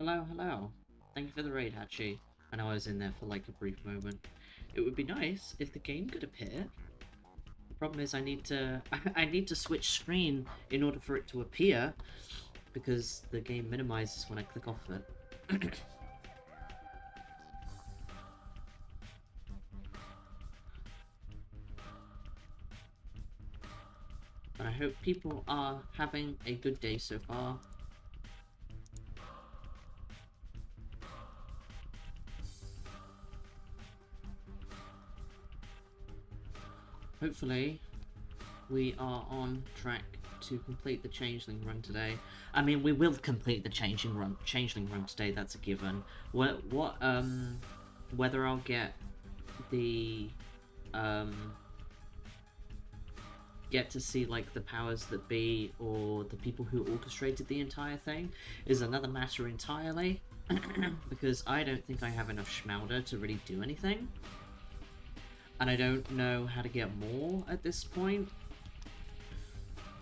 Hello, hello. Thank you for the raid, Hachi. I know I was in there for like a brief moment. It would be nice if the game could appear. The problem is I need to I need to switch screen in order for it to appear because the game minimizes when I click off of it. But I hope people are having a good day so far. Hopefully, we are on track to complete the Changeling run today. I mean, we will complete the Changeling run today. That's a given. Whether I'll get the get to see like the powers that be or the people who orchestrated the entire thing is another matter entirely. Because I don't think I have enough schmauder to really do anything. And I don't know how to get more at this point.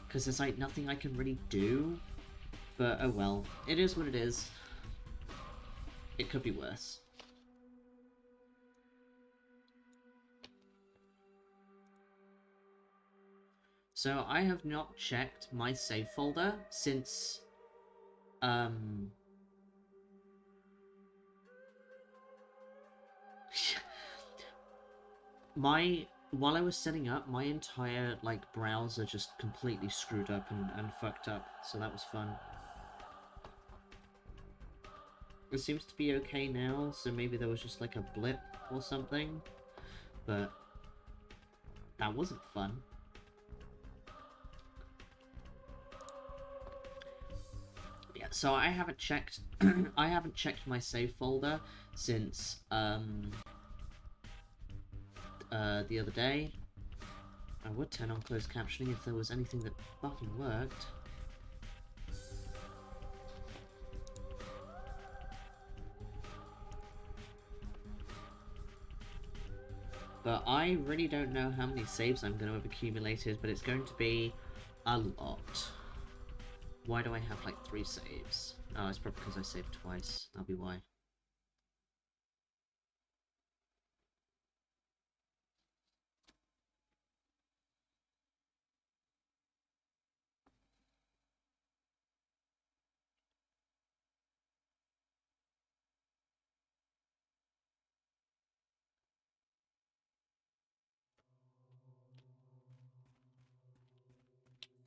Because there's like nothing I can really do. But oh well. It is what it is. It could be worse. So I have not checked my save folder since while I was setting up, my entire like browser just completely screwed up and fucked up, so that was fun. It seems to be okay now, so maybe there was just like a blip or something, but that wasn't fun. Yeah, so I haven't checked I haven't checked my save folder since the other day. I would turn on closed captioning if there was anything that fucking worked. But I really don't know how many saves I'm going to have accumulated, but it's going to be a lot. Why do I have like 3 saves? Oh, it's probably because I saved twice. That'll be why.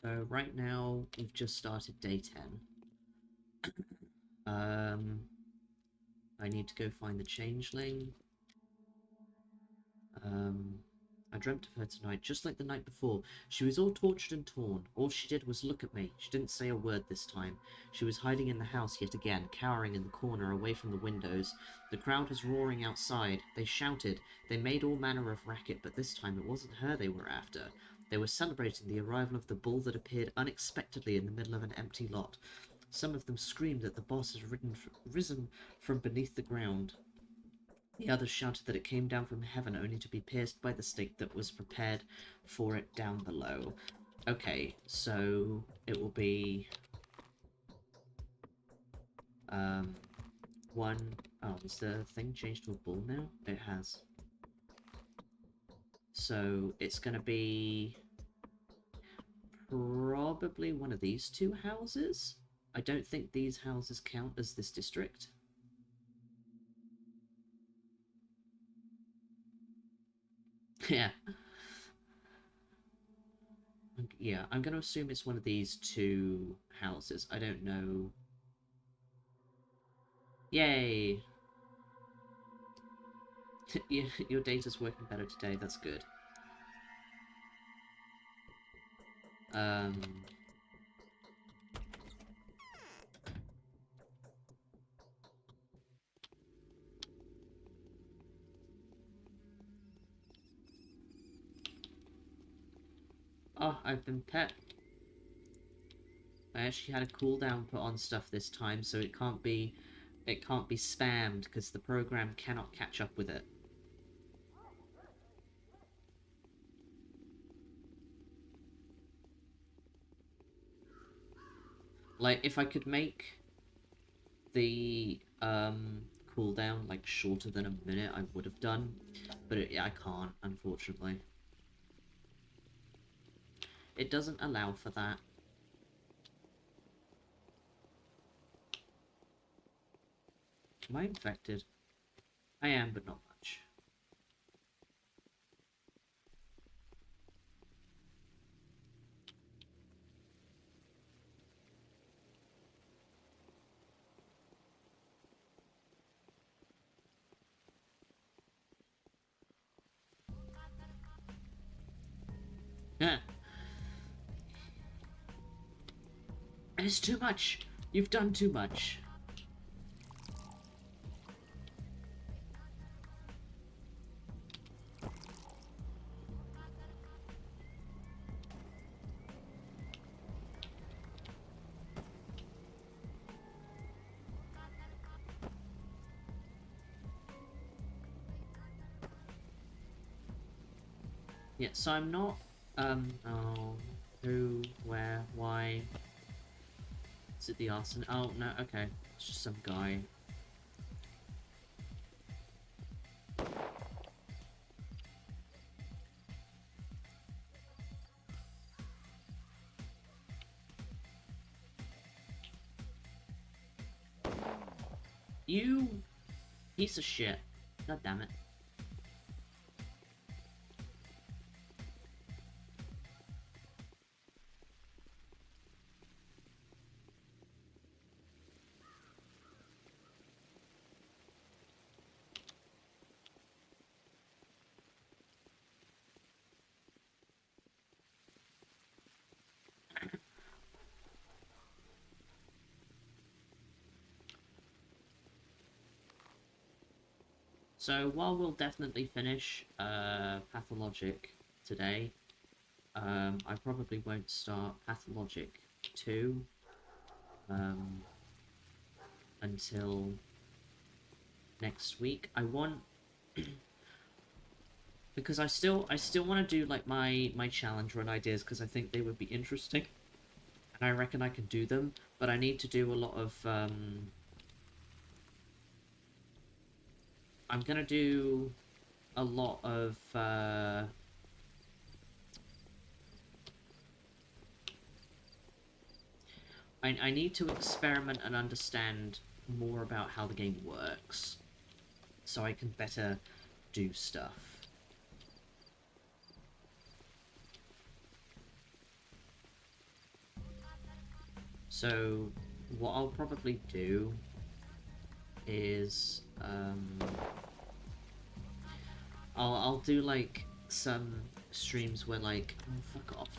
So right now, we've just started day 10. I need to go find the Changeling. I dreamt of her tonight, just like the night before. She was all tortured and torn. All she did was look at me. She didn't say a word this time. She was hiding in the house yet again, cowering in the corner away from the windows. The crowd was roaring outside. They shouted. They made all manner of racket, but this time it wasn't her they were after. They were celebrating the arrival of the bull that appeared unexpectedly in the middle of an empty lot. Some of them screamed that the boss had risen from beneath the ground. The others shouted that it came down from heaven only to be pierced by the stake that was prepared for it down below. Okay, so it will be... one... Oh, has the thing changed to a bull now? It has. So it's going to be... probably one of these 2 houses? I don't think these houses count as this district. Yeah. Yeah, I'm going to assume it's one of these 2 houses. I don't know. Yay! Your data's working better today, that's good. Oh, I've been pet. I actually had a cooldown put on stuff this time, so it can't be spammed, because the program cannot catch up with it. Like, if I could make the cooldown like shorter than a minute, I would have done, but yeah, I can't, unfortunately. It doesn't allow for that. Am I infected? I am, but not much. Yeah. It's too much. You've done too much. Yeah, so I'm not, oh, who, where, why? Is it the arson? Oh, no, okay. It's just some guy. You piece of shit. God damn it. So while we'll definitely finish Pathologic today, I probably won't start Pathologic 2 until next week. I want because I still want to do like my challenge run ideas because I think they would be interesting, and I reckon I can do them. But I need to do a lot of I'm gonna do a lot of I need to experiment and understand more about how the game works so I can better do stuff. So what I'll probably do is I'll do like some streams where like, oh, fuck off.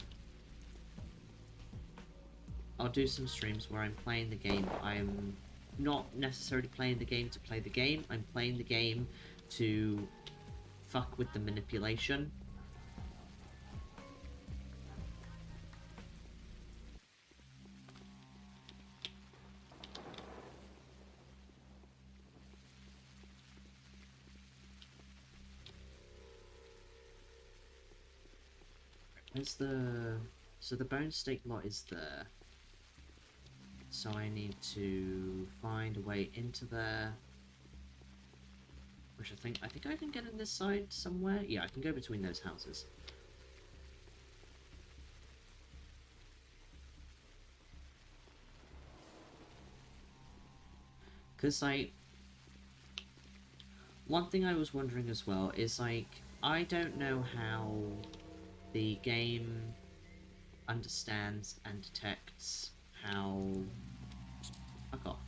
I'll do some streams where I'm playing the game. I'm not necessarily playing the game to play the game. I'm playing the game to fuck with the manipulation. Where's the... So the bone steak lot is there. So I need to find a way into there. Which I think I can get in this side somewhere. Yeah, I can go between those houses. Because, like, one thing I was wondering as well is, like, I don't know how the game understands and detects how... Fuck off.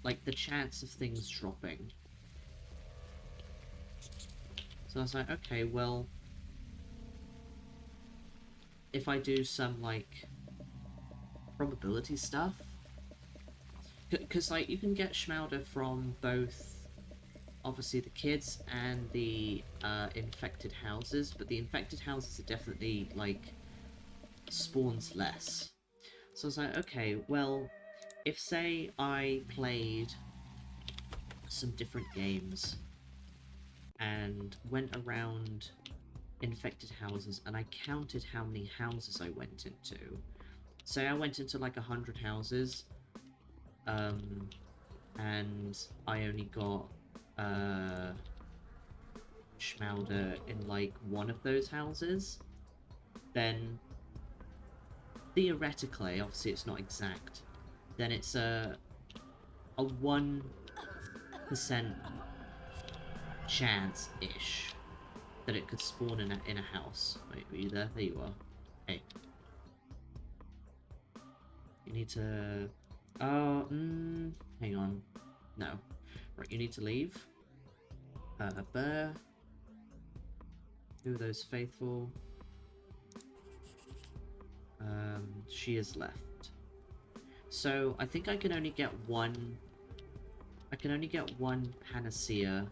Like, the chance of things dropping. So I was like, okay, well... If I do some, like, probability stuff... Because, like, you can get Schmauder from both, obviously, the kids and the infected houses, but the infected houses are definitely, like, spawns less. So I was like, okay, well, if, say, I played some different games and went around infected houses and I counted how many houses I went into, say I went into like 100 houses, and I only got Schmauder in like one of those houses, then theoretically, obviously it's not exact, then it's a 1% chance-ish that it could spawn in a house. Wait, were you there? There you are. Hey. You need to... Oh, hang on. No. Right, you need to leave. Bear. Who are those faithful? She is left. So, I think I can only get one... I can only get one panacea.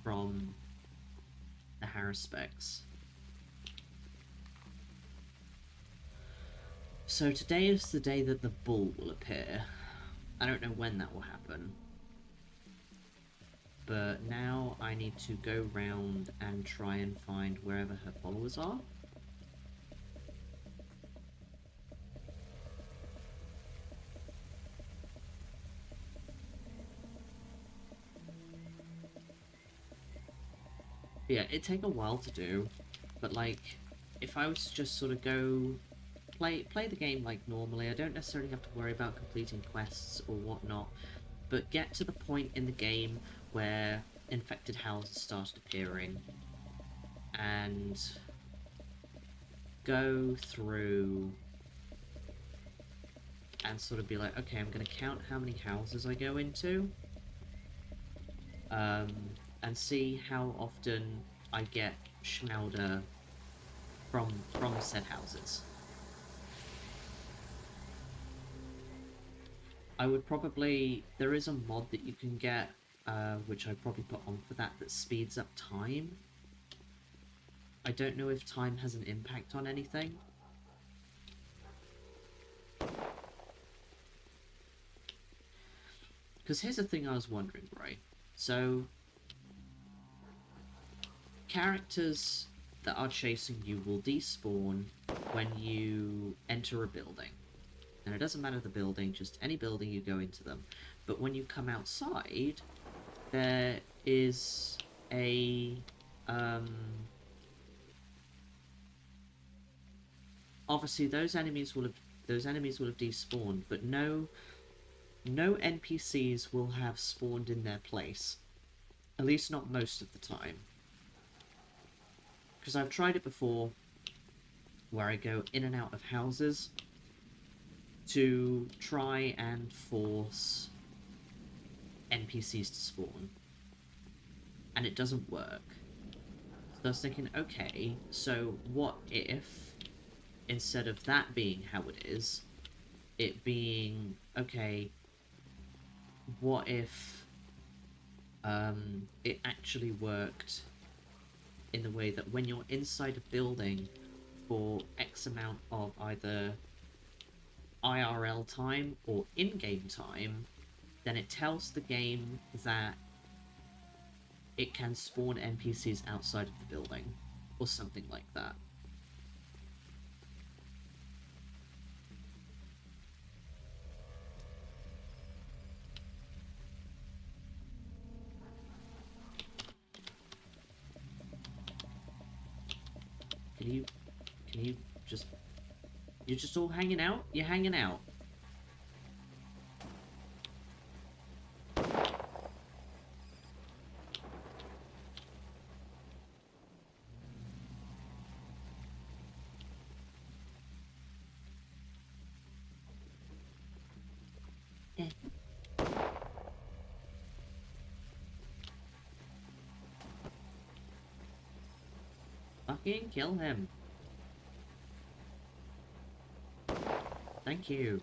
From the Haruspecs. So today is the day that the bull will appear. I don't know when that will happen. But now I need to go round and try and find wherever her followers are. Yeah, it'd take a while to do, but like, if I was to just sort of go play the game like normally, I don't necessarily have to worry about completing quests or whatnot, but get to the point in the game where infected houses start appearing, and go through and sort of be like, okay, I'm going to count how many houses I go into, and see how often I get Schmauder from said houses. I would probably... There is a mod that you can get, which I'd probably put on for that speeds up time. I don't know if time has an impact on anything. Because here's the thing I was wondering, right? So, characters that are chasing you will despawn when you enter a building. And it doesn't matter the building, just any building you go into them. But when you come outside, there is a... obviously, those enemies will have despawned, but no NPCs will have spawned in their place. At least not most of the time. Because I've tried it before, where I go in and out of houses to try and force NPCs to spawn. And it doesn't work. So I was thinking, okay, so what if, instead of that being how it is, it being, okay, what if it actually worked in the way that when you're inside a building for X amount of either IRL time or in-game time, then it tells the game that it can spawn NPCs outside of the building, or something like that. Can you just... You're just all hanging out? You're hanging out. Fucking kill him. Thank you.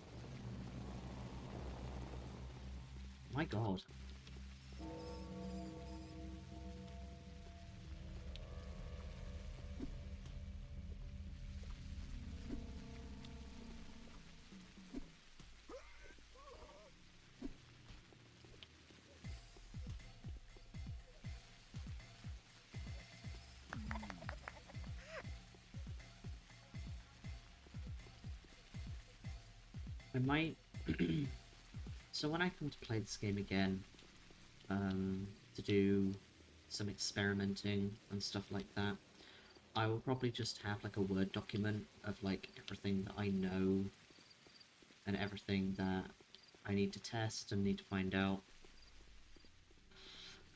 My god. I might... So when I come to play this game again, to do some experimenting and stuff like that, I will probably just have like a Word document of like everything that I know and everything that I need to test and need to find out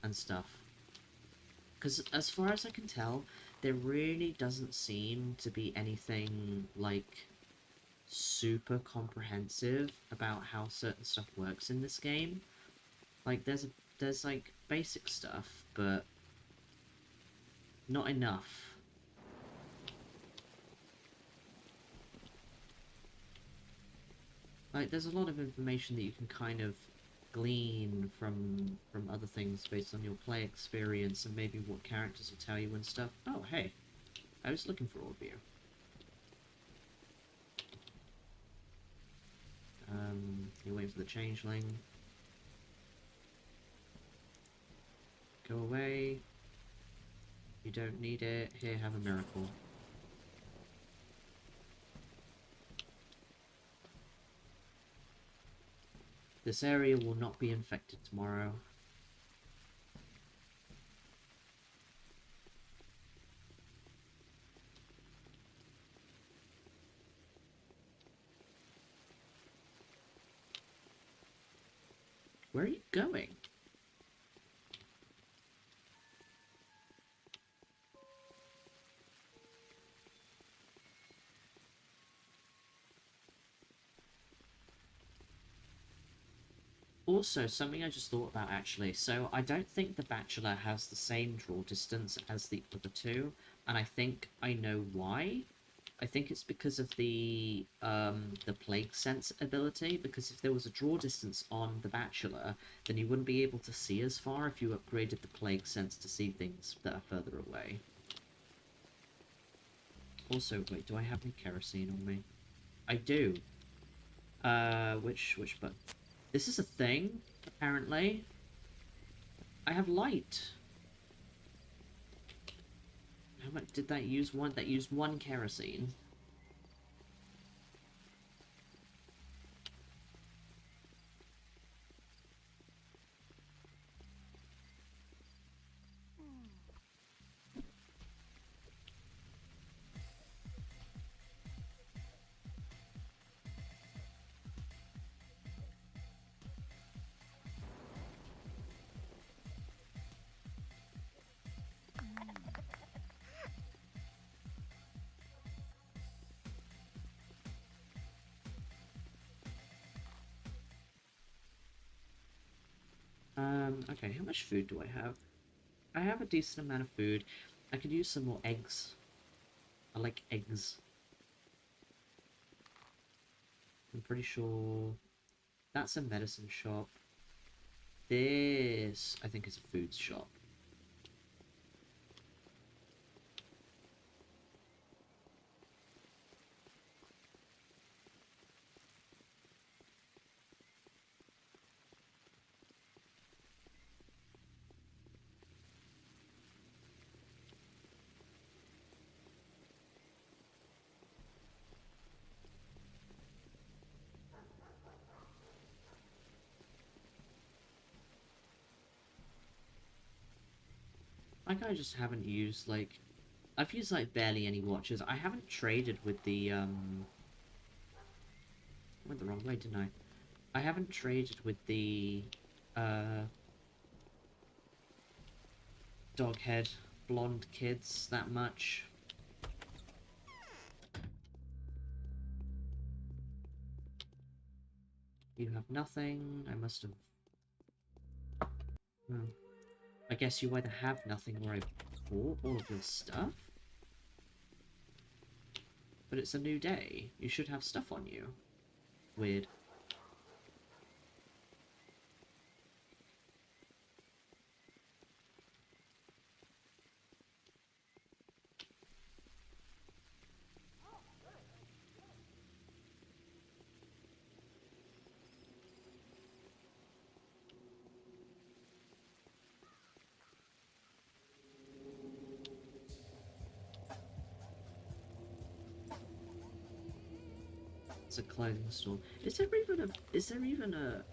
and stuff. Because as far as I can tell, there really doesn't seem to be anything like super comprehensive about how certain stuff works in this game. Like there's like basic stuff, but not enough. Like there's a lot of information that you can kind of glean from other things based on your play experience and maybe what characters will tell you and stuff. Oh hey, I was looking for all of you. You're waiting for the Changeling. Go away. You don't need it. Here, have a miracle. This area will not be infected tomorrow. Where are you going? Also, something I just thought about actually. So, I don't think The Bachelor has the same draw distance as the other two, and I think I know why. I think it's because of the plague sense ability, because if there was a draw distance on The Bachelor, then you wouldn't be able to see as far if you upgraded the plague sense to see things that are further away. Also, wait, do I have any kerosene on me? I do. Which button? This is a thing, apparently. I have light. How much did that use? That used one kerosene. Okay, how much food do I have? I have a decent amount of food. I could use some more eggs. I like eggs. I'm pretty sure that's a medicine shop. This, I think, is a food shop. Like, I just haven't used, like... I've used, like, barely any watches. I haven't traded with the, I went the wrong way, didn't I? I haven't traded with the, dog-head blonde kids that much. You have nothing. I must have... Hmm. I guess you either have nothing or I bought all of your stuff? But it's a new day. You should have stuff on you. Weird. It's a clothing store. Is there even a...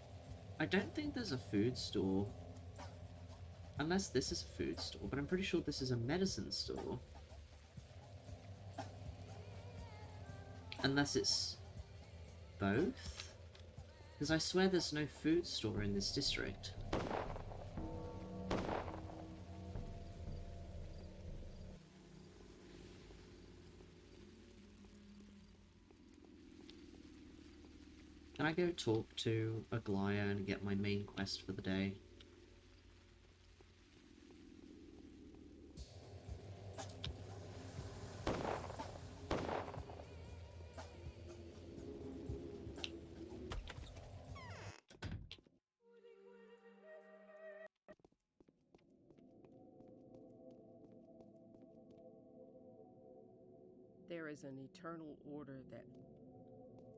I don't think there's a food store. Unless this is a food store, but I'm pretty sure this is a medicine store. Unless it's both? Because I swear there's no food store in this district. Can I go talk to Aglaya and get my main quest for the day? There is an eternal order that...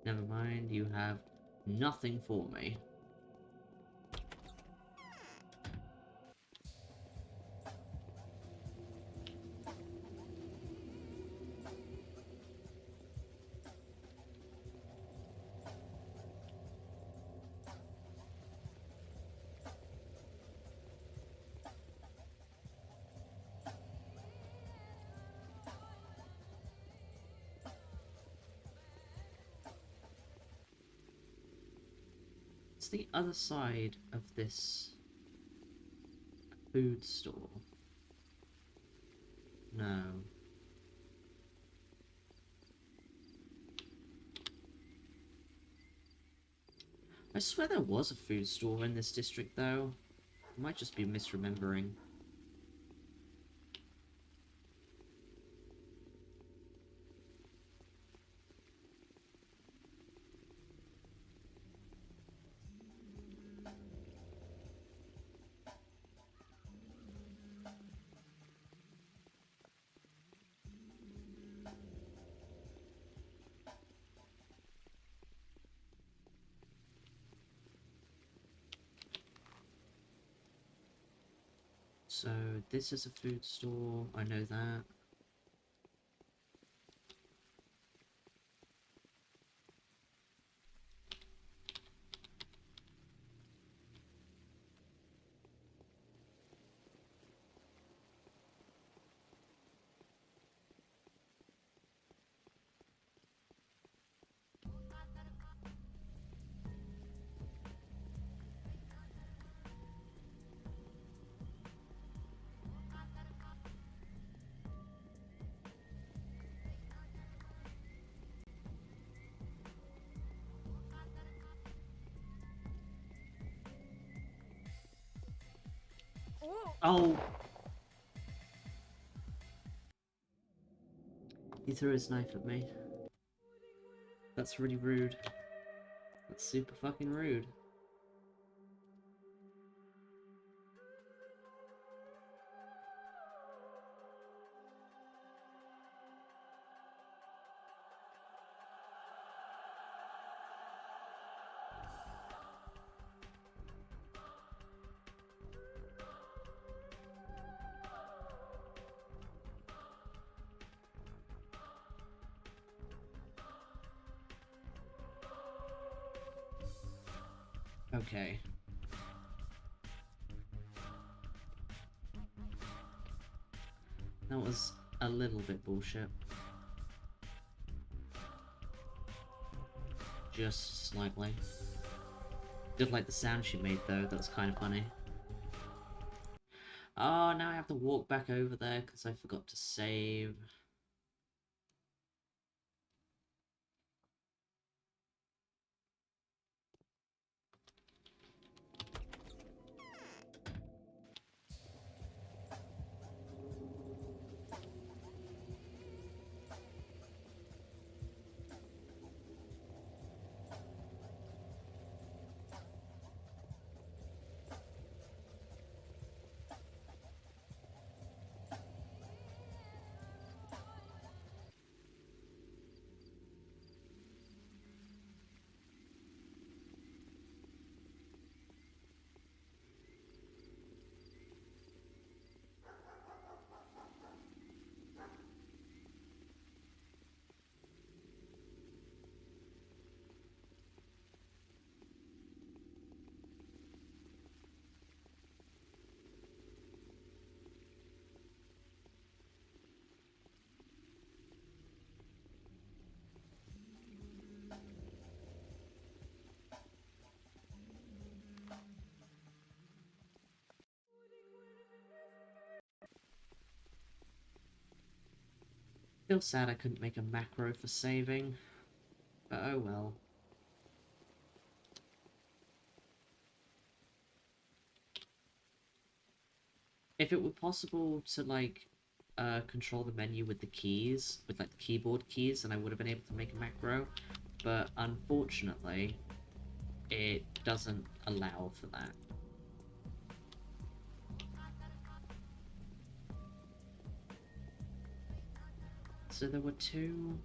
Never mind, you have nothing for me. It's the other side of this food store. No. I swear there was a food store in this district, though. I might just be misremembering. So, this is a food store, I know that. Oh! He threw his knife at me. That's really rude. That's super fucking rude. Okay. That was a little bit bullshit. Just slightly. Did like the sound she made though, that was kind of funny. Oh, now I have to walk back over there because I forgot to save. Feel sad I couldn't make a macro for saving, but oh well. If it were possible to, like, control the menu with the keys, with, like, the keyboard keys, then I would have been able to make a macro, but unfortunately, it doesn't allow for that. So there were two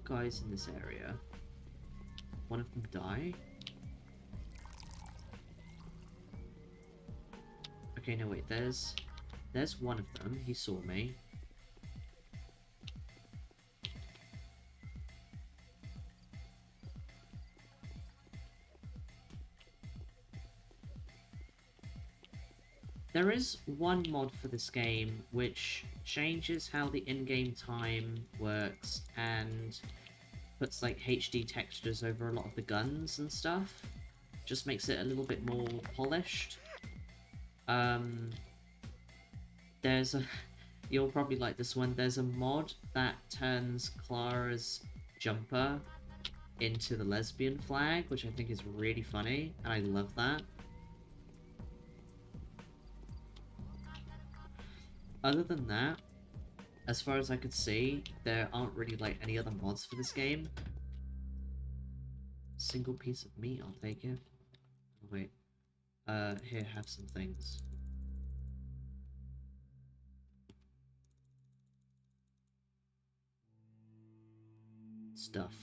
guys in this area. One of them died. Okay, no wait, there's one of them. He saw me. There is one mod for this game which changes how the in-game time works and puts like HD textures over a lot of the guns and stuff. Just makes it a little bit more polished. There's a... You'll probably like this one. There's a mod that turns Clara's jumper into the lesbian flag, which I think is really funny, and I love that. Other than that, as far as I could see, there aren't really like any other mods for this game. Single piece of meat, I'll take it. Oh, wait. Here, have some things. Stuff.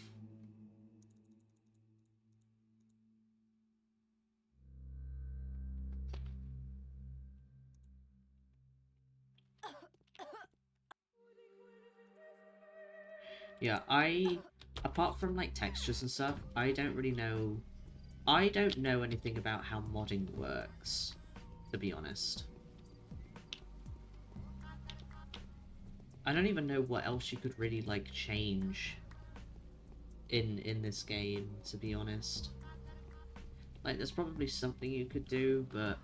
Yeah, apart from like textures and stuff, I don't know anything about how modding works, to be honest. I don't even know what else you could really like change in this game, to be honest. Like, there's probably something you could do, but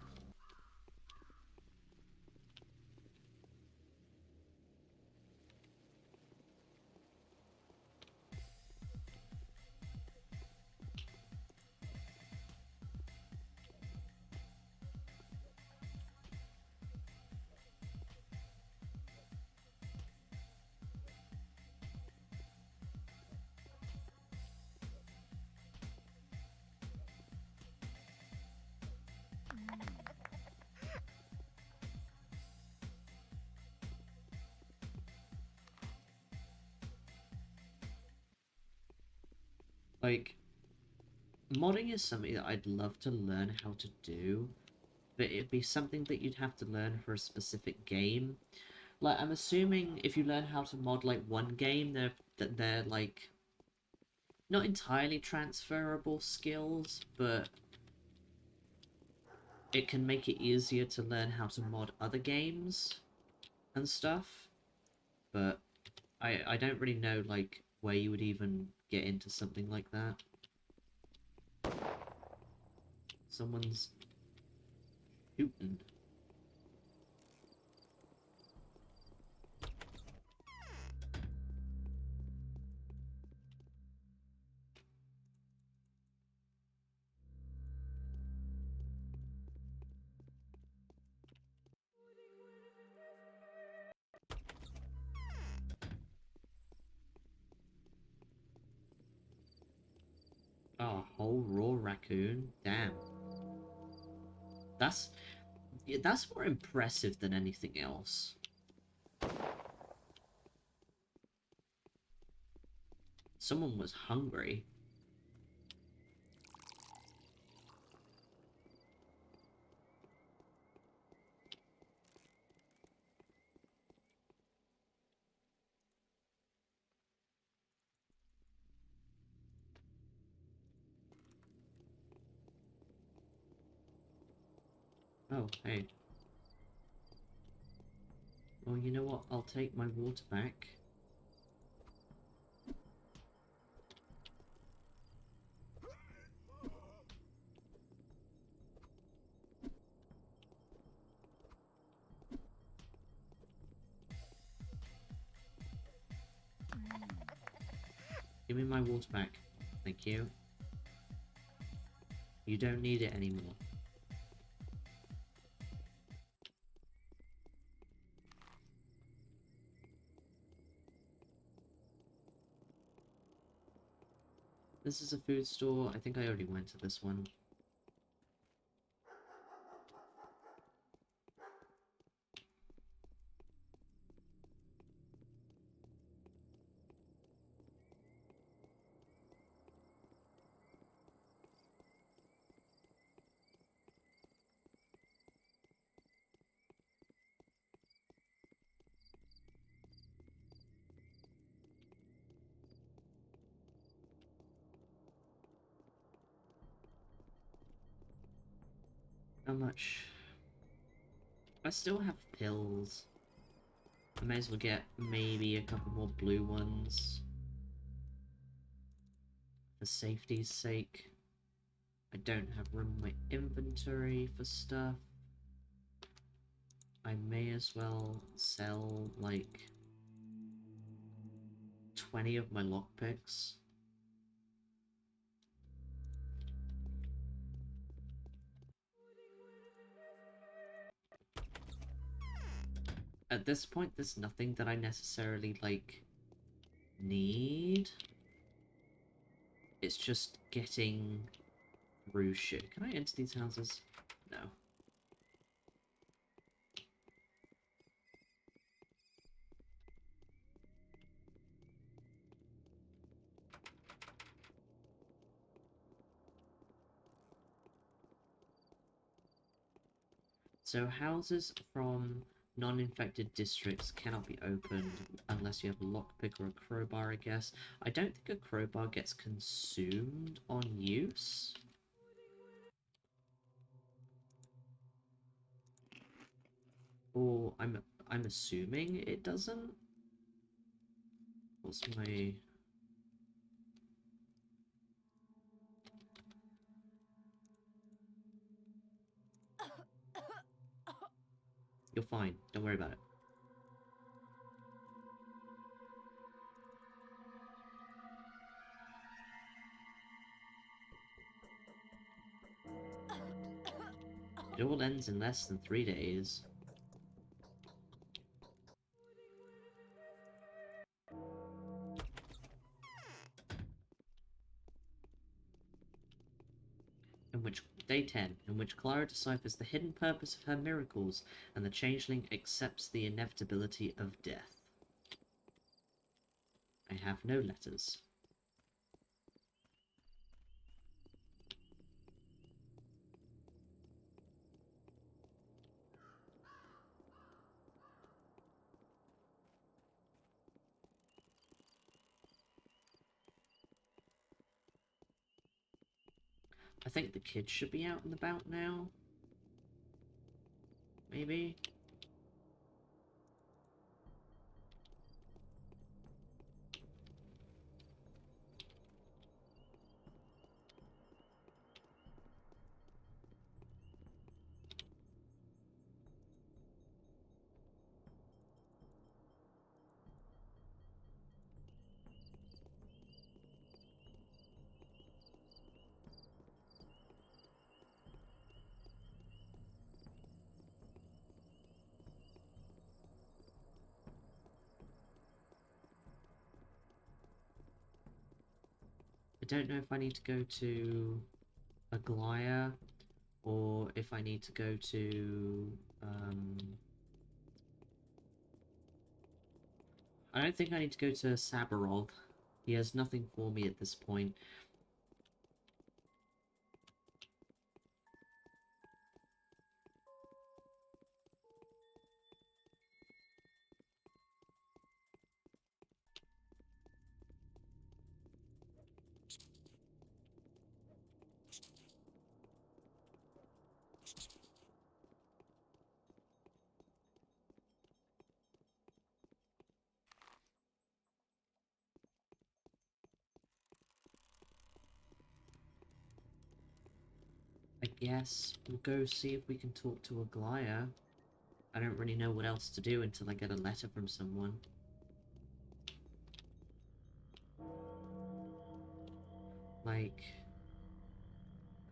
like, modding is something that I'd love to learn how to do, but it'd be something that you'd have to learn for a specific game. Like, I'm assuming if you learn how to mod, like, one game, they're like, not entirely transferable skills, but it can make it easier to learn how to mod other games and stuff. But I don't really know, like, where you would even get into something like that. Someone's shooting. Oh, a whole raw raccoon? Damn. That's... Yeah, that's more impressive than anything else. Someone was hungry. Oh, hey. Well, you know what? I'll take my water back. Give me my water back. Thank you. You don't need it anymore. This is a food store. I think I already went to this one. How much? I still have pills. I may as well get maybe a couple more blue ones. For safety's sake. I don't have room in my inventory for stuff. I may as well sell, like, 20 of my lockpicks. At this point, there's nothing that I necessarily, like, need. It's just getting through shit. Can I enter these houses? No. So houses from non-infected districts cannot be opened unless you have a lockpick or a crowbar, I guess. I don't think a crowbar gets consumed on use. Or I'm assuming it doesn't. What's my... You're fine. Don't worry about it. It all ends in less than 3 days. Day 10, in which Clara deciphers the hidden purpose of her miracles, and the Changeling accepts the inevitability of death. I have no letters. I think the kids should be out and about now. Maybe? I don't know if I need to go to Aglaya or if I need to go to... I don't think I need to go to Sabarov. He has nothing for me at this point. I guess we'll go see if we can talk to Aglaya. I don't really know what else to do until I get a letter from someone. Like,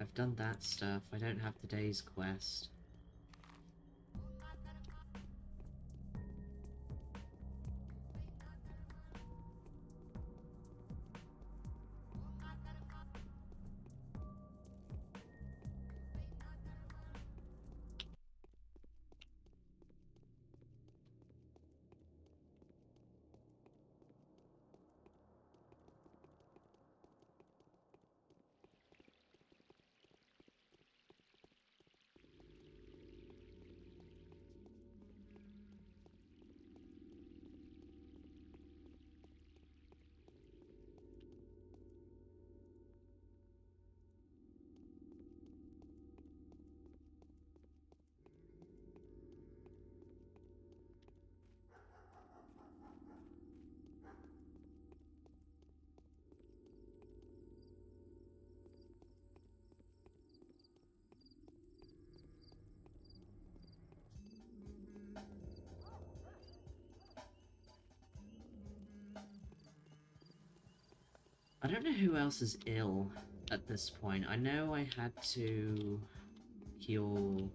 I've done that stuff. I don't have today's quest. I don't know who else is ill at this point. I know I had to heal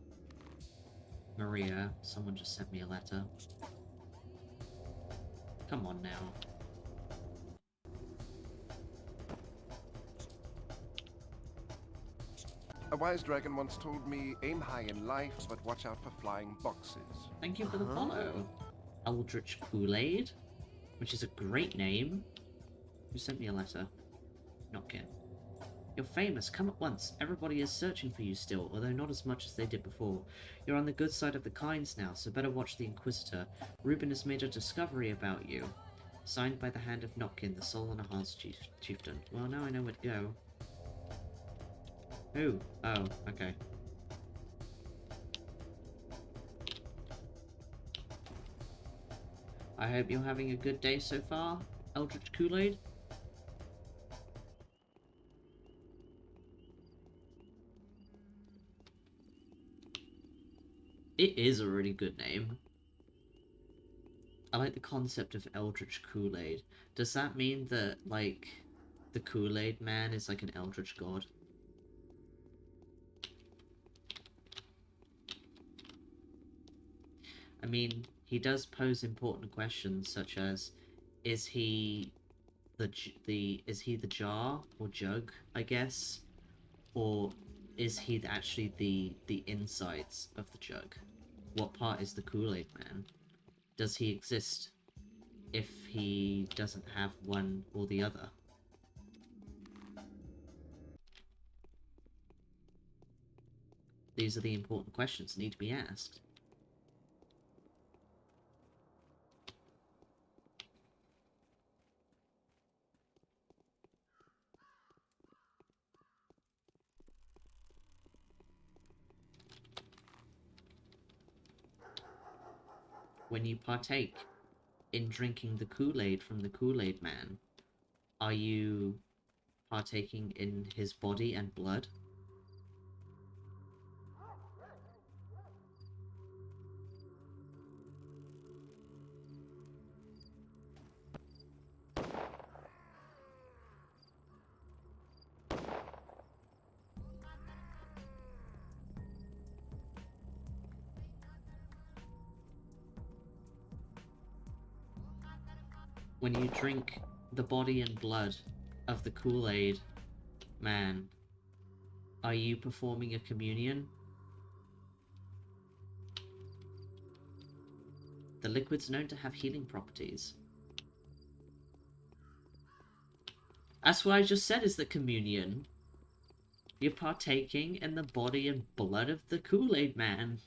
Maria. Someone just sent me a letter. Come on now. A wise dragon once told me, aim high in life, but watch out for flying boxes. Thank you for the follow. Eldritch Kool-Aid, which is a great name. Who sent me a letter? Notkin. You're famous. Come at once. Everybody is searching for you still, although not as much as they did before. You're on the good side of the kinds now, so better watch the Inquisitor. Reuben has made a discovery about you. Signed by the hand of Notkin, the Soul and a Heart's chieftain. Well, now I know where to go. Who? Oh, okay. I hope you're having a good day so far, Eldritch Kool-Aid. It is a really good name. I like the concept of Eldritch Kool-Aid. Does that mean that, like, the Kool-Aid man is like an Eldritch god? I mean, he does pose important questions such as, is he is he the jar or jug, I guess, or is he actually the insides of the jug? What part is the Kool-Aid man? Does he exist if he doesn't have one or the other? These are the important questions that need to be asked. When you partake in drinking the Kool-Aid from the Kool-Aid man, are you partaking in his body and blood? When you drink the body and blood of the Kool-Aid man, are you performing a communion? The liquid's known to have healing properties. That's what I just said is the communion. You're partaking in the body and blood of the Kool-Aid man.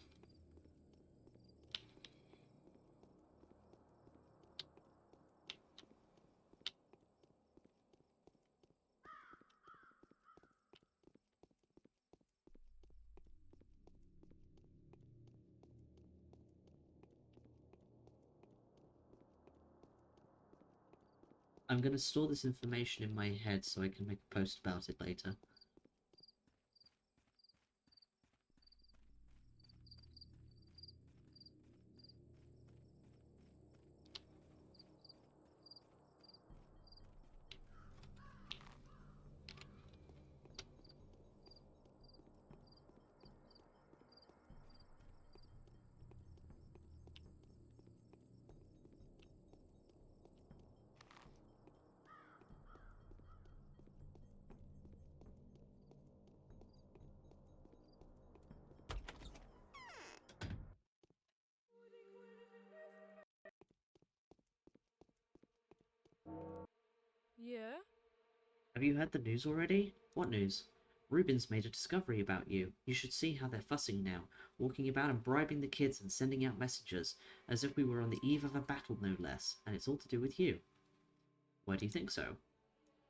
I'm gonna store this information in my head so I can make a post about it later. Have you heard the news already? What news? Ruben's made a discovery about you. You should see how they're fussing now, walking about and bribing the kids and sending out messages, as if we were on the eve of a battle no less, and it's all to do with you. Why do you think so?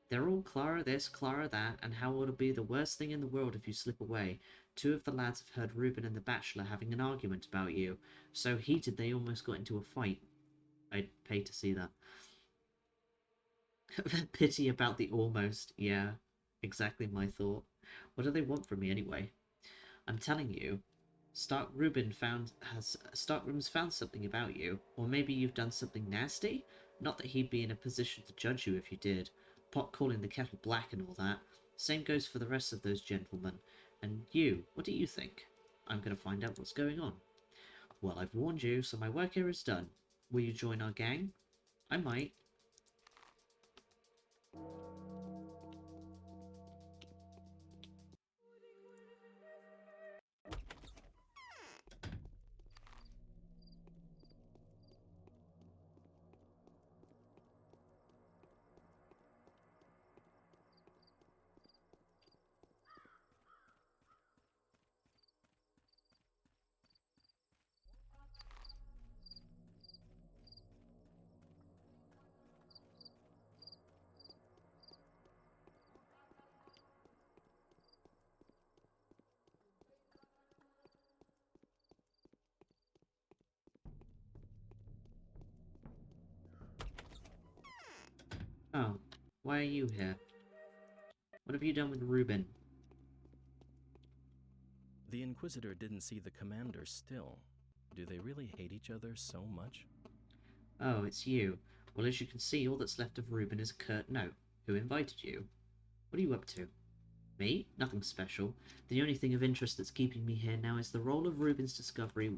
They're all Clara this, Clara that, and how it'll be the worst thing in the world if you slip away. Two of the lads have heard Ruben and the Bachelor having an argument about you. So heated they almost got into a fight. I'd pay to see that. Pity about the almost. Yeah, exactly my thought. What do they want from me anyway? I'm telling you, Starkruben's found something about you, or maybe you've done something nasty? Not that he'd be in a position to judge you if you did. Pot calling the kettle black and all that. Same goes for the rest of those gentlemen. And you, what do you think? I'm going to find out what's going on. Well, I've warned you, so my work here is done. Will you join our gang? I might. Oh, why are you here? What have you done with Ruben? The Inquisitor didn't see the commander still. Do they really hate each other so much? Oh, it's you. Well, as you can see, all that's left of Ruben is a curt note. Who invited you? What are you up to? Me? Nothing special. The only thing of interest that's keeping me here now is the role Ruben's discovery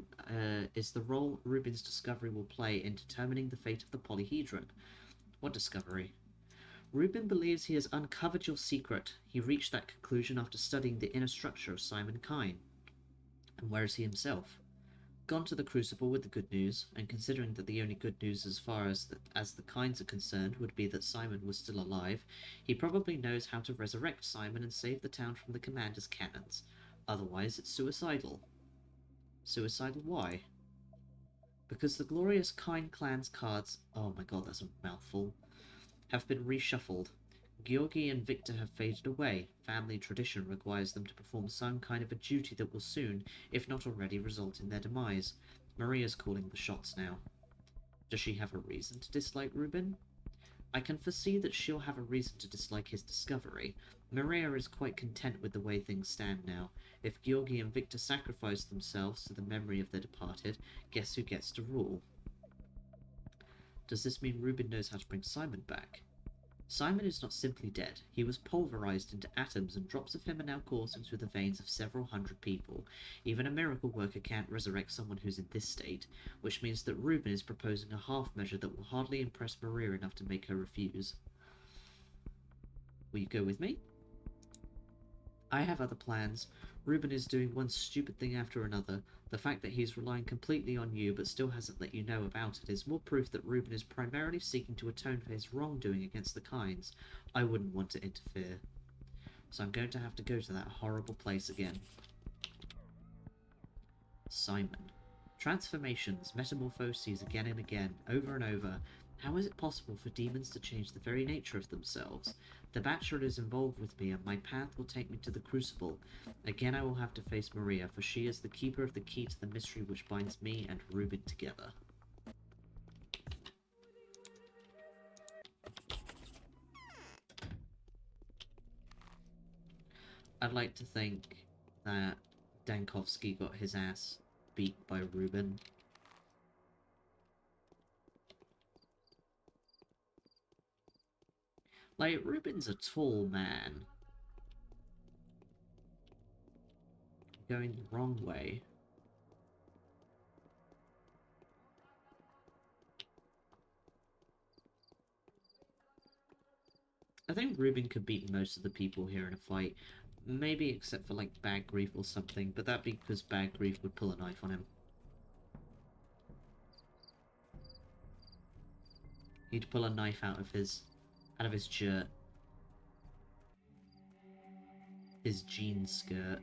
will play in determining the fate of the polyhedron. What discovery? Ruben believes he has uncovered your secret. He reached that conclusion after studying the inner structure of Simon Kine. And where is he himself? Gone to the Crucible with the good news, and considering that the only good news as far as the Kines are concerned would be that Simon was still alive, he probably knows how to resurrect Simon and save the town from the Commander's cannons. Otherwise, it's suicidal. Suicidal why? Because the glorious Kine clan's cards, oh my god, that's a mouthful, have been reshuffled. Georgi and Victor have faded away. Family tradition requires them to perform some kind of a duty that will soon, if not already, result in their demise. Maria's calling the shots now. Does she have a reason to dislike Ruben? I can foresee that she'll have a reason to dislike his discovery. Maria is quite content with the way things stand now. If Georgi and Victor sacrifice themselves to the memory of their departed, guess who gets to rule? Does this mean Ruben knows how to bring Simon back? Simon is not simply dead. He was pulverized into atoms, and drops of him are now coursing through the veins of several hundred people. Even a miracle worker can't resurrect someone who's in this state, which means that Ruben is proposing a half measure that will hardly impress Maria enough to make her refuse. Will you go with me? I have other plans. Ruben is doing one stupid thing after another. The fact that he's relying completely on you but still hasn't let you know about it is more proof that Ruben is primarily seeking to atone for his wrongdoing against the Kines. I wouldn't want to interfere. So I'm going to have to go to that horrible place again. Simon. Transformations, metamorphoses again and again, over and over. How is it possible for demons to change the very nature of themselves? The Bachelor is involved with me, and my path will take me to the Crucible. Again I will have to face Maria, for she is the keeper of the key to the mystery which binds me and Ruben together. I'd like to think that Dankovsky got his ass beat by Ruben. Like, Ruben's a tall man. Going the wrong way. I think Ruben could beat most of the people here in a fight. Maybe except for, like, Bad Grief or something, but that'd be because Bad Grief would pull a knife on him. He'd pull a knife out of his shirt. His jean skirt.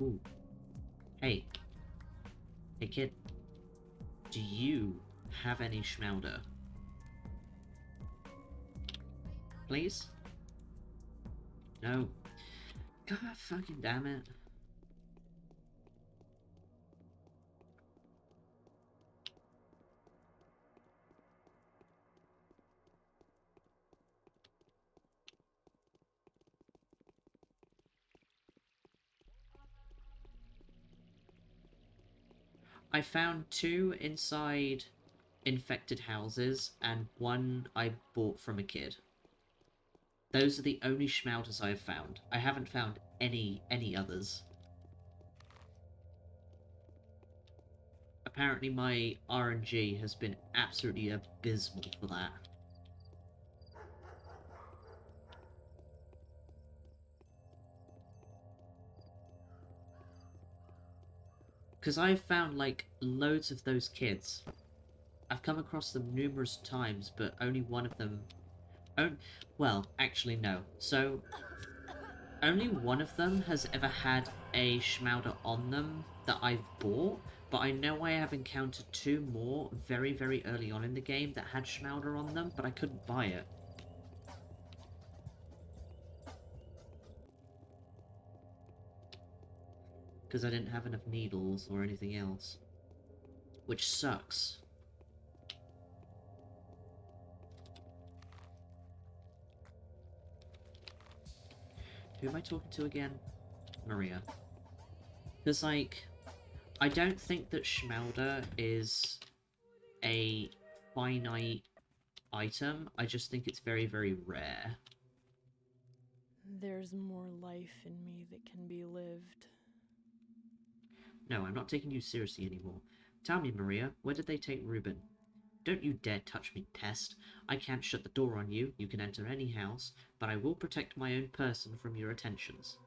Ooh. Hey. Hey, kid. Do you have any schmauder? Please? No. God fucking damn it. I found 2 inside infected houses and 1 I bought from a kid. Those are the only schmauters I have found. I haven't found any others. Apparently my RNG has been absolutely abysmal for that. Because I've found, like, loads of those kids. I've come across them numerous times, but only one of them... well, actually, no. So, only one of them has ever had a schmauder on them that I've bought, but I know I have encountered 2 more very, very early on in the game that had schmauder on them, but I couldn't buy it. Because I didn't have enough needles or anything else. Which sucks. Who am I talking to again? Maria. Because, like, I don't think that schmauder is a finite item. I just think it's very, very rare. There's more life in me that can be lived. No, I'm not taking you seriously anymore. Tell me, Maria, where did they take Reuben? Don't you dare touch me, pest. I can't shut the door on you. You can enter any house, but I will protect my own person from your attentions.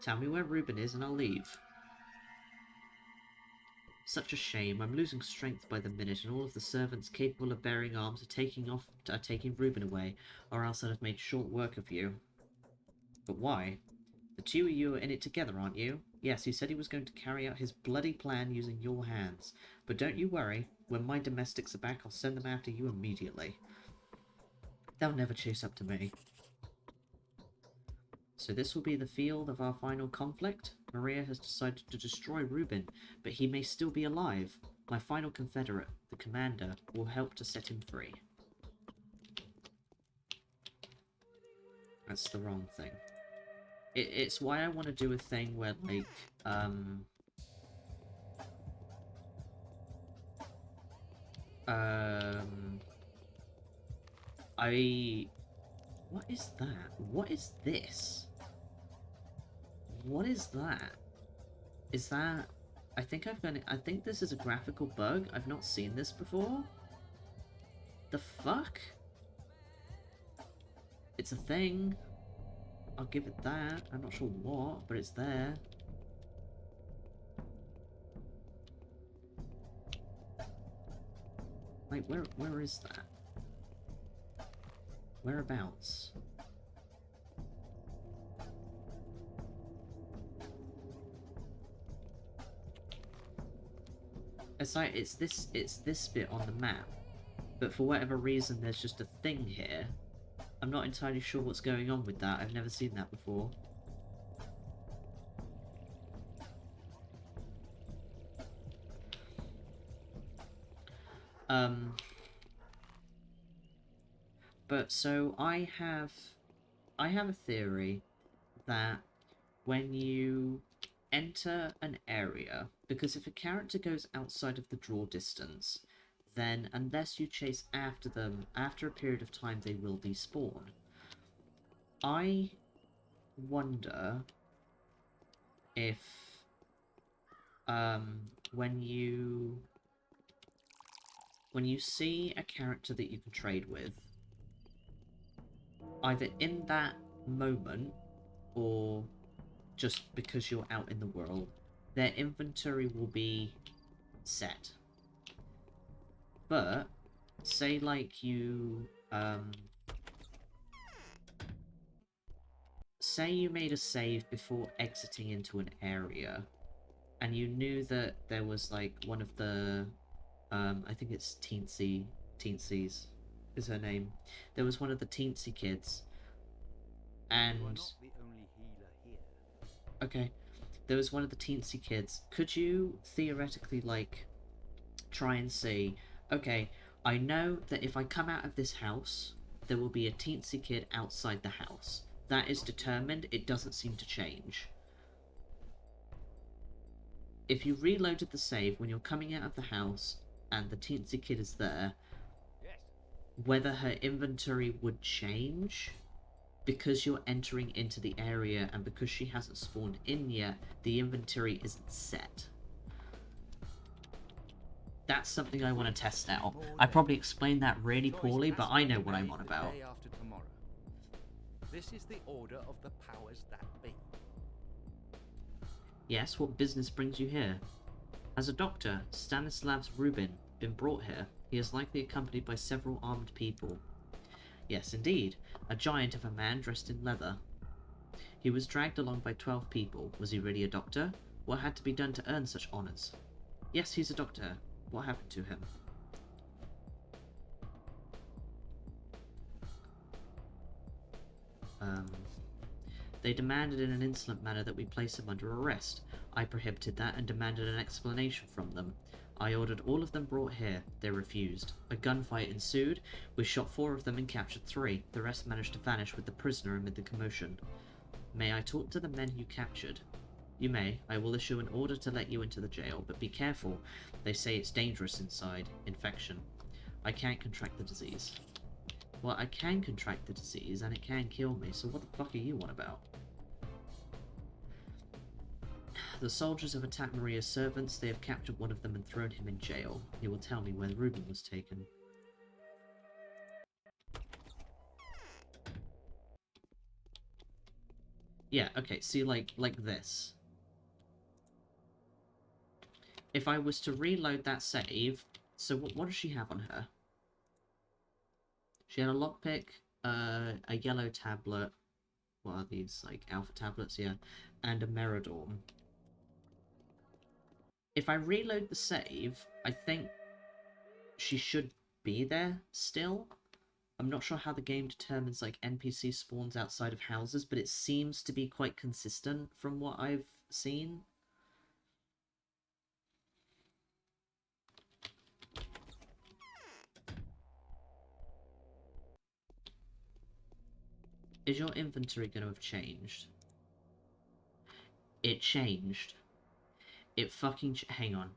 Tell me where Reuben is and I'll leave. Such a shame. I'm losing strength by the minute, and all of the servants capable of bearing arms are taking Reuben away, or else I'd have made short work of you. But why? The 2 of you are in it together, aren't you? Yes, he said he was going to carry out his bloody plan using your hands. But don't you worry. When my domestics are back, I'll send them after you immediately. They'll never chase up to me. So this will be the field of our final conflict. Maria has decided to destroy Reuben, but he may still be alive. My final confederate, the commander, will help to set him free. That's the wrong thing. It's why I want to do a thing where, like, what is that? What is this? What is that? Is that... I think this is a graphical bug. I've not seen this before. The fuck? It's a thing. I'll give it that. I'm not sure what, but it's there. Like, where is that? Whereabouts? It's like, it's this bit on the map, but for whatever reason there's just a thing here. I'm not entirely sure what's going on with that. I've never seen that before. But so I have a theory that when you enter an area, because if a character goes outside of the draw distance, then unless you chase after them, after a period of time they will despawn. I wonder if when you see a character that you can trade with, either in that moment or just because you're out in the world, their inventory will be set. But say like you say you made a save before exiting into an area, and you knew that there was like one of the I think it's Teensy's is her name. There was one of the Teensy kids, and You are not the only healer here. okay, there was one of the Teensy kids. Could you theoretically like try and see, okay, I know that if I come out of this house, there will be a teensy kid outside the house. That is determined, it doesn't seem to change. If you reloaded the save when you're coming out of the house and the teensy kid is there, Yes. whether her inventory would change because you're entering into the area, and because she hasn't spawned in yet, the inventory isn't set. That's something I want to test out. I probably explained that really poorly, but I know what I'm on about. Day after tomorrow. This is the order of the powers that be. Yes, what business brings you here? As a doctor, Stanislav's Rubin been brought here. He is likely accompanied by several armed people. Yes, indeed. A giant of a man dressed in leather. He was dragged along by 12 people. Was he really a doctor? What had to be done to earn such honours? Yes, he's a doctor. What happened to him? They demanded in an insolent manner that we place him under arrest. I prohibited that and demanded an explanation from them. I ordered all of them brought here. They refused. A gunfight ensued. We shot 4 of them and captured 3. The rest managed to vanish with the prisoner amid the commotion. May I talk to the men you captured? You may. I will issue an order to let you into the jail, but be careful. They say it's dangerous inside. Infection. I can't contract the disease. Well, I can contract the disease, and it can kill me, so what the fuck are you on about? The soldiers have attacked Maria's servants. They have captured one of them and thrown him in jail. He will tell me where Reuben was taken. Yeah, okay, see, like this. If I was to reload that save, so what does she have on her? She had a lockpick, a yellow tablet, what are these, like, alpha tablets, yeah, and a Meridorm. If I reload the save, I think she should be there still. I'm not sure how the game determines, like, NPC spawns outside of houses, but it seems to be quite consistent from what I've seen. Is your inventory going to have changed? It changed. It fucking hang on.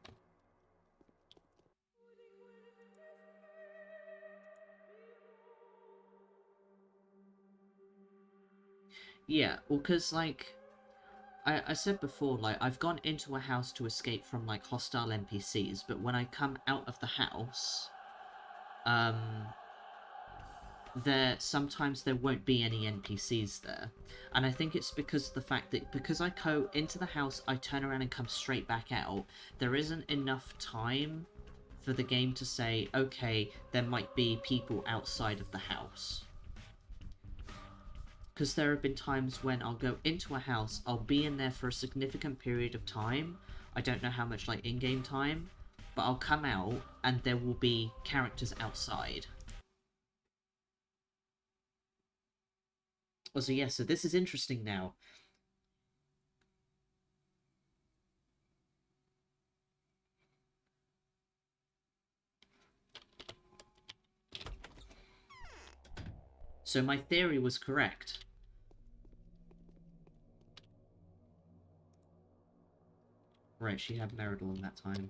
Yeah, well, because, like, I said before, like, I've gone into a house to escape from, like, hostile NPCs, but when I come out of the house, sometimes there won't be any NPCs there. And I think it's because of the fact that, because I go into the house, I turn around and come straight back out, there isn't enough time for the game to say, okay, there might be people outside of the house. Because there have been times when I'll go into a house, I'll be in there for a significant period of time, I don't know how much, like, in-game time, but I'll come out, and there will be characters outside. Oh, so yeah, so this is interesting now. So my theory was correct. Right, she had Meridol in that time.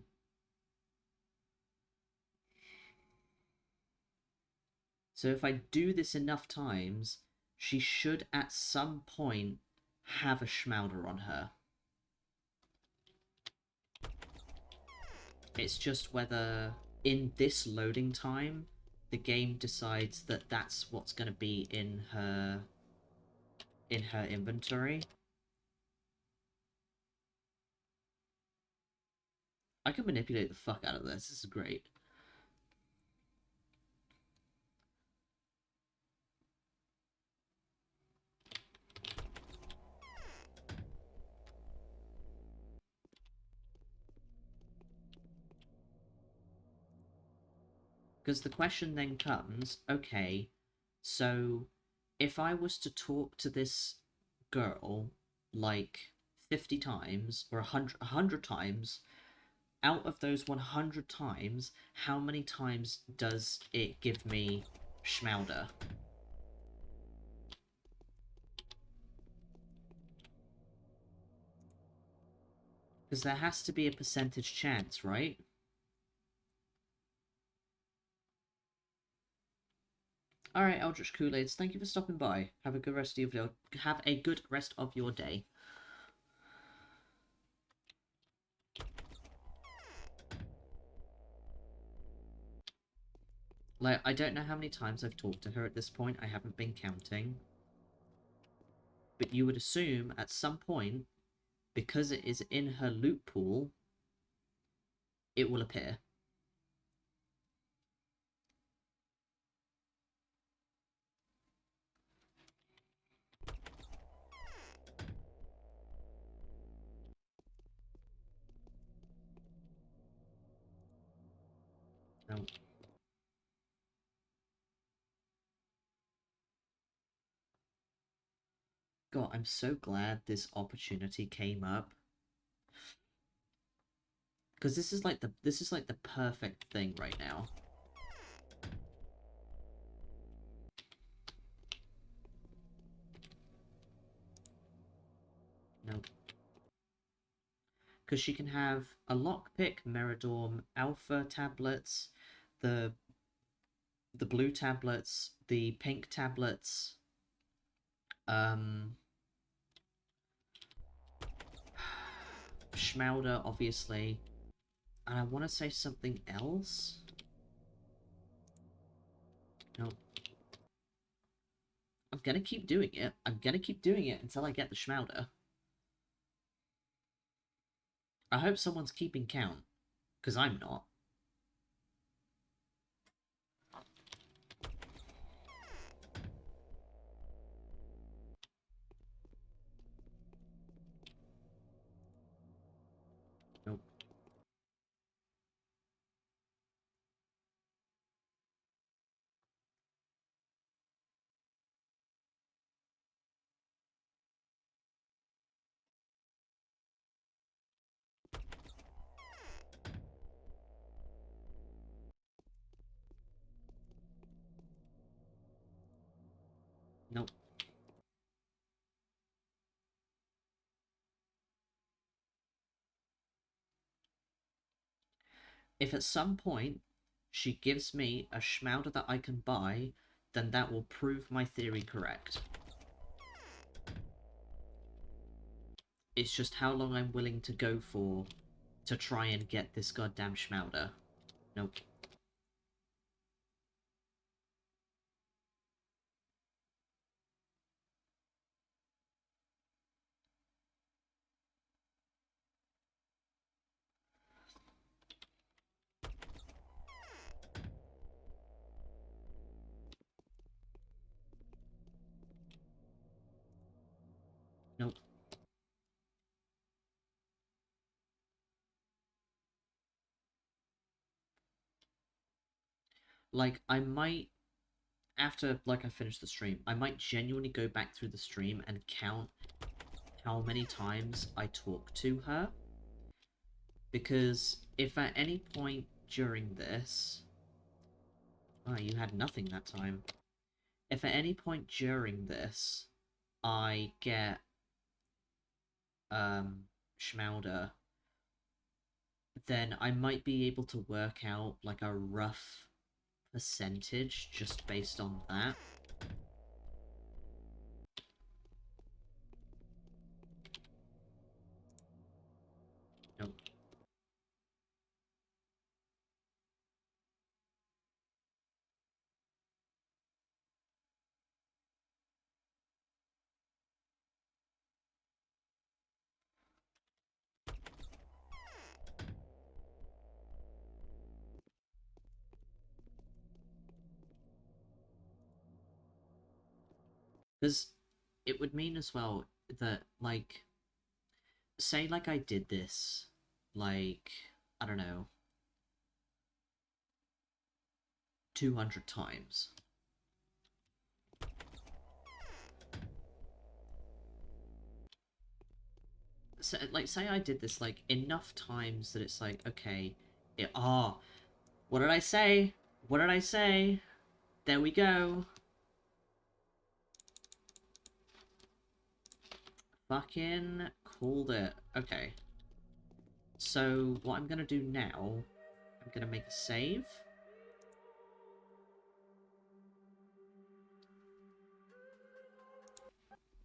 So if I do this enough times, she should at some point have a Schmauder on her. It's just whether in this loading time the game decides that that's what's going to be in her inventory. I can manipulate the fuck out of this. This is great. Because the question then comes, okay, so if I was to talk to this girl like 50 times or 100 times, out of those 100 times, how many times does it give me Schmauder? Because there has to be a percentage chance, right? Alright, Eldritch Kool-Aids, thank you for stopping by. Have a good rest of your day. Like, I don't know how many times I've talked to her at this point. I haven't been counting. But you would assume at some point, because it is in her loot pool, it will appear. No. God, I'm so glad this opportunity came up. Because this is like the perfect thing right now. Nope. Because she can have a lockpick, Meridorm, Alpha tablets, the blue tablets, the pink tablets, Schmauder, obviously, and I want to say something else. Nope. I'm gonna keep doing it. I'm gonna keep doing it until I get the Schmauder. I hope someone's keeping count, because I'm not. Nope. Nope. If at some point she gives me a Schmauder that I can buy, then that will prove my theory correct. It's just how long I'm willing to go for to try and get this goddamn Schmauder. Nope. Nope. Like, I might, after, like, I finish the stream, I might genuinely go back through the stream and count how many times I talk to her. Because if at any point during this... Oh, you had nothing that time. If at any point during this I get Schmauder, then I might be able to work out like a rough percentage just based on that. Because it would mean as well that, like, say, like, I did this, like, I don't know, 200 times. So, like, say I did this, like, enough times that it's like, okay, what did I say? What did I say? There we go. Fucking called it. Okay. So, what I'm gonna do now, I'm gonna make a save.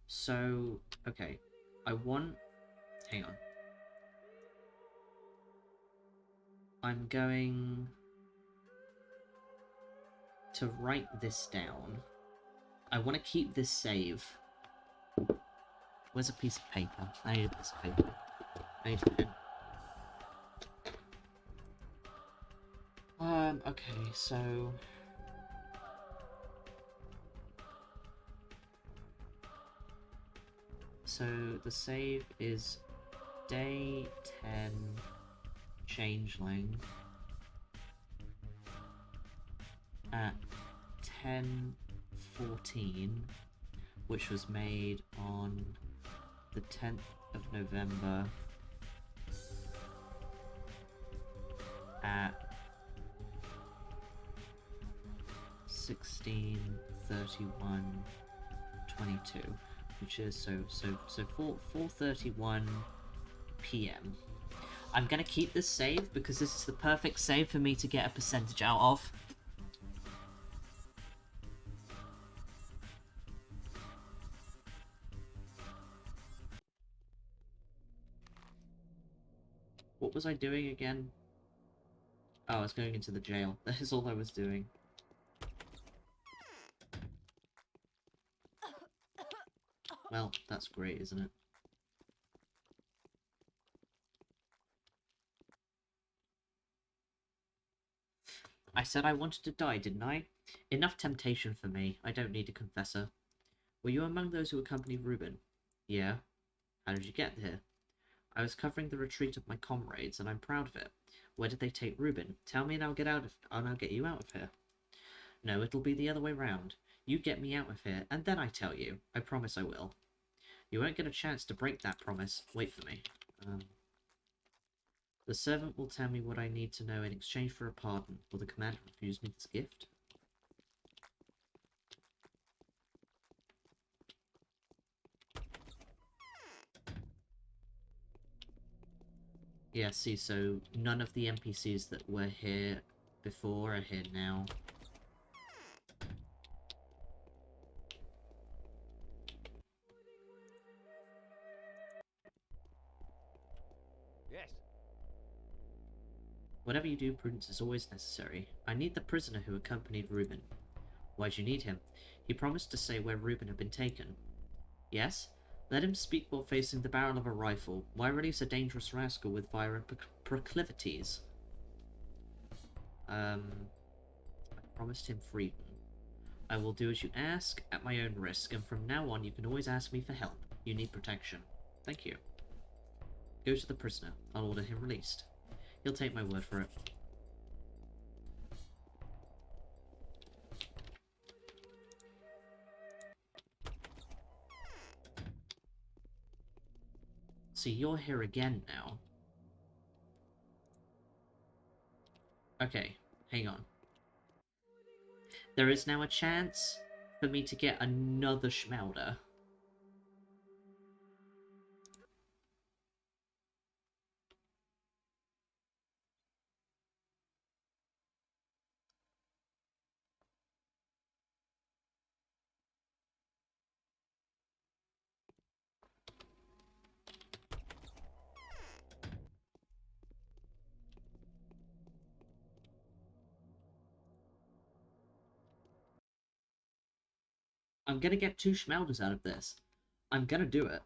So, okay. Hang on. I'm going to write this down. I want to keep this save. Where's a piece of paper? I need a piece of paper. I need a pen. Okay, so... So, the save is day 10 Changeling at 10:14, which was made on the 10th of November at 16:31:22, which is so 4:31 p.m. I'm gonna keep this save because this is the perfect save for me to get a percentage out of. What was I doing again? Oh, I was going into the jail. That is all I was doing. Well, that's great, isn't it? I said I wanted to die, didn't I? Enough temptation for me. I don't need a confessor. Were you among those who accompanied Reuben? Yeah. How did you get here? I was covering the retreat of my comrades, and I'm proud of it. Where did they take Reuben? Tell me and I'll get you out of here. No, it'll be the other way round. You get me out of here, and then I tell you. I promise I will. You won't get a chance to break that promise. Wait for me. The servant will tell me what I need to know in exchange for a pardon. Will the commander refuse me this gift? Yeah, see, so none of the NPCs that were here before are here now. Yes. Whatever you do, prudence is always necessary. I need the prisoner who accompanied Reuben. Why'd you need him? He promised to say where Reuben had been taken. Yes? Let him speak while facing the barrel of a rifle. Why release a dangerous rascal with violent proclivities? I promised him freedom. I will do as you ask, at my own risk, and from now on you can always ask me for help. You need protection. Thank you. Go to the prisoner. I'll order him released. He'll take my word for it. See, you're here again now. Okay, hang on. There is now a chance for me to get another Schmelder. I'm gonna get 2 Schmelders out of this. I'm gonna do it.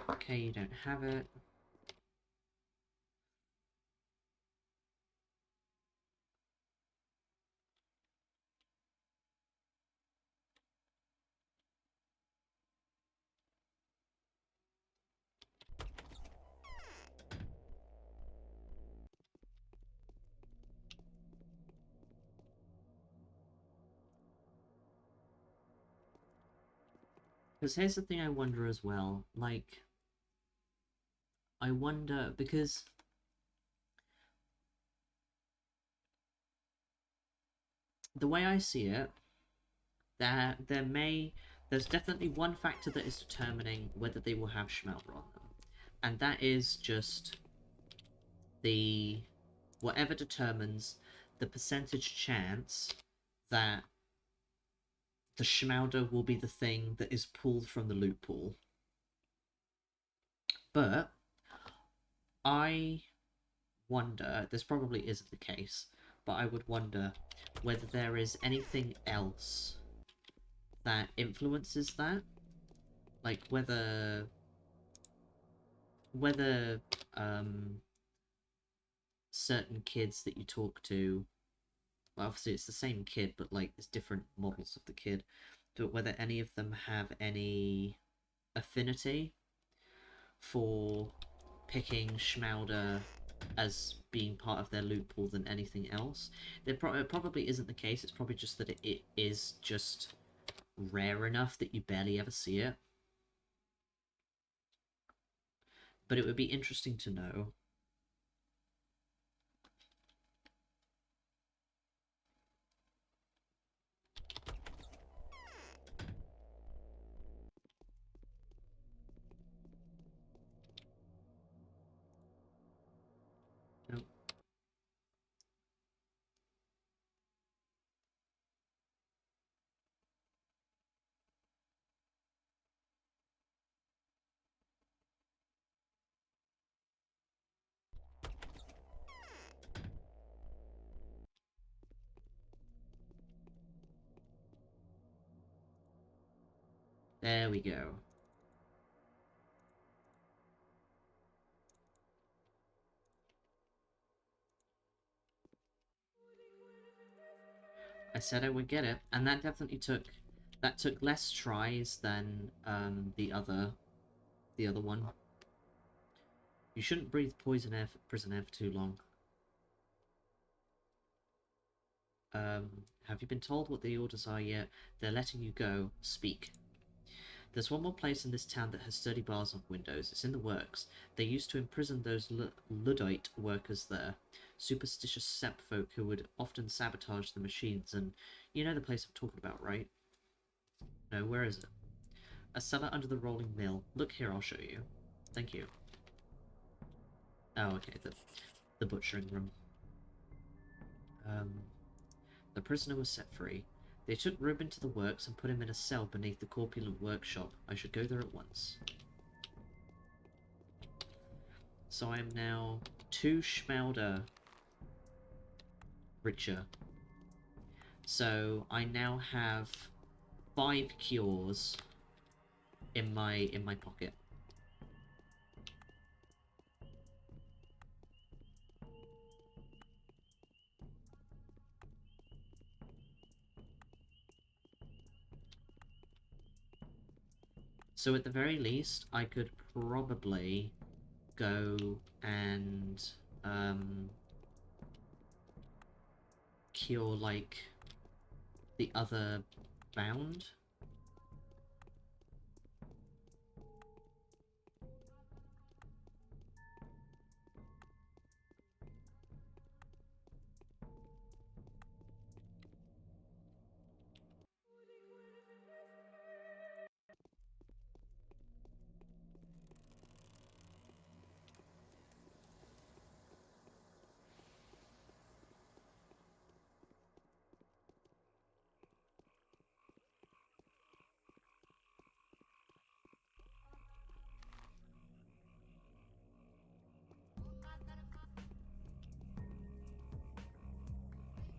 Okay, you don't have it. Because here's the thing I wonder as well, like, I wonder, because the way I see it, there's definitely one factor that is determining whether they will have Schmelter on them, and that is just whatever determines the percentage chance that the Schmauder will be the thing that is pulled from the loot pool. But I wonder, this probably isn't the case, but I would wonder whether there is anything else that influences that. Like whether certain kids that you talk to, well, obviously it's the same kid, but like there's different models of the kid, but whether any of them have any affinity for picking Schmauder as being part of their loot pool than anything else. It probably isn't the case. It's probably just that it is just rare enough that you barely ever see it. But it would be interesting to know. Nope. There we go. I said I would get it, and that definitely took less tries than the other one. You shouldn't breathe poison air, prison air for too long. Have you been told what the orders are yet? They're letting you go. Speak. There's one more place in this town that has sturdy bars on windows. It's in the works. They used to imprison those Luddite workers there. Superstitious sep folk who would often sabotage the machines, and you know the place I'm talking about, right? No, where is it? A cellar under the rolling mill. Look here, I'll show you. Thank you. Oh, okay, the butchering room. The prisoner was set free. They took Reuben to the works and put him in a cell beneath the corpulent workshop. I should go there at once. So I am now 2 Schmauder richer. So I now have 5 cures in my pocket. So at the very least, I could probably go and cure like the other bound.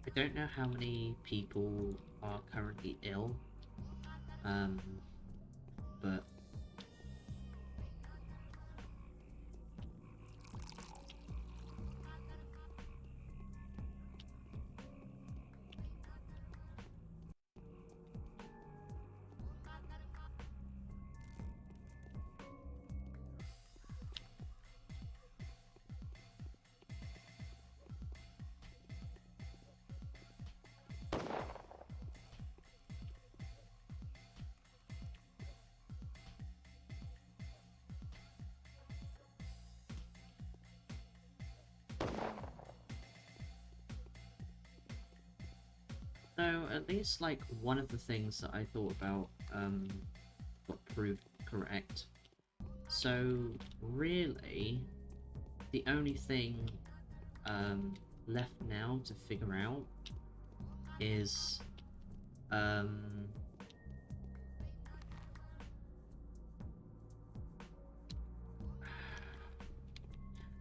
I don't know how many people are currently ill, but at least, like, one of the things that I thought about, got proved correct. So, really, the only thing, left now to figure out is,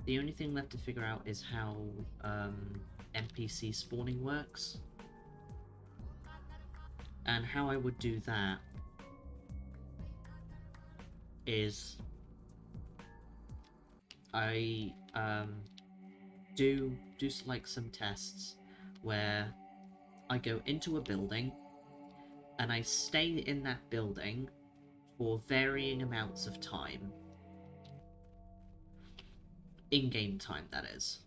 the only thing left to figure out is how, NPC spawning works. And how I would do that is I do like some tests where I go into a building and I stay in that building for varying amounts of time. In-game time, that is.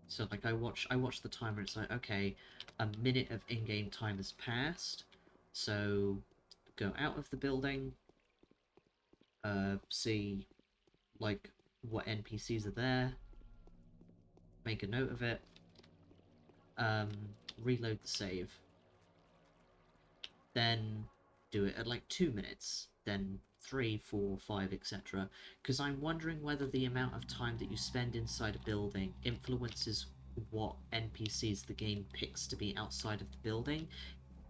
So like I watch the timer, it's like, okay, a minute of in-game time has passed, so go out of the building, see like what NPCs are there, make a note of it, reload the save, then do it at like 2 minutes, then 3, 4, 5, etc. Because I'm wondering whether the amount of time that you spend inside a building influences what NPCs the game picks to be outside of the building,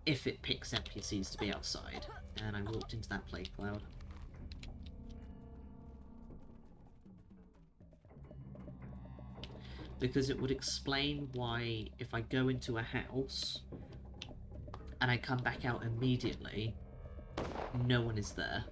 if it picks NPCs to be outside. And I walked into that plague cloud. Because it would explain why if I go into a house and I come back out immediately, no one is there.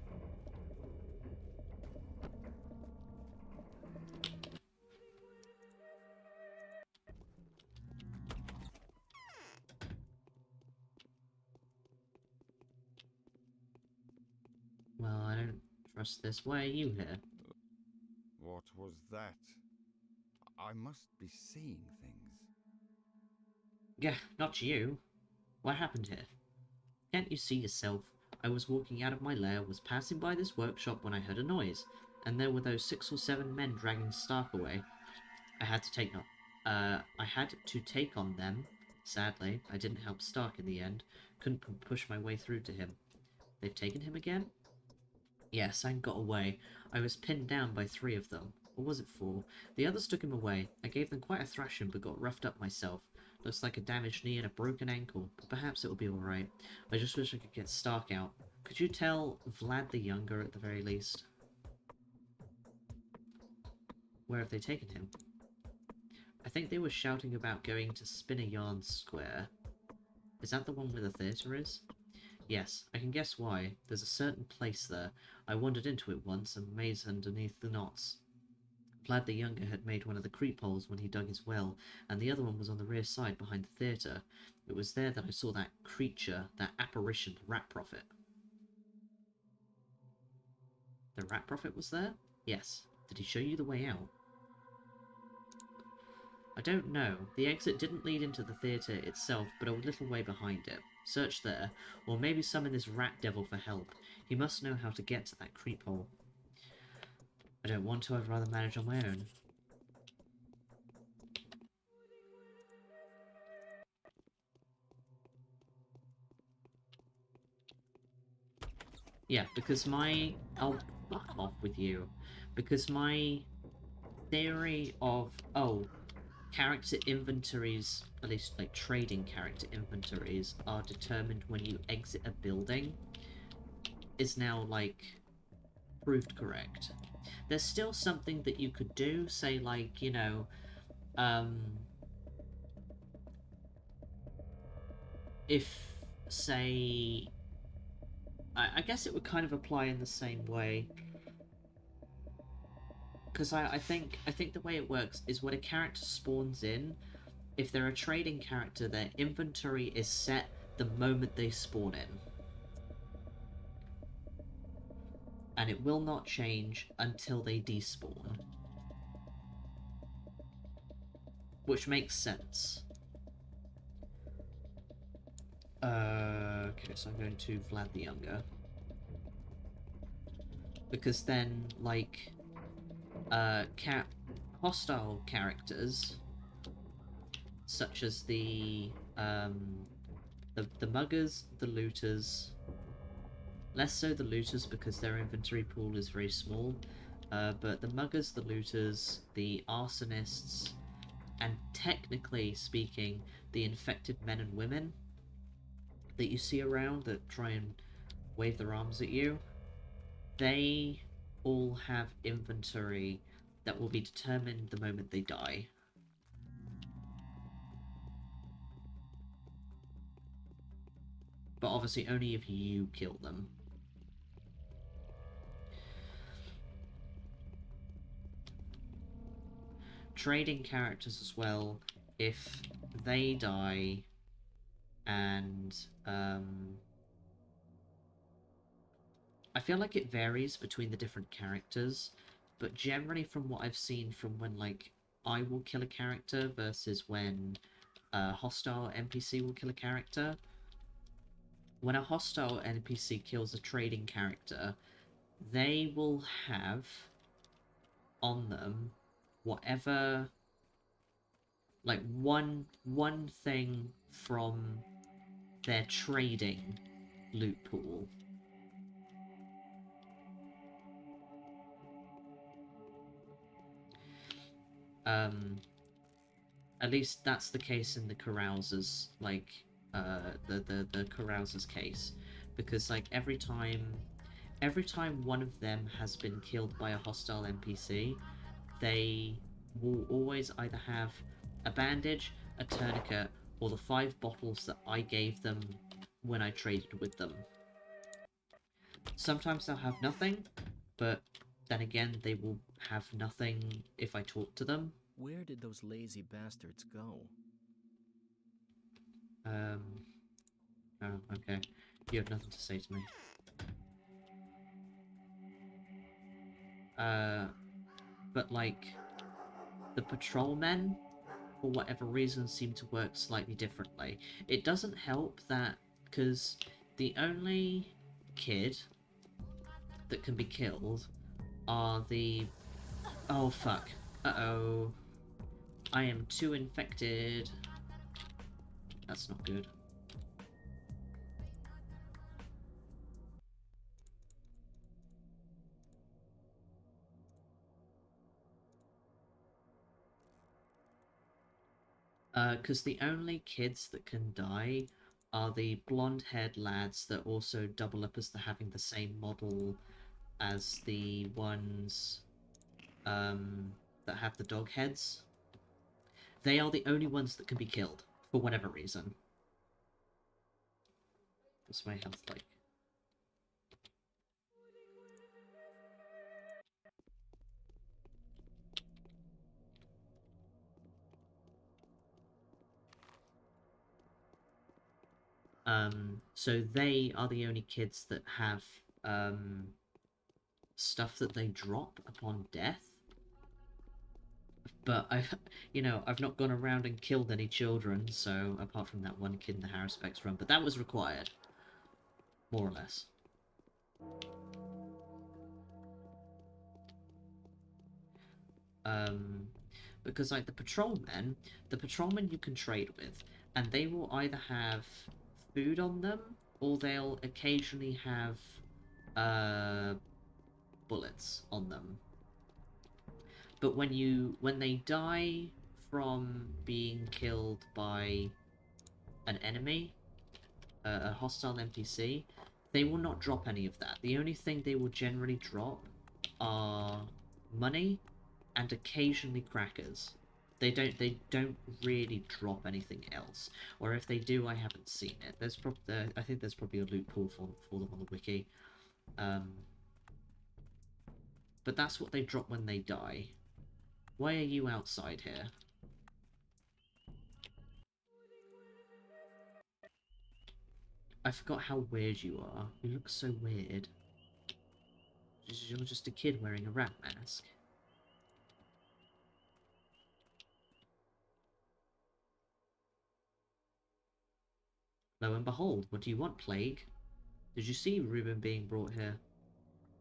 Well, I don't trust this. Why are you here? What was that? I must be seeing things. Yeah, not you. What happened here? Can't you see yourself? I was walking out of my lair, was passing by this workshop when I heard a noise, and there were those 6 or 7 men dragging Stark away. I had to take on them. Sadly, I didn't help Stark in the end. Couldn't push my way through to him. They've taken him again? Yes, and got away. I was pinned down by 3 of them. What was it for? The others took him away. I gave them quite a thrashing, but got roughed up myself. Looks like a damaged knee and a broken ankle, but perhaps it'll be alright. I just wish I could get Stark out. Could you tell Vlad the Younger at the very least? Where have they taken him? I think they were shouting about going to Spinner Yarn Square. Is that the one where the theatre is? Yes, I can guess why. There's a certain place there. I wandered into it once and mazed underneath the knots. Vlad the Younger had made one of the creep holes when he dug his well, and the other one was on the rear side behind the theatre. It was there that I saw that creature, that apparition, the Rat Prophet. The Rat Prophet was there? Yes. Did he show you the way out? I don't know. The exit didn't lead into the theatre itself, but a little way behind it. Search there, or maybe summon this rat devil for help. He must know how to get to that creep hole. I don't want to, I'd rather manage on my own. Yeah, because I'll fuck off with you. Because my theory of, character inventories, at least like trading character inventories, are determined when you exit a building, is now, like, proved correct. There's still something that you could do, say, like, you know, if, say, I guess it would kind of apply in the same way. Because I think the way it works is when a character spawns in, if they're a trading character, their inventory is set the moment they spawn in. And it will not change until they despawn. Which makes sense. Okay, so I'm going to Vlad the Younger. Because then, like, hostile characters, such as the, The muggers, the looters, less so the looters because their inventory pool is very small, but the muggers, the looters, the arsonists, and technically speaking, the infected men and women that you see around that try and wave their arms at you, they all have inventory that will be determined the moment they die. But obviously only if you kill them. Trading characters as well, if they die and I feel like it varies between the different characters, but generally from what I've seen from when like I will kill a character versus when a hostile NPC will kill a character, when a hostile NPC kills a trading character, they will have on them whatever, like one thing from their trading loot pool. At least that's the case in the carousers, like the carousers case, because like every time one of them has been killed by a hostile NPC, they will always either have a bandage, a tourniquet, or the 5 bottles that I gave them when I traded with them. Sometimes they'll have nothing, but then again, they will have nothing if I talk to them. Where did those lazy bastards go? Oh, okay. You have nothing to say to me. But like, the patrolmen, for whatever reason, seem to work slightly differently. It doesn't help that, because the only kid that can be killed are the... Oh, fuck. Uh-oh. I am too infected. That's not good. Because the only kids that can die are the blonde-haired lads that also double up as having the same model as the ones that have the dog heads. They are the only ones that can be killed, for whatever reason. What's my health like? So they are the only kids that have, stuff that they drop upon death. But I've not gone around and killed any children, so apart from that one kid in the Harrispex run, but that was required. More or less. Because like the patrolmen you can trade with, and they will either have food on them, or they'll occasionally have bullets on them. But when they die from being killed by an enemy, a hostile NPC, they will not drop any of that. The only thing they will generally drop are money and occasionally crackers. They don't really drop anything else, or if they do, I haven't seen it. I think there's probably a loot pool for them on the wiki. But that's what they drop when they die. Why are you outside here? I forgot how weird you are. You look so weird. You're just a kid wearing a rat mask. Lo and behold, what do you want, Plague? Did you see Reuben being brought here?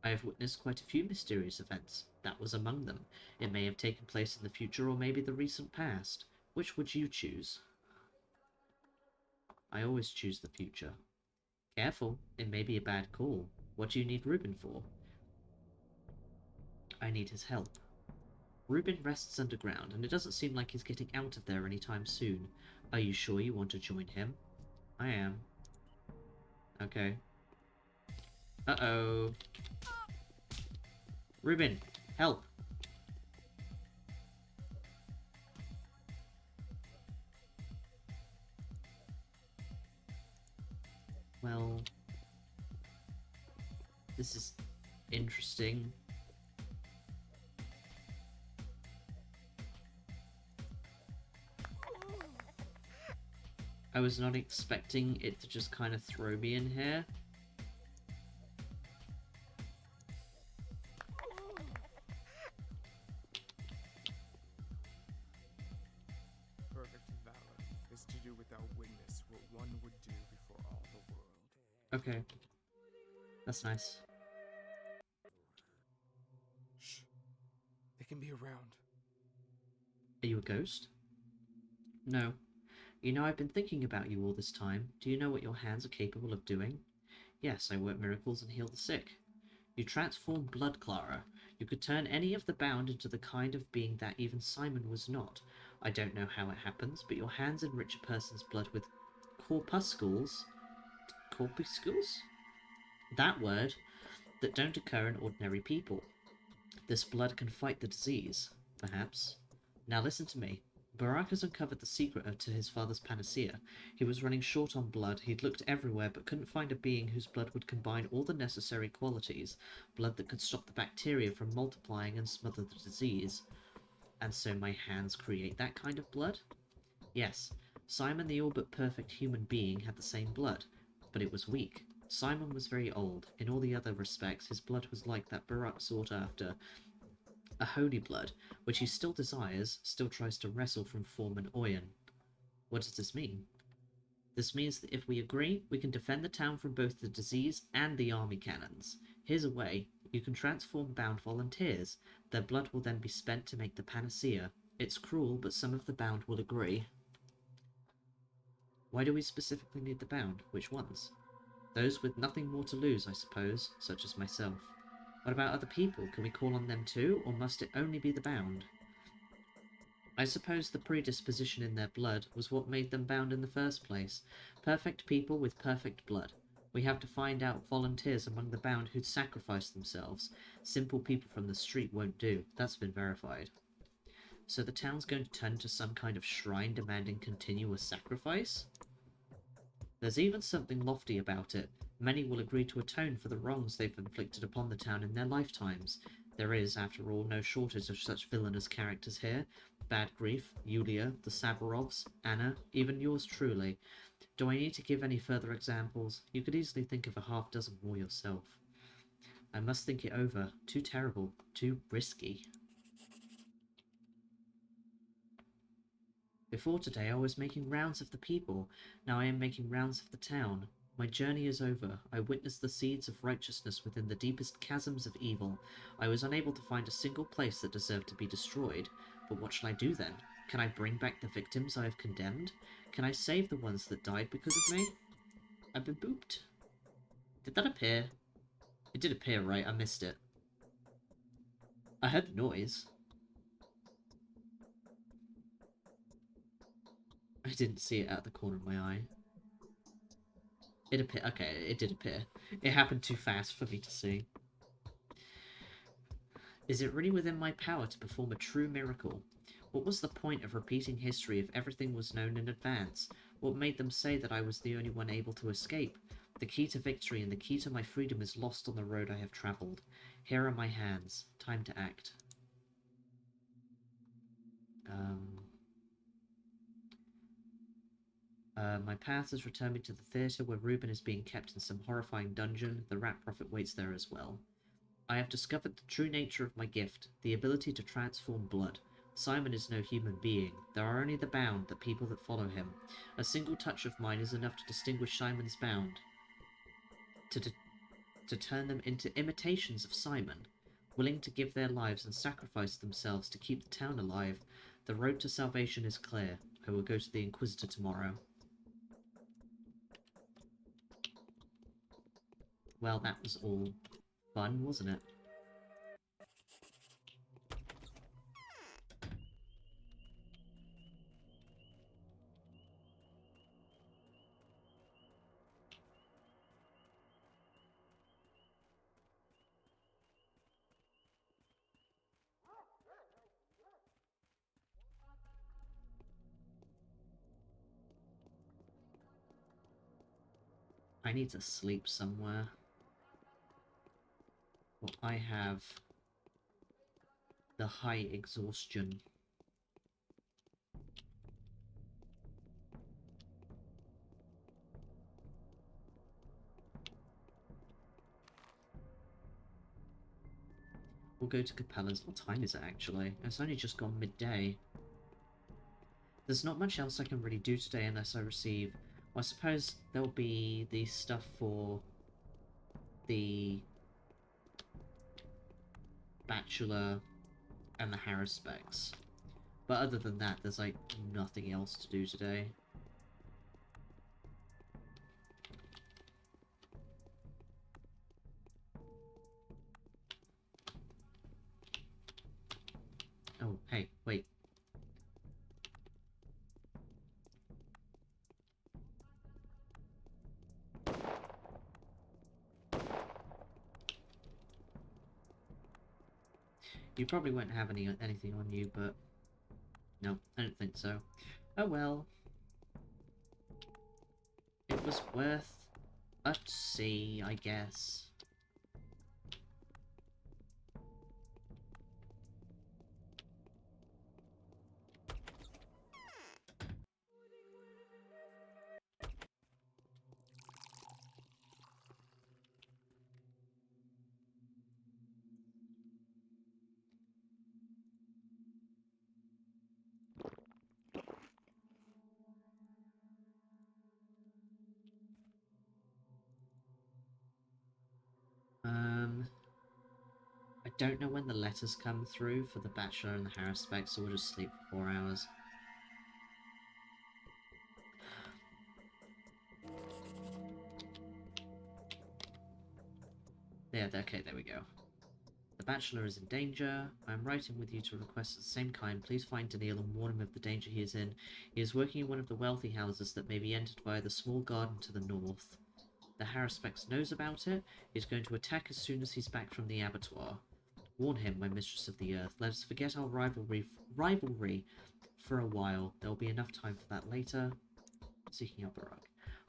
I have witnessed quite a few mysterious events. That was among them. It may have taken place in the future or maybe the recent past. Which would you choose? I always choose the future. Careful, it may be a bad call. What do you need Reuben for? I need his help. Reuben rests underground, and it doesn't seem like he's getting out of there anytime soon. Are you sure you want to join him? I am. Okay. Uh-oh. Reuben, help! Well... this is interesting. I was not expecting it to just kind of throw me in here. Perfect valor is to do without witness what one would do before all the world. Okay. That's nice. Shh. They can be around. Are you a ghost? No. You know, I've been thinking about you all this time. Do you know what your hands are capable of doing? Yes, I work miracles and heal the sick. You transform blood, Clara. You could turn any of the bound into the kind of being that even Simon was not. I don't know how it happens, but your hands enrich a person's blood with corpuscles? Corpuscles? That word, that don't occur in ordinary people. This blood can fight the disease, perhaps. Now listen to me. Barak has uncovered the secret to his father's panacea. He was running short on blood. He'd looked everywhere, but couldn't find a being whose blood would combine all the necessary qualities. Blood that could stop the bacteria from multiplying and smother the disease. And so my hands create that kind of blood? Yes, Simon, the all but perfect human being, had the same blood, but it was weak. Simon was very old. In all the other respects, his blood was like that Barak sought after. A holy blood, which he still desires, still tries to wrestle from form and Oyen. What does this mean? This means that if we agree, we can defend the town from both the disease and the army cannons. Here's a way. You can transform bound volunteers. Their blood will then be spent to make the panacea. It's cruel, but some of the bound will agree. Why do we specifically need the bound? Which ones? Those with nothing more to lose, I suppose, such as myself. What about other people? Can we call on them too, or must it only be the bound? I suppose the predisposition in their blood was what made them bound in the first place. Perfect people with perfect blood. We have to find out volunteers among the bound who'd sacrifice themselves. Simple people from the street won't do. That's been verified. So the town's going to turn into some kind of shrine demanding continuous sacrifice? There's even something lofty about it. Many will agree to atone for the wrongs they've inflicted upon the town in their lifetimes. There is, after all, no shortage of such villainous characters here. Bad Grief, Yulia, the Sabarovs, Anna, even yours truly. Do I need to give any further examples? You could easily think of a half-dozen more yourself. I must think it over. Too terrible. Too risky. Before today I was making rounds of the people. Now I am making rounds of the town. My journey is over. I witnessed the seeds of righteousness within the deepest chasms of evil. I was unable to find a single place that deserved to be destroyed. But what shall I do then? Can I bring back the victims I have condemned? Can I save the ones that died because of me? I've been booped. Did that appear? It did appear, right? I missed it. I heard the noise. I didn't see it out the corner of my eye. It appeared. Okay, it did appear. It happened too fast for me to see. Is it really within my power to perform a true miracle? What was the point of repeating history if everything was known in advance? What made them say that I was the only one able to escape? The key to victory and the key to my freedom is lost on the road I have travelled. Here are my hands. Time to act. My path has returned me to the theatre where Reuben is being kept in some horrifying dungeon. The rat prophet waits there as well. I have discovered the true nature of my gift, the ability to transform blood. Simon is no human being. There are only the bound, the people that follow him. A single touch of mine is enough to distinguish Simon's bound. To turn them into imitations of Simon, willing to give their lives and sacrifice themselves to keep the town alive. The road to salvation is clear. I will go to the Inquisitor tomorrow. Well, that was all fun, wasn't it? I need to sleep somewhere. Well, I have the high exhaustion. We'll go to Capella's. What time is it actually? It's only just gone midday. There's not much else I can really do today unless I receive... Well, I suppose there'll be the stuff for the Bachelor and the Harris specs. But other than that, there's like nothing else to do today. Oh, hey, wait. You probably won't have anything on you, but... No, I don't think so. Oh well. It was worth a see, I guess. I don't know when the letters come through for the Bachelor and the Harris specs, so we'll just sleep for 4 hours. Yeah, okay, there we go. The Bachelor is in danger. I am writing with you to request of the same kind. Please find Daniil and warn him of the danger he is in. He is working in one of the wealthy houses that may be entered via the small garden to the north. The Haruspex knows about it. He's going to attack as soon as he's back from the abattoir. Warn him, my mistress of the earth. Let us forget our rivalry for a while. There will be enough time for that later. Seeking out Barak.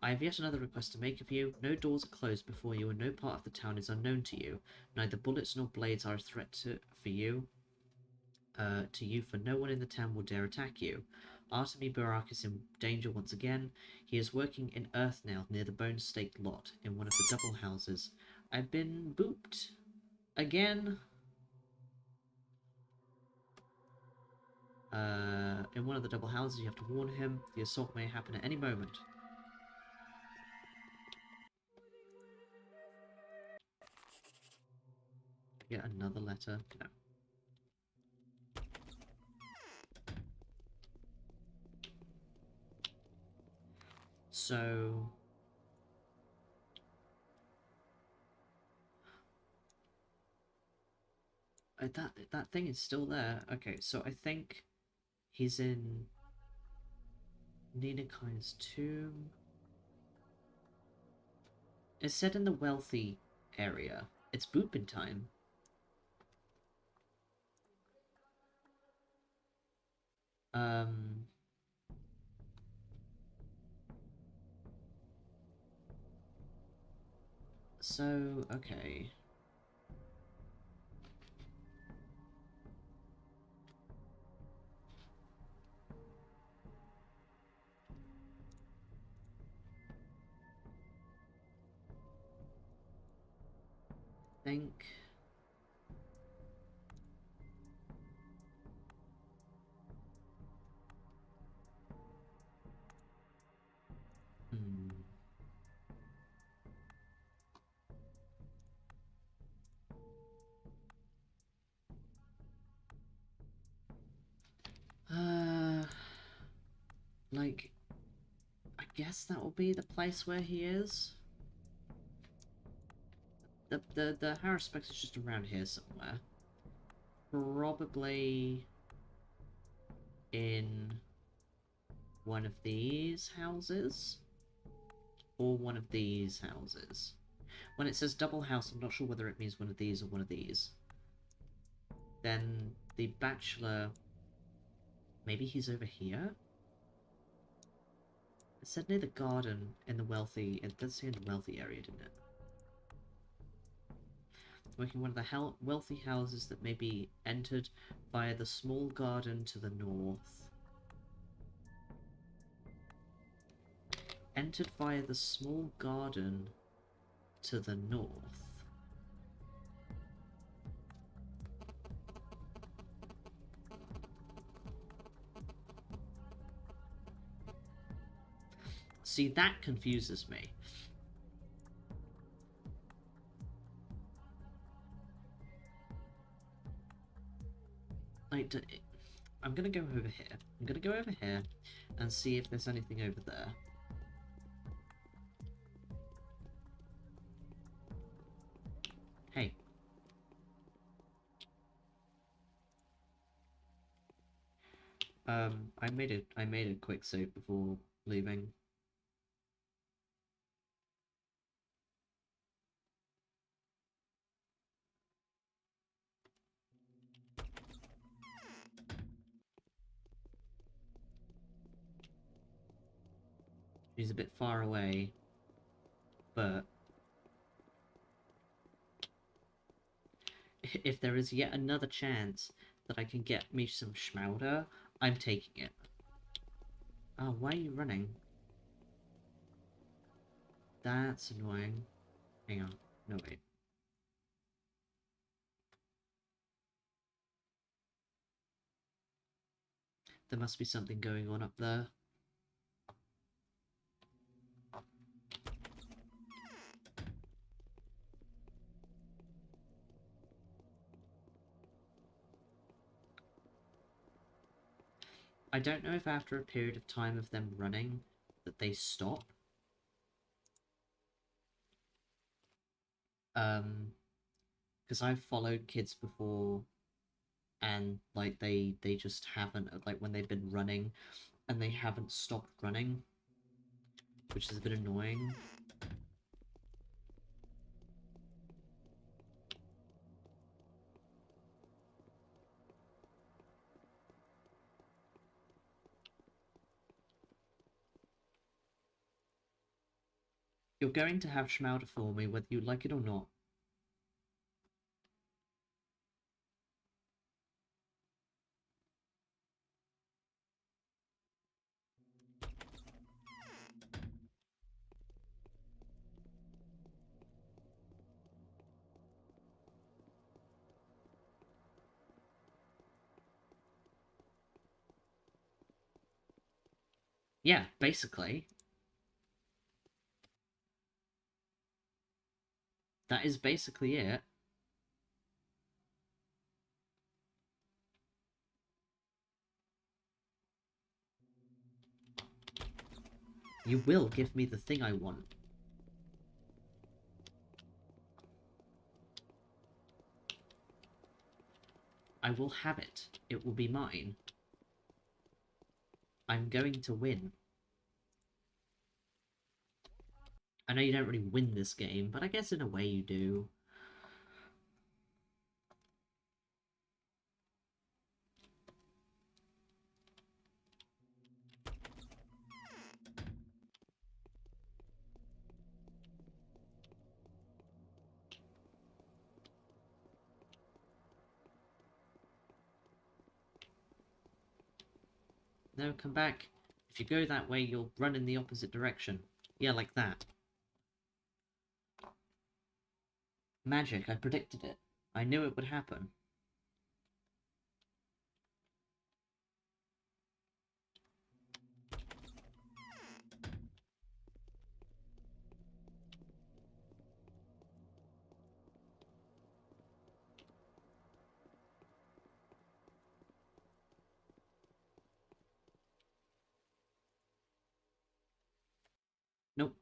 I have yet another request to make of you. No doors are closed before you, and no part of the town is unknown to you. Neither bullets nor blades are a threat for you, for no one in the town will dare attack you. Artemy Barak is in danger once again. He is working in Earthnail near the Bone Stake lot, in one of the double houses. I've been booped. Again? In one of the double houses, you have to warn him. The assault may happen at any moment. Get another letter? No. So... that thing is still there. Okay, so I think he's in Nina Kai's tomb. It's set in the wealthy area. It's booping time. So, okay. Think... Like, I guess that will be the place where he is. the Haruspex is just around here somewhere. Probably in one of these houses or one of these houses. When it says double house, I'm not sure whether it means one of these or one of these. Then the bachelor, maybe he's over here? It said near the garden in the wealthy, it does say in the wealthy area, didn't it? Working one of the wealthy houses that may be entered via the small garden to the north. Entered via the small garden to the north. See, that confuses me. I'm gonna go over here. I'm gonna go over here and see if there's anything over there. Hey. I made a quick save before leaving. She's a bit far away, but if there is yet another chance that I can get me some schmauder, I'm taking it. Oh, why are you running? That's annoying. Hang on. No, wait. There must be something going on up there. I don't know if after a period of time of them running that they stop. Because I've followed kids before and like they just haven't, like when they've been running and they haven't stopped running, which is a bit annoying. You're going to have Schmauder for me, whether you like it or not. Yeah, basically. That is basically it. You will give me the thing I want. I will have it. It will be mine. I'm going to win. I know you don't really win this game, but I guess in a way you do. No, come back. If you go that way, you'll run in the opposite direction. Yeah, like that. Magic, I predicted it. I knew it would happen. Nope.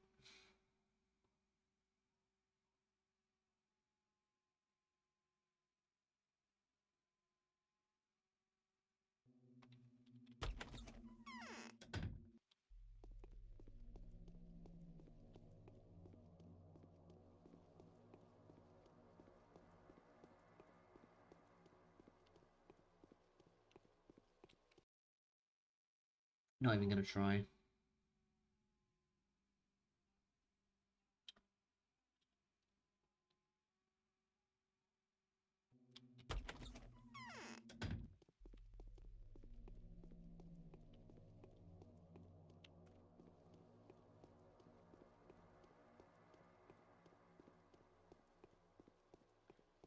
Not even gonna try.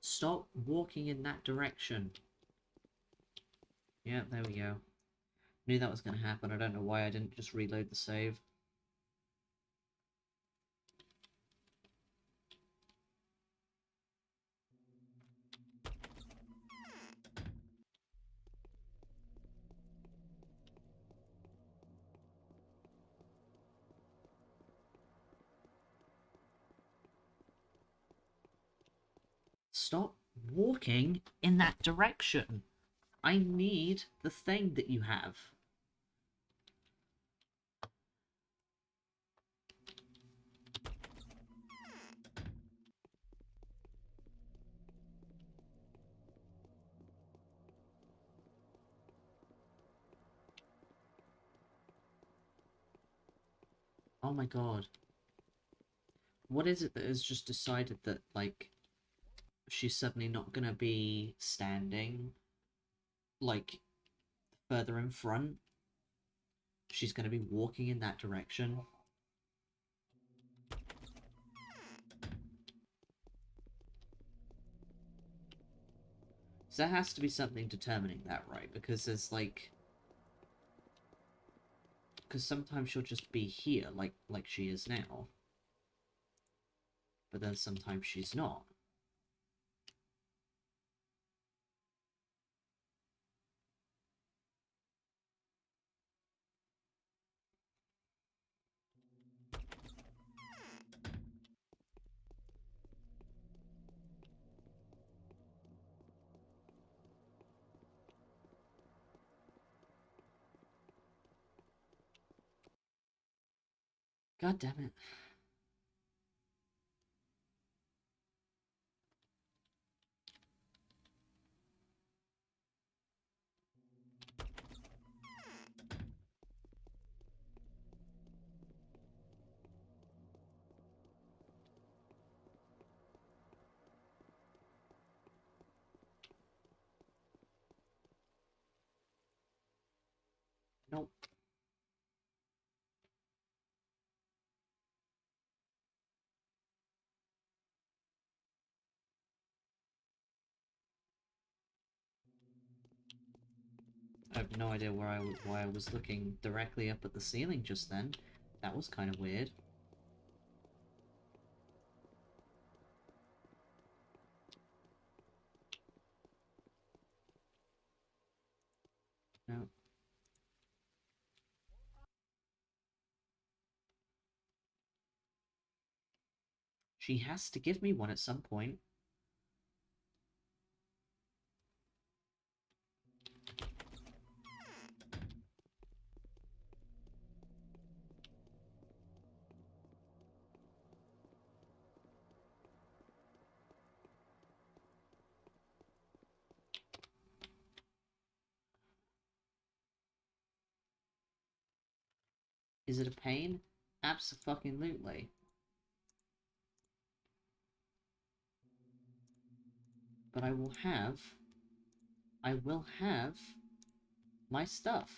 Stop walking in that direction. Yeah, there we go. Knew that was going to happen. I don't know why I didn't just reload the save. Stop walking in that direction. I need the thing that you have. Oh my god. What is it that has just decided that, like, she's suddenly not gonna be standing, like, further in front? She's gonna be walking in that direction? So there has to be something determining that, right? Because there's, like... Because sometimes she'll just be here, like she is now. But then sometimes she's not. God damn it. Nope. I have no idea why I was looking directly up at the ceiling just then. That was kind of weird. No. She has to give me one at some point. Is it a pain? Abso-fucking-lutely. But I will have my stuff.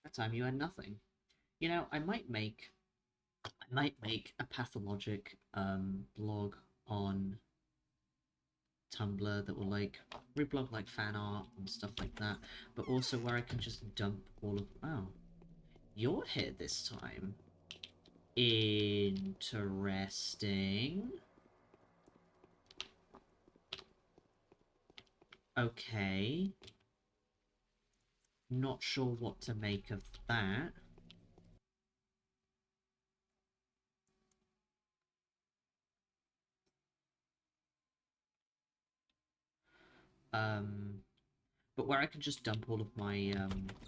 That time you had nothing. You know, I might make a Pathologic blog on Tumblr that will like reblog like fan art and stuff like that, but also where I can just dump all of You're here this time. Interesting. Okay. Not sure what to make of that. But where I can just dump all of my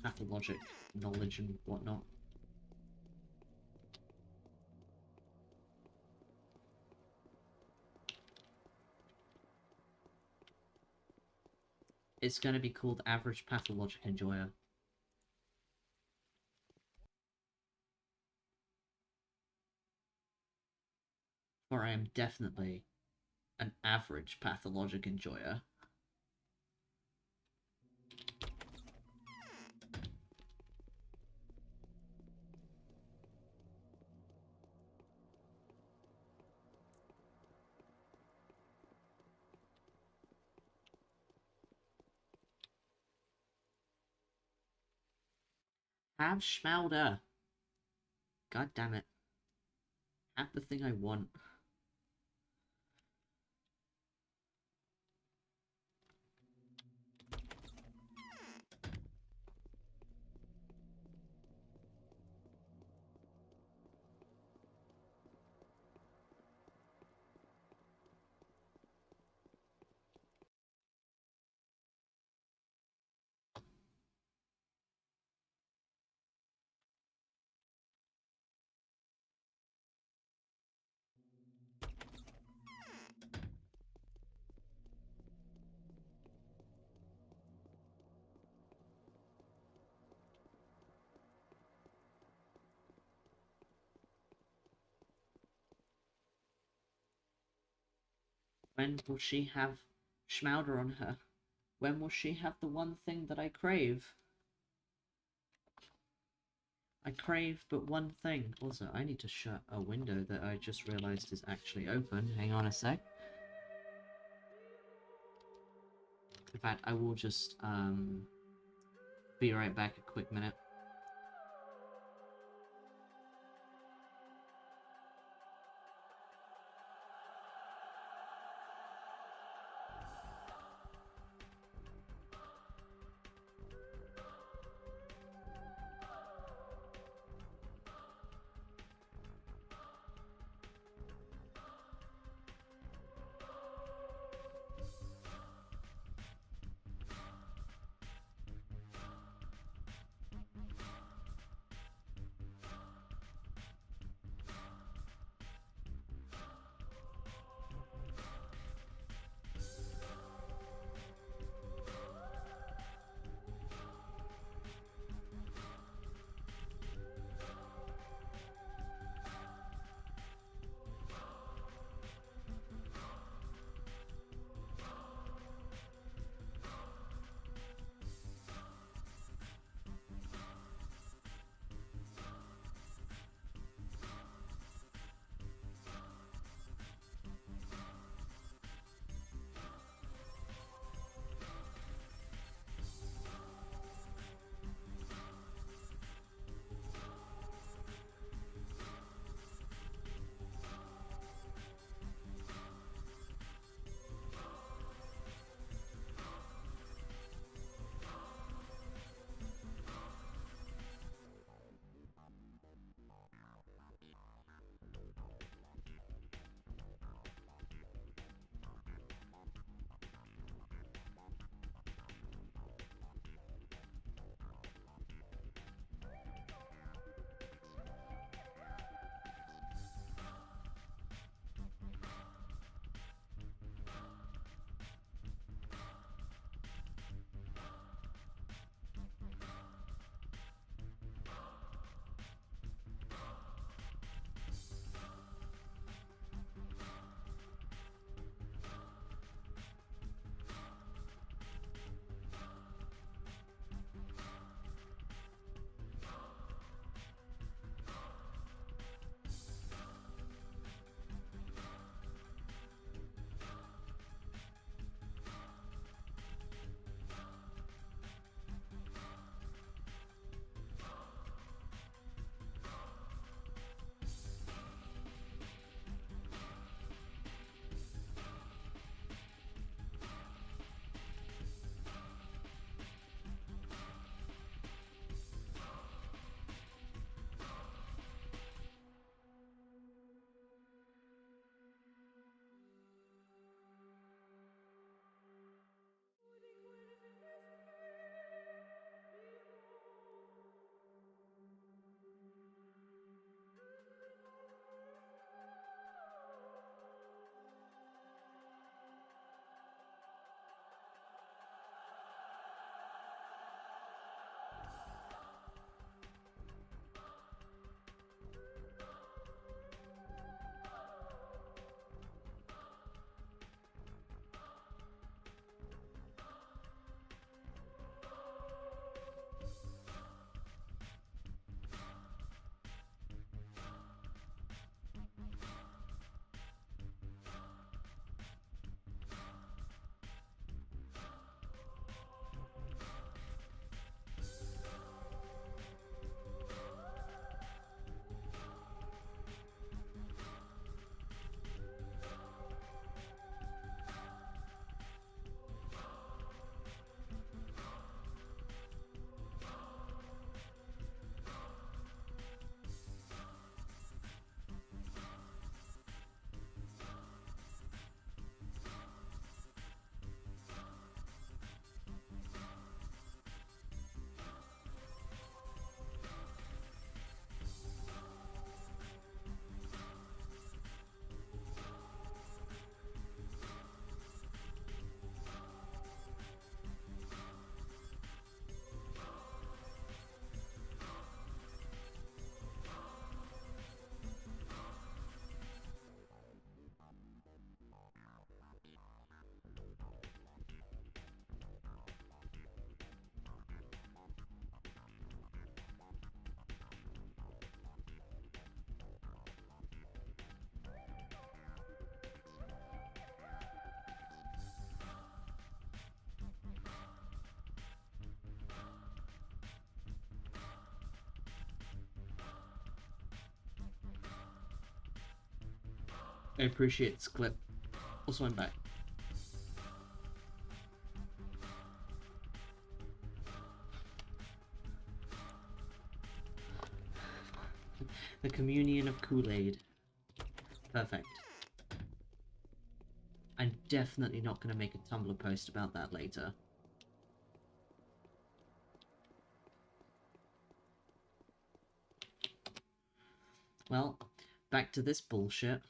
pathologic knowledge and whatnot. It's going to be called Average Pathologic Enjoyer. For I am definitely an average pathologic enjoyer. Have Schmauder. God damn it. Have the thing I want. When will she have Schmauder on her? When will she have the one thing that I crave? I crave but one thing. Also, I need to shut a window that I just realized is actually open. Hang on a sec. In fact, I will just, be right back a quick minute. I appreciate this clip. Also, I'm back. The communion of Kool-Aid. Perfect. I'm definitely not going to make a Tumblr post about that later. Well, back to this bullshit.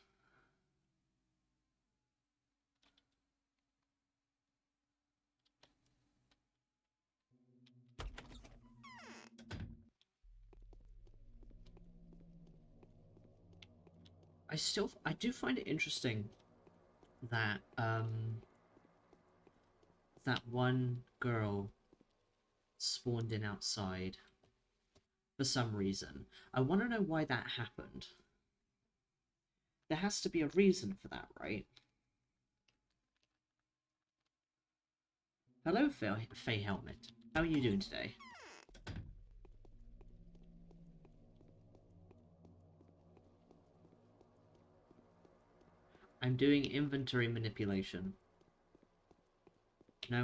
I do find it interesting that, that one girl spawned in outside for some reason. I want to know why that happened. There has to be a reason for that, right? Hello, Faye Helmet. How are you doing today? I'm doing inventory manipulation. No.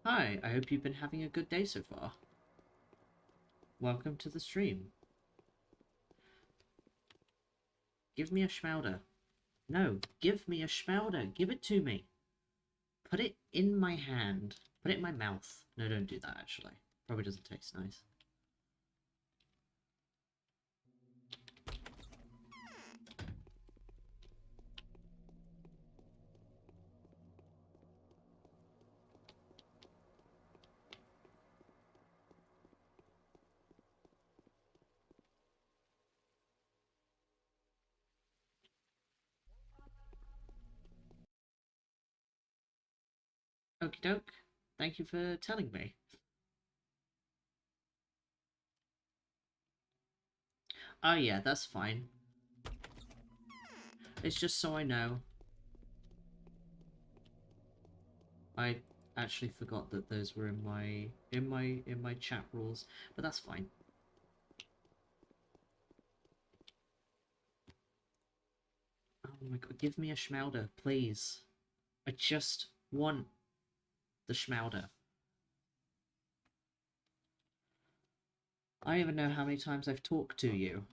Hi, I hope you've been having a good day so far. Welcome to the stream. Give me a schmauder. No, give me a schmauder. Give it to me. Put it in my hand. Put it in my mouth. No, don't do that, actually. Probably doesn't taste nice. Okie doke. Thank you for telling me. Oh yeah, that's fine. It's just so I know. I actually forgot that those were in my chat rules, but that's fine. Oh my god, give me a schmauder, please. I just want the schmauder. I don't even know how many times I've talked to you.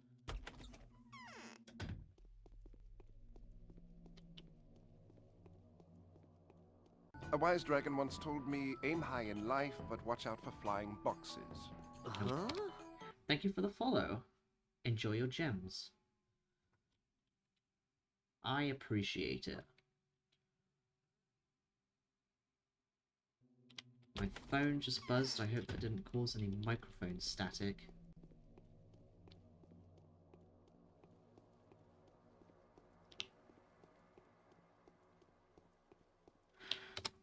A wise dragon once told me, aim high in life, but watch out for flying boxes. Huh? Thank you for the follow. Enjoy your gems. I appreciate it. My phone just buzzed. I hope that didn't cause any microphone static.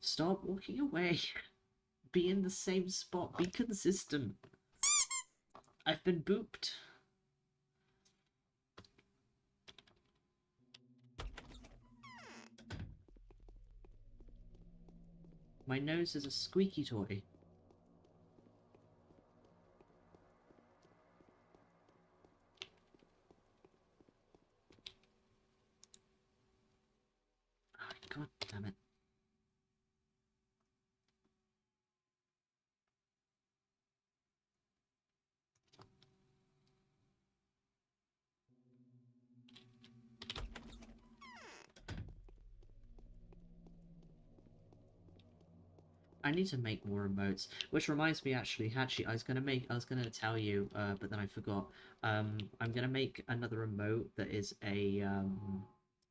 Stop walking away. Be in the same spot. Be consistent. I've been booped. My nose is a squeaky toy. Oh, God damn it. I need to make more emotes, which reminds me actually, I was gonna tell you, but then I forgot. I'm gonna make another emote that is I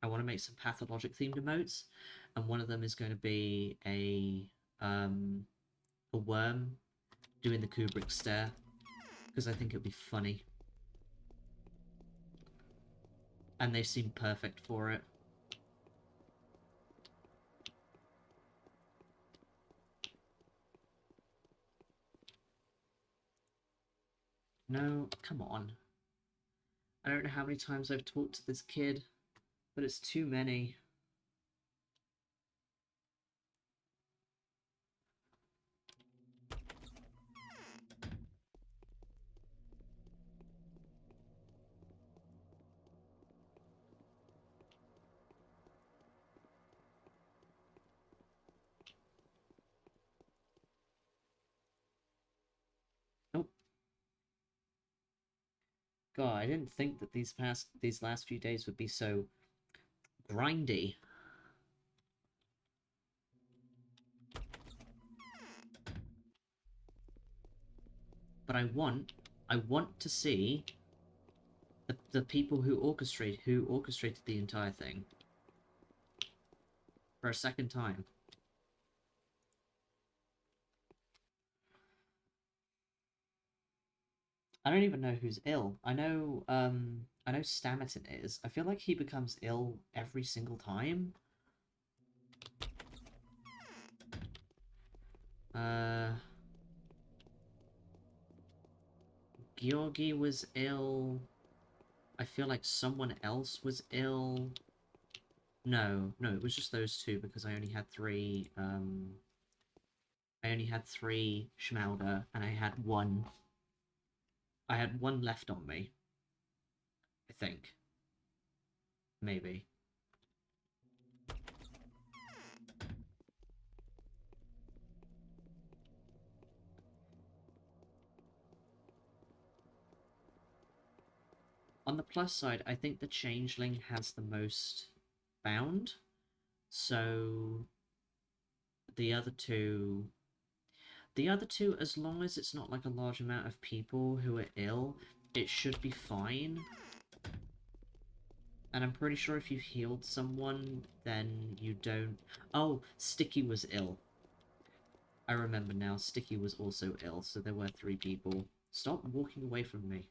want to make some Pathologic themed emotes, and one of them is going to be a worm doing the Kubrick stare, because I think it'd be funny. And they seem perfect for it. No, come on. I don't know how many times I've talked to this kid, but it's too many. Nope. God, I didn't think that these last few days would be so grindy. But I want to see the people who orchestrated the entire thing for a second time. I don't even know who's ill. I know Stamerton is. I feel like he becomes ill every single time. Georgi was ill. I feel like someone else was ill. No, it was just those two because I only had three, Schmalder, and I had one left on me. I think. Maybe. On the plus side, I think the Changeling has the most bound, so the other two, as long as it's not like a large amount of people who are ill, it should be fine. And I'm pretty sure if you healed someone, then you don't... Oh, Sticky was ill. I remember now, Sticky was also ill, so there were 3 people. Stop walking away from me.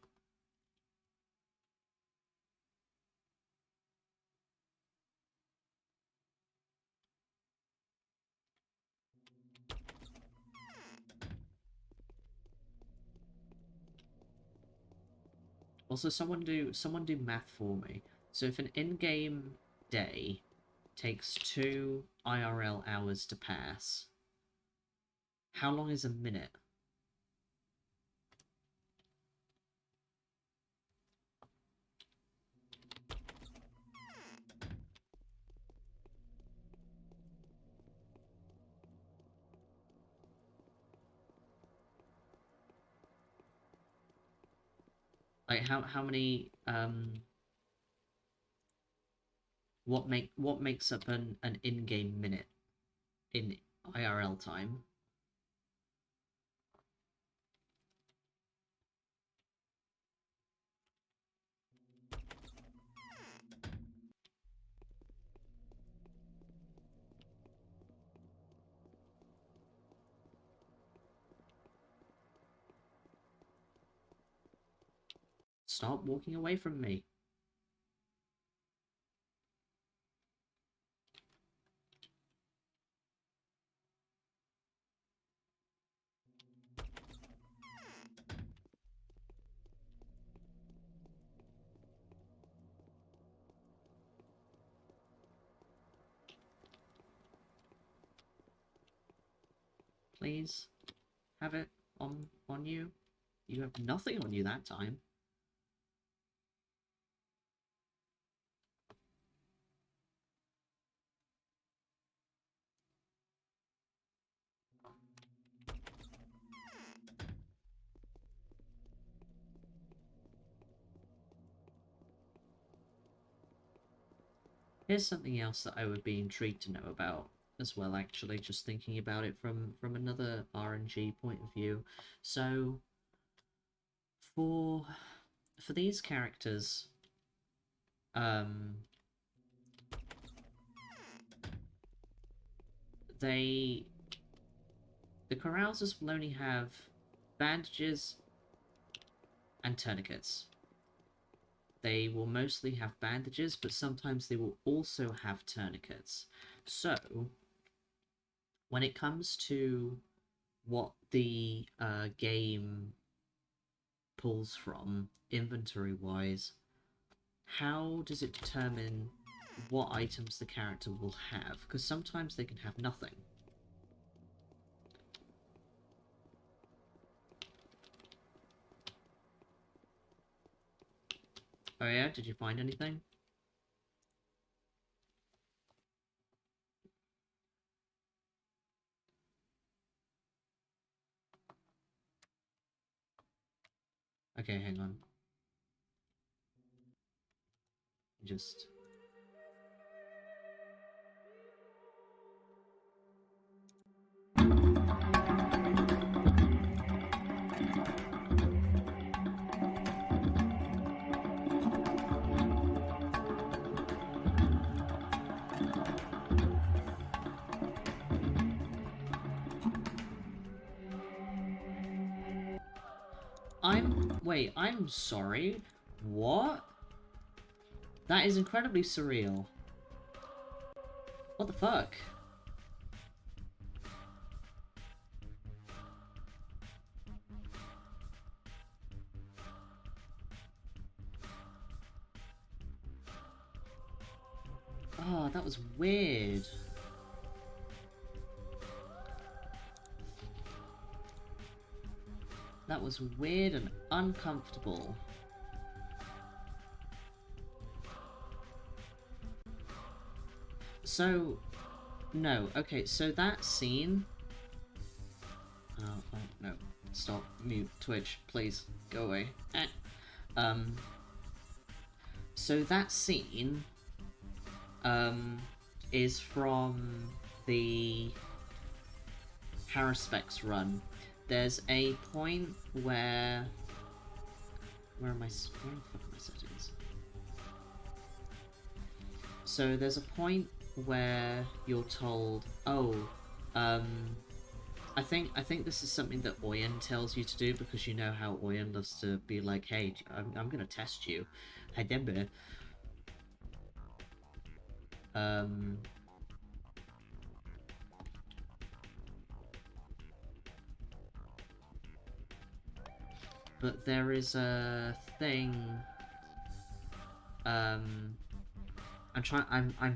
Also, someone do math for me. So if an in-game day takes 2 IRL hours to pass, how long is a minute? Like how many what makes up an in-game minute in IRL time? Stop walking away from me. Please have it on you. You have nothing on you that time. Here's something else that I would be intrigued to know about as well, actually, just thinking about it from another RNG point of view. So, for these characters, the carousers will only have bandages and tourniquets. They will mostly have bandages, but sometimes they will also have tourniquets. So, when it comes to what the game pulls from, inventory-wise, how does it determine what items the character will have? Because sometimes they can have nothing. Oh yeah, did you find anything? Okay, hang on. Just... Wait, I'm sorry? What? That is incredibly surreal. What the fuck? Oh, that was weird. That was weird and uncomfortable. So, no, okay, so that scene... Oh, no, stop, mute, Twitch, please, go away. So that scene, is from the Haruspex run. There's a point where... Where the fuck are my settings? So there's a point where you're told, oh, I think this is something that Oyen tells you to do, because you know how Oyen loves to be like, hey, I'm gonna test you. Hey, Dembe. But there is a thing. I'm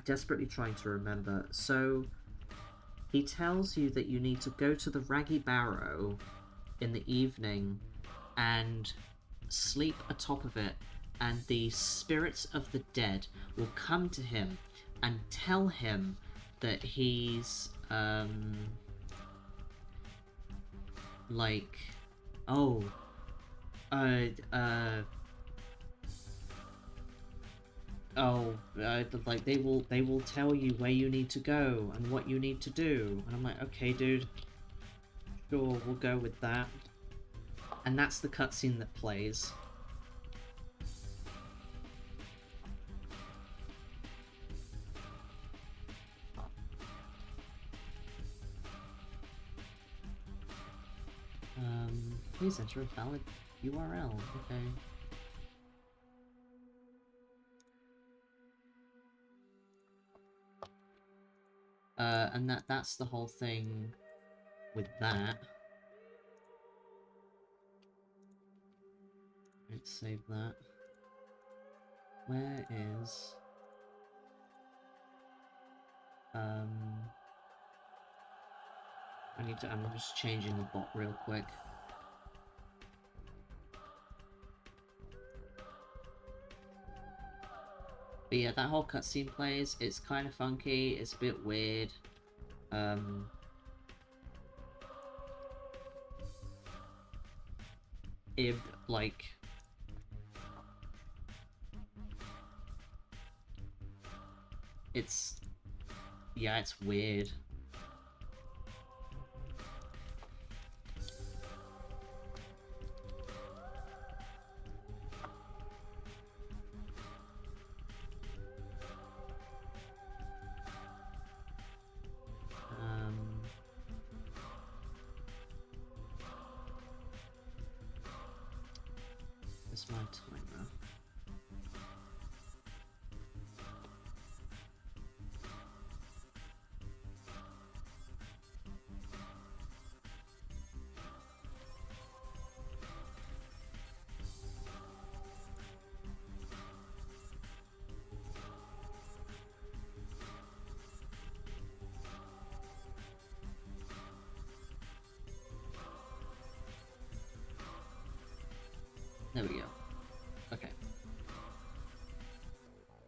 desperately trying to remember. So he tells you that you need to go to the Raggy Barrow in the evening and sleep atop of it, and the spirits of the dead will come to him and tell him that he's like, oh, like they will tell you where you need to go and what you need to do. And I'm like, okay, dude, sure, we'll go with that. And that's the cutscene that plays. Please enter a valid URL. Okay. And that's the whole thing with that. Let's save that. Where is... I'm just changing the bot real quick. But yeah, that whole cutscene plays. It's kind of funky. It's a bit weird. If like, it's weird. It's my timer. There we go. Okay.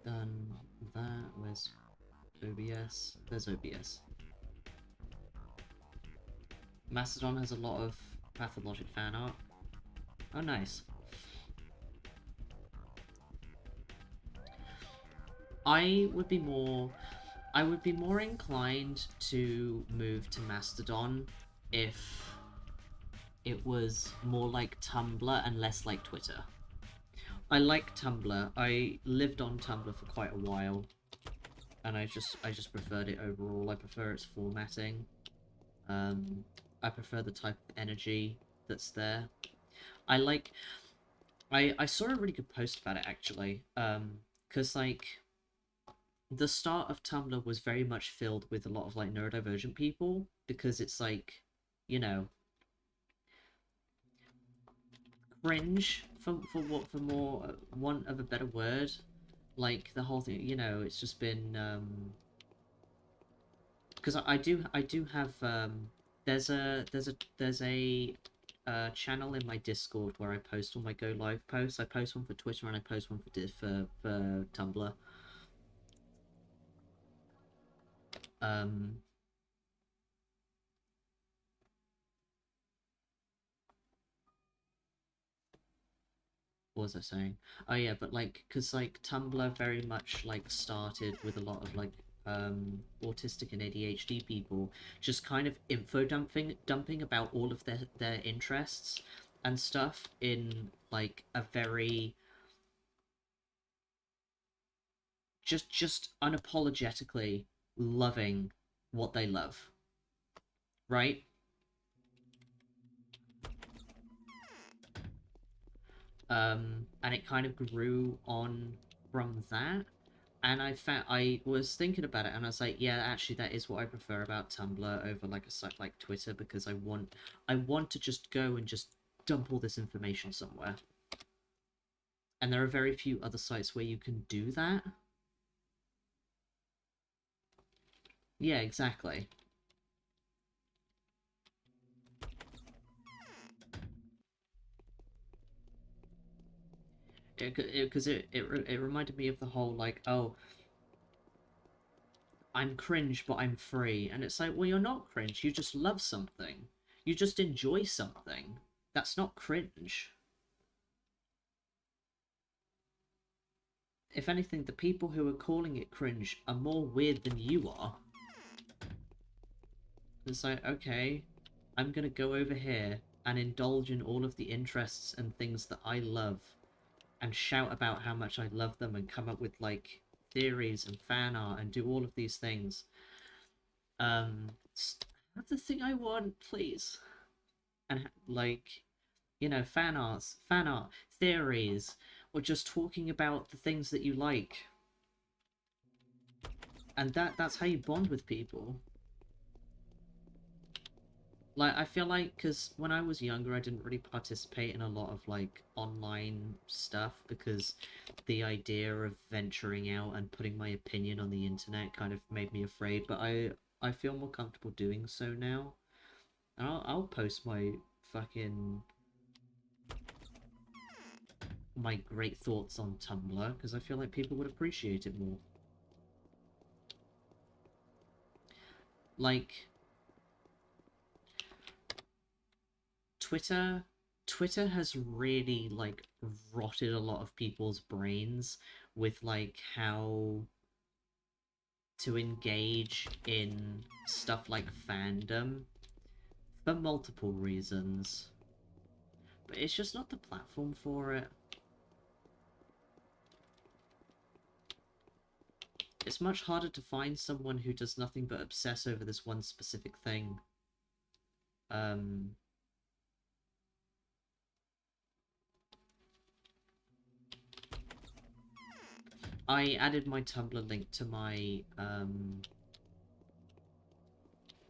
Done that. Where's OBS? There's OBS. Mastodon has a lot of Pathologic fan art. Oh, nice. I would be more inclined to move to Mastodon if it was more like Tumblr and less like Twitter. I like Tumblr. I lived on Tumblr for quite a while, and I just preferred it overall. I prefer its formatting. I prefer the type of energy that's there. I saw a really good post about it actually. Because like the start of Tumblr was very much filled with a lot of like neurodivergent people, because it's like, you know, cringe for more want of a better word. Like the whole thing, you know, it's just been because I do have there's a channel in my Discord where I post all my go live posts. I post one for Twitter and I post one for Tumblr. What was I saying? Oh yeah, but like, cause like Tumblr very much like started with a lot of like autistic and ADHD people just kind of info dumping about all of their interests and stuff in like a very just unapologetically loving what they love, right? And it kind of grew on from that. And I was thinking about it, and I was like, yeah, actually, that is what I prefer about Tumblr over like a site like Twitter, because I want to just go and just dump all this information somewhere. And there are very few other sites where you can do that. Yeah, exactly. Because it reminded me of the whole like, oh, I'm cringe but I'm free, and it's like, well, you're not cringe, you just love something, you just enjoy something. That's not cringe. If anything, the people who are calling it cringe are more weird than you are. It's like, okay, I'm gonna go over here and indulge in all of the interests and things that I love, and shout about how much I love them, and come up with like theories and fan art and do all of these things. Have the thing I want, please. And like, you know, fan art, theories, or just talking about the things that you like. And that's how you bond with people. Like, I feel like, because when I was younger, I didn't really participate in a lot of, like, online stuff, because the idea of venturing out and putting my opinion on the internet kind of made me afraid, but I feel more comfortable doing so now. And I'll post my fucking... my great thoughts on Tumblr, because I feel like people would appreciate it more. Like... Twitter has really like rotted a lot of people's brains with like how to engage in stuff like fandom for multiple reasons. But it's just not the platform for it. It's much harder to find someone who does nothing but obsess over this one specific thing. I added my Tumblr link to my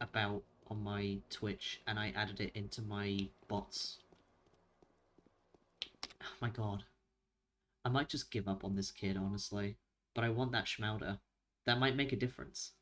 about on my Twitch, and I added it into my bots. Oh my god. I might just give up on this kid, honestly. But I want that Schmauder. That might make a difference.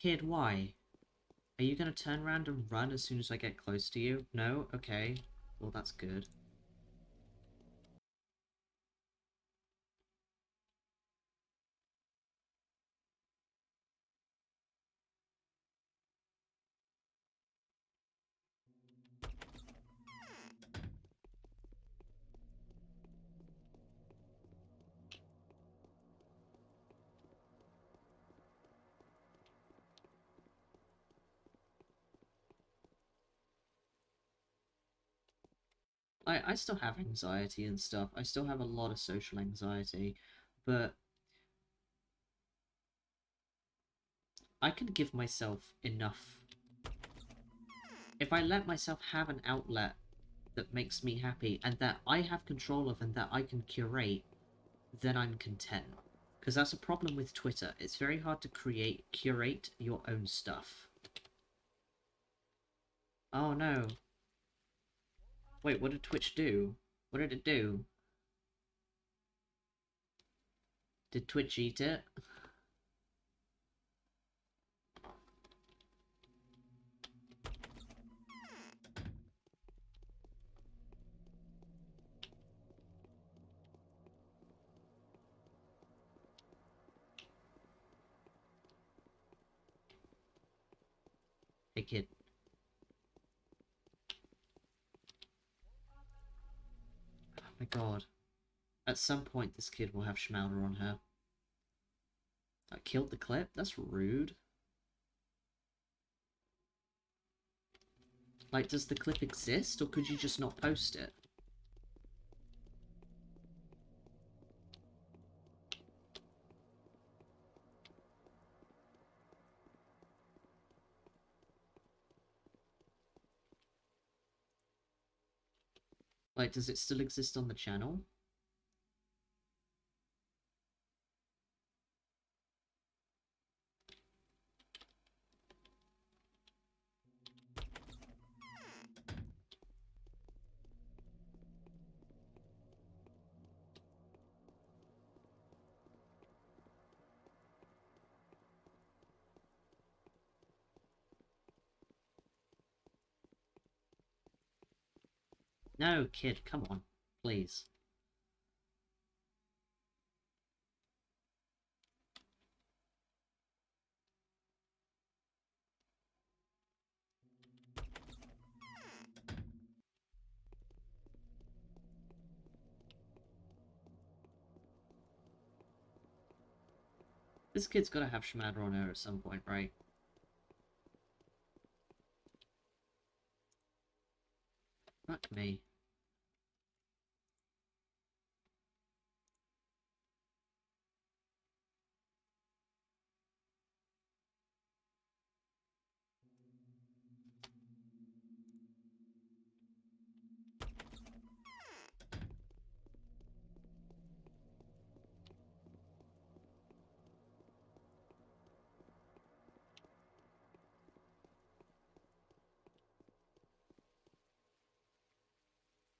Kid, why? Are you gonna turn around and run as soon as I get close to you? No? Okay. Well, that's good. I still have anxiety and stuff. I still have a lot of social anxiety, but I can give myself enough. If I let myself have an outlet that makes me happy and that I have control of and that I can curate, then I'm content. Because that's a problem with Twitter. It's very hard to curate your own stuff. Oh no. Wait, what did Twitch do? What did it do? Did Twitch eat it? Hey kid. Oh my god. At some point this kid will have Schmouder on her. I killed the clip? That's rude. Like, does the clip exist, or could you just not post it? Like, does it still exist on the channel? No, kid, come on. Please. This kid's gotta have Schmatter on her at some point, right? Fuck me.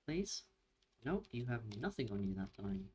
Please? Nope, you have nothing on you that time.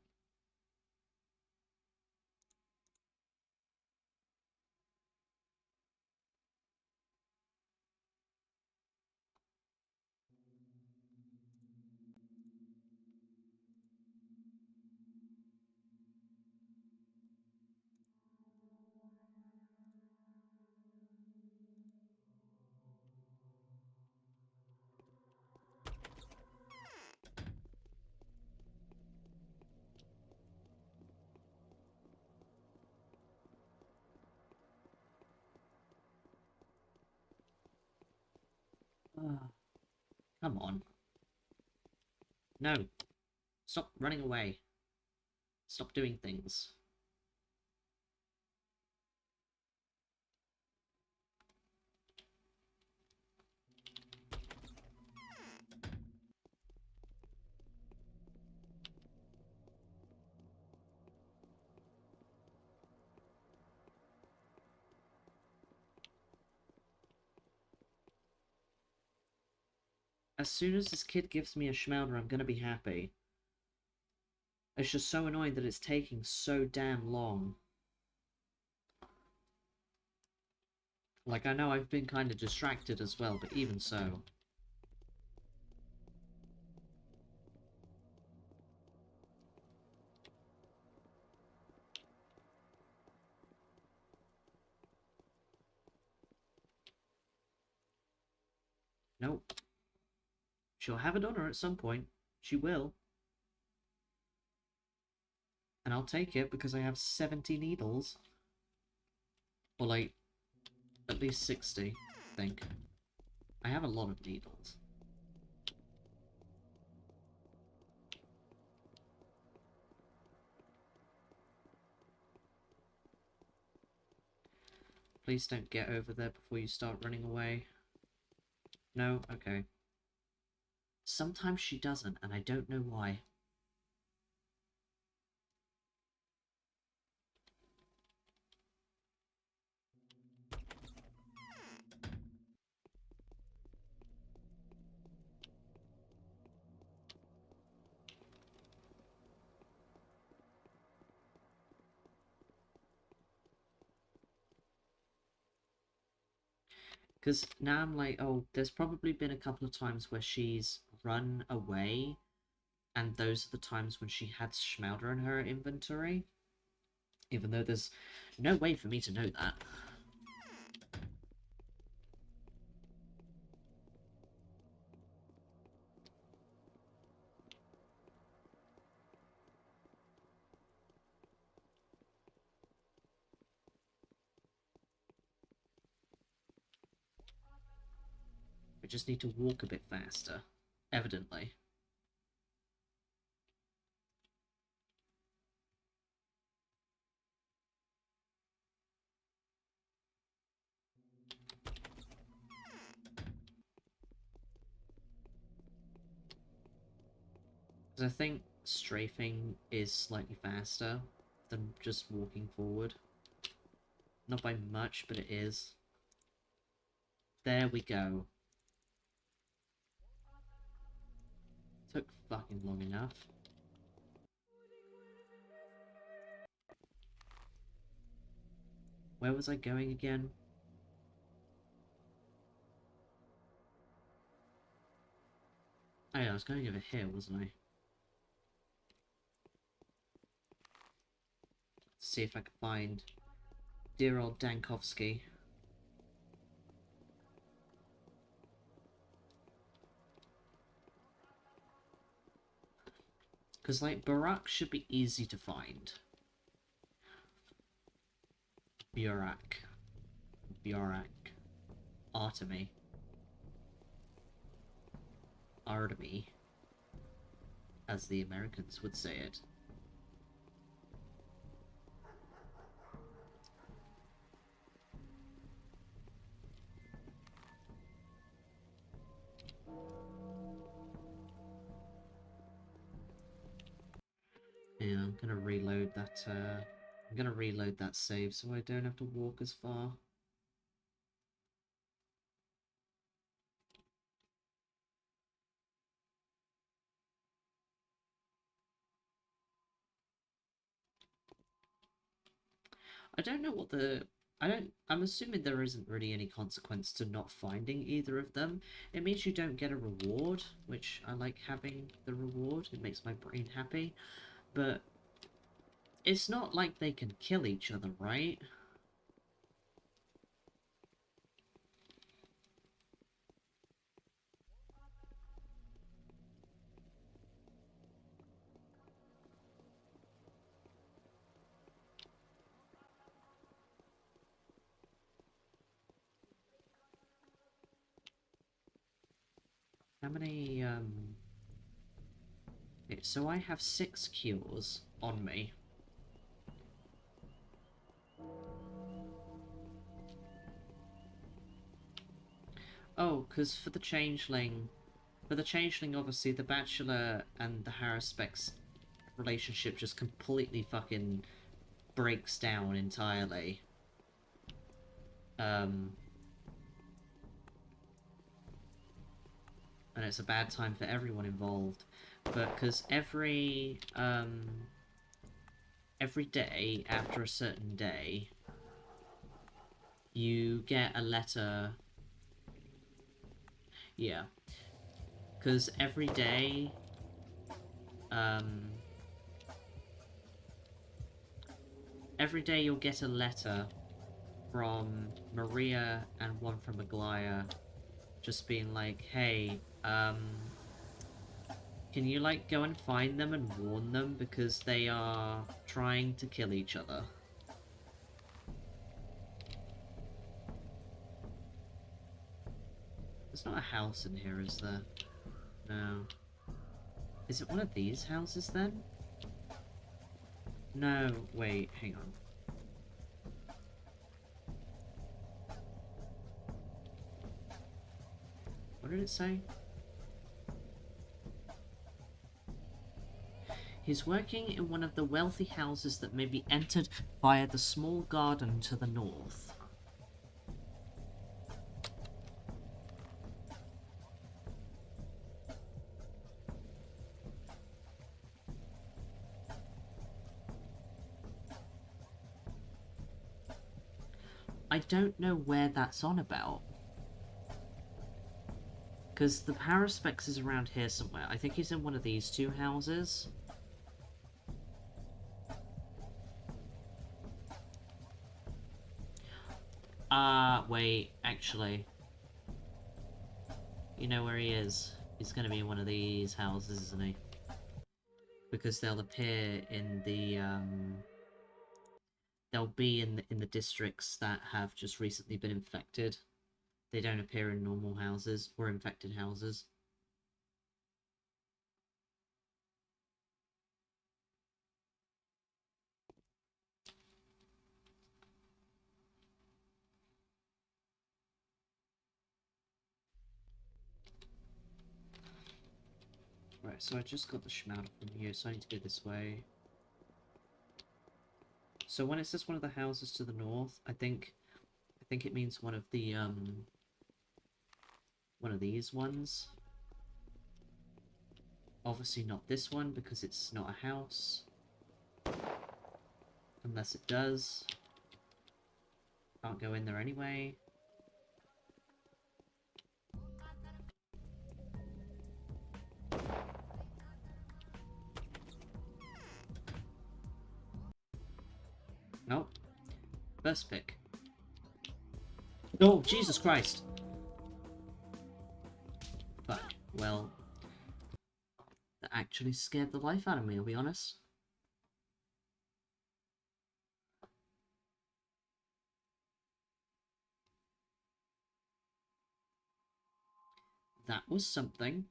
Ah, come on. No. Stop running away. Stop doing things. As soon as this kid gives me a Schmouder, I'm gonna be happy. It's just so annoying that it's taking so damn long. Like, I know I've been kind of distracted as well, but even so. Nope. She'll have it on her at some point. She will. And I'll take it because I have 70 needles. Or like, at least 60, I think. I have a lot of needles. Please don't get over there before you start running away. No? Okay. Sometimes she doesn't, and I don't know why. Because now I'm like, oh, there's probably been a couple of times where she's run away, and those are the times when she had Schmauder in her inventory. Even though there's no way for me to know that. I just need to walk a bit faster, evidently. Because I think strafing is slightly faster than just walking forward. Not by much, but it is. There we go. Took fucking long enough. Where was I going again? Oh yeah, I was going over here, wasn't I? See if I can find dear old Dankovsky. Because, like, Barak should be easy to find. Burak. Artemy. Artemy. As the Americans would say it. Yeah, I'm gonna reload that save so I don't have to walk as far. I don't know what the... I'm assuming there isn't really any consequence to not finding either of them. It means you don't get a reward, which I like having the reward. It makes my brain happy. But it's not like they can kill each other, right? How many, so I have 6 cures on me. Oh, because for the Changeling, obviously, the Bachelor and the Haruspex relationship just completely fucking breaks down entirely. And it's a bad time for everyone involved. But, because every day after a certain day, you get a letter. Yeah. Because every day, you'll get a letter from Maria and one from Aglaya, just being like, hey, can you, like, go and find them and warn them because they are trying to kill each other? There's not a house in here, is there? No. Is it one of these houses, then? No, wait, hang on. What did it say? He's working in one of the wealthy houses that may be entered via the small garden to the north. I don't know where that's on about. Because the Paraspex is around here somewhere. I think he's in one of these two houses. Wait, actually. You know where he is? He's gonna be in one of these houses, isn't he? Because they'll appear in the, they'll be in the districts that have just recently been infected. They don't appear in normal houses or infected houses. Right, so I just got the schmouder from here, so I need to go this way. So when it says one of the houses to the north, I think it means one of the, one of these ones. Obviously not this one, because it's not a house. Unless it does. Can't go in there anyway. Nope. First pick. Oh, Jesus Christ! Fuck. Well, that actually scared the life out of me, I'll be honest. That was something.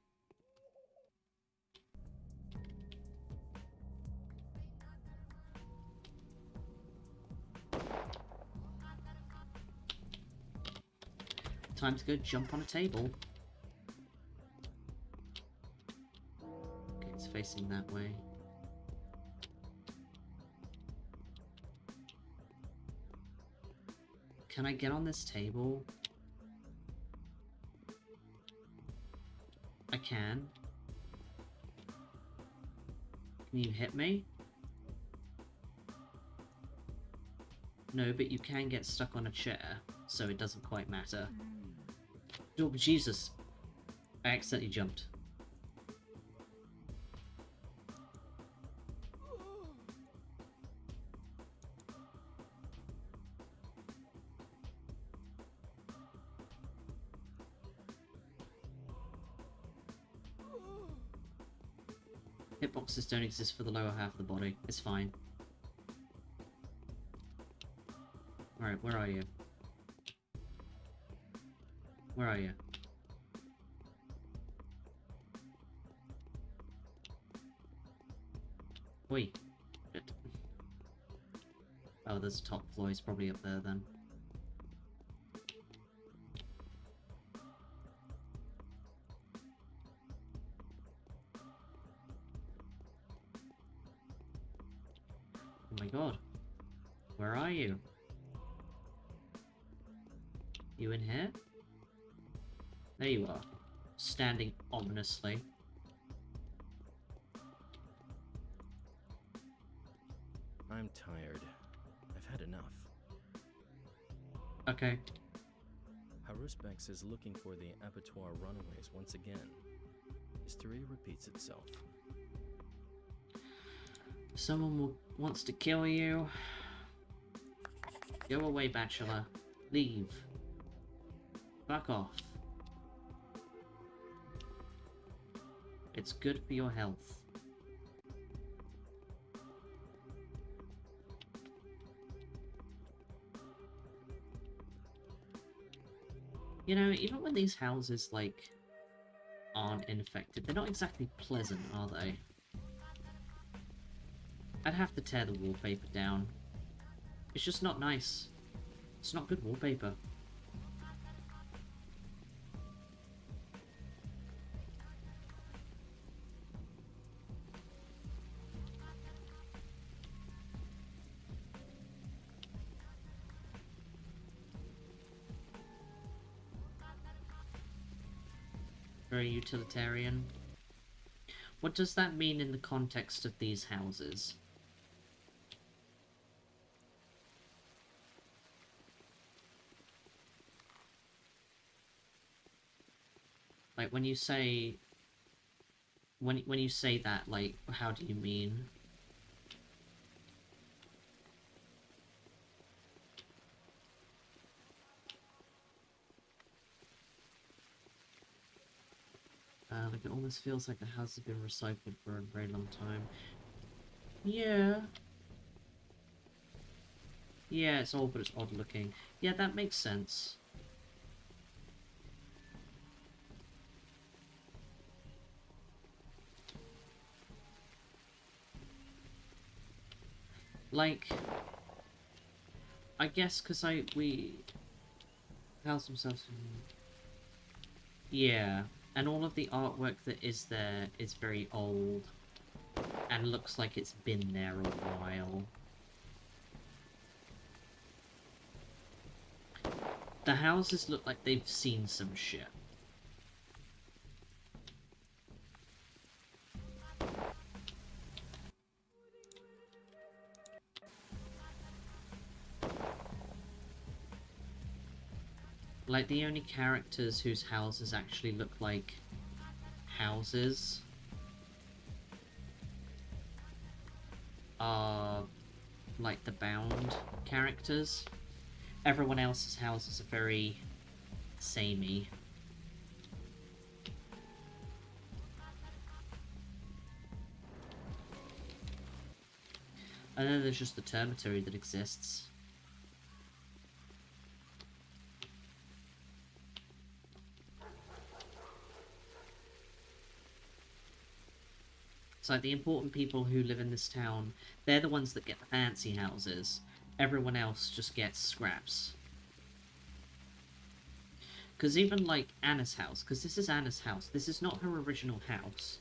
Time to go jump on a table. Okay, it's facing that way. Can I get on this table? I can. Can you hit me? No, but you can get stuck on a chair, so it doesn't quite matter. Oh, Jesus! I accidentally jumped. Hitboxes don't exist for the lower half of the body. It's fine. Alright, where are you? Where are you? Oi. Shit. Oh, there's a top floor. He's probably up there then. Oh my god. Where are you? You in here? There you are. Standing ominously. I'm tired. I've had enough. Okay. Haruspex is looking for the abattoir runaways once again. History repeats itself. Someone wants to kill you. Go away, bachelor. Leave. Fuck off. It's good for your health. You know, even when these houses, like, aren't infected, they're not exactly pleasant, are they? I'd have to tear the wallpaper down. It's just not nice. It's not good wallpaper. Very utilitarian. What does that mean in the context of these houses? Like, when you say... When you say that, like, how do you mean? Like, it almost feels like the house has been recycled for a very long time. Yeah. Yeah, it's old, but it's odd looking. Yeah, that makes sense. Like, I guess because we house themselves. Yeah, and all of the artwork that is there is very old and looks like it's been there a while. The houses look like they've seen some shit. Like, the only characters whose houses actually look like houses are, like, the bound characters. Everyone else's houses are very samey. And then there's just the termitory that exists. It's like the important people who live in this town, they're the ones that get the fancy houses. Everyone else just gets scraps. Because even, like, Anna's house, because this is Anna's house, this is not her original house.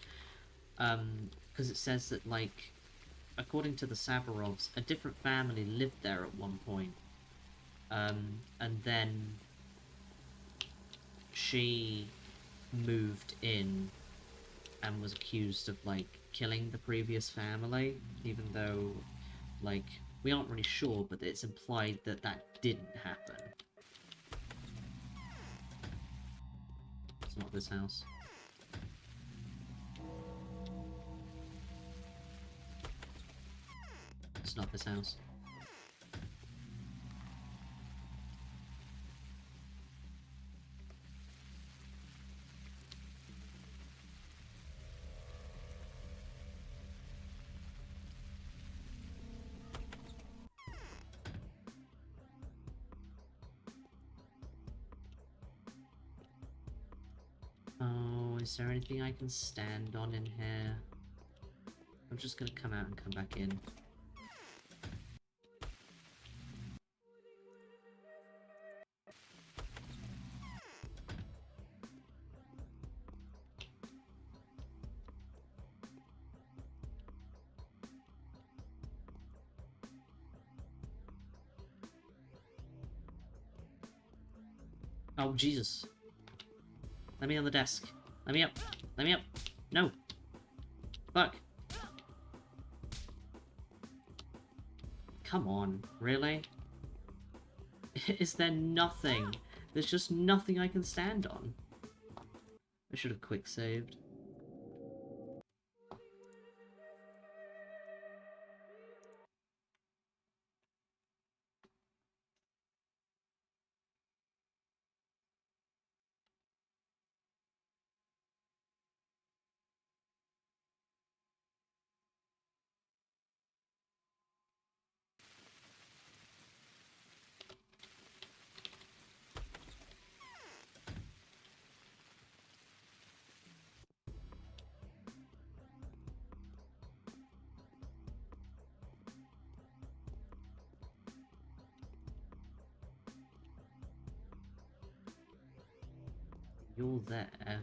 Because it says that, like, according to the Sabarovs, a different family lived there at one point. And then she moved in and was accused of, like, killing the previous family, even though, like, we aren't really sure, but it's implied that that didn't happen. It's not this house. It's not this house. Oh, is there anything I can stand on in here? I'm just gonna come out and come back in. Oh, Jesus. Let me on the desk. Let me up. Let me up. No. Fuck. Come on. Really? Is there nothing? There's just nothing I can stand on. I should have quick saved. You're there.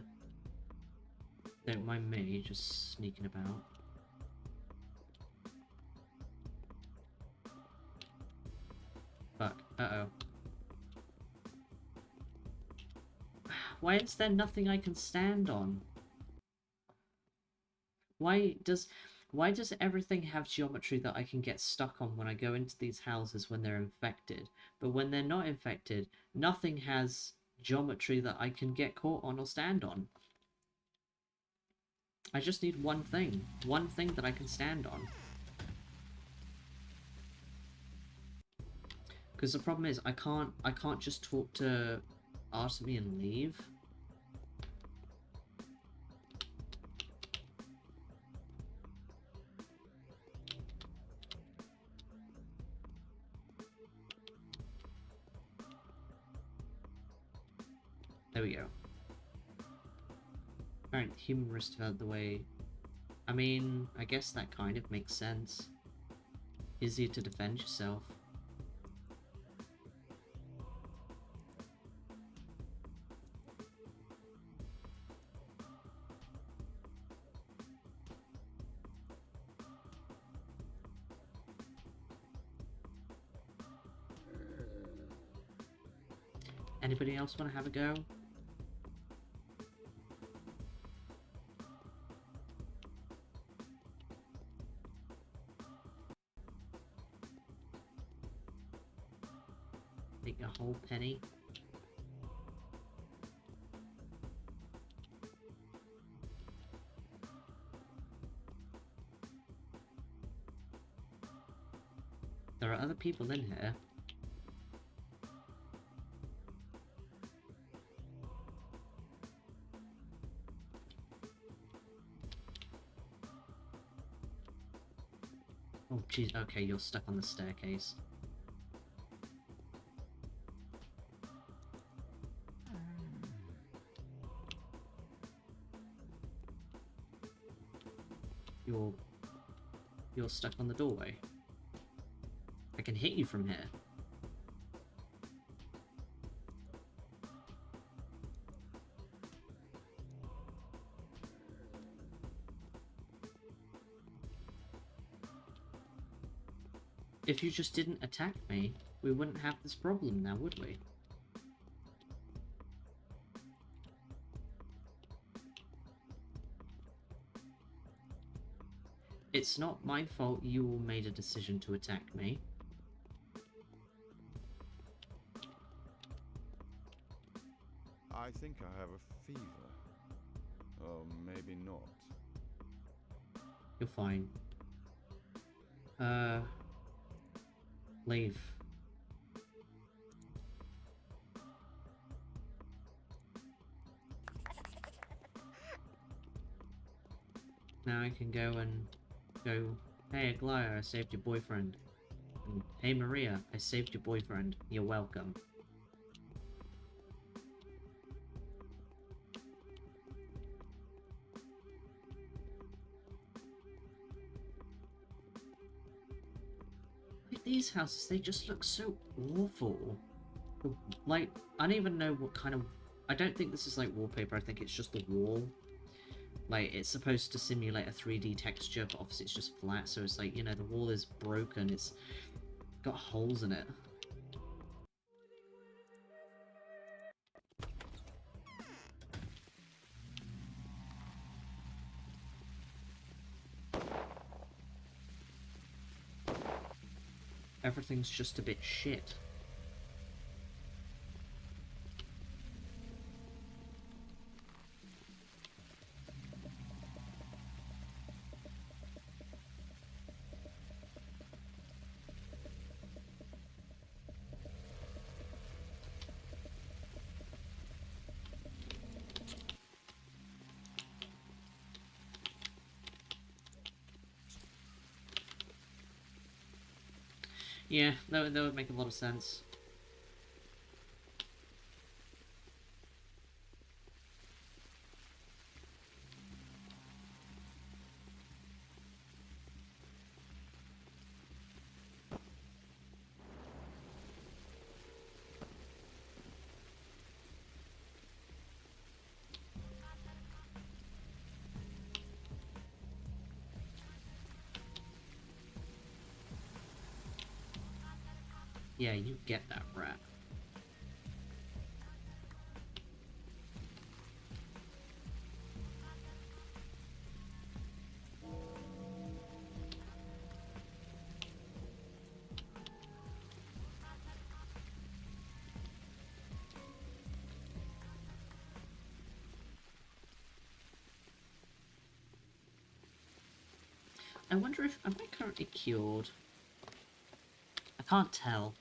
Don't mind me just sneaking about. Fuck. Uh-oh. Why is there nothing I can stand on? Why does everything have geometry that I can get stuck on when I go into these houses when they're infected? But when they're not infected, nothing has geometry that I can get caught on or stand on. I just need one thing that I can stand on. Because the problem is I can't just talk to Artemy and leave. There we go. Alright, human wrist out of the way. I mean, I guess that kind of makes sense. Easier to defend yourself. Anybody else want to have a go? Take a whole penny. There are other people in here. Oh jeez, okay, you're stuck on the staircase. You're stuck on the doorway. I can hit you from here. If you just didn't attack me, we wouldn't have this problem now, would we? It's not my fault you all made a decision to attack me. I think I have a fever. Or maybe not. You're fine. Leave. Now I can go, hey Aglaya, I saved your boyfriend. And, hey Maria, I saved your boyfriend. You're welcome. Like these houses, they just look so awful. Like, I don't even know what kind of... I don't think this is like wallpaper, I think it's just the wall. Like, it's supposed to simulate a 3D texture, but obviously it's just flat, so it's like, you know, the wall is broken, it's got holes in it. Everything's just a bit shit. Yeah, that would make a lot of sense. Yeah, you get that, rat. I wonder if... am I currently cured? I can't tell.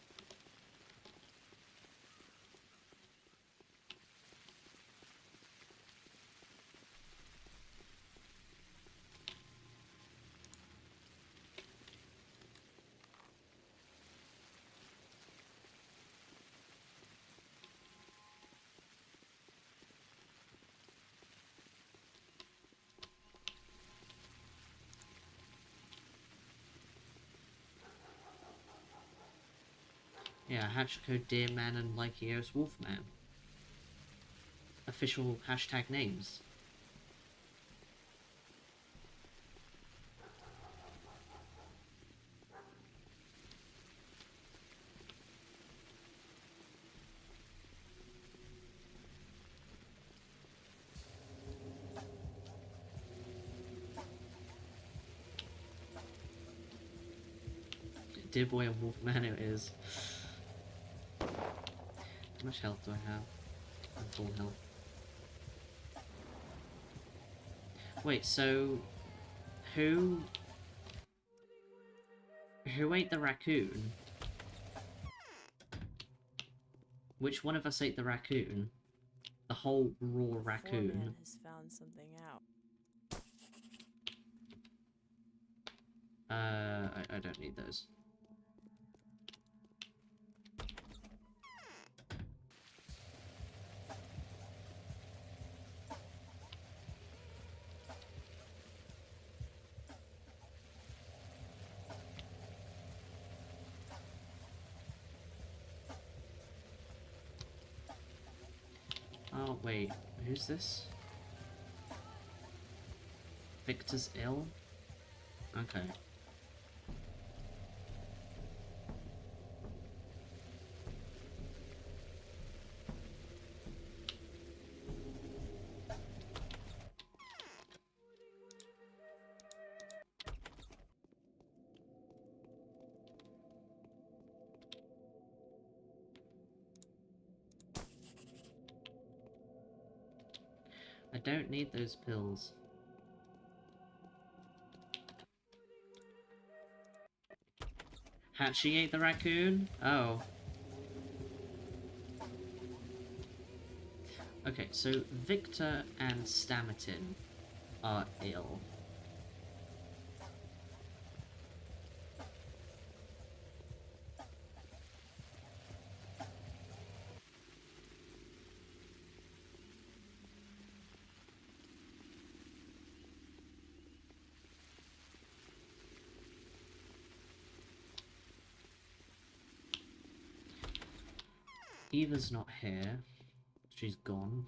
Yeah, Hachiko, Deerman, and Lykios Wolfman. Official hashtag names. Deer Boy and Wolfman it is. How much health do I have? I'm full health. Wait, so... Who ate the raccoon? Which one of us ate the raccoon? The whole raw raccoon. Foreman has found something out. I don't need those. Oh, wait. Who's this? Victor's ill? Okay. I don't need those pills. Hatchie ate the raccoon? Oh. Okay, so Victor and Stamatin are ill. Eva's not here. She's gone.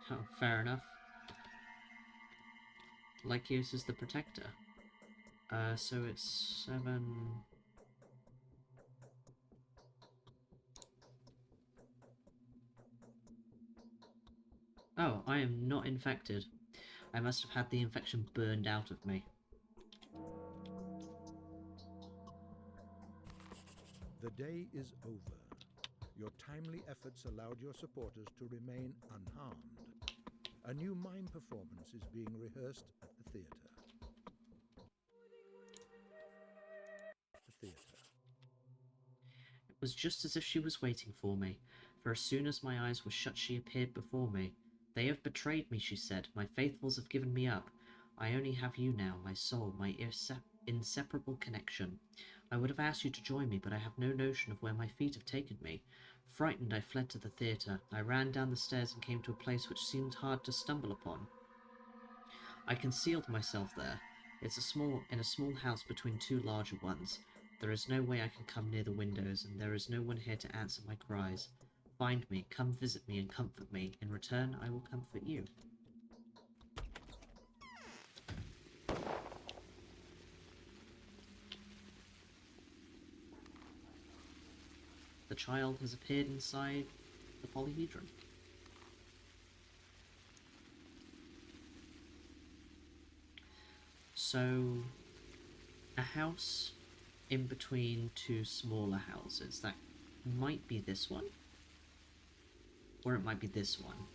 Oh, fair enough. Lycius is the protector. So it's 7... Oh, I am not infected. I must have had the infection burned out of me. The day is over. Your timely efforts allowed your supporters to remain unharmed. A new mime performance is being rehearsed at the theatre. It was just as if she was waiting for me, for as soon as my eyes were shut she appeared before me. "They have betrayed me," she said. "My faithfuls have given me up. I only have you now, my soul, my inseparable connection. I would have asked you to join me, but I have no notion of where my feet have taken me." Frightened, I fled to the theatre. I ran down the stairs and came to a place which seemed hard to stumble upon. I concealed myself there. It's in a small house between two larger ones. There is no way I can come near the windows, and there is no one here to answer my cries. Find me, come visit me, and comfort me. In return, I will comfort you. The child has appeared inside the polyhedron. So, a house in between two smaller houses. That might be this one. Or it might be this one.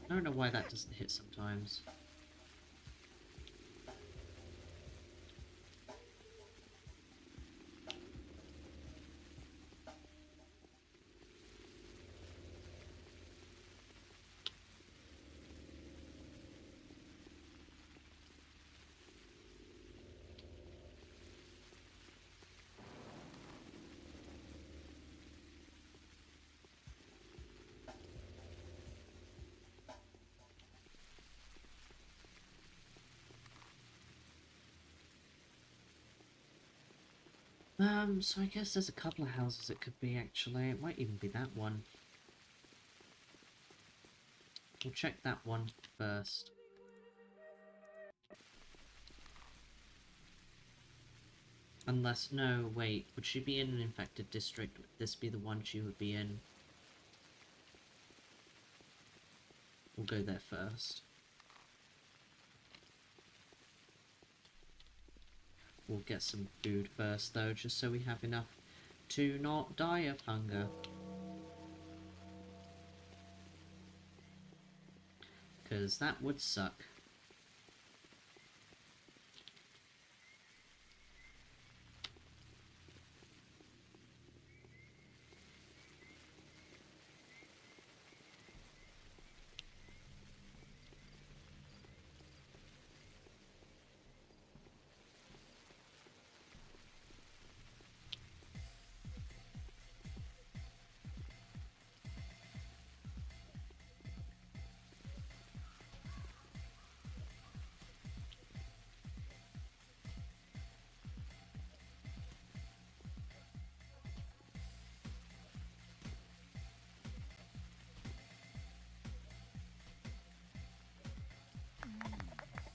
I don't know why that doesn't hit sometimes. So I guess there's a couple of houses it could be, actually. It might even be that one. We'll check that one first. Unless, no, wait. Would she be in an infected district? Would this be the one she would be in? We'll go there first. We'll get some food first, though, just so we have enough to not die of hunger. Because that would suck.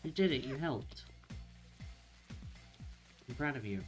You did it, you helped. I'm proud of you.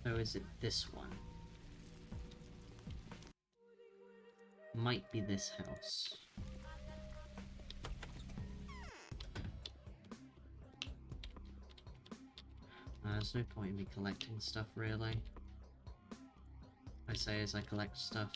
Oh, is it this one? might be this house. There's no point in me collecting stuff, really. I say as I collect stuff.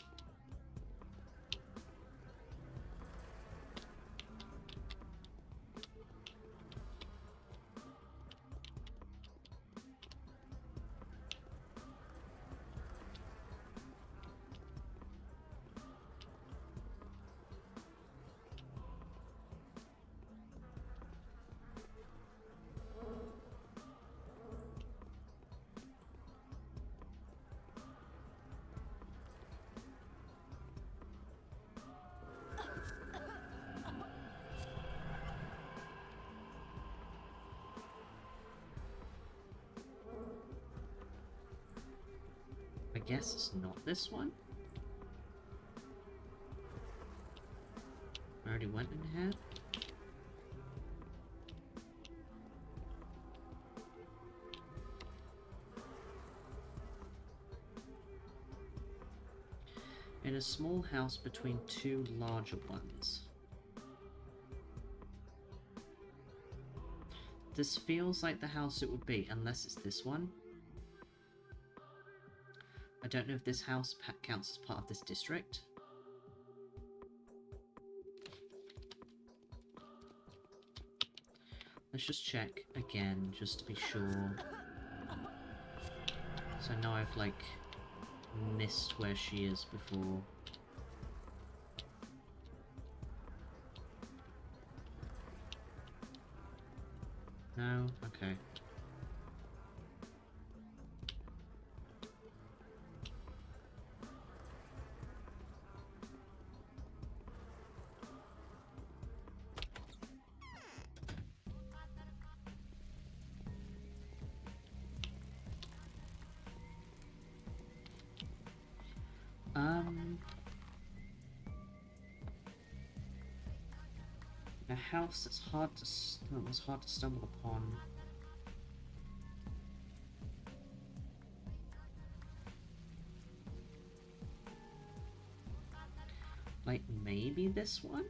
I guess it's not this one. I already went in here. In a small house between two larger ones. This feels like the house it would be, unless it's this one. I don't know if this house counts as part of this district. Let's just check again, just to be sure. So I know I've, like, missed where she is before. No? Okay. A house that's that was hard to stumble upon. Like, maybe this one?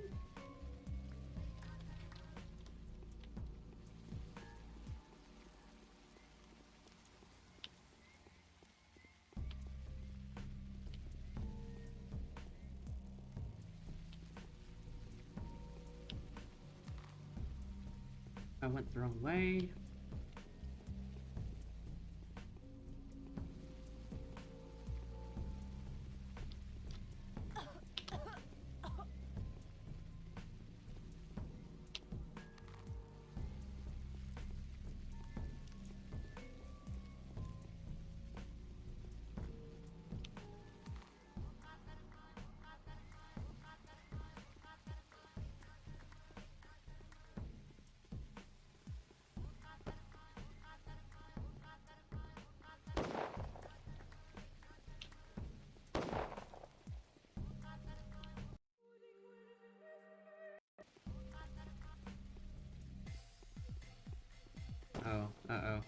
I went the wrong way. Oh, uh-oh.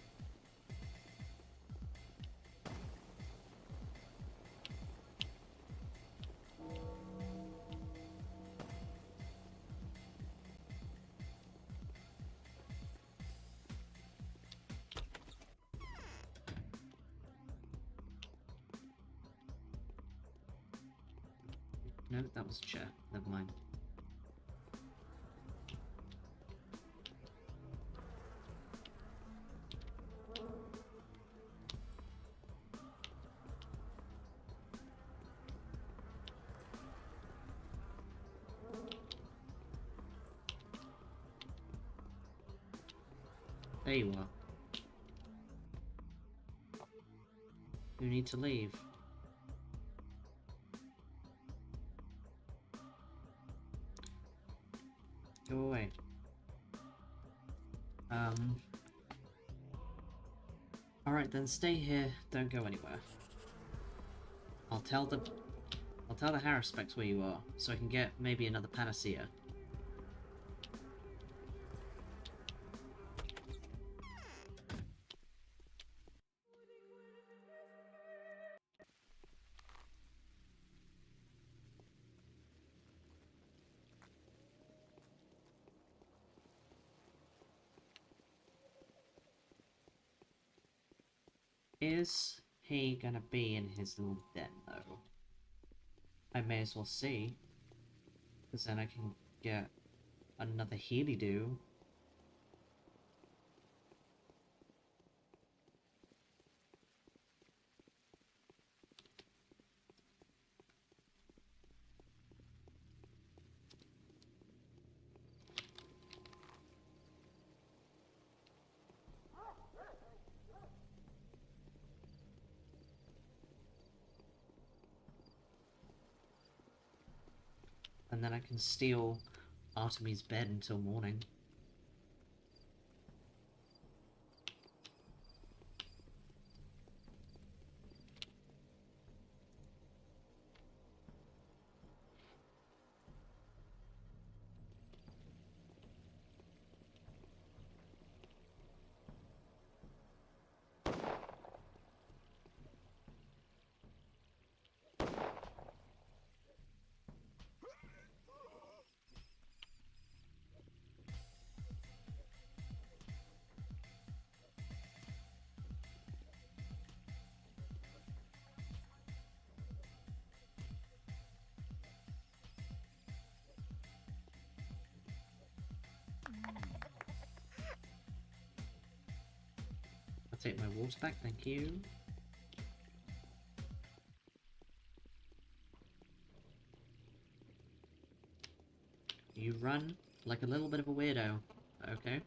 No, that was a chair. Never mind. There you are. You need to leave. Go away. Alright then, stay here, don't go anywhere. I'll tell the Harrispecs where you are, so I can get maybe another panacea. Is he gonna be in his little den, though? I may as well see. Because then I can get another Healy do. And then I can steal Artemis' bed until morning. I'll take my water back, thank you. You run like a little bit of a weirdo. Okay.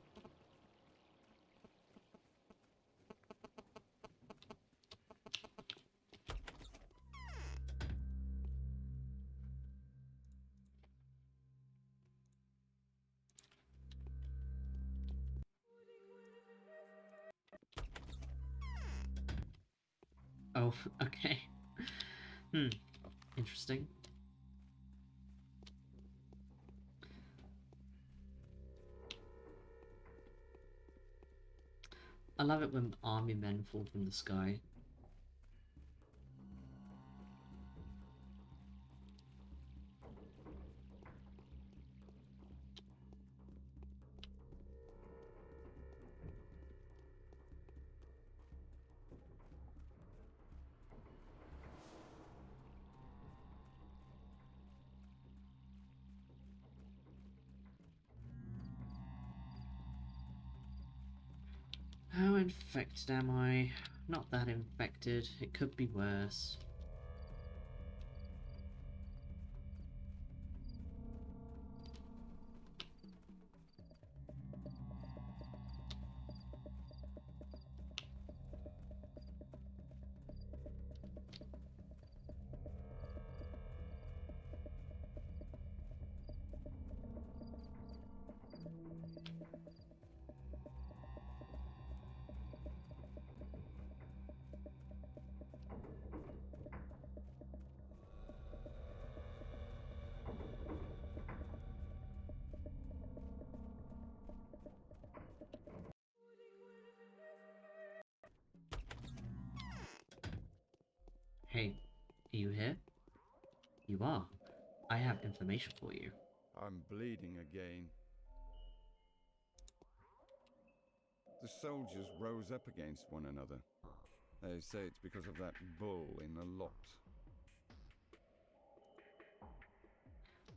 Oh, okay. Interesting. I love it when army men fall from the sky. How infected am I? Not that infected. It could be worse. Hey, are you here? You are. I have information for you. I'm bleeding again. The soldiers rose up against one another. They say it's because of that bull in the lot.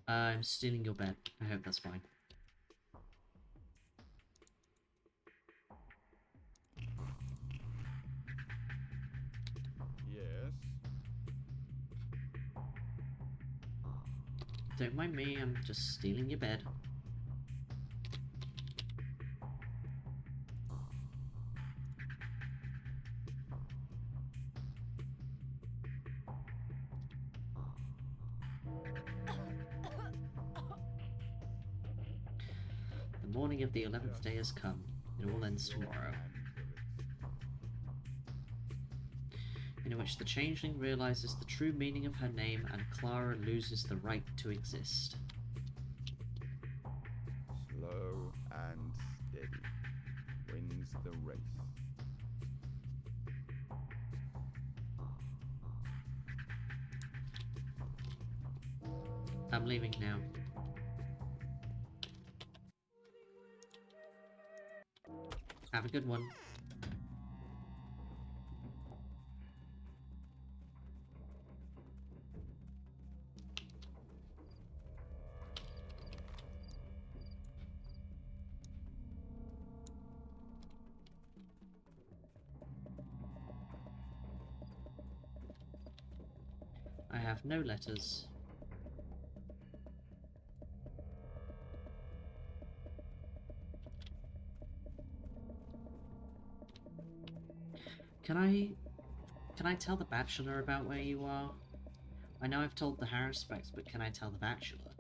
I'm stealing your bed. I hope that's fine. Yes? Don't mind me, I'm just stealing your bed. The morning of the 11th day has come. It all ends tomorrow. In which the Changeling realizes the true meaning of her name and Clara loses the right to exist. Slow and steady wins the race. I'm leaving now. Have a good one. have no letters. Can I tell the Bachelor about where you are? I know I've told the Harrisbecks, but can I tell the Bachelor?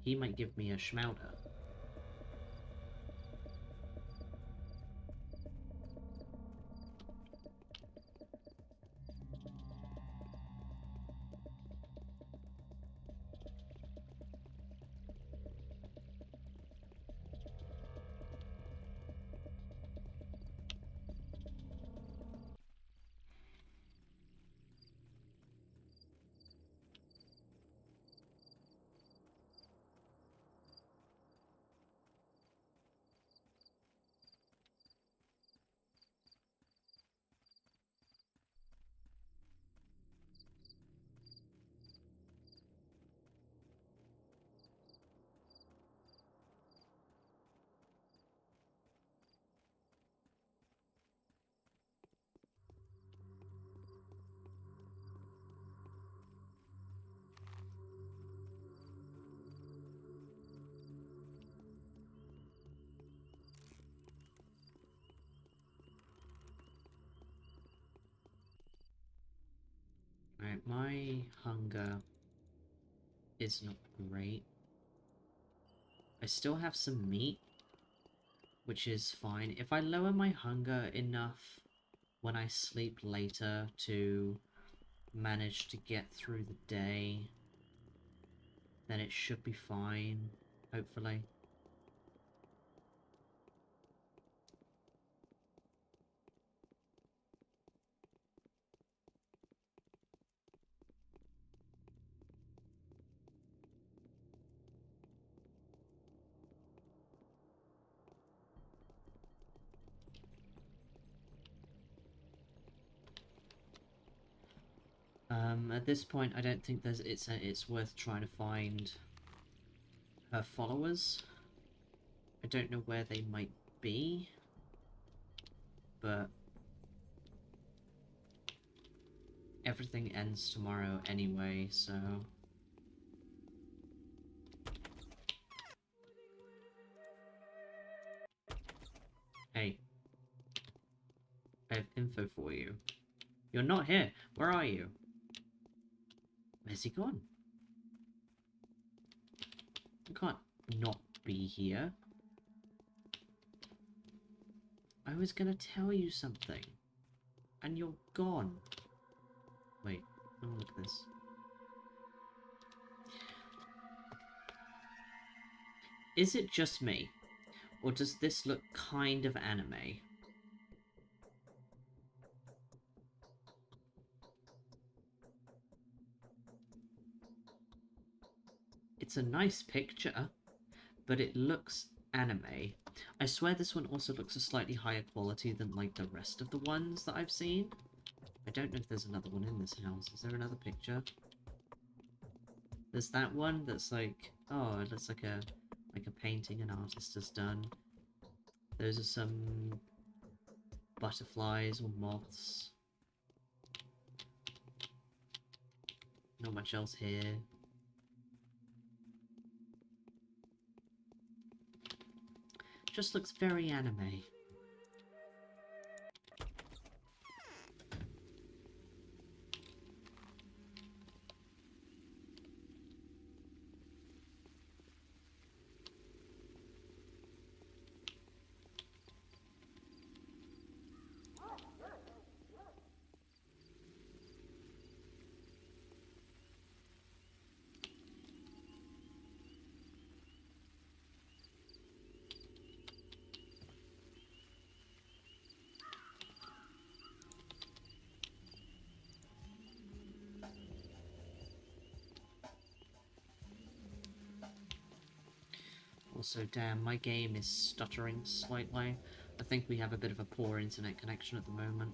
He might give me a schmouder. Right, my hunger is not great. I still have some meat, which is fine. If I lower my hunger enough when I sleep later to manage to get through the day, then it should be fine, hopefully. At this point, I don't think it's worth trying to find her followers. I don't know where they might be, but everything ends tomorrow anyway, so... Hey. I have info for you. You're not here. Where are you? Where's he gone? You can't not be here. I was gonna tell you something. And you're gone. Wait, oh, look at this. Is it just me? Or does this look kind of anime? It's a nice picture, but it looks anime. I swear this one also looks a slightly higher quality than like the rest of the ones that I've seen. I don't know if there's another one in this house. Is there another picture? There's that one that's like, oh, it looks like a painting an artist has done. Those are some butterflies or moths. Not much else here. Just looks very anime. Also, damn, my game is stuttering slightly. I think we have a bit of a poor internet connection at the moment.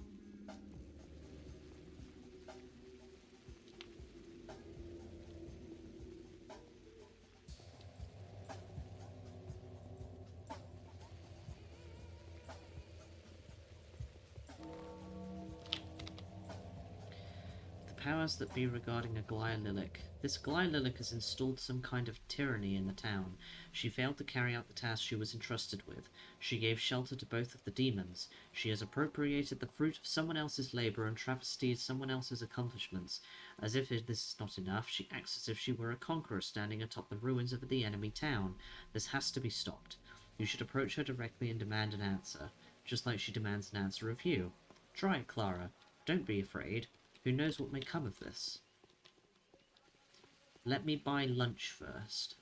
The powers that be regarding a Glyolilic. This Glyolilic has installed some kind of tyranny in the town. She failed to carry out the task she was entrusted with. She gave shelter to both of the demons. She has appropriated the fruit of someone else's labor and travestied someone else's accomplishments. As if this is not enough, she acts as if she were a conqueror standing atop the ruins of the enemy town. This has to be stopped. You should approach her directly and demand an answer, just like she demands an answer of you. Try it, Clara. Don't be afraid. Who knows what may come of this? Let me buy lunch first.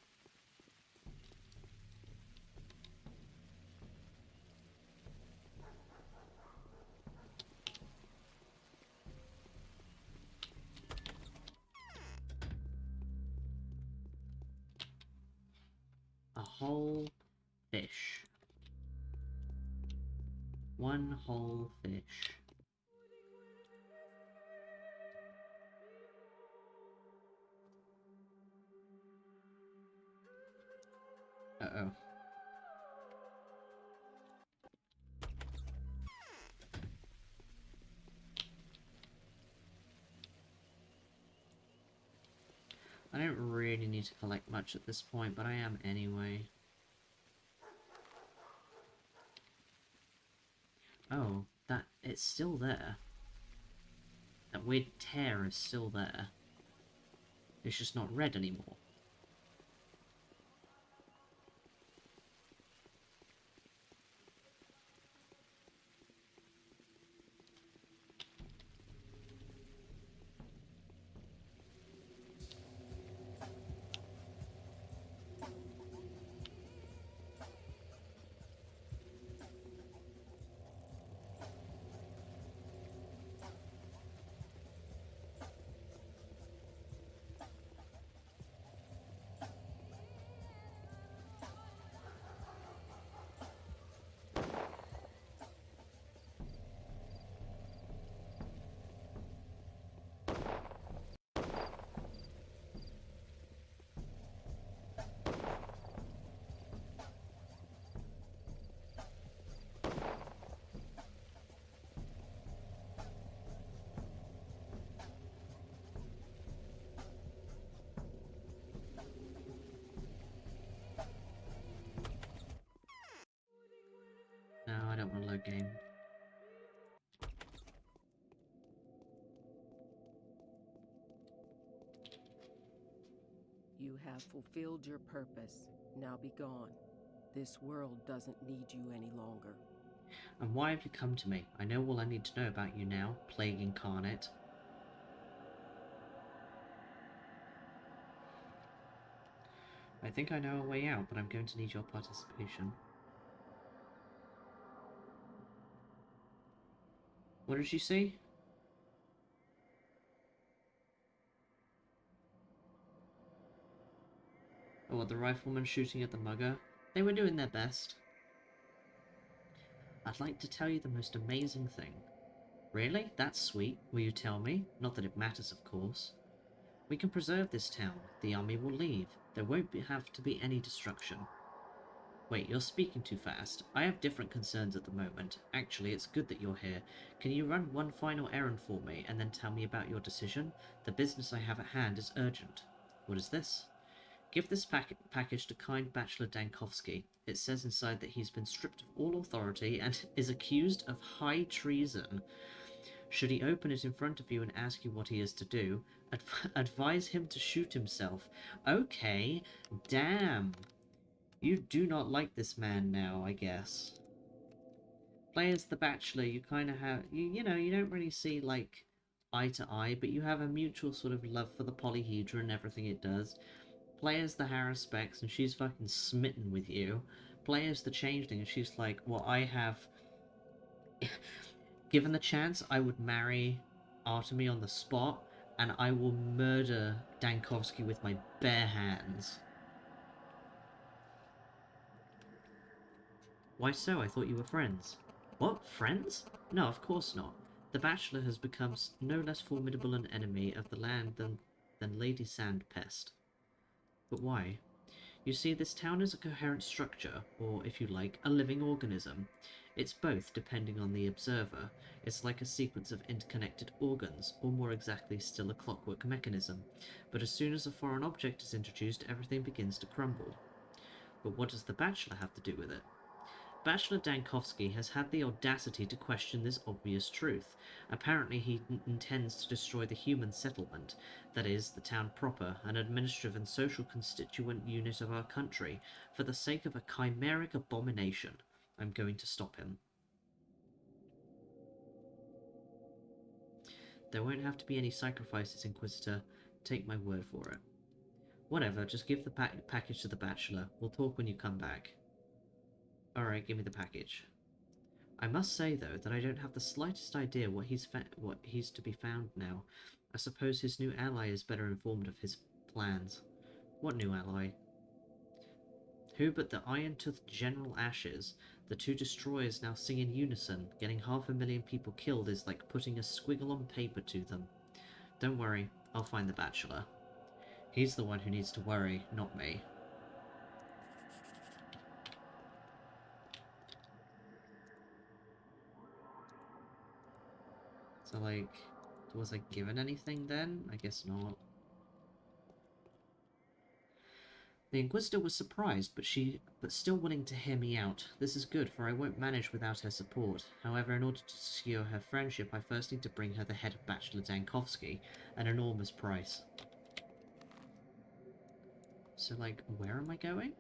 A whole fish. One whole fish. Uh-oh. I don't really need to collect much at this point, but I am anyway. Oh, it's still there. That weird tear is still there. It's just not red anymore. No, I don't want to load game. You have fulfilled your purpose. Now be gone. This world doesn't need you any longer. And why have you come to me? I know all I need to know about you now, Plague Incarnate. I think I know a way out, but I'm going to need your participation. What did she say? Oh, the rifleman shooting at the mugger? They were doing their best. I'd like to tell you the most amazing thing. Really? That's sweet. Will you tell me? Not that it matters, of course. We can preserve this town. The army will leave. There won't have to be any destruction. Wait, you're speaking too fast. I have different concerns at the moment. Actually, it's good that you're here. Can you run one final errand for me, and then tell me about your decision? The business I have at hand is urgent. What is this? Give this package to kind Bachelor Dankovsky. It says inside that he's been stripped of all authority and is accused of high treason. Should he open it in front of you and ask you what he is to do, advise him to shoot himself. Okay, damn. You do not like this man now, I guess. Play as the Bachelor, you kind of have... You know, you don't really see, like, eye to eye, but you have a mutual sort of love for the polyhedra and everything it does. Play as the Haruspex, and she's fucking smitten with you. Play as the Changeling, and she's like, well, I have... Given the chance, I would marry Artemy on the spot, and I will murder Dankovsky with my bare hands. Why so? I thought you were friends. What? Friends? No, of course not. The Bachelor has become no less formidable an enemy of the land than Lady Sandpest. But why? You see, this town is a coherent structure, or, if you like, a living organism. It's both, depending on the observer. It's like a sequence of interconnected organs, or more exactly still a clockwork mechanism. But as soon as a foreign object is introduced, everything begins to crumble. But what does the Bachelor have to do with it? Bachelor Dankovsky has had the audacity to question this obvious truth. Apparently he intends to destroy the human settlement, that is, the town proper, an administrative and social constituent unit of our country, for the sake of a chimeric abomination. I'm going to stop him. There won't have to be any sacrifices, Inquisitor. Take my word for it. Whatever, just give the package to the Bachelor. We'll talk when you come back. Alright, give me the package. I must say, though, that I don't have the slightest idea what he's to be found now. I suppose his new ally is better informed of his plans. What new ally? Who but the Iron-Toothed General Ashes? The two destroyers now sing in unison. Getting 500,000 people killed is like putting a squiggle on paper to them. Don't worry, I'll find the Bachelor. He's the one who needs to worry, not me. So, like, was I given anything then? I guess not. The Inquisitor was surprised, but still willing to hear me out. This is good, for I won't manage without her support. However, in order to secure her friendship, I first need to bring her the head of Bachelor Dankovsky, an enormous price. So, like, where am I going?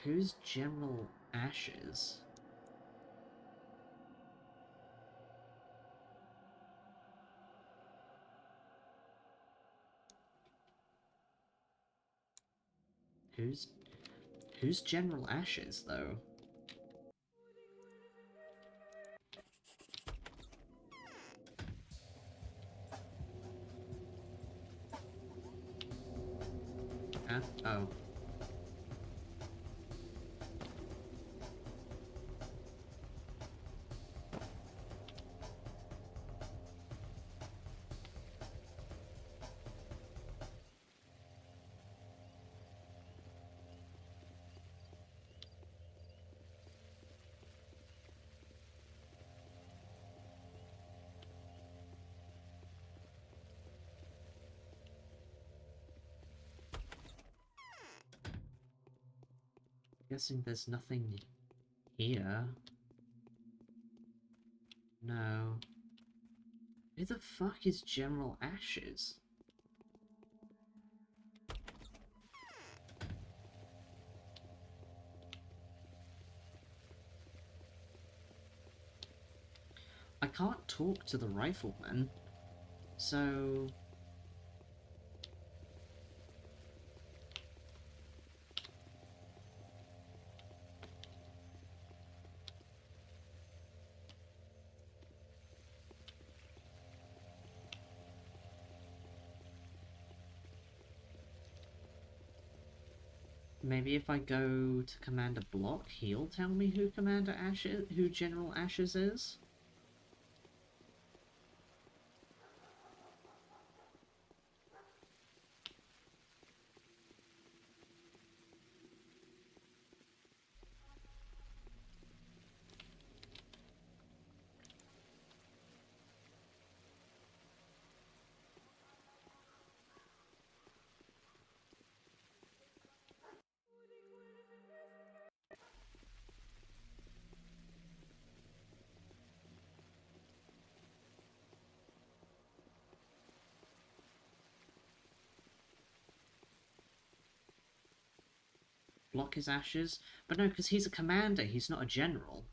Who's General Ashes? Who's General Ashes, though? Huh? Oh. Guessing there's nothing here. No. Who the fuck is General Ashes? I can't talk to the rifleman, so... Maybe if I go to Commander Block, he'll tell me who who General Ashes is? Block his Ashes? But no, because he's a commander, he's not a general.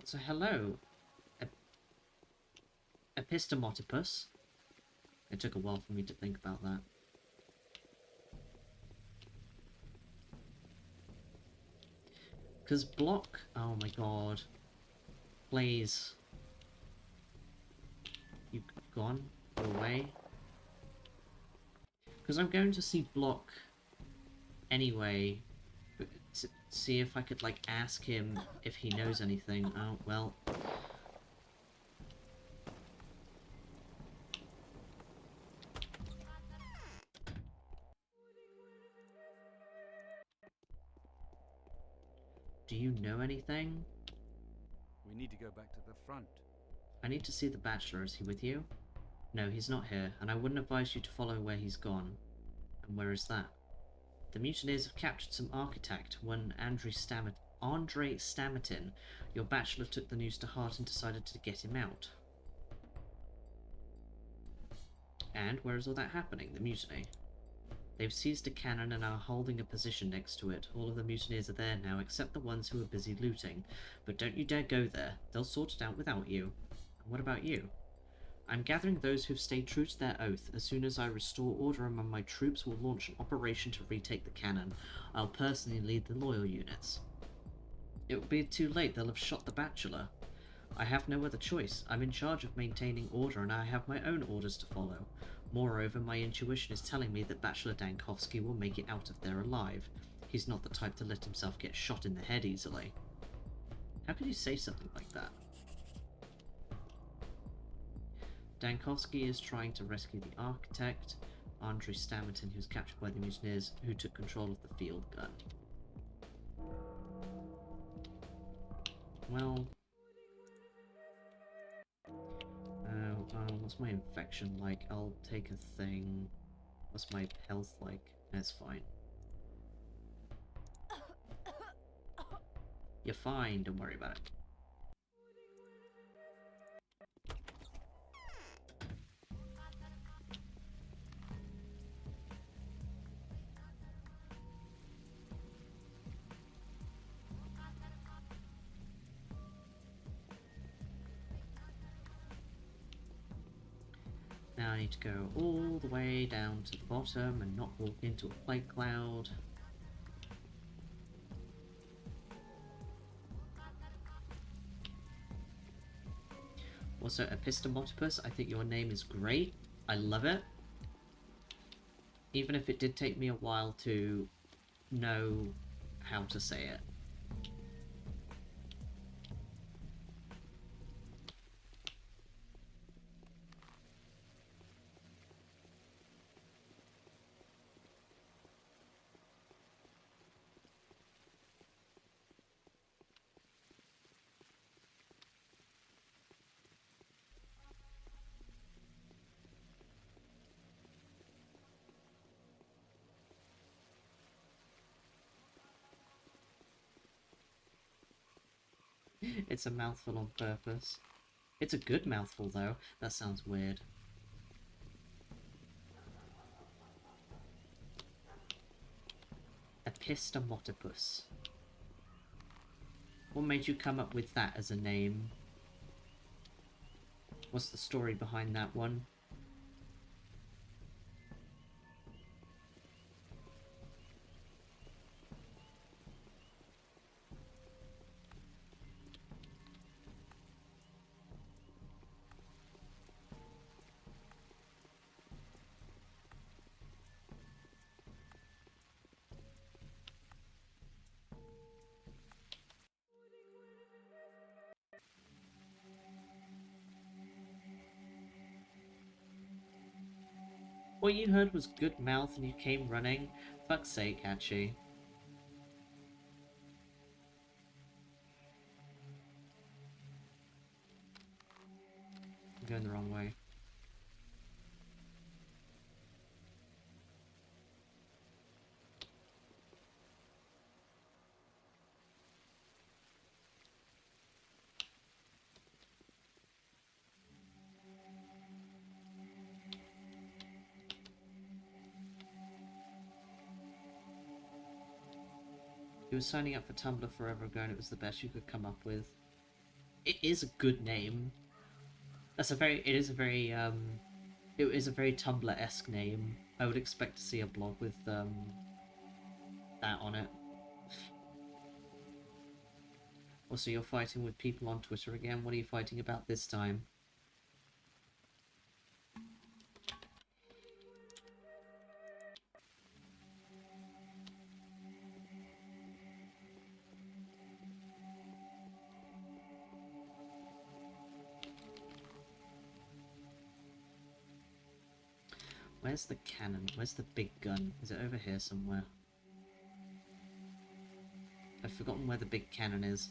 So hello, Epistemotipus. It took a while for me to think about that. Because Block... Oh my god. Please. You've gone? Go away? Because I'm going to see Block anyway. To see if I could, like, ask him if he knows anything. Oh, well. Do you know anything? We need to go back to the front. I need to see the Bachelor. Is he with you? No, he's not here, and I wouldn't advise you to follow where he's gone. And where is that? The mutineers have captured some architect. When Andre Stammerton, your Bachelor, took the news to heart and decided to get him out. And where is all that happening? The mutiny. They've seized a cannon and are holding a position next to it. All of the mutineers are there now, except the ones who are busy looting. But don't you dare go there. They'll sort it out without you. And what about you? I'm gathering those who've stayed true to their oath. As soon as I restore order among my troops, we'll launch an operation to retake the cannon. I'll personally lead the loyal units. It will be too late. They'll have shot the Bachelor. I have no other choice. I'm in charge of maintaining order, and I have my own orders to follow. Moreover, my intuition is telling me that Bachelor Dankovsky will make it out of there alive. He's not the type to let himself get shot in the head easily. How could you say something like that? Dankovsky is trying to rescue the architect, Andre Stammerton, who's captured by the mutineers, who took control of the field gun. Well... what's my infection like? I'll take a thing. What's my health like? That's fine. You're fine, don't worry about it. Now I need to go all the way down to the bottom and not walk into a plague cloud. Also, Epistemotopus, I think your name is great. I love it. Even if it did take me a while to know how to say it. It's a mouthful on purpose. It's a good mouthful, though. That sounds weird. Epistemotopus. What made you come up with that as a name? What's the story behind that one? What you heard was good mouth and you came running? Fuck's sake, Hachi. I'm going the wrong way. You were signing up for Tumblr forever ago and it was the best you could come up with. It is a good name. It is a very Tumblr-esque name. I would expect to see a blog with, that on it. Also, you're fighting with people on Twitter again. What are you fighting about this time? Where's the cannon? Where's the big gun? Is it over here somewhere? forgotten where the big cannon is.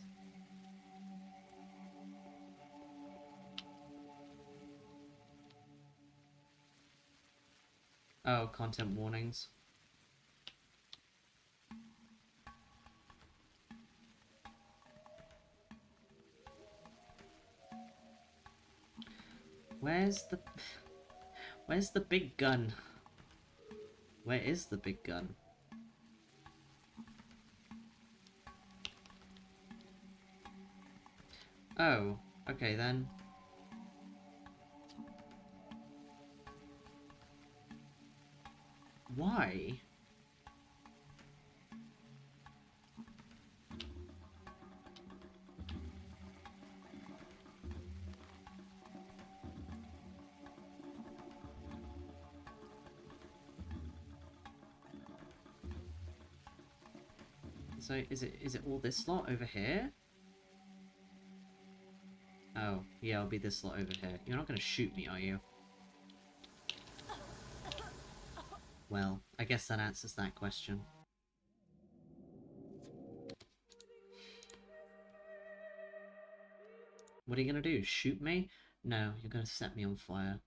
Oh, content warnings. Where's the big gun? Where is the big gun? Oh, okay then. Why? So is it all this lot over here? Oh, yeah, it'll be this lot over here. You're not gonna shoot me, are you? Well, I guess that answers that question. What are you gonna do? Shoot me? No, you're gonna set me on fire.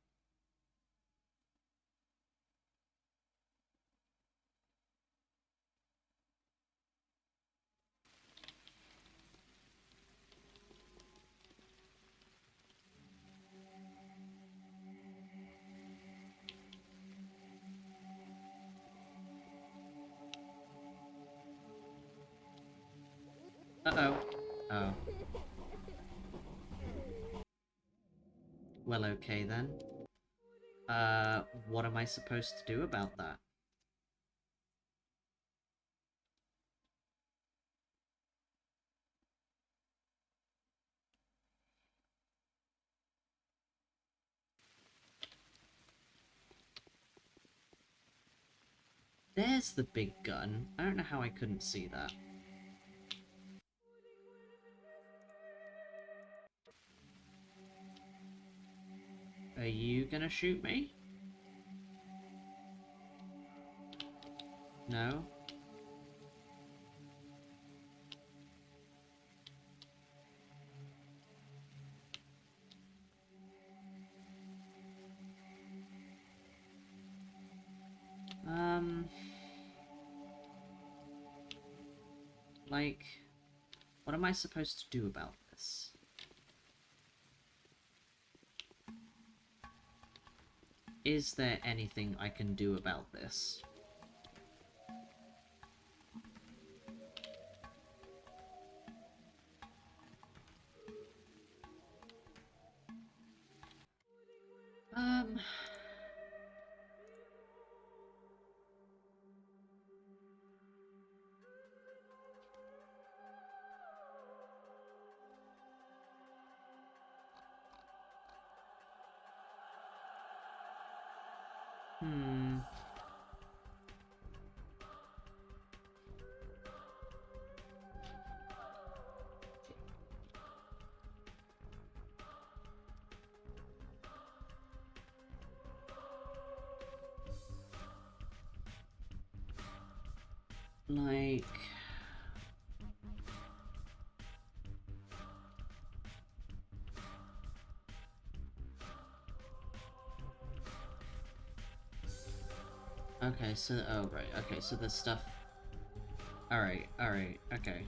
Uh-oh. Oh. Well, okay then. What am I supposed to do about that? There's the big gun. I don't know how I couldn't see that. Are you gonna shoot me? No? Like, what am I supposed to do about this? Is there anything I can do about this? Like... Okay, so... Oh, right. Okay, so there's stuff... Alright, okay.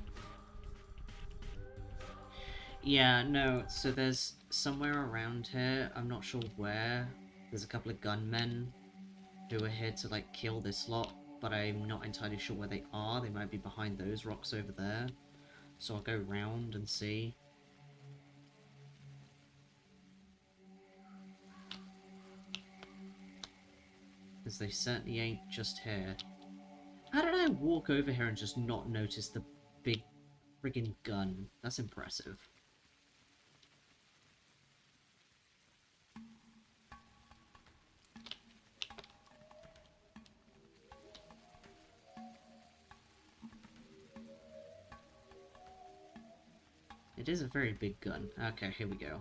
Yeah, no, so there's somewhere around here, I'm not sure where, there's a couple of gunmen who are here to, like, kill this lot, but I'm not entirely sure where they are. They might be behind those rocks over there. So I'll go round and see. Because they certainly ain't just here. How did I walk over here and just not notice the big friggin' gun? That's impressive. It is a very big gun. Okay, here we go.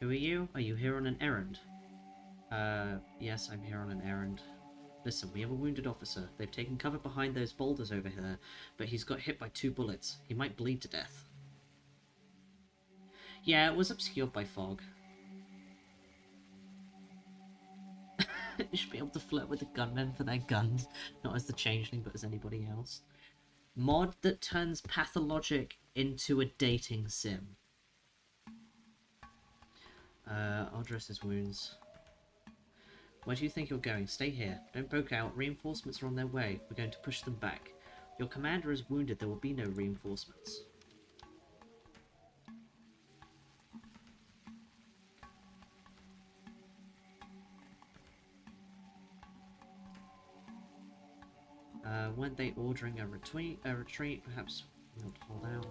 Who are you? Are you here on an errand? Yes, I'm here on an errand. Listen, we have a wounded officer. They've taken cover behind those boulders over here, but he's got hit by 2 bullets. He might bleed to death. Yeah, it was obscured by fog. You should be able to flirt with the gunmen for their guns, not as the Changeling, but as anybody else. Mod that turns Pathologic into a dating sim. I'll dress his wounds. Where do you think you're going? Stay here. Don't poke out. Reinforcements are on their way. We're going to push them back. Your commander is wounded. There will be no reinforcements. Weren't they ordering a retreat? Perhaps we'll hold out.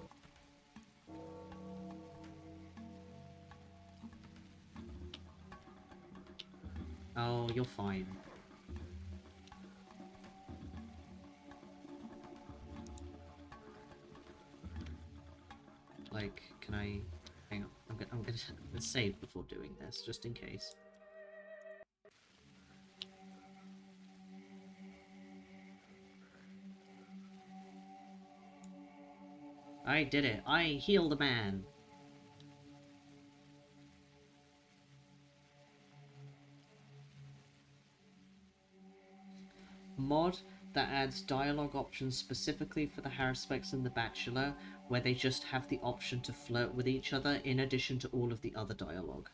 Oh, you're fine. Like, can I... Hang on. I'm gonna save before doing this, just in case. I did it. I healed a man. Mod that adds dialogue options specifically for the Haruspecs and the Bachelor, where they just have the option to flirt with each other in addition to all of the other dialogue.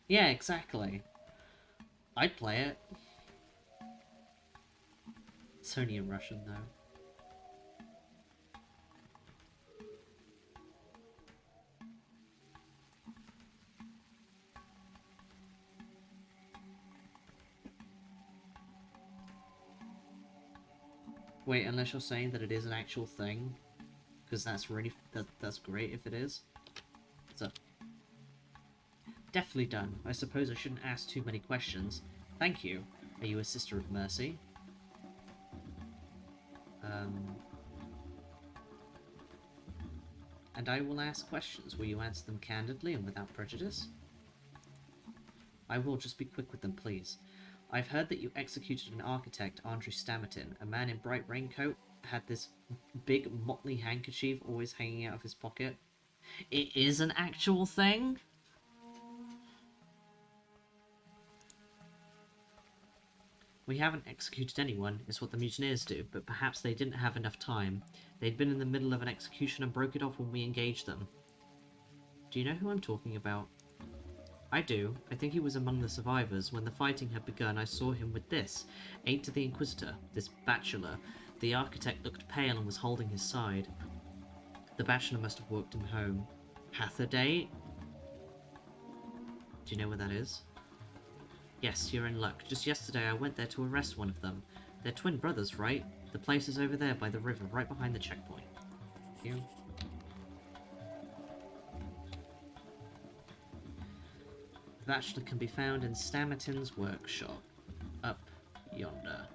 Yeah, exactly. I'd play it. It's only in Russian, though. Wait, unless you're saying that it is an actual thing, because that's really that's great if it is. So, definitely done. I suppose I shouldn't ask too many questions. Thank you. Are you a Sister of Mercy? And I will ask questions. Will you answer them candidly and without prejudice? I will. Just be quick with them, please. I've heard that you executed an architect, Andrew Stamatin. A man in bright raincoat had this big motley handkerchief always hanging out of his pocket. It is an actual thing? We haven't executed anyone, is what the mutineers do, but perhaps they didn't have enough time. They'd been in the middle of an execution and broke it off when we engaged them. Do you know who I'm talking about? I do. I think he was among the survivors. When the fighting had begun, I saw him with this. Aide to the Inquisitor, this bachelor. The architect looked pale and was holding his side. The bachelor must have walked him home. Pathologic? Do you know where that is? Yes, you're in luck. Just yesterday I went there to arrest one of them. They're twin brothers, right? The place is over there by the river, right behind the checkpoint. Thank you. The bachelor can be found in Stamatin's workshop. Up yonder.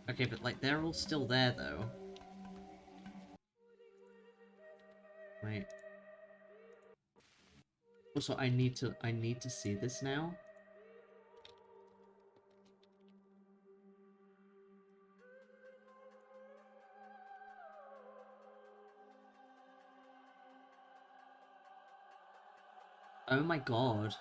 Okay, but like they're all still there though. Wait. Also, I need to see this now. Oh my god.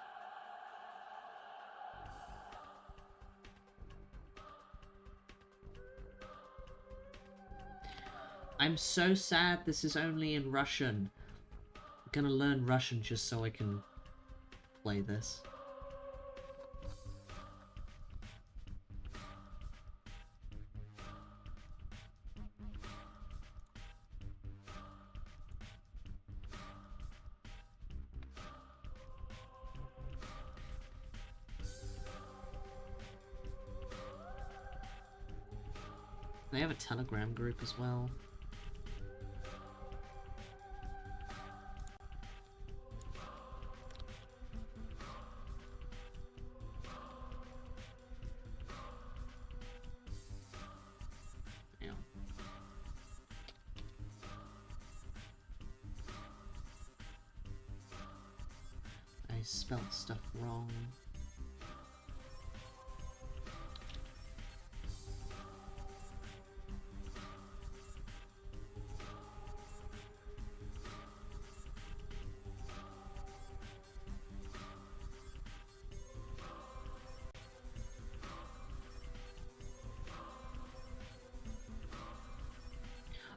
I'm so sad this is only in Russian. I'm gonna learn Russian just so I can play this. They have a Telegram group as well. spelt stuff wrong.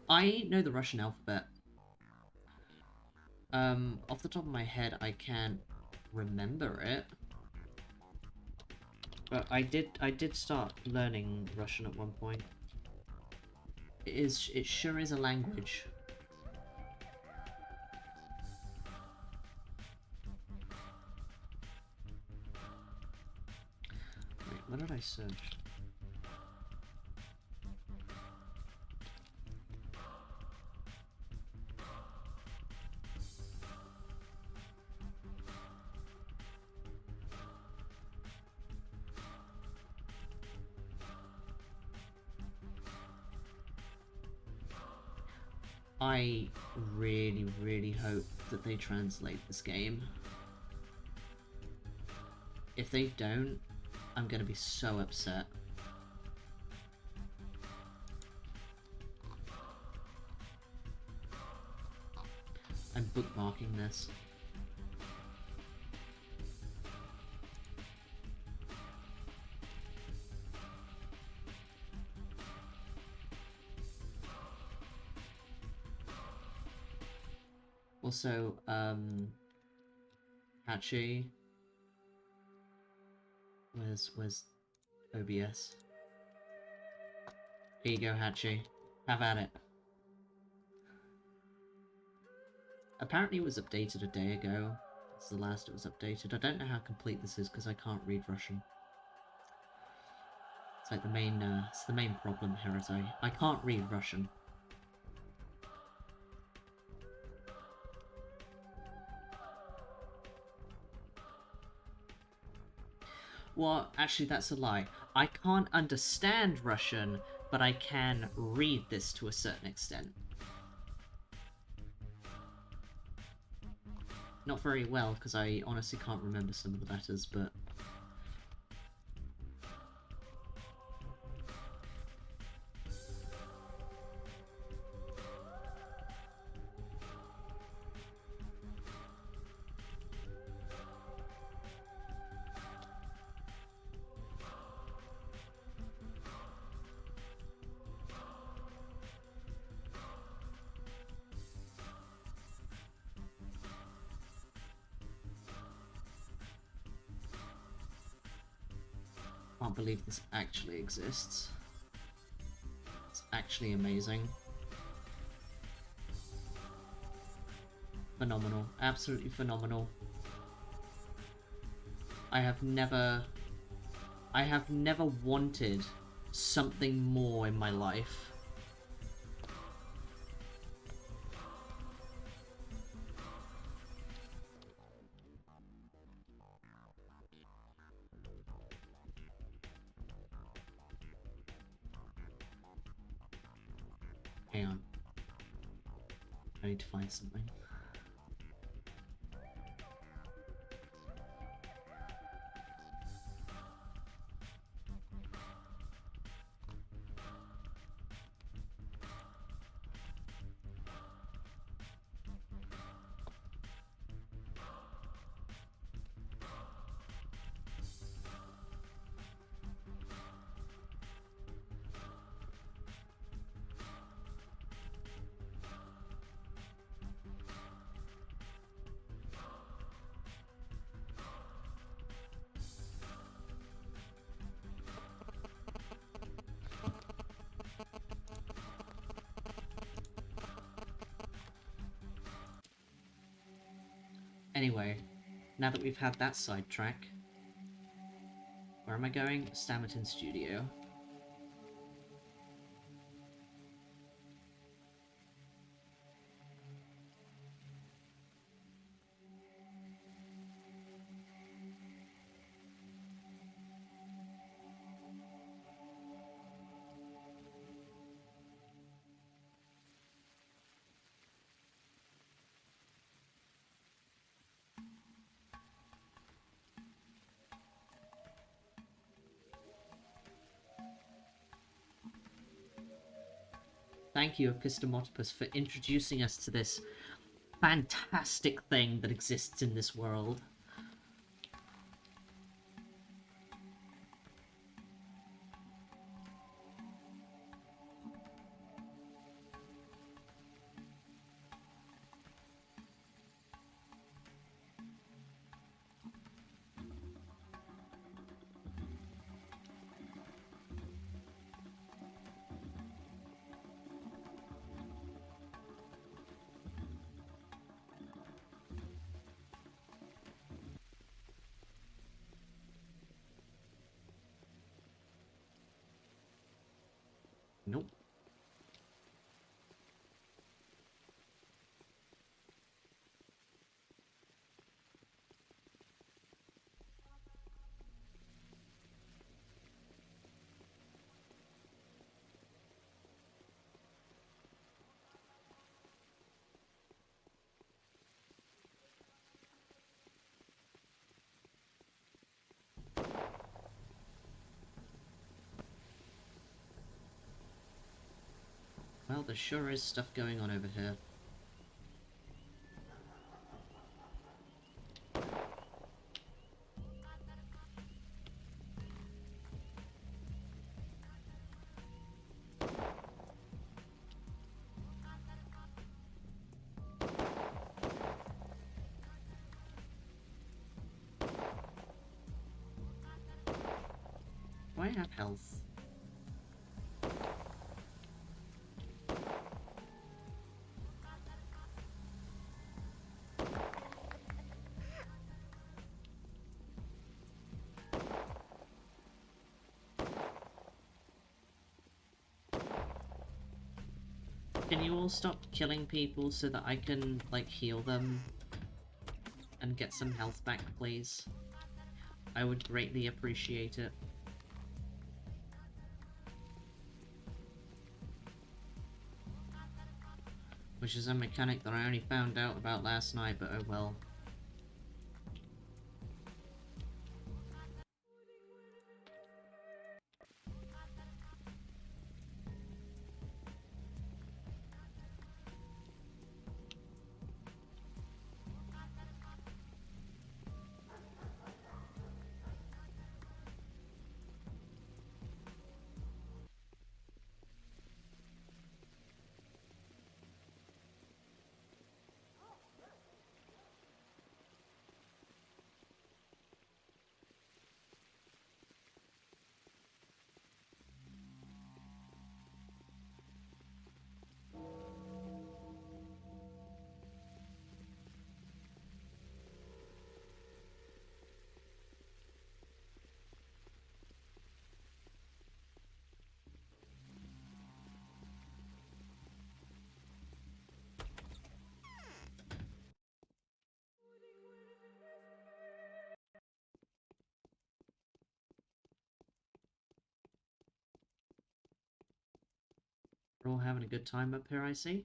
I know the Russian alphabet. Off the top of my head, I can't remember it. But I did start learning Russian at one point. It sure is a language. Wait, what did I search? I really, really hope that they translate this game. If they don't, I'm gonna be so upset. I'm bookmarking this. Also, Hachi. Where's OBS? Here you go, Hachi. Have at it. Apparently it was updated a day ago. It's the last it was updated. I don't know how complete this is because I can't read Russian. It's like it's the main problem here is I can't read Russian. Well, actually that's a lie. I can't understand Russian, but I can read this to a certain extent. Not very well, because I honestly can't remember some of the letters, but... I can't believe this actually exists. It's actually amazing. Phenomenal. Absolutely phenomenal. I have never wanted something more in my life. Hang on. I need to find something. Anyway, now that we've had that sidetrack, where am I going? Stamerton Studio. Thank you, Epistemotopus, for introducing us to this fantastic thing that exists in this world. Nope. Well, there sure is stuff going on over here. Do I have health? Can you all stop killing people so that I can, like, heal them and get some health back, please? I would greatly appreciate it. Which is a mechanic that I only found out about last night, but oh well. We're all having a good time up here, I see.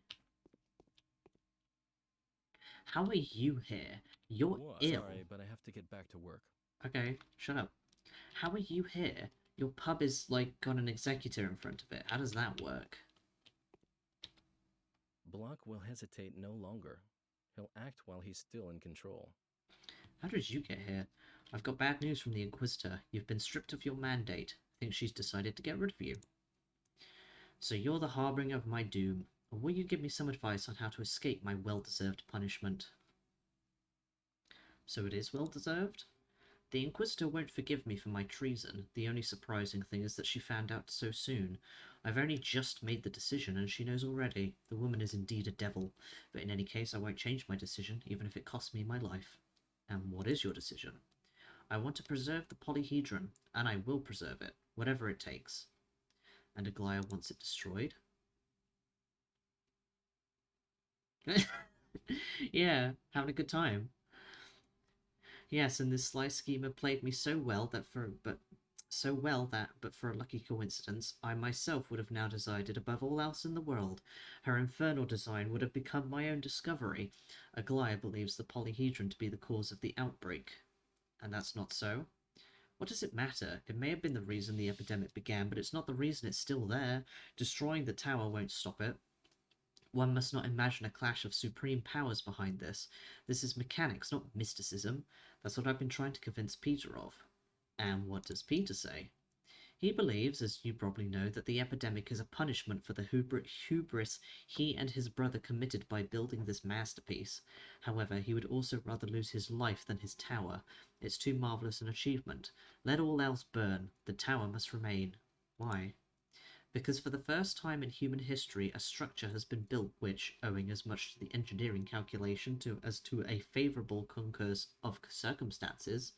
How are you here? You're Whoa, ill. sorry, but I have to get back to work. Okay, shut up. How are you here? Your pub is, like, got an executor in front of it. How does that work? Block will hesitate no longer. He'll act while he's still in control. How did you get here? I've got bad news from the Inquisitor. You've been stripped of your mandate. I think she's decided to get rid of you. So you're the harbinger of my doom. Or will you give me some advice on how to escape my well-deserved punishment? So it is well-deserved? The Inquisitor won't forgive me for my treason. The only surprising thing is that she found out so soon. I've only just made the decision, and she knows already. The woman is indeed a devil, but in any case I won't change my decision, even if it costs me my life. And what is your decision? I want to preserve the polyhedron, and I will preserve it, whatever it takes. And Aglaya wants it destroyed? Yeah, having a good time. Yes, and this sly schemer played me so well that but for a lucky coincidence, I myself would have now decided above all else in the world. Her infernal design would have become my own discovery. Aglaya believes the polyhedron to be the cause of the outbreak. And that's not so? What does it matter? It may have been the reason the epidemic began, but it's not the reason it's still there. Destroying the tower won't stop it. One must not imagine a clash of supreme powers behind this. This is mechanics, not mysticism. That's what I've been trying to convince Peter of. And what does Peter say? He believes, as you probably know, that the epidemic is a punishment for the hubris he and his brother committed by building this masterpiece. However, he would also rather lose his life than his tower. It's too marvellous an achievement. Let all else burn. The tower must remain. Why? Because for the first time in human history, a structure has been built which, owing as much to the engineering calculation as to a favourable concurse of circumstances...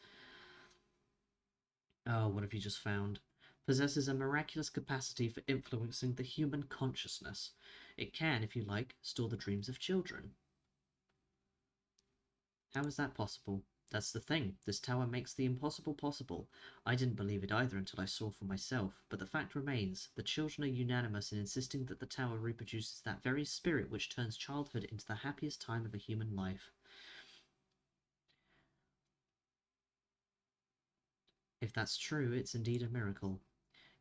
Oh, what have you just found? Possesses a miraculous capacity for influencing the human consciousness. It can, if you like, store the dreams of children. How is that possible? That's the thing. This tower makes the impossible possible. I didn't believe it either until I saw for myself, but the fact remains, the children are unanimous in insisting that the tower reproduces that very spirit which turns childhood into the happiest time of a human life. If that's true, it's indeed a miracle.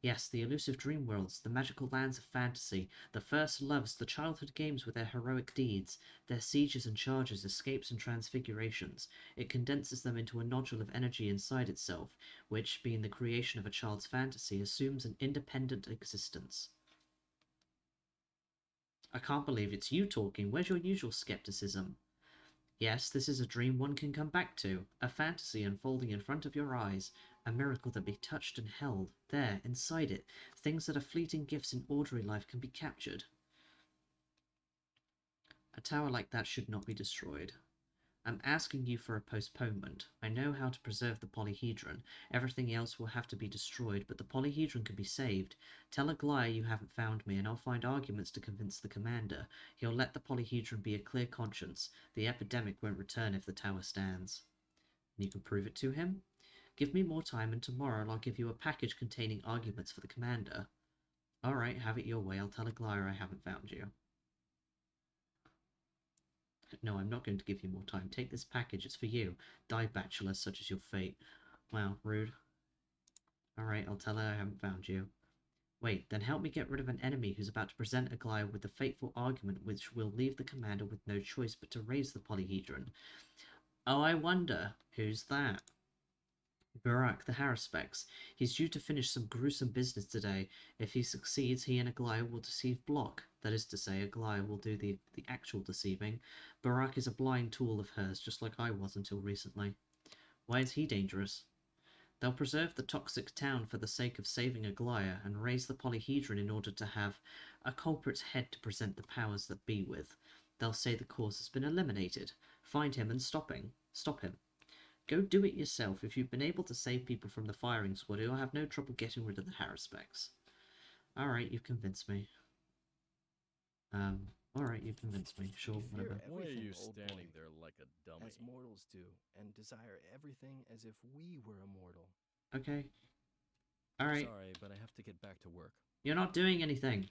Yes, the elusive dream worlds, the magical lands of fantasy, the first loves, the childhood games with their heroic deeds, their sieges and charges, escapes and transfigurations. It condenses them into a nodule of energy inside itself, which, being the creation of a child's fantasy, assumes an independent existence. I can't believe it's you talking. Where's your usual skepticism? Yes, this is a dream one can come back to, a fantasy unfolding in front of your eyes, a miracle that be touched and held, there, inside it, things that are fleeting gifts in ordinary life can be captured. A tower like that should not be destroyed. I'm asking you for a postponement. I know how to preserve the polyhedron. Everything else will have to be destroyed, but the polyhedron can be saved. Tell Aglaya you haven't found me, and I'll find arguments to convince the commander. He'll let the polyhedron be a clear conscience. The epidemic won't return if the tower stands. And you can prove it to him? Give me more time, and tomorrow I'll give you a package containing arguments for the commander. Alright, have it your way. I'll tell Aglaya I haven't found you. No, I'm not going to give you more time. Take this package, it's for you. Die bachelor, such is your fate. Wow, rude. Alright, I'll tell her I haven't found you. Wait, then help me get rid of an enemy who's about to present Aglaya with the fateful argument which will leave the commander with no choice but to raise the polyhedron. Oh, I wonder, who's that? Barak the Haruspex. He's due to finish some gruesome business today. If he succeeds, he and Aglaya will deceive Block. That is to say, Aglaya will do the actual deceiving. Barak is a blind tool of hers, just like I was until recently. Why is he dangerous? They'll preserve the toxic town for the sake of saving Aglaya, and raise the polyhedron in order to have a culprit's head to present the powers that be with. They'll say the cause has been eliminated. Find him and stop him. Go do it yourself. If you've been able to save people from the firing squad, you'll have no trouble getting rid of the Haruspex. Alright, you've convinced me. Alright, you've convinced me. Sure, whatever. Why are you standing there like a dummy? As mortals do, and desire everything as if we were immortal. Okay. Alright. Sorry, but I have to get back to work. You're not doing anything.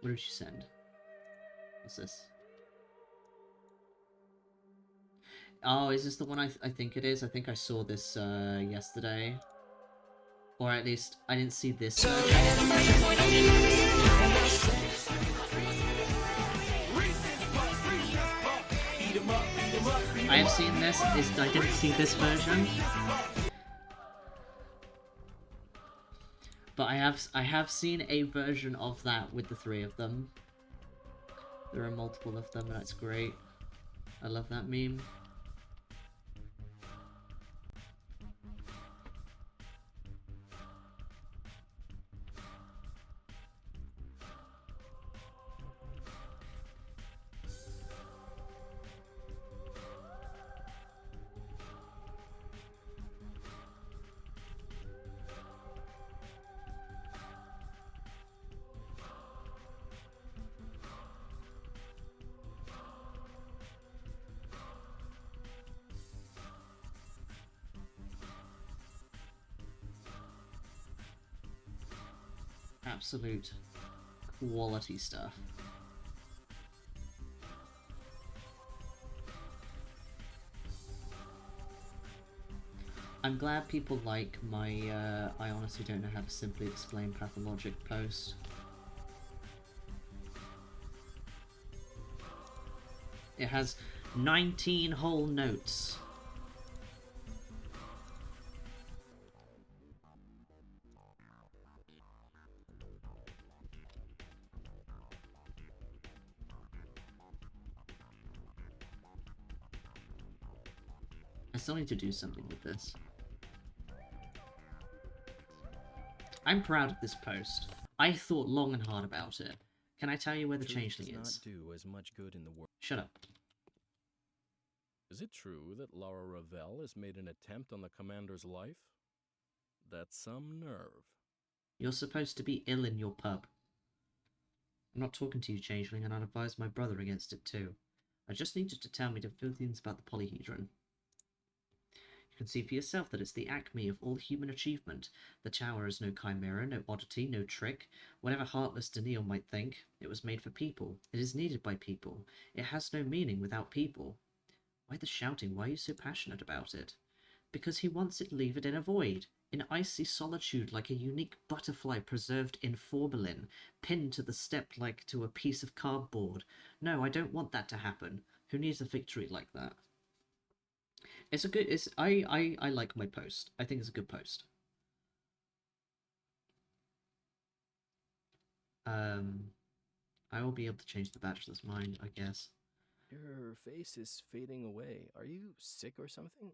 What did she send? What's this? Oh, is this the one I think it is? I think I saw this yesterday. Or at least, I didn't see this. I have seen this, I didn't see this version. But I have seen a version of that with the three of them. There are multiple of them, and that's great. I love that meme. Absolute quality stuff. I'm glad people like my, I honestly don't know how to simply explain Pathologic post. It has 19 whole notes. I still need to do something with this. I'm proud of this post. I thought long and hard about it. Can I tell you where the Truth Changeling does is? not do as much good in the world. Shut up. Is it true that Laura Ravel has made an attempt on the commander's life? That's some nerve. You're supposed to be ill in your pub. I'm not talking to you, Changeling, and I'd advise my brother against it too. I just need you to tell me the feelings about the polyhedron. You can see for yourself that it's the acme of all human achievement. The tower is no chimera, no oddity, no trick. Whatever heartless Daniil might think, it was made for people. It is needed by people. It has no meaning without people. Why the shouting? Why are you so passionate about it? Because he wants it levered in a void, in icy solitude like a unique butterfly preserved in formalin, pinned to the step like to a piece of cardboard. No, I don't want that to happen. Who needs a victory like that? It's a good. I like my post. I think it's a good post. I will be able to change the bachelor's mind, I guess. Your face is fading away. Are you sick or something?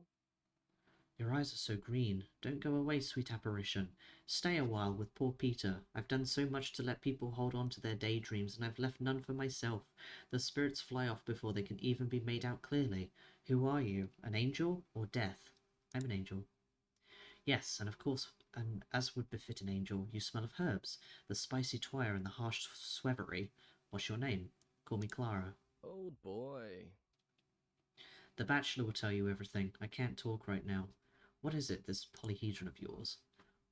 Your eyes are so green. Don't go away, sweet apparition. Stay a while with poor Peter. I've done so much to let people hold on to their daydreams, and I've left none for myself. The spirits fly off before they can even be made out clearly. Who are you? An angel or death? I'm an angel. Yes, and of course, and as would befit an angel, you smell of herbs, the spicy twire and the harsh swevery. What's your name? Call me Clara. Oh boy. The bachelor will tell you everything. I can't talk right now. What is it, this polyhedron of yours?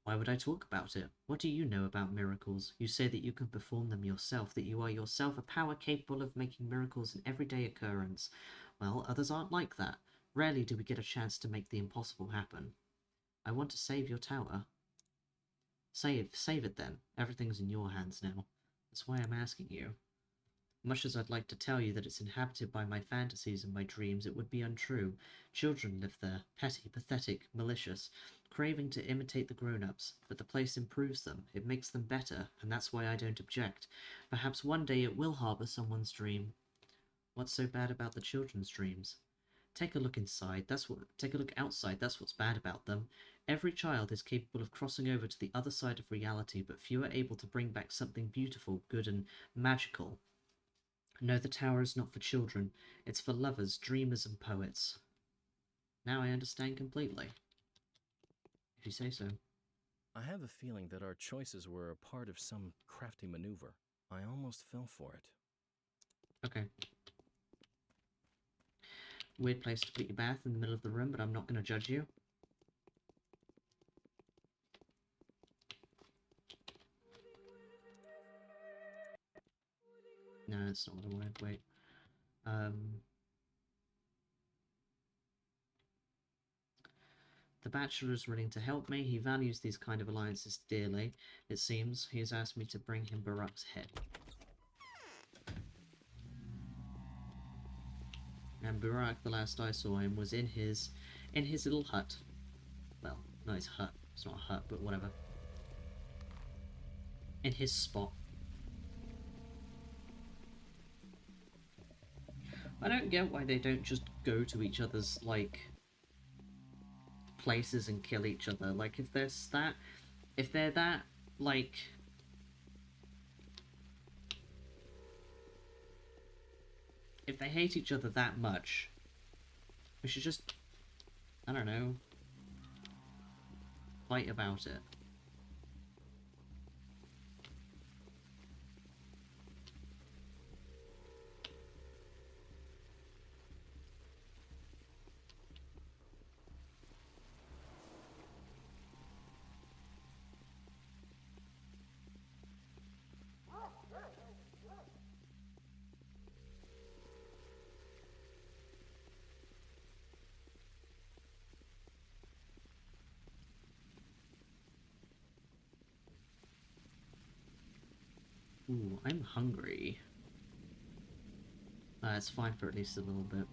Why would I talk about it? What do you know about miracles? You say that you can perform them yourself, that you are yourself a power capable of making miracles an everyday occurrence. Well, others aren't like that. Rarely do we get a chance to make the impossible happen. I want to save your tower. Save it then. Everything's in your hands now. That's why I'm asking you. Much as I'd like to tell you that it's inhabited by my fantasies and my dreams, it would be untrue. Children live there, petty, pathetic, malicious, craving to imitate the grown-ups, but the place improves them, it makes them better, and that's why I don't object. Perhaps one day it will harbour someone's dream. What's so bad about the children's dreams? Take a look inside, take a look outside, that's what's bad about them. Every child is capable of crossing over to the other side of reality, but few are able to bring back something beautiful, good and magical. No, the tower is not for children. It's for lovers, dreamers, and poets. Now I understand completely. If you say so. I have a feeling that our choices were a part of some crafty maneuver. I almost fell for it. Okay. Weird place to put your bath in the middle of the room, but I'm not going to judge you. No, that's not what I wanted. Wait. The Bachelor is willing to help me. He values these kind of alliances dearly. It seems he has asked me to bring him Barak's head. And Barak, the last I saw him, was in his little hut. Well, not his hut. It's not a hut, but whatever. In his spot. I don't get why they don't just go to each other's, like, places and kill each other. Like, if they're that, like, if they hate each other that much, we should just, I don't know, fight about it. Ooh, I'm hungry. It's fine for at least a little bit.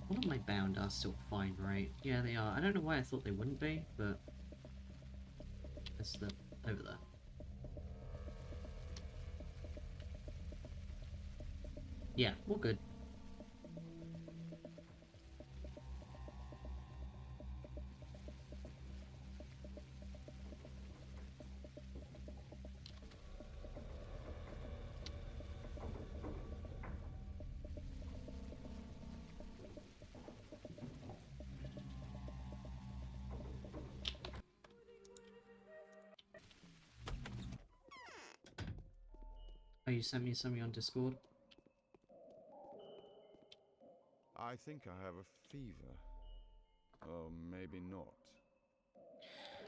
All of my bound are still fine, right? Yeah, they are. I don't know why I thought they wouldn't be, but... That's the... over there. Yeah, all good. Oh, you sent me something on Discord? I think I have a fever. Or maybe not.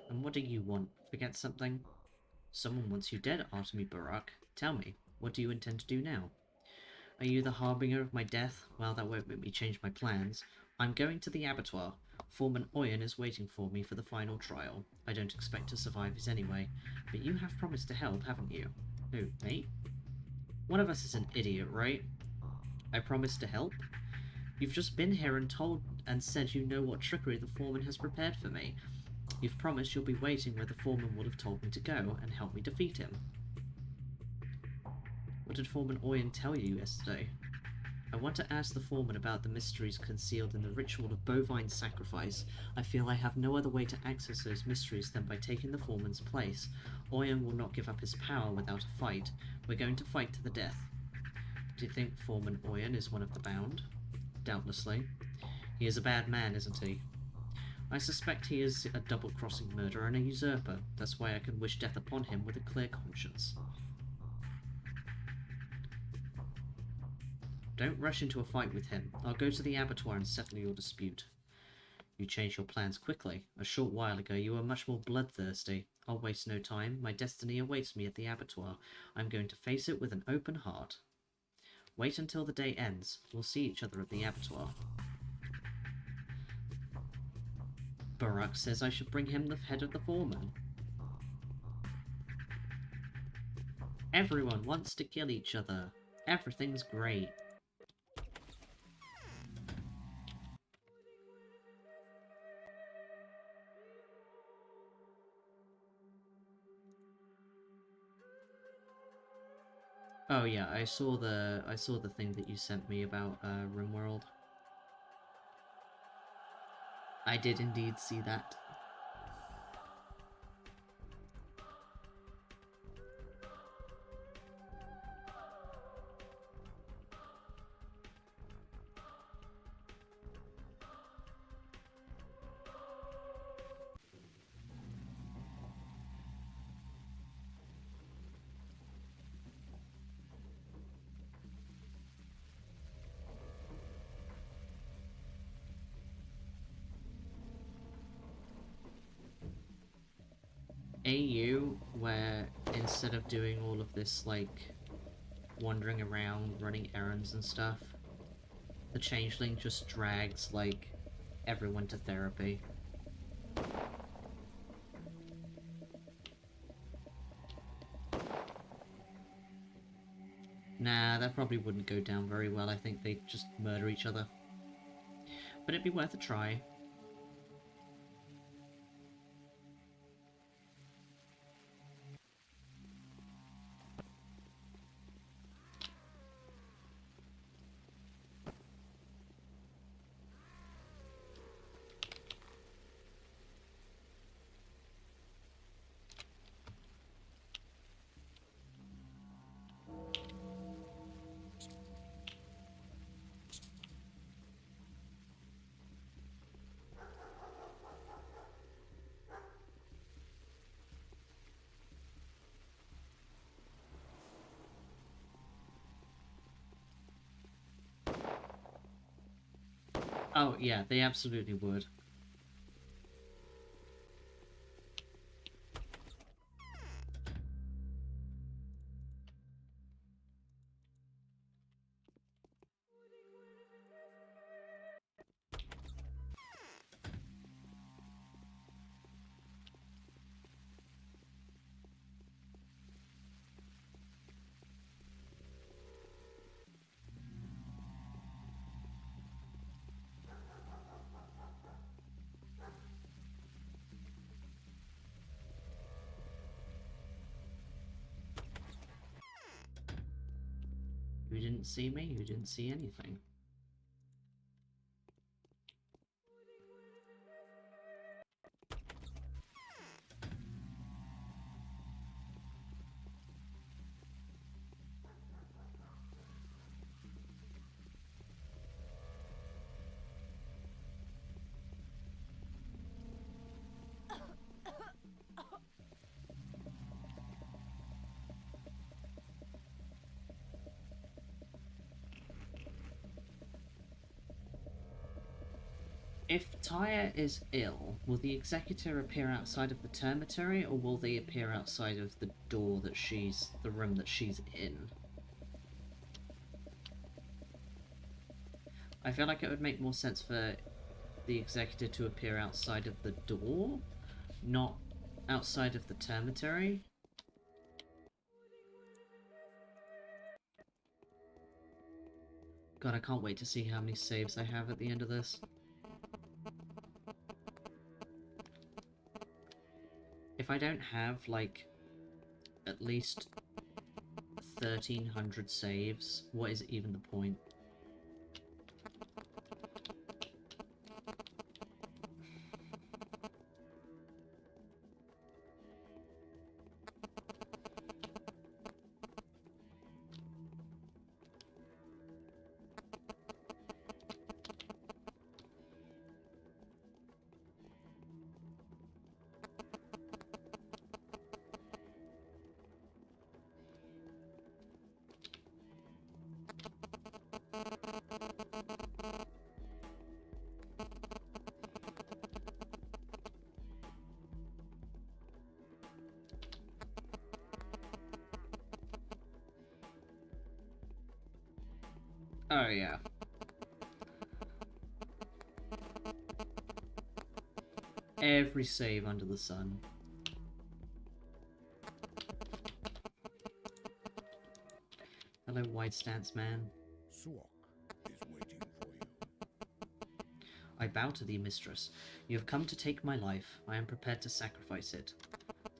And what do you want? Forget something? Someone wants you dead, Artemy Barak. Tell me, what do you intend to do now? Are you the harbinger of my death? Well, that won't make me change my plans. I'm going to the abattoir. Foreman Oyen is waiting for me for the final trial. I don't expect to survive it anyway, but you have promised to help, haven't you? Who, me? One of us is an idiot, right? I promised to help? You've just been here and told and said you know what trickery the foreman has prepared for me. You've promised you'll be waiting where the foreman would have told me to go and help me defeat him. What did Foreman Oyen tell you yesterday? I want to ask the foreman about the mysteries concealed in the ritual of bovine sacrifice. I feel I have no other way to access those mysteries than by taking the foreman's place. Oyen will not give up his power without a fight. We're going to fight to the death. Do you think Foreman Oyen is one of the bound? Doubtlessly. He is a bad man, isn't he? I suspect he is a double-crossing murderer and a usurper. That's why I can wish death upon him with a clear conscience. Don't rush into a fight with him. I'll go to the abattoir and settle your dispute. You changed your plans quickly. A short while ago you were much more bloodthirsty. I'll waste no time. My destiny awaits me at the abattoir. I'm going to face it with an open heart. Wait until the day ends. We'll see each other at the abattoir. Barak says I should bring him the head of the foreman. Everyone wants to kill each other. Everything's great. Oh yeah, I saw the thing that you sent me about RimWorld. I did indeed see that. AU, where instead of doing all of this, like, wandering around, running errands and stuff, the Changeling just drags, like, everyone to therapy. Nah, that probably wouldn't go down very well. I think they'd just murder each other. But it'd be worth a try. Oh, yeah, they absolutely would. You didn't see me, you didn't see anything. If Tyre is ill, will the Executor appear outside of the termitory, or will they appear outside of the door that the room that she's in? I feel like it would make more sense for the Executor to appear outside of the door, not outside of the termitory. God, I can't wait to see how many saves I have at the end of this. If I don't have, like, at least 1,300 saves, what is even the point? Oh, yeah. Every save under the sun. Hello, Wide Stance Man. Suok is waiting for you. I bow to thee, mistress. You have come to take my life. I am prepared to sacrifice it.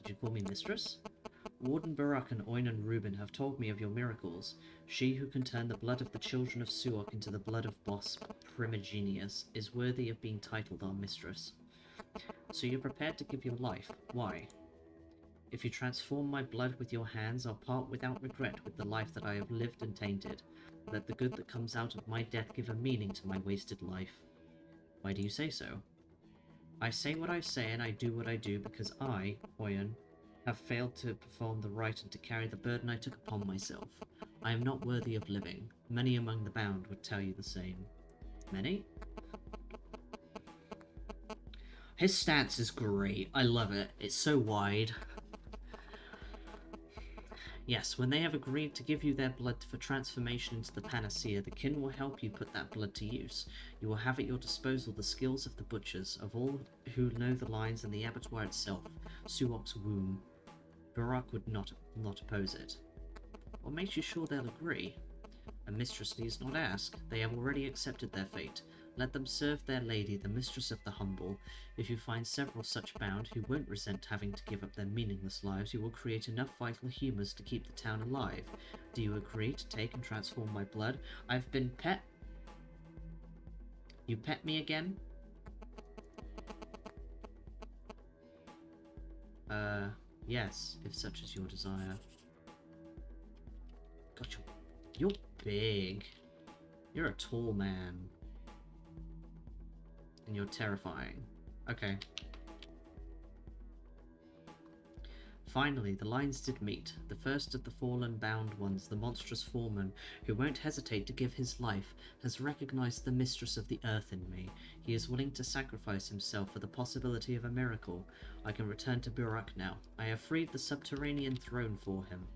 Did you call me mistress? Warden Barak and Oinon Reuben have told me of your miracles. She who can turn the blood of the children of Suok into the blood of Boss Primigenius is worthy of being titled our mistress. So you're prepared to give your life. Why? If you transform my blood with your hands, I'll part without regret with the life that I have lived and tainted. Let the good that comes out of my death give a meaning to my wasted life. Why do you say so? I say what I say and I do what I do because I, Oion, have failed to perform the right and to carry the burden I took upon myself. I am not worthy of living. Many among the bound would tell you the same. Many? His stance is great. I love it. It's so wide. Yes, when they have agreed to give you their blood for transformation into the panacea, the kin will help you put that blood to use. You will have at your disposal the skills of the butchers, of all who know the lines and the abattoir itself, Suok's womb. Barak would not oppose it. What makes you sure they'll agree? A mistress needs not ask. They have already accepted their fate. Let them serve their lady, the mistress of the humble. If you find several such bound who won't resent having to give up their meaningless lives, you will create enough vital humours to keep the town alive. Do you agree to take and transform my blood? I've been pet... You pet me again? Yes, if such is your desire. God, you're big. You're a tall man. And you're terrifying. Okay. Finally, the lines did meet. The first of the fallen bound ones, the monstrous foreman, who won't hesitate to give his life, has recognized the mistress of the earth in me. He is willing to sacrifice himself for the possibility of a miracle. I can return to Burak now. I have freed the subterranean throne for him.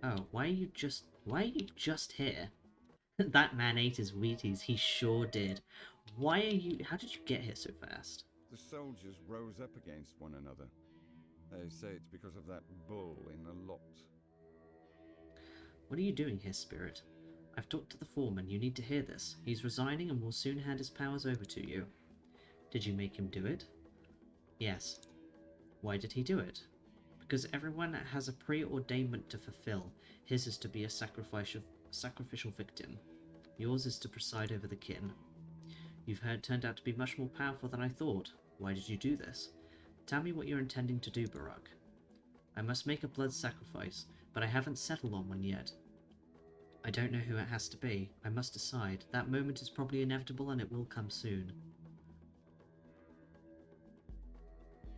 Oh, why are you just here? That man ate his Wheaties, he sure did. How did you get here so fast? The soldiers rose up against one another. They say it's because of that bull in the lot. What are you doing here, Spirit? I've talked to the foreman, you need to hear this. He's resigning and will soon hand his powers over to you. Did you make him do it? Yes. Why did he do it? Because everyone has a preordainment to fulfill. His is to be a sacrificial victim. Yours is to preside over the kin. You've turned out to be much more powerful than I thought. Why did you do this? Tell me what you're intending to do, Burak. I must make a blood sacrifice, but I haven't settled on one yet. I don't know who it has to be. I must decide. That moment is probably inevitable and it will come soon.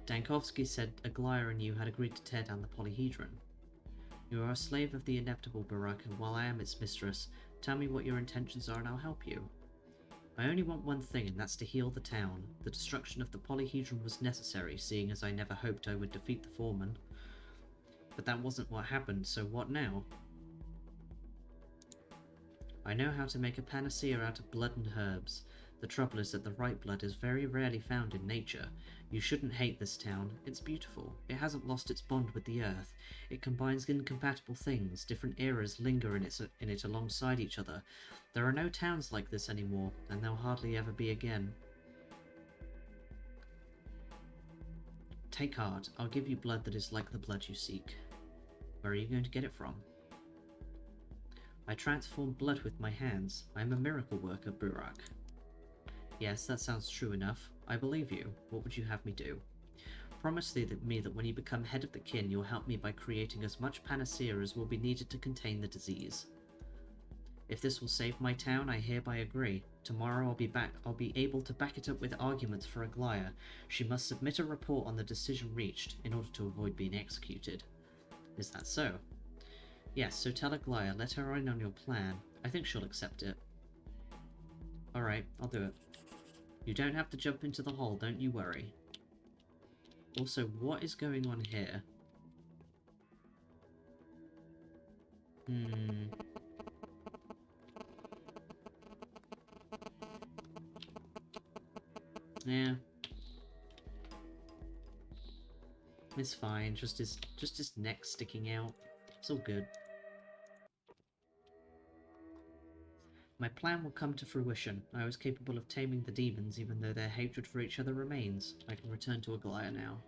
Dankovsky said Aglaya and you had agreed to tear down the polyhedron. You are a slave of the inevitable, Burak, and while I am its mistress, tell me what your intentions are and I'll help you. I only want one thing, and that's to heal the town. The destruction of the polyhedron was necessary, seeing as I never hoped I would defeat the foreman. But that wasn't what happened, so what now? I know how to make a panacea out of blood and herbs. The trouble is that the right blood is very rarely found in nature. You shouldn't hate this town. It's beautiful. It hasn't lost its bond with the earth. It combines incompatible things. Different eras linger in it alongside each other. There are no towns like this anymore, and there'll hardly ever be again. Take heart. I'll give you blood that is like the blood you seek. Where are you going to get it from? I transform blood with my hands. I am a miracle worker, Burak. Yes, that sounds true enough. I believe you. What would you have me do? Promise me that when you become head of the kin, you'll help me by creating as much panacea as will be needed to contain the disease. If this will save my town, I hereby agree. Tomorrow I'll be able to back it up with arguments for Aglaya. She must submit a report on the decision reached in order to avoid being executed. Is that so? Yes, so tell Aglaya, let her in on your plan. I think she'll accept it. Alright, I'll do it. You don't have to jump into the hole, don't you worry. Also, what is going on here? Yeah. It's fine, just his neck sticking out. It's all good. My plan will come to fruition. I was capable of taming the demons, even though their hatred for each other remains. I can return to Aglaya now.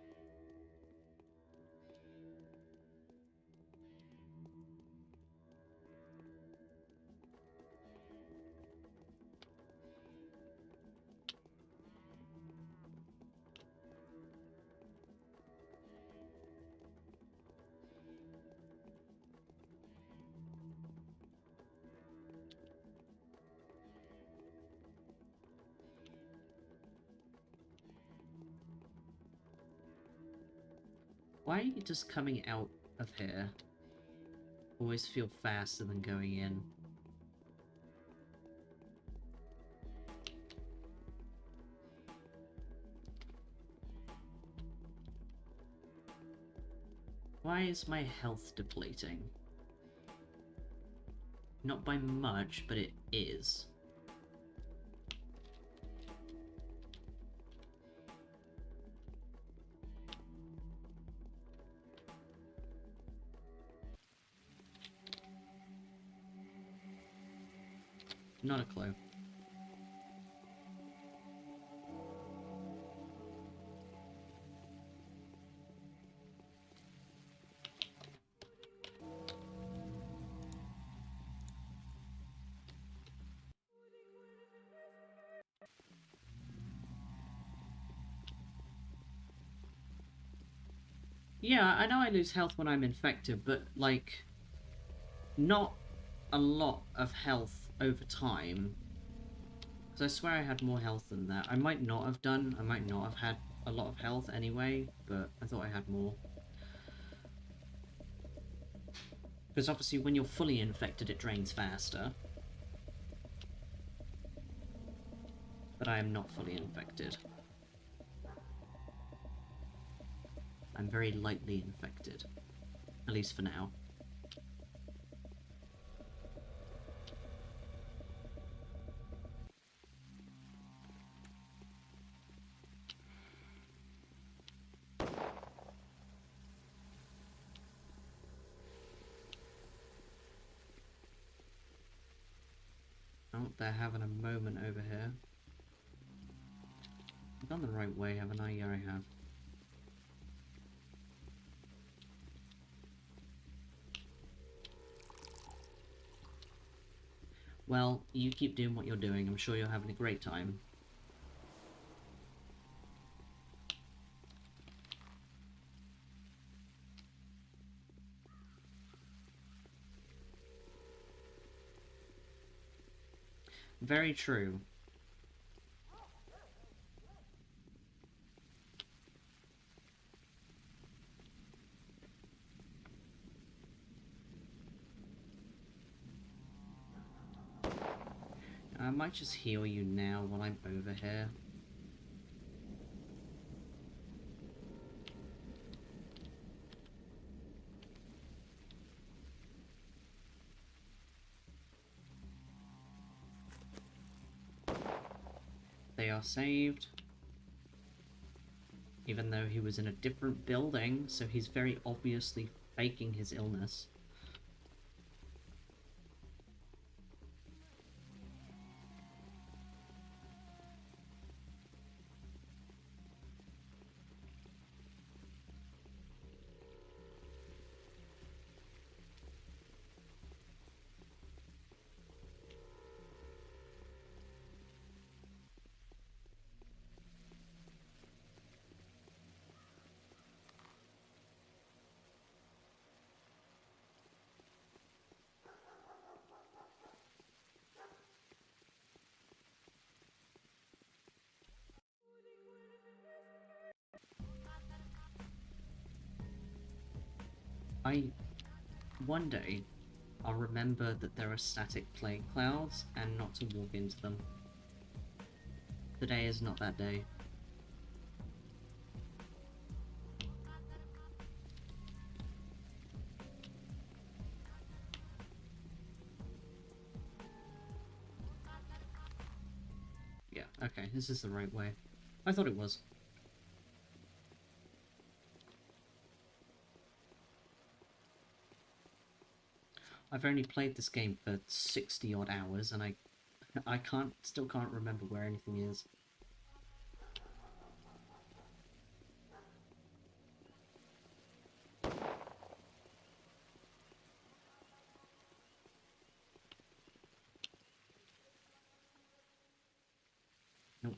Why are you just coming out of here? Always feel faster than going in. Why is my health depleting? Not by much, but it is. Not a clue. Yeah, I know I lose health when I'm infected, but, like, not a lot of health over time. Because I swear I had more health than that. I might not have done. I might not have had a lot of health anyway, but I thought I had more. Because obviously when you're fully infected it drains faster. But I am not fully infected. I'm very lightly infected. At least for now. Oh, they're having a moment over here. I've gone the right way, haven't I? Yeah, I have. Well, you keep doing what you're doing. I'm sure you're having a great time. Very true. I might just heal you now while I'm over here. They are saved. Even though he was in a different building, so he's very obviously faking his illness. One day, I'll remember that there are static plague clouds and not to walk into them. Today is not that day. Yeah, okay, this is the right way. I thought it was. I've only played this game for 60 odd hours and I still can't remember where anything is. Nope.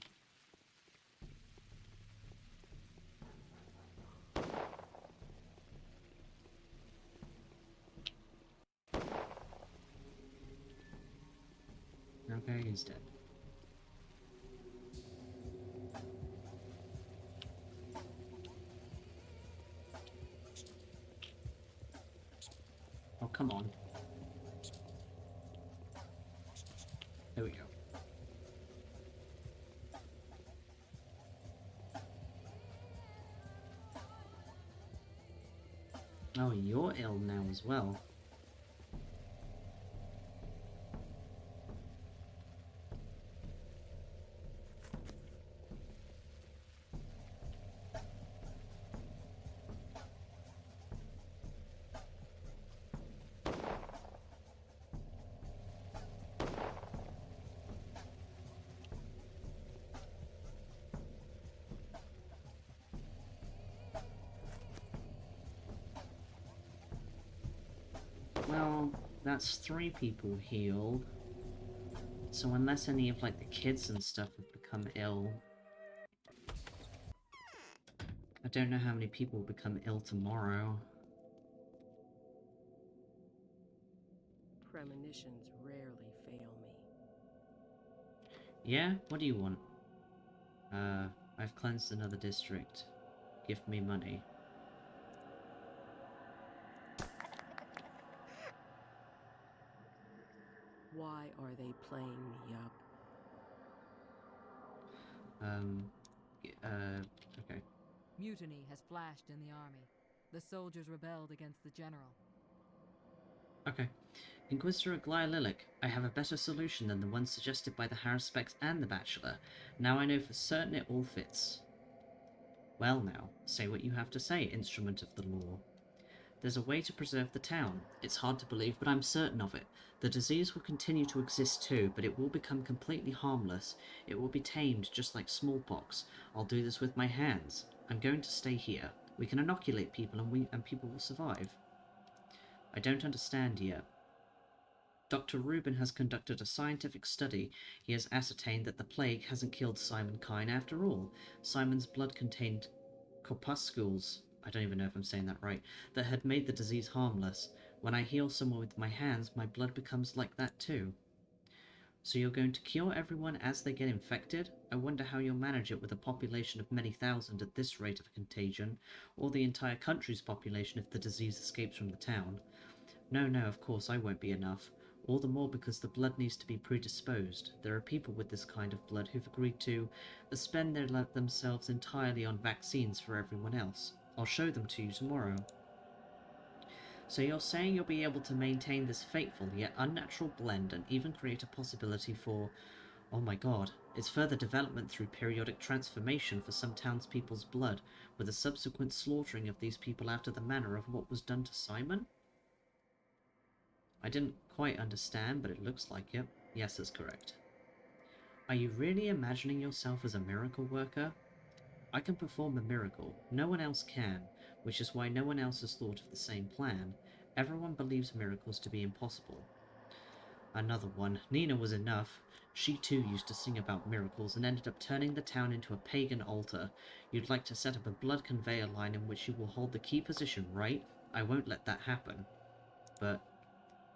Okay, he's dead. Oh, come on. There we go. Oh, you're ill now as well. Well, that's 3 people healed. So unless any of, like, the kids and stuff have become ill... I don't know how many people will become ill tomorrow. Premonitions rarely fail me. Yeah? What do you want? I've cleansed another district. Give me money. Why are they playing me up? Okay. Mutiny has flashed in the army. The soldiers rebelled against the general. Okay. Inquisitor Aglaia Lilac, I have a better solution than the one suggested by the Haruspecs and the Bachelor. Now I know for certain it all fits. Well now, say what you have to say, Instrument of the Law. There's a way to preserve the town. It's hard to believe, but I'm certain of it. The disease will continue to exist too, but it will become completely harmless. It will be tamed, just like smallpox. I'll do this with my hands. I'm going to stay here. We can inoculate people and people will survive. I don't understand yet. Dr. Rubin has conducted a scientific study. He has ascertained that the plague hasn't killed Simon Kine after all. Simon's blood contained corpuscles, I don't even know if I'm saying that right, that had made the disease harmless. When I heal someone with my hands, my blood becomes like that too. So you're going to cure everyone as they get infected? I wonder how you'll manage it with a population of many thousand at this rate of contagion, or the entire country's population if the disease escapes from the town. No, of course I won't be enough. All the more because the blood needs to be predisposed. There are people with this kind of blood who've agreed to spend themselves entirely on vaccines for everyone else. I'll show them to you tomorrow. So you're saying you'll be able to maintain this fateful yet unnatural blend and even create a possibility for, oh my god, its further development through periodic transformation for some townspeople's blood, with a subsequent slaughtering of these people after the manner of what was done to Simon? I didn't quite understand, but it looks like it. Yes, that's correct. Are you really imagining yourself as a miracle worker? I can perform a miracle. No one else can, which is why no one else has thought of the same plan. Everyone believes miracles to be impossible. Another one. Nina was enough. She too used to sing about miracles and ended up turning the town into a pagan altar. You'd like to set up a blood conveyor line in which you will hold the key position, right? I won't let that happen. But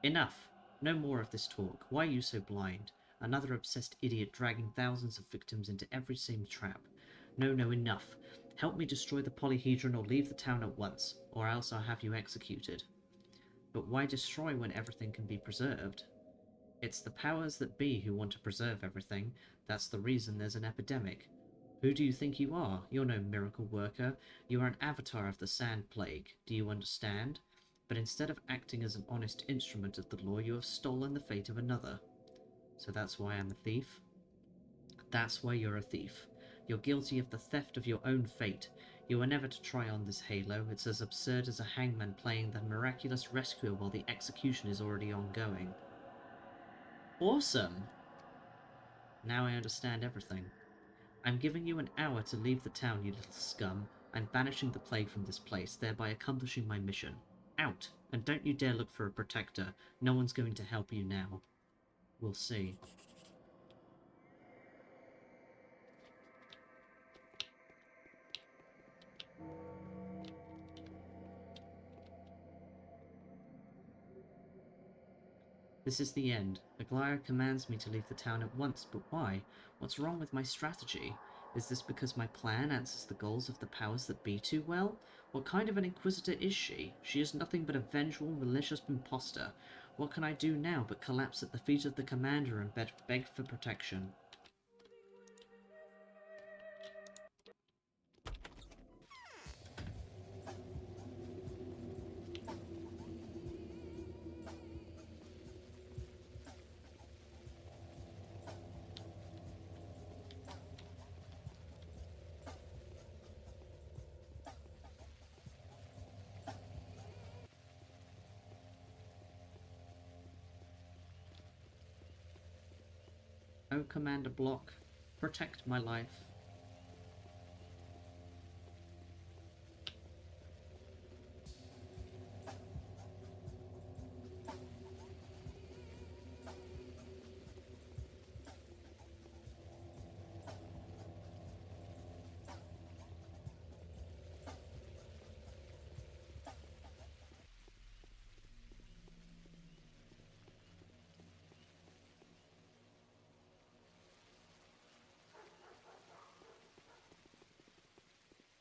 enough! No more of this talk. Why are you so blind? Another obsessed idiot dragging thousands of victims into every same trap. No, enough. Help me destroy the polyhedron or leave the town at once, or else I'll have you executed. But why destroy when everything can be preserved? It's the powers that be who want to preserve everything. That's the reason there's an epidemic. Who do you think you are? You're no miracle worker. You are an avatar of the Sand Plague. Do you understand? But instead of acting as an honest instrument of the law, you have stolen the fate of another. So that's why I'm a thief? That's why you're a thief. You're guilty of the theft of your own fate. You are never to try on this halo. It's as absurd as a hangman playing the miraculous rescuer while the execution is already ongoing. Awesome! Now I understand everything. I'm giving you an hour to leave the town, you little scum. I'm banishing the plague from this place, thereby accomplishing my mission. Out! And don't you dare look for a protector. No one's going to help you now. We'll see. This is the end. Aglaia commands me to leave the town at once, but why? What's wrong with my strategy? Is this because my plan answers the goals of the powers that be too well? What kind of an inquisitor is she? She is nothing but a vengeful, malicious imposter. What can I do now but collapse at the feet of the commander and beg for protection? Oh, Commander Block, protect my life.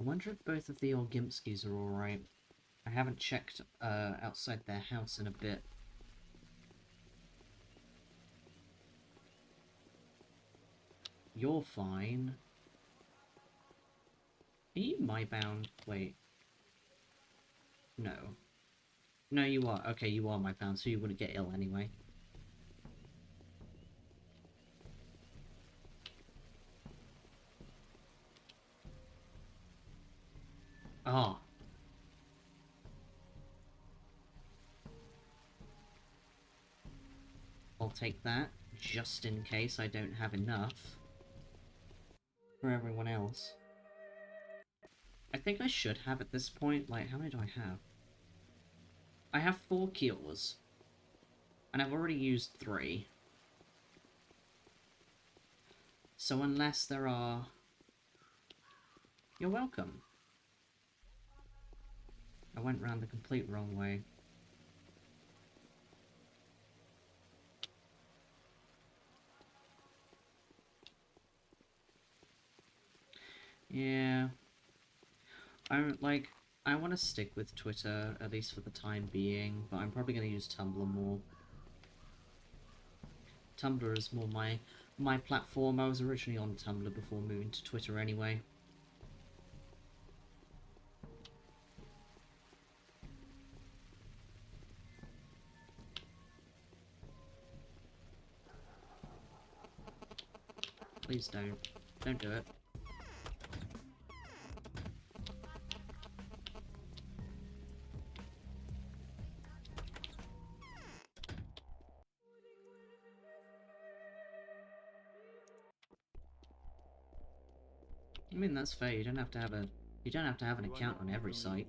wonder if both of the old Gimpskis are alright. I haven't checked outside their house in a bit. You're fine. Are you my bound? Wait. No. No, you are. Okay, you are my bound, so you wouldn't get ill anyway. Ah. I'll take that, just in case I don't have enough for everyone else. I think I should have at this point. Like, how many do I have? I have 4 cures. And I've already used 3. So unless there are... You're welcome. I went round the complete wrong way. Yeah. I want to stick with Twitter, at least for the time being, but I'm probably going to use Tumblr more. Tumblr is more my platform. I was originally on Tumblr before moving to Twitter anyway. Please don't. Don't do it. I mean, that's fair. You don't have to have an account on every site.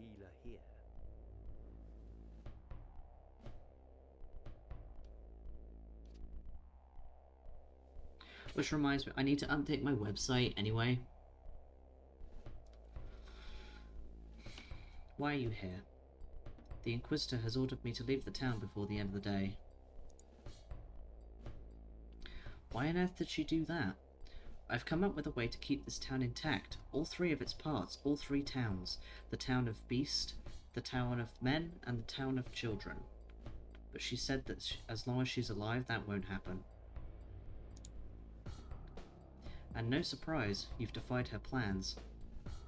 Which reminds me, I need to update my website anyway. Why are you here? The Inquisitor has ordered me to leave the town before the end of the day. Why on earth did she do that? I've come up with a way to keep this town intact. All 3 of its parts, all 3 towns. The town of Beast, the town of Men, and the town of Children. But she said that as long as she's alive, that won't happen. And no surprise, you've defied her plans.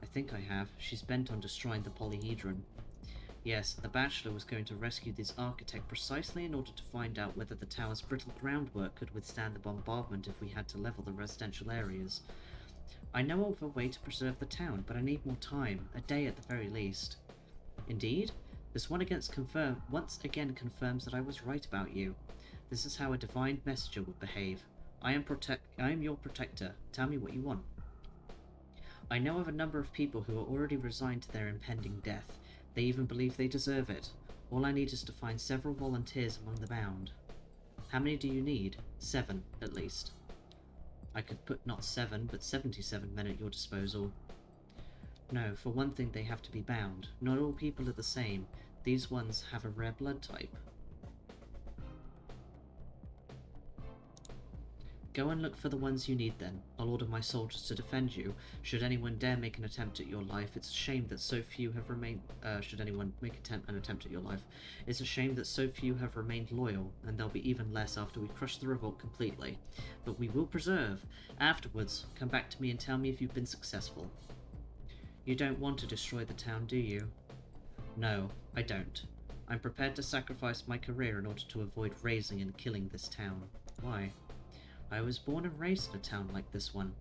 I think I have. She's bent on destroying the polyhedron. Yes, the Bachelor was going to rescue this architect precisely in order to find out whether the tower's brittle groundwork could withstand the bombardment if we had to level the residential areas. I know of a way to preserve the town, but I need more time, a day at the very least. Indeed? This once again confirms that I was right about you. This is how a divine messenger would behave. I am your protector. Tell me what you want. I know of a number of people who are already resigned to their impending death. They even believe they deserve it. All I need is to find several volunteers among the bound. How many do you need? 7, at least. I could put not 7, but 77 men at your disposal. No, for one thing they have to be bound. Not all people are the same. These ones have a rare blood type. Go and look for the ones you need then. I'll order my soldiers to defend you. Should anyone dare make an attempt at your life, it's a shame that so few have remained... should anyone make an attempt at your life, it's a shame that so few have remained loyal, and there'll be even less after we crush the revolt completely. But we will preserve. Afterwards, come back to me and tell me if you've been successful. You don't want to destroy the town, do you? No, I don't. I'm prepared to sacrifice my career in order to avoid razing and killing this town. Why? I was born and raised in a town like this one.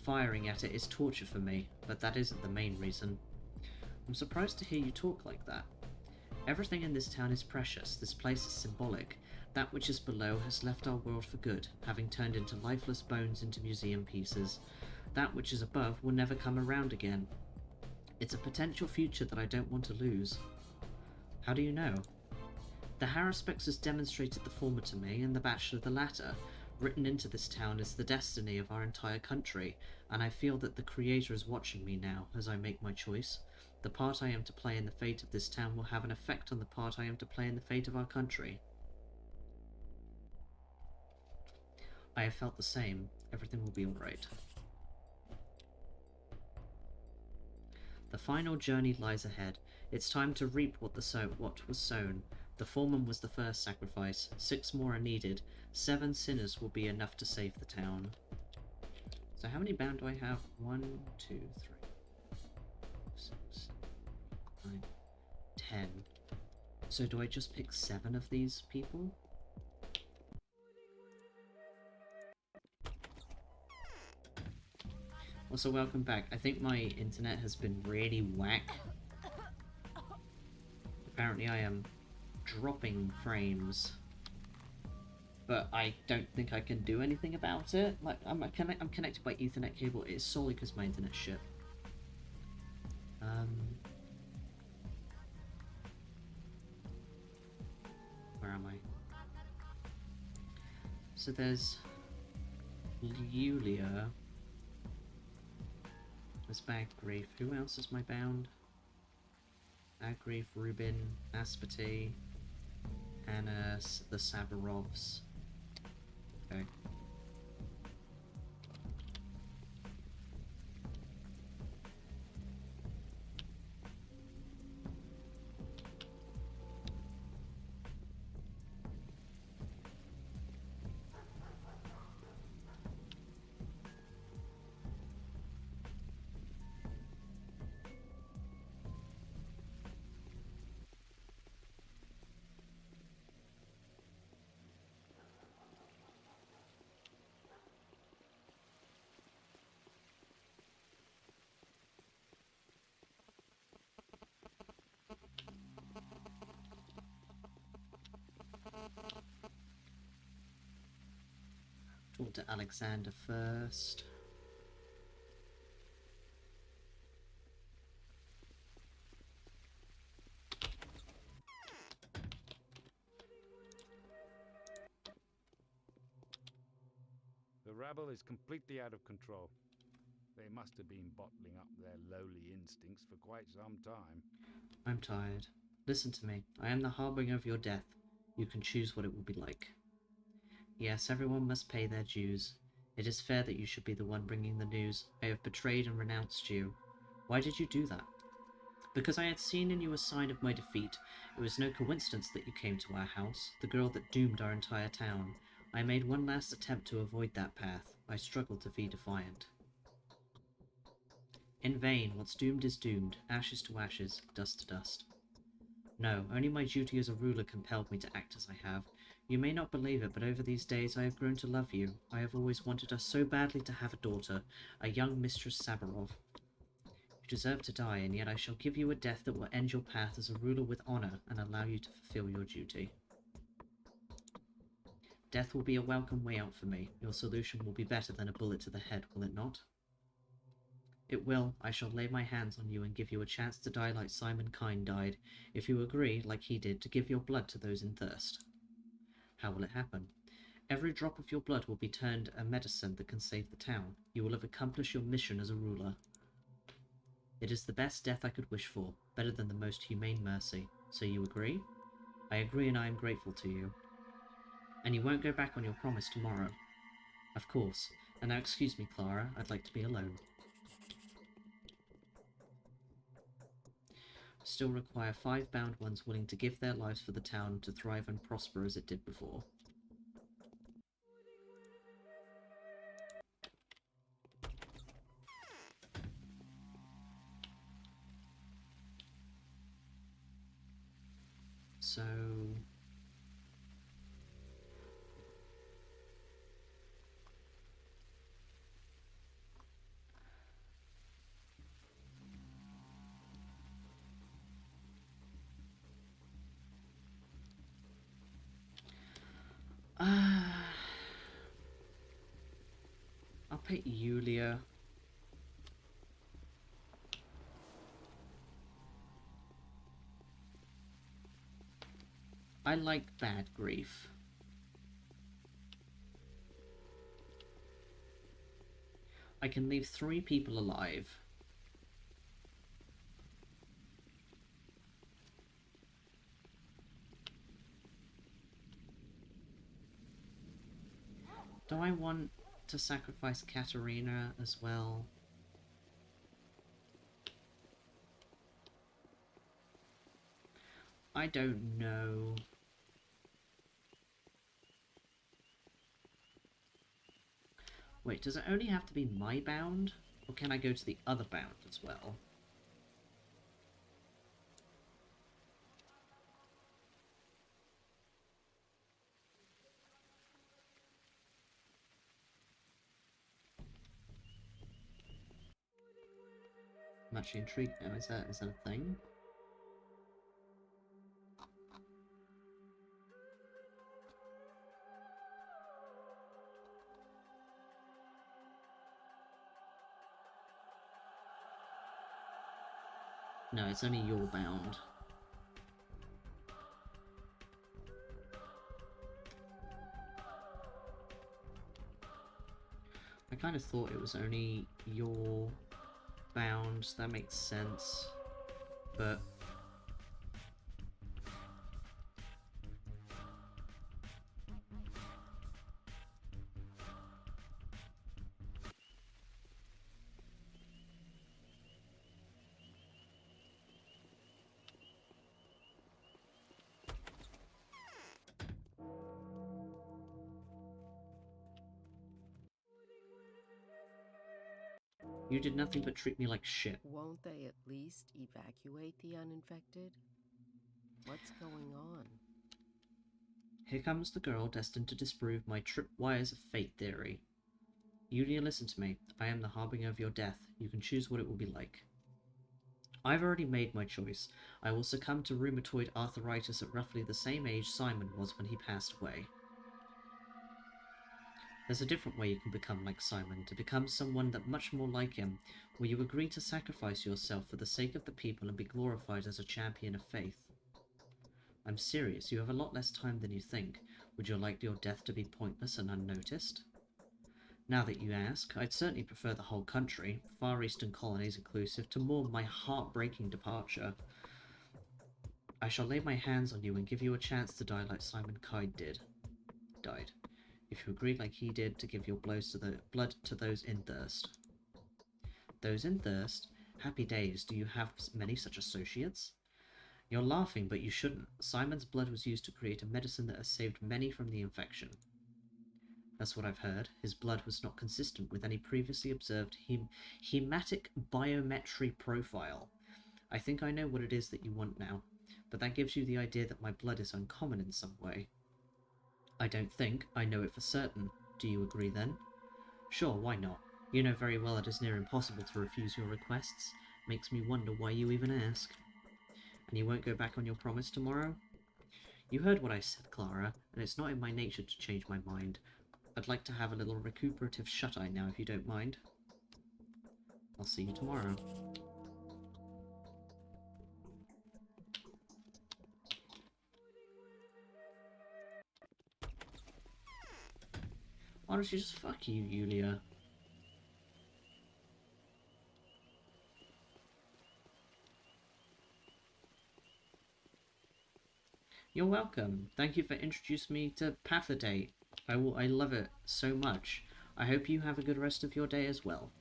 Firing at it is torture for me, but that isn't the main reason. I'm surprised to hear you talk like that. Everything in this town is precious, this place is symbolic. That which is below has left our world for good, having turned into lifeless bones into museum pieces. That which is above will never come around again. It's a potential future that I don't want to lose. How do you know? The Haruspex has demonstrated the former to me, and the Bachelor the latter. Written into this town is the destiny of our entire country, and I feel that the Creator is watching me now as I make my choice. The part I am to play in the fate of this town will have an effect on the part I am to play in the fate of our country. I have felt the same. Everything will be alright. The final journey lies ahead. It's time to reap what was sown. The foreman was the first sacrifice. 6 more are needed. 7 sinners will be enough to save the town. So how many bound do I have? 1, 2, 3, 6, 9, 10. So do I just pick 7 of these people? Also, welcome back. I think my internet has been really whack. Apparently I am dropping frames. But I don't think I can do anything about it. Like, I'm connected by Ethernet cable. It's solely because my internet's shit. Where am I? So there's Yulia. There's Bagrief. Who else is my bound? Bagrief, Rubin, Aspati, Anna, the Sabarovs. Okay. Talk to Alexander first. The rabble is completely out of control. They must have been bottling up their lowly instincts for quite some time. I'm tired. Listen to me. I am the harbinger of your death. You can choose what it will be like. Yes, everyone must pay their dues. It is fair that you should be the one bringing the news. I have betrayed and renounced you. Why did you do that? Because I had seen in you a sign of my defeat. It was no coincidence that you came to our house, the girl that doomed our entire town. I made one last attempt to avoid that path. I struggled to be defiant. In vain. What's doomed is doomed. Ashes to ashes, dust to dust. No, only my duty as a ruler compelled me to act as I have. You may not believe it, but over these days I have grown to love you. I have always wanted us so badly to have a daughter, a young Mistress Sabarov. You deserve to die, and yet I shall give you a death that will end your path as a ruler with honor and allow you to fulfill your duty. Death will be a welcome way out for me. Your solution will be better than a bullet to the head, will it not? It will. I shall lay my hands on you and give you a chance to die like Simon Kine died, if you agree, like he did, to give your blood to those in thirst. How will it happen? Every drop of your blood will be turned a medicine that can save the town. You will have accomplished your mission as a ruler. It is the best death I could wish for, better than the most humane mercy. So you agree? I agree, and I am grateful to you. And you won't go back on your promise tomorrow. Of course. And now excuse me, Clara, I'd like to be alone. Still require 5 bound ones willing to give their lives for the town to thrive and prosper as it did before. So... I'll pick Yulia. I like bad grief. I can leave 3 people alive. Do I want to sacrifice Katerina as well? I don't know. Wait, does it only have to be my bound? Or can I go to the other bound as well? I'm actually intrigued now. Is that a thing? No, it's only your bound. I kind of thought it was only your bound. That makes sense. But you did nothing but treat me like shit. Won't they at least evacuate the uninfected? What's going on? Here comes the girl destined to disprove my tripwires of fate theory. Yulia, listen to me. I am the harbinger of your death. You can choose what it will be like. I've already made my choice. I will succumb to rheumatoid arthritis at roughly the same age Simon was when he passed away. There's a different way you can become like Simon, to become someone that much more like him, where you agree to sacrifice yourself for the sake of the people and be glorified as a champion of faith. I'm serious, you have a lot less time than you think. Would you like your death to be pointless and unnoticed? Now that you ask, I'd certainly prefer the whole country, Far Eastern colonies inclusive, to more my heartbreaking departure. I shall lay my hands on you and give you a chance to die like Simon Kyde died. If you agree like he did to give your blood to those in thirst. Those in thirst? Happy days, do you have many such associates? You're laughing, but you shouldn't. Simon's blood was used to create a medicine that has saved many from the infection. That's what I've heard. His blood was not consistent with any previously observed hematic biometry profile. I think I know what it is that you want now, but that gives you the idea that my blood is uncommon in some way. I don't think, I know it for certain. Do you agree then? Sure, why not? You know very well it is near impossible to refuse your requests. Makes me wonder why you even ask. And you won't go back on your promise tomorrow? You heard what I said, Clara, and it's not in my nature to change my mind. I'd like to have a little recuperative shut-eye now, if you don't mind. I'll see you tomorrow. Why don't you just fuck you, Yulia? You're welcome. Thank you for introducing me to Pathologic. I love it so much. I hope you have a good rest of your day as well.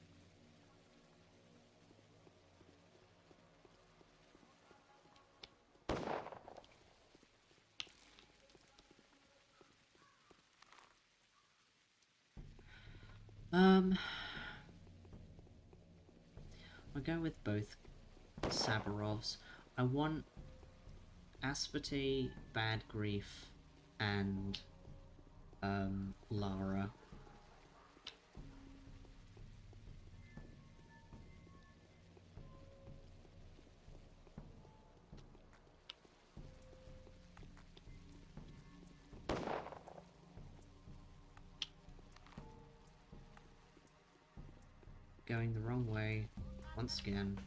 I'll go with both Sabarovs. I want Asparty, Bad Grief, and Lara. Going the wrong way once again.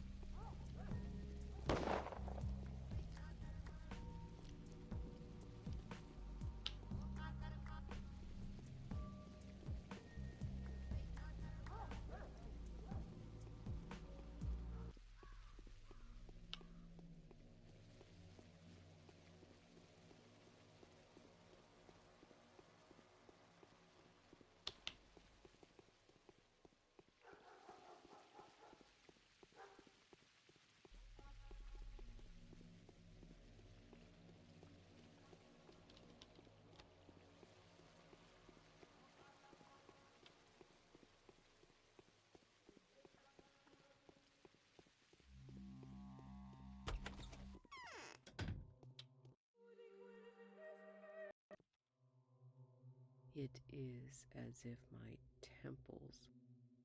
It is as if my temples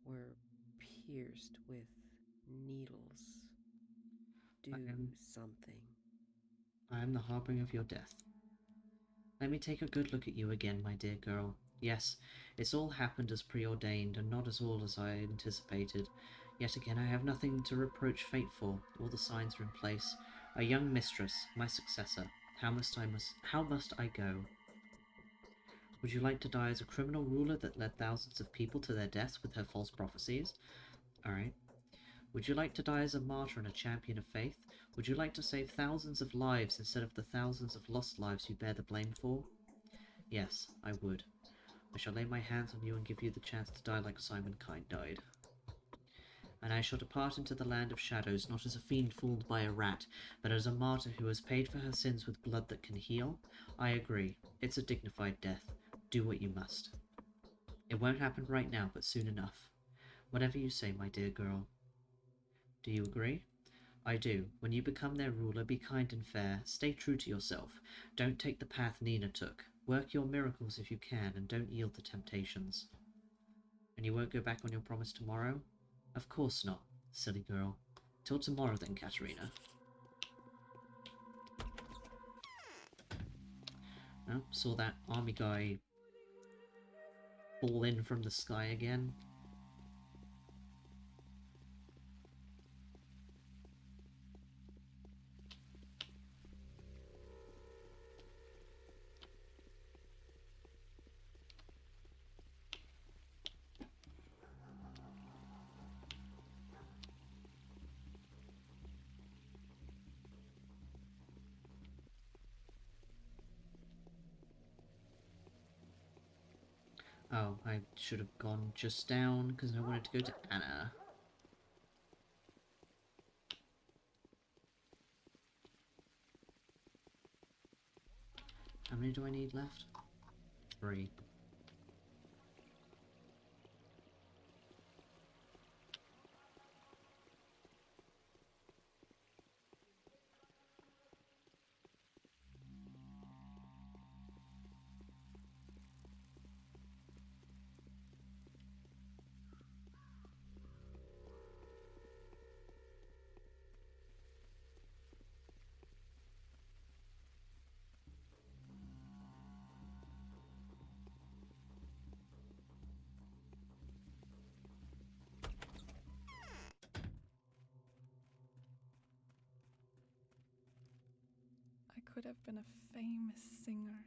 were pierced with needles. Do something. I am the harbinger of your death. Let me take a good look at you again, my dear girl. Yes, it's all happened as preordained, and not at all as I anticipated. Yet again, I have nothing to reproach fate for. All the signs are in place. A young mistress, my successor. How must I go? Would you like to die as a criminal ruler that led thousands of people to their deaths with her false prophecies? Alright. Would you like to die as a martyr and a champion of faith? Would you like to save thousands of lives instead of the thousands of lost lives you bear the blame for? Yes, I would. I shall lay my hands on you and give you the chance to die like Simon Kind died. And I shall depart into the land of shadows, not as a fiend fooled by a rat, but as a martyr who has paid for her sins with blood that can heal. I agree. It's a dignified death. Do what you must. It won't happen right now, but soon enough. Whatever you say, my dear girl. Do you agree? I do. When you become their ruler, be kind and fair. Stay true to yourself. Don't take the path Nina took. Work your miracles if you can, and don't yield to temptations. And you won't go back on your promise tomorrow? Of course not, silly girl. Till tomorrow then, Katerina. Oh, saw that army guy fall in from the sky again. Oh, I should have gone just down because I wanted to go to Anna. How many do I need left? 3. I could have been a famous singer.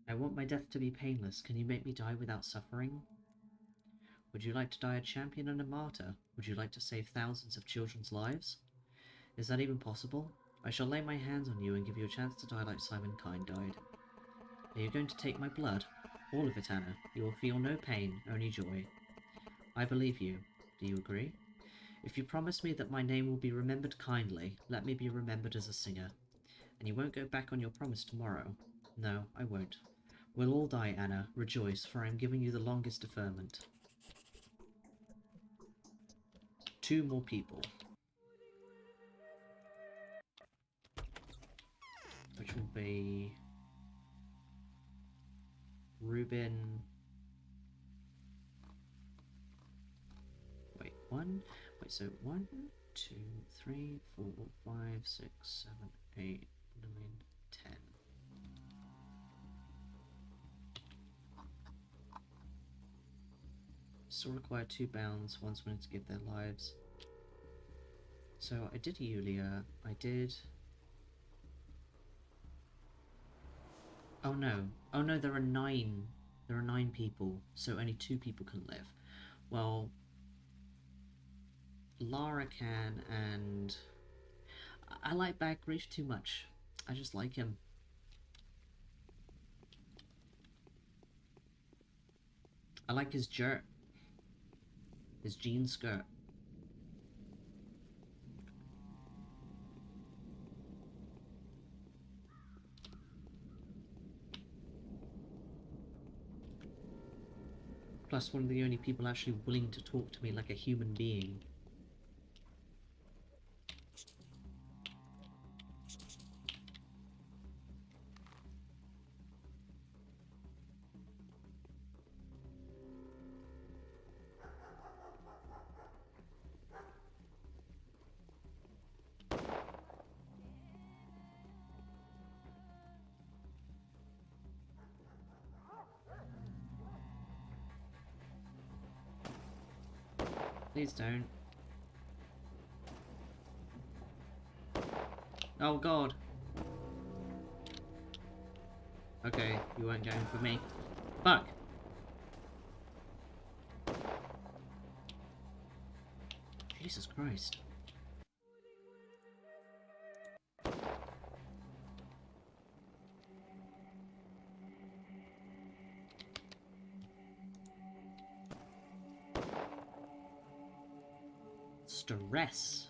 I want my death to be painless. Can you make me die without suffering? Would you like to die a champion and a martyr? Would you like to save thousands of children's lives? Is that even possible? I shall lay my hands on you and give you a chance to die like Simon Kind died. Are you going to take my blood? All of it, Anna. You will feel no pain, only joy. I believe you. Do you agree? If you promise me that my name will be remembered kindly, let me be remembered as a singer. And you won't go back on your promise tomorrow. No, I won't. We'll all die, Anna. Rejoice, for I am giving you the longest deferment. 2 more people. Which will be Reuben. Wait, 1. Wait, so 1, 2, 3, 4, 5, 6, 7, 8, 9, 10. Still require 2 bounds, once willing to give their lives. So I did Yulia, I did... Oh no, there are 9. There are 9 people, so only 2 people can live. Well, Lara can, and... I like Bagrief too much. I just like him. I like his jean skirt. Plus, one of the only people actually willing to talk to me like a human being. Please don't. Oh god. Okay, you weren't going for me. Fuck! Jesus Christ. Stress.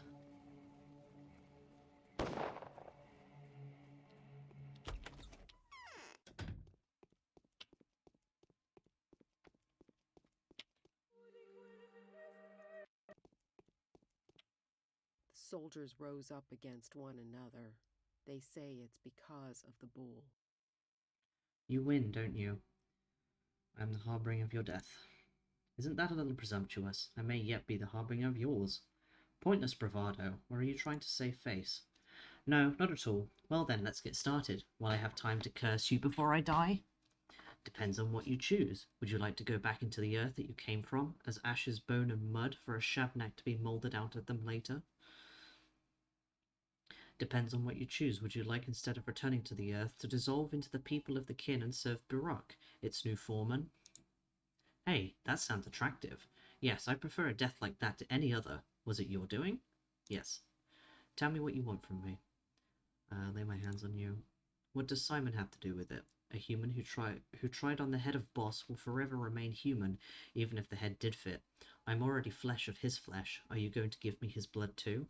The soldiers rose up against one another. They say it's because of the bull. You win, don't you? I'm the harbinger of your death. Isn't that a little presumptuous? I may yet be the harbinger of yours. Pointless bravado, or are you trying to save face? No, not at all. Well then, let's get started. Will I have time to curse you before I die? Depends on what you choose. Would you like to go back into the earth that you came from, as ashes, bone, and mud, for a shabnak to be moulded out of them later? Depends on what you choose. Would you like, instead of returning to the earth, to dissolve into the people of the kin and serve Barak, its new foreman? Hey, that sounds attractive. Yes, I prefer a death like that to any other. Was it your doing? Yes. Tell me what you want from me. Lay my hands on you. What does Simon have to do with it? A human who tried on the head of Boss will forever remain human, even if the head did fit. I'm already flesh of his flesh. Are you going to give me his blood too?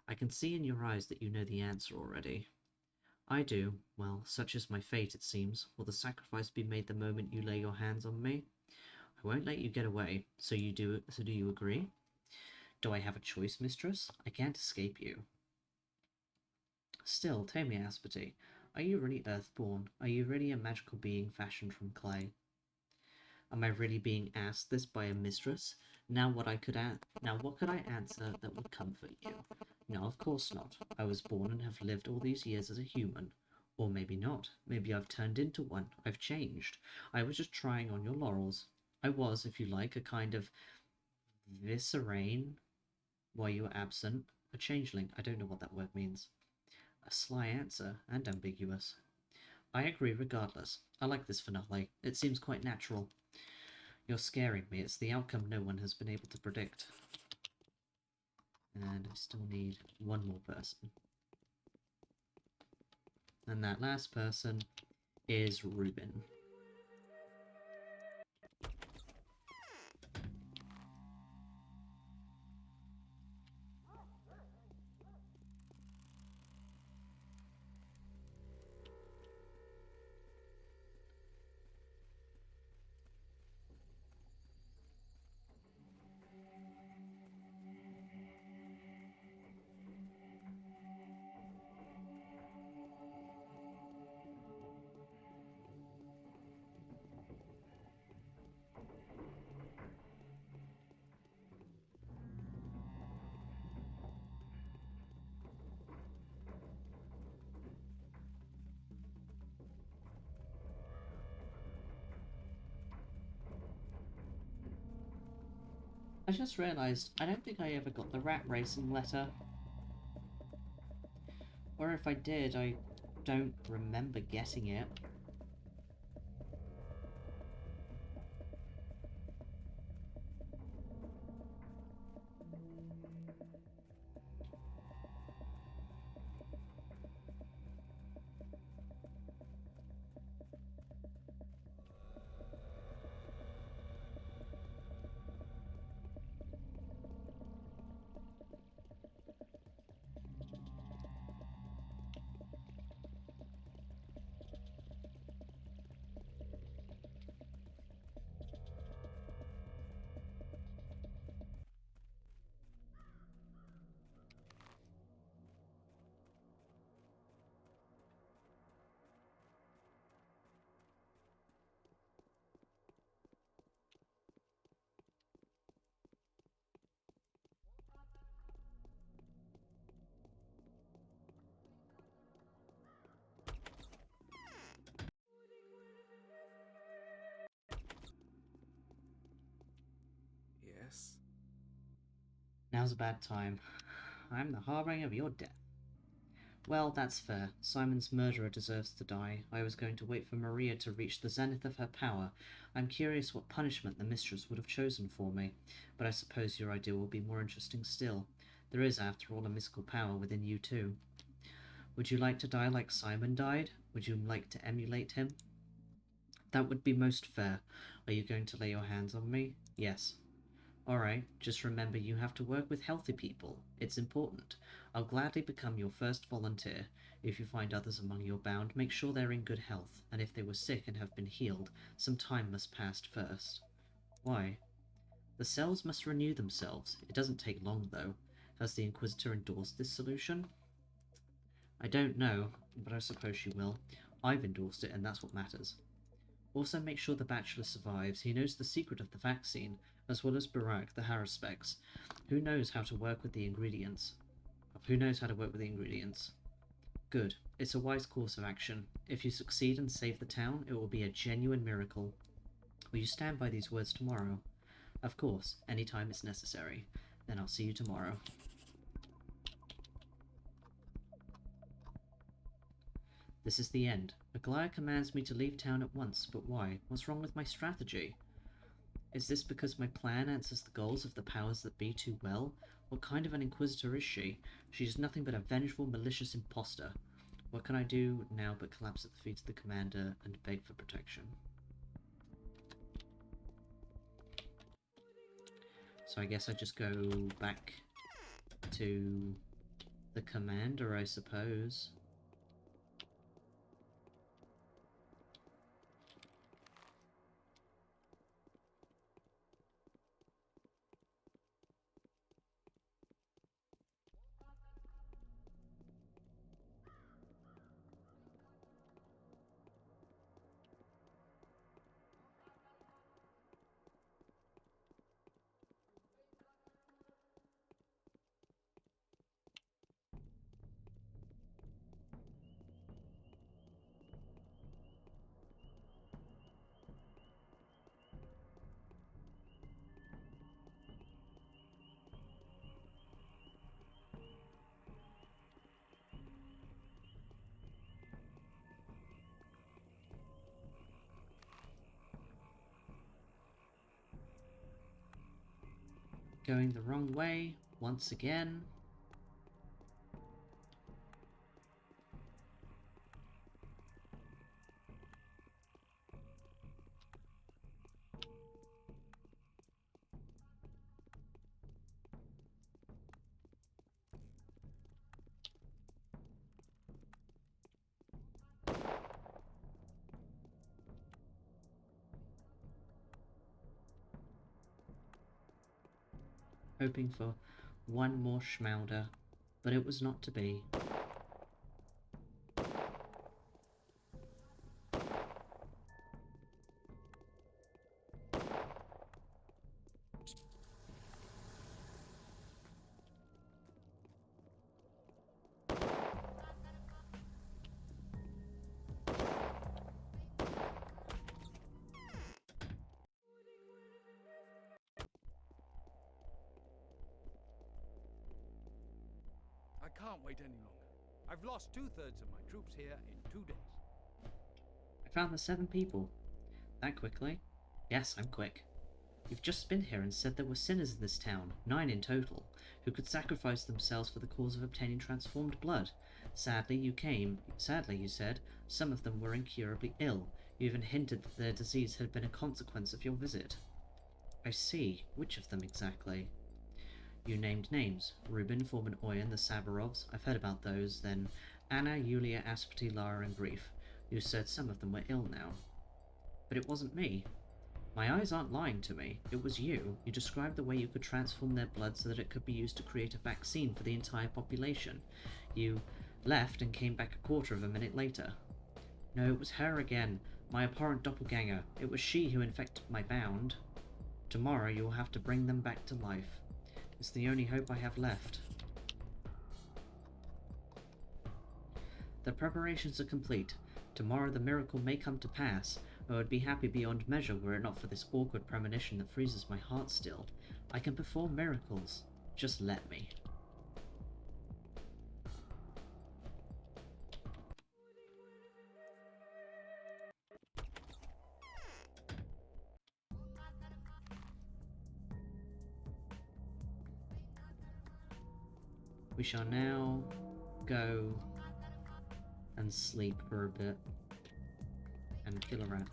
I can see in your eyes that you know the answer already. I do. Well, such is my fate, it seems. Will the sacrifice be made the moment you lay your hands on me? I won't let you get away. So do you agree? Do I have a choice, mistress? I can't escape you. Still, tell me, Asperty, are you really earthborn? Are you really a magical being fashioned from clay? Am I really being asked this by a mistress? Now what could I answer that would comfort you? No, of course not. I was born and have lived all these years as a human. Or maybe not. Maybe I've turned into one. I've changed. I was just trying on your laurels. I was, if you like, a kind of viscerane while you were absent. A changeling. I don't know what that word means. A sly answer, and ambiguous. I agree regardless. I like this finale. It seems quite natural. You're scaring me. It's the outcome no one has been able to predict. And I still need one more person. And that last person is Reuben. I just realised, I don't think I ever got the rat racing letter. Or if I did, I don't remember getting it. now's a bad time. I'm the harbinger of your death. Well, that's fair. Simon's murderer deserves to die. I was going to wait for Maria to reach the zenith of her power. I'm curious what punishment the mistress would have chosen for me, but I suppose your idea will be more interesting still. There is, after all, a mystical power within you too. Would you like to die like Simon died? Would you like to emulate him? That would be most fair. Are you going to lay your hands on me? Yes. Alright, just remember you have to work with healthy people. It's important. I'll gladly become your first volunteer. If you find others among your bound, make sure they're in good health, and if they were sick and have been healed, some time must pass first. Why? The cells must renew themselves. It doesn't take long, though. Has the Inquisitor endorsed this solution? I don't know, but I suppose she will. I've endorsed it, and that's what matters. Also make sure the Bachelor survives. He knows the secret of the vaccine, as well as Barak, the Haruspex. Who knows how to work with the ingredients? Good. It's a wise course of action. If you succeed and save the town, it will be a genuine miracle. Will you stand by these words tomorrow? Of course, any time it's necessary. Then I'll see you tomorrow. This is the end. Aglaya commands me to leave town at once, but why? What's wrong with my strategy? Is this because my plan answers the goals of the powers that be too well? What kind of an Inquisitor is she? She's nothing but a vengeful, malicious imposter. What can I do now but collapse at the feet of the commander and beg for protection? So I guess I just go back to the commander, I suppose. Going the wrong way, once again. Hoping for one more schmouder, but it was not to be. I can't wait any longer. I've lost 2/3 of my troops here in 2 days. I found the 7 people. That quickly? Yes, I'm quick. You've just been here and said there were sinners in this town, 9 in total, who could sacrifice themselves for the cause of obtaining transformed blood. Sadly, you said, some of them were incurably ill. You even hinted that their disease had been a consequence of your visit. I see. Which of them exactly? You named names. Reuben, Foreman Oyen, the Sabarovs. I've heard about those. Then Anna, Yulia, Asperty, Lara, and Grief. You said some of them were ill now. But it wasn't me. My eyes aren't lying to me. It was you. You described the way you could transform their blood so that it could be used to create a vaccine for the entire population. You left and came back a quarter of a minute later. No, it was her again. My abhorrent doppelganger. It was she who infected my bound. Tomorrow you will have to bring them back to life. It's the only hope I have left. The preparations are complete. Tomorrow the miracle may come to pass. I would be happy beyond measure were it not for this awkward premonition that freezes my heart still. I can perform miracles. Just let me. We shall now go and sleep for a bit and kill a rat.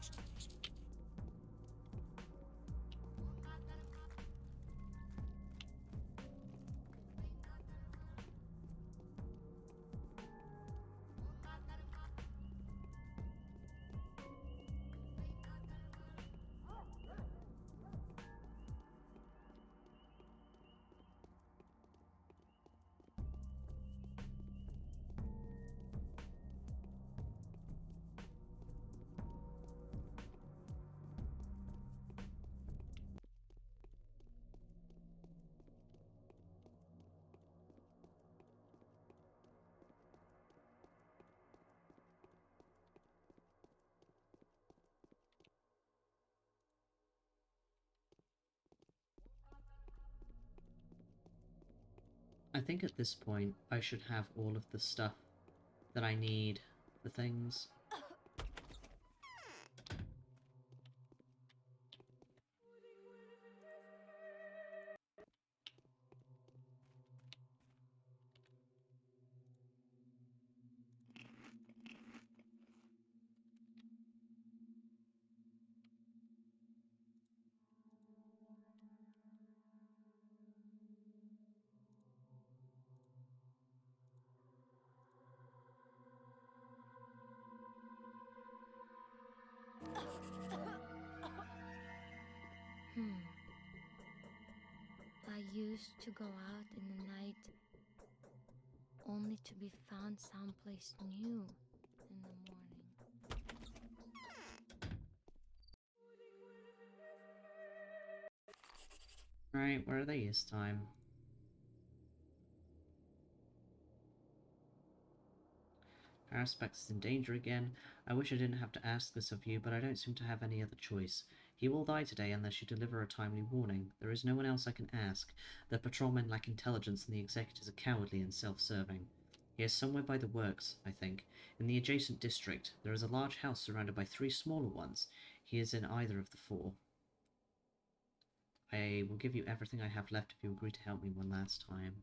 I think at this point I should have all of the stuff that I need for things. I used to go out in the night only to be found someplace new in the morning. Right, where are they this time? Aspects is in danger again. I wish I didn't have to ask this of you, but I don't seem to have any other choice. He will die today unless you deliver a timely warning. There is no one else I can ask. The patrolmen lack intelligence and the executors are cowardly and self-serving. He is somewhere by the works, I think. In the adjacent district, there is a large house surrounded by 3 smaller ones. He is in either of the 4. I will give you everything I have left if you agree to help me one last time.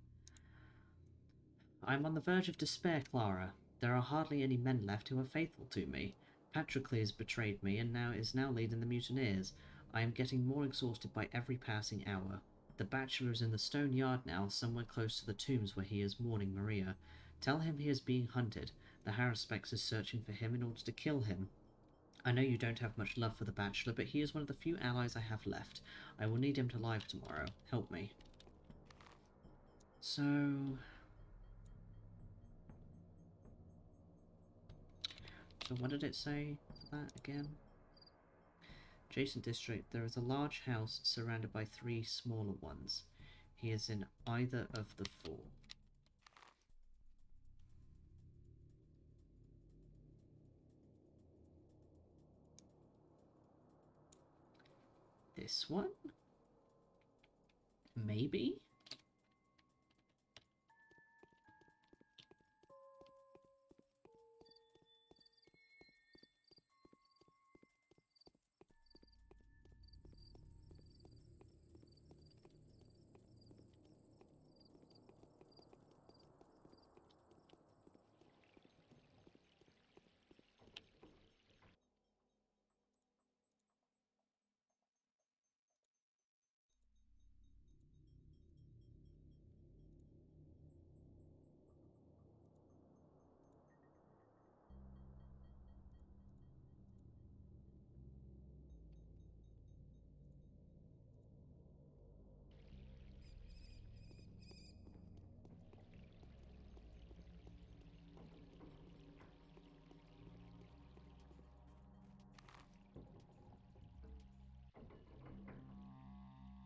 I am on the verge of despair, Clara. There are hardly any men left who are faithful to me. Patroclus betrayed me and is now leading the mutineers. I am getting more exhausted by every passing hour. The bachelor is in the stone yard now, somewhere close to the tombs where he is mourning Maria. Tell him he is being hunted. The Haruspex is searching for him in order to kill him. I know you don't have much love for the bachelor, but he is one of the few allies I have left. I will need him to live tomorrow. Help me. So what did it say for that again? Adjacent district, there is a large house surrounded by 3 smaller ones. He is in either of the 4. This one? Maybe?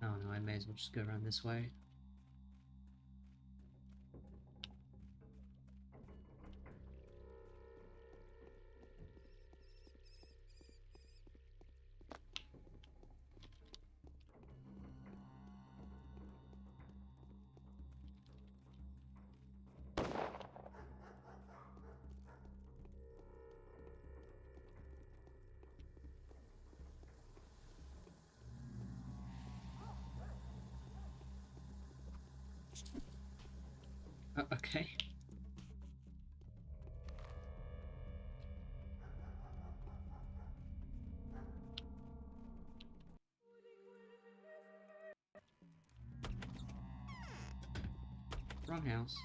Oh no, I may as well just go around this way. Okay. Wrong house.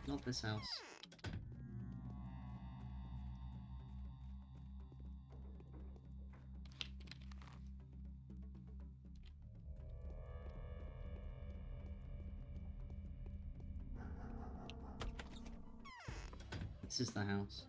Not this house. This is the house.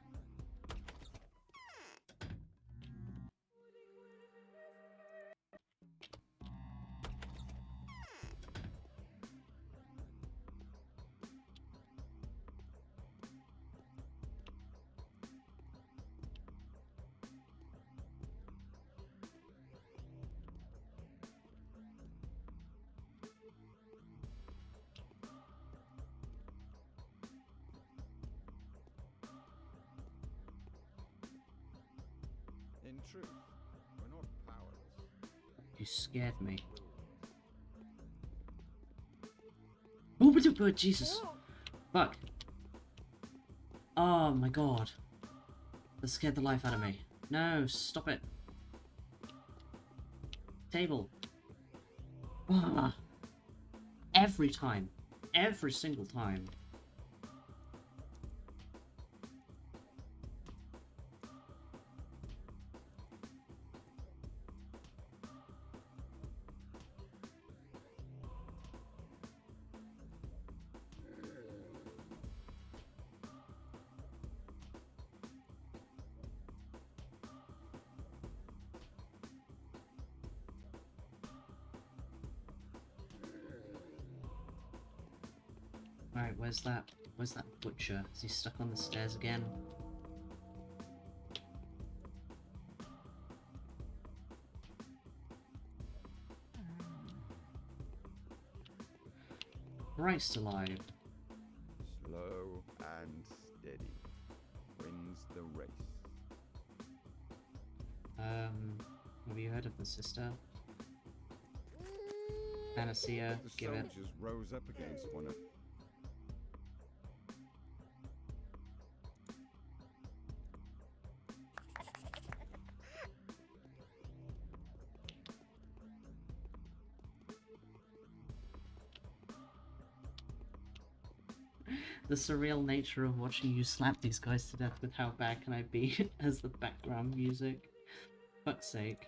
In truth, we're not powerless. You scared me. Oh, what's up, bird? Jesus. Fuck. Oh my god. That scared the life out of me. No, stop it. Table. Ah. Every time. Every single time. Alright, where's that butcher? Is he stuck on the stairs again? Christ alive. Slow and steady wins the race. Have you heard of the sister? Panacea, The give it. soldiers rose up against one another. The surreal nature of watching you slap these guys to death with how bad can I be as the background music. Fuck's sake.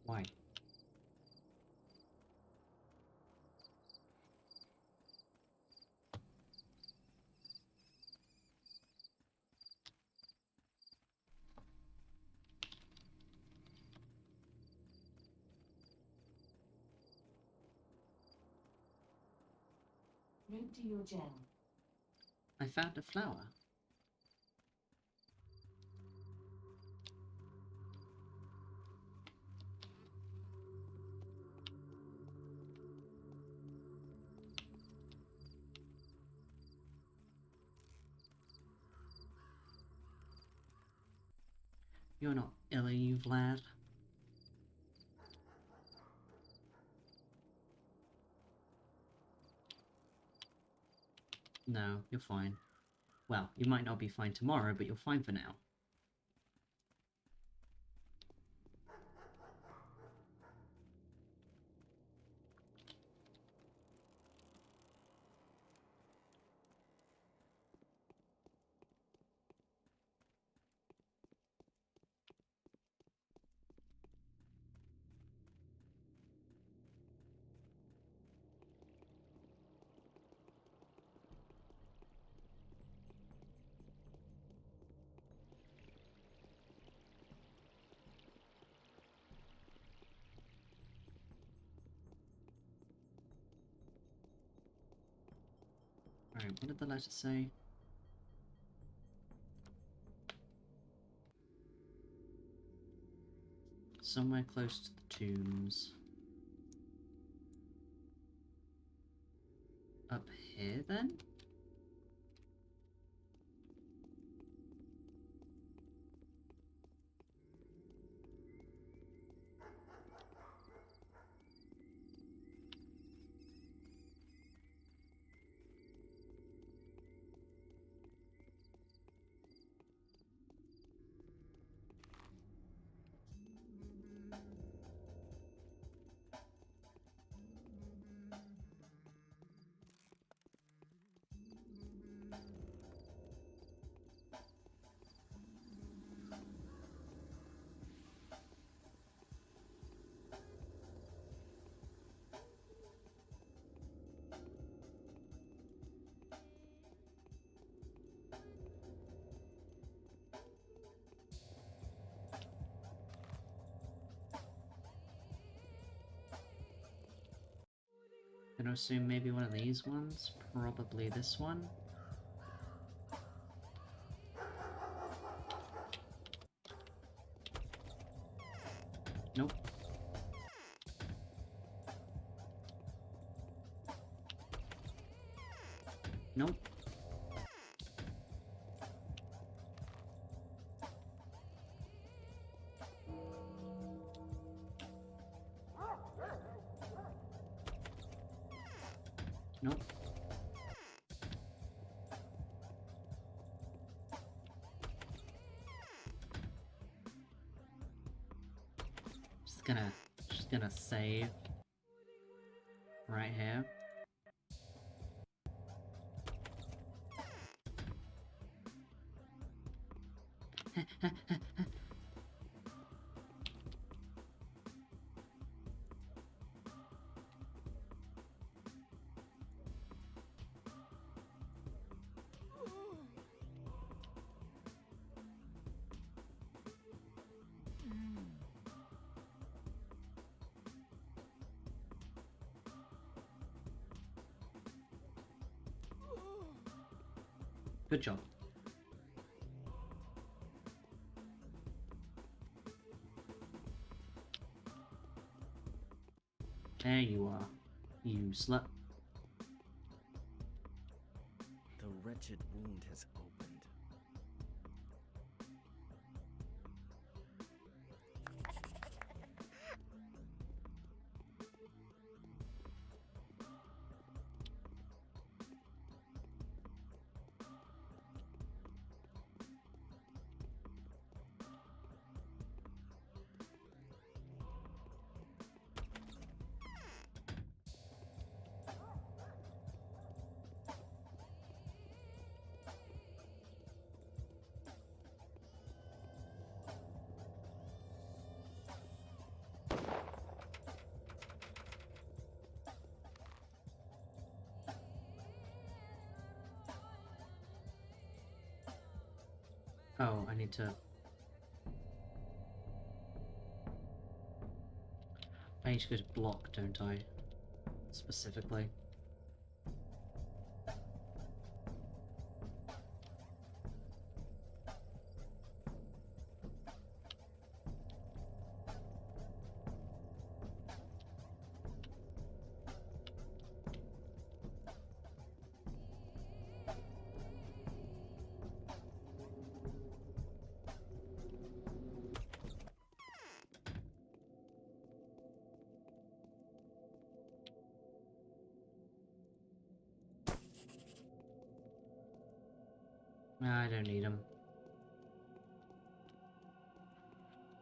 Why? Note to your gem. I found a flower. You're not ill, are you, Vlad? No, you're fine. Well, you might not be fine tomorrow, but you're fine for now. Alright, what did the letter say? Somewhere close to the tombs. Up here, then? Gonna assume maybe one of these ones? Probably this one? Nope. Nope. Nope. Just gonna save right here. Good job. There you are, you slut. The wretched wound has opened. Oh, I need to go to block, don't I? Specifically. I don't need them.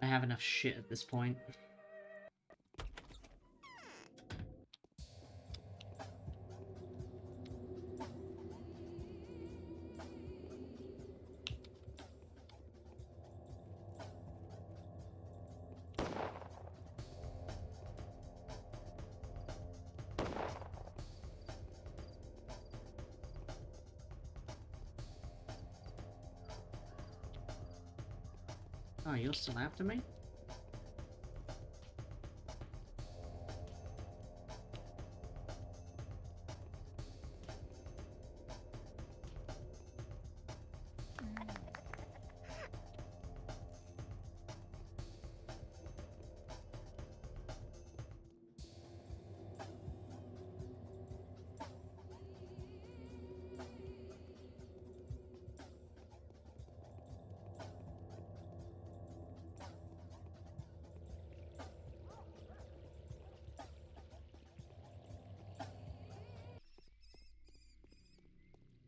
I have enough shit at this point. Oh, you're still after me?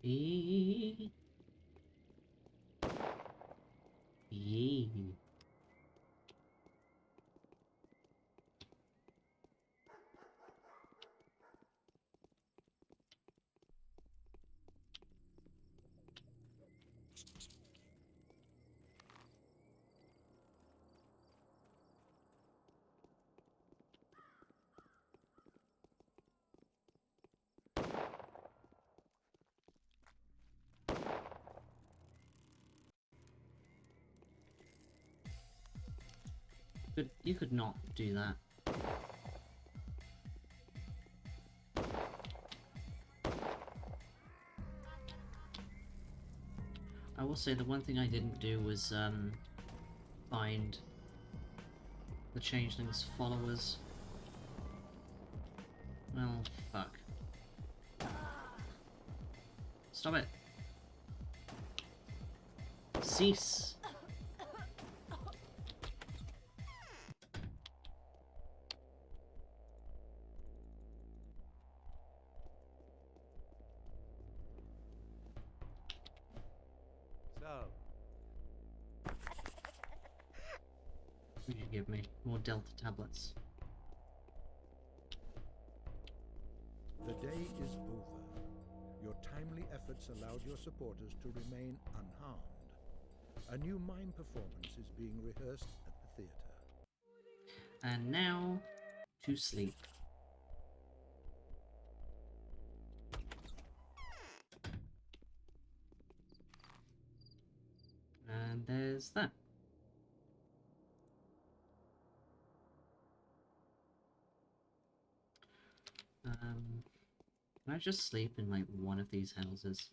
Yee. Yee. You could not do that. I will say the one thing I didn't do was find the Changeling's followers. Well, fuck. Stop it. Cease. What did you give me? More Delta tablets. The day is over. Your timely efforts allowed your supporters to remain unharmed. A new mime performance is being rehearsed at the theater. And now, to sleep. And there's that. Can I just sleep in, like, one of these houses?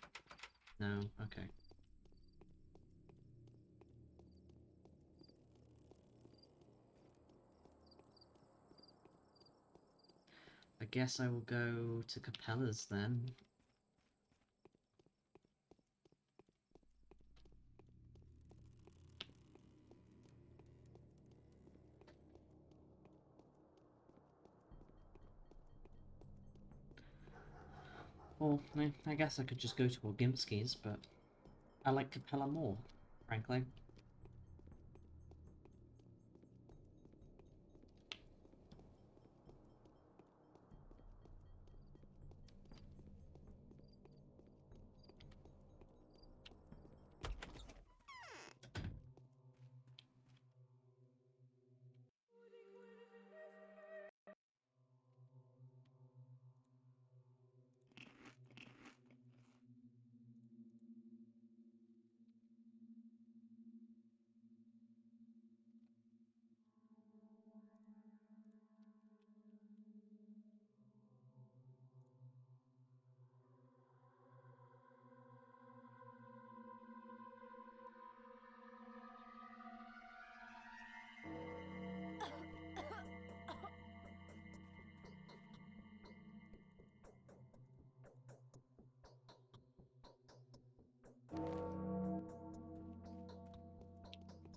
No? Okay. I guess I will go to Capella's then. Or, I guess I could just go to Orgimski's, but I like Capella more, frankly.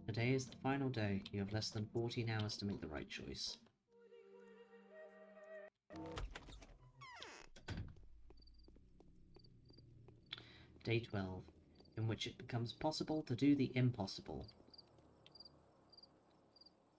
Today is the final day. You have less than 14 hours to make the right choice. Day 12. in which it becomes possible to do the impossible.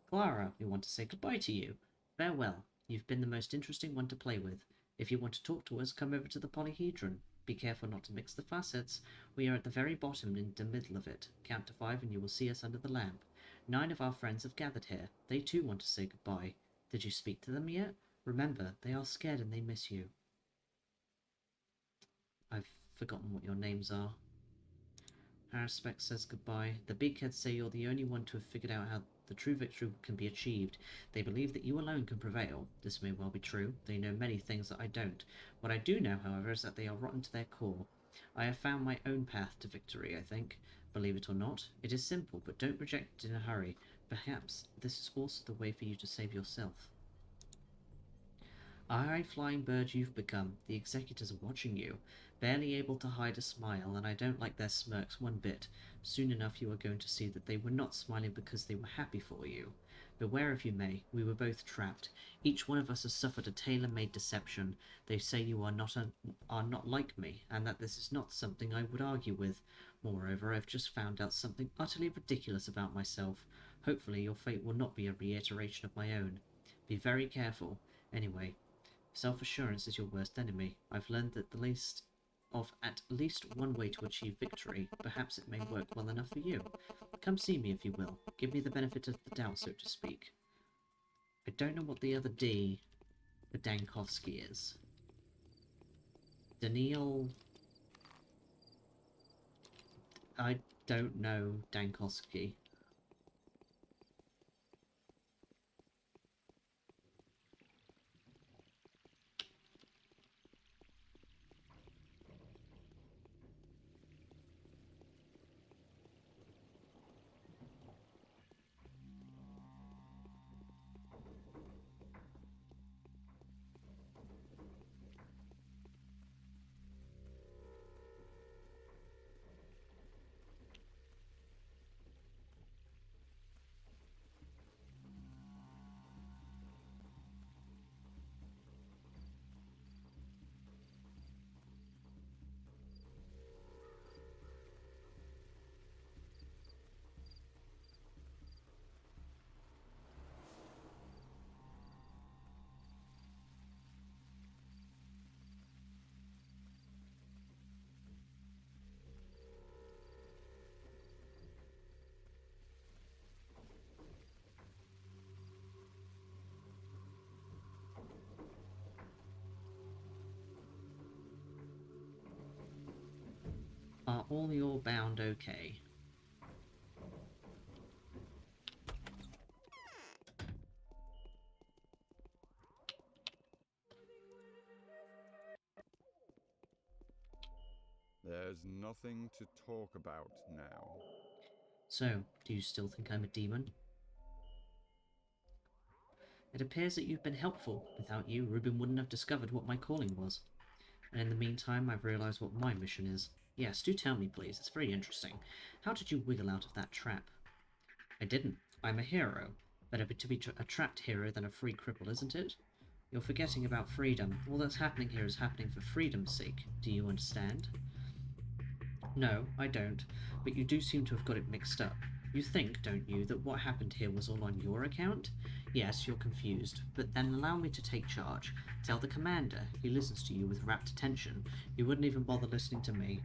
Clara, we want to say goodbye to you. Farewell. You've been the most interesting one to play with. If you want to talk to us, come over to the polyhedron. Be careful not to mix the facets. We are at the very bottom in the middle of it. Count to 5 and you will see us under the lamp. 9 of our friends have gathered here. They too want to say goodbye. Did you speak to them yet? Remember, they are scared and they miss you. I've forgotten what your names are. Harrispeck says goodbye. The bigheads say you're the only one to have figured out how the true victory can be achieved. They believe that you alone can prevail. This may well be true. They know many things that I don't. What I do know, however, is that they are rotten to their core. I have found my own path to victory, I think. Believe it or not, it is simple, but don't reject it in a hurry. Perhaps this is also the way for you to save yourself. A high-flying bird you've become. The executors are watching you, barely able to hide a smile, and I don't like their smirks one bit. Soon enough you are going to see that they were not smiling because they were happy for you. Beware if you may, we were both trapped. Each one of us has suffered a tailor-made deception. They say you are not like me, and that this is not something I would argue with. Moreover, I've just found out something utterly ridiculous about myself. Hopefully your fate will not be a reiteration of my own. Be very careful. Anyway, self-assurance is your worst enemy. I've learned that at least one way to achieve victory. Perhaps it may work well enough for you. Come see me if you will. Give me the benefit of the doubt, so to speak. I don't know what the other D for Dankovsky is. Daniil... I don't know Dankovsky. Are all your bound okay? There's nothing to talk about now. So, do you still think I'm a demon? It appears that you've been helpful. Without you, Reuben wouldn't have discovered what my calling was. And in the meantime, I've realized what my mission is. Yes, do tell me, please. It's very interesting. How did you wiggle out of that trap? I didn't. I'm a hero. Better to be a trapped hero than a free cripple, isn't it? You're forgetting about freedom. All that's happening here is happening for freedom's sake. Do you understand? No, I don't. But you do seem to have got it mixed up. You think, don't you, that what happened here was all on your account? Yes, you're confused. But then allow me to take charge. Tell the commander. He listens to you with rapt attention. You wouldn't even bother listening to me.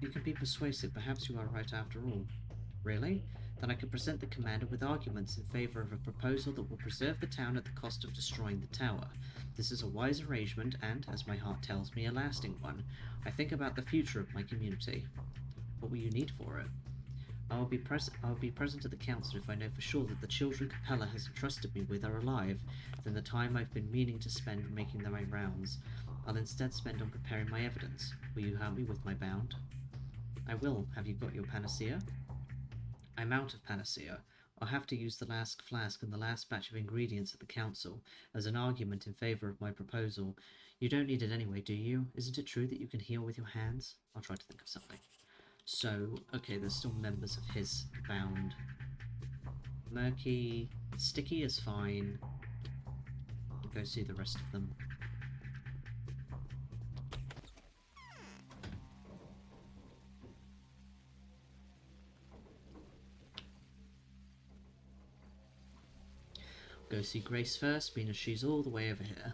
You can be persuasive. Perhaps you are right after all. Really? Then I can present the commander with arguments in favour of a proposal that will preserve the town at the cost of destroying the tower. This is a wise arrangement and, as my heart tells me, a lasting one. I think about the future of my community. What will you need for it? I will be present at the council if I know for sure that the children Capella has entrusted me with are alive, than the time I've been meaning to spend making my rounds. I'll instead spend on preparing my evidence. Will you help me with my bound? I will. Have you got your panacea? I'm out of panacea. I'll have to use the last flask and the last batch of ingredients at the council as an argument in favour of my proposal. You don't need it anyway, do you? Isn't it true that you can heal with your hands? I'll try to think of something. So, okay, there's still members of his bound. Murky, Sticky is fine. I'll go see the rest of them. Go see Grace first, being as she's all the way over here.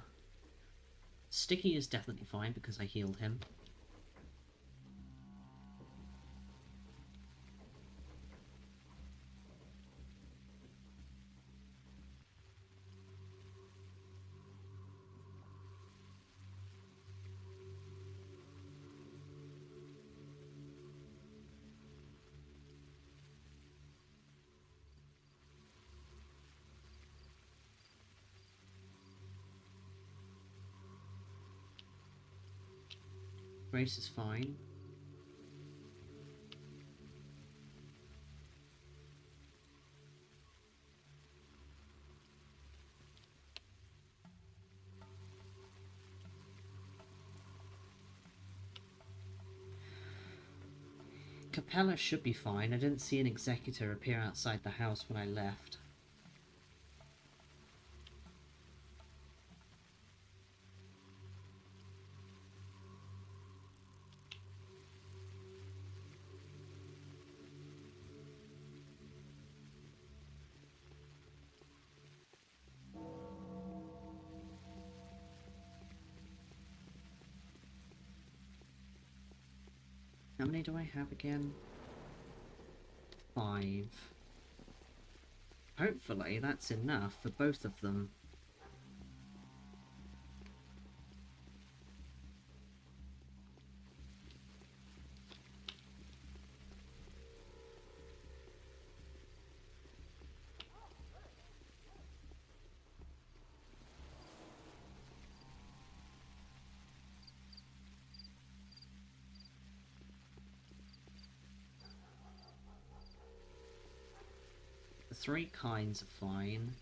Sticky is definitely fine because I healed him. Grace is fine. Capella should be fine. I didn't see an executor appear outside the house when I left. How many do I have again? 5. Hopefully that's enough for both of them. The 3 kinds are fine.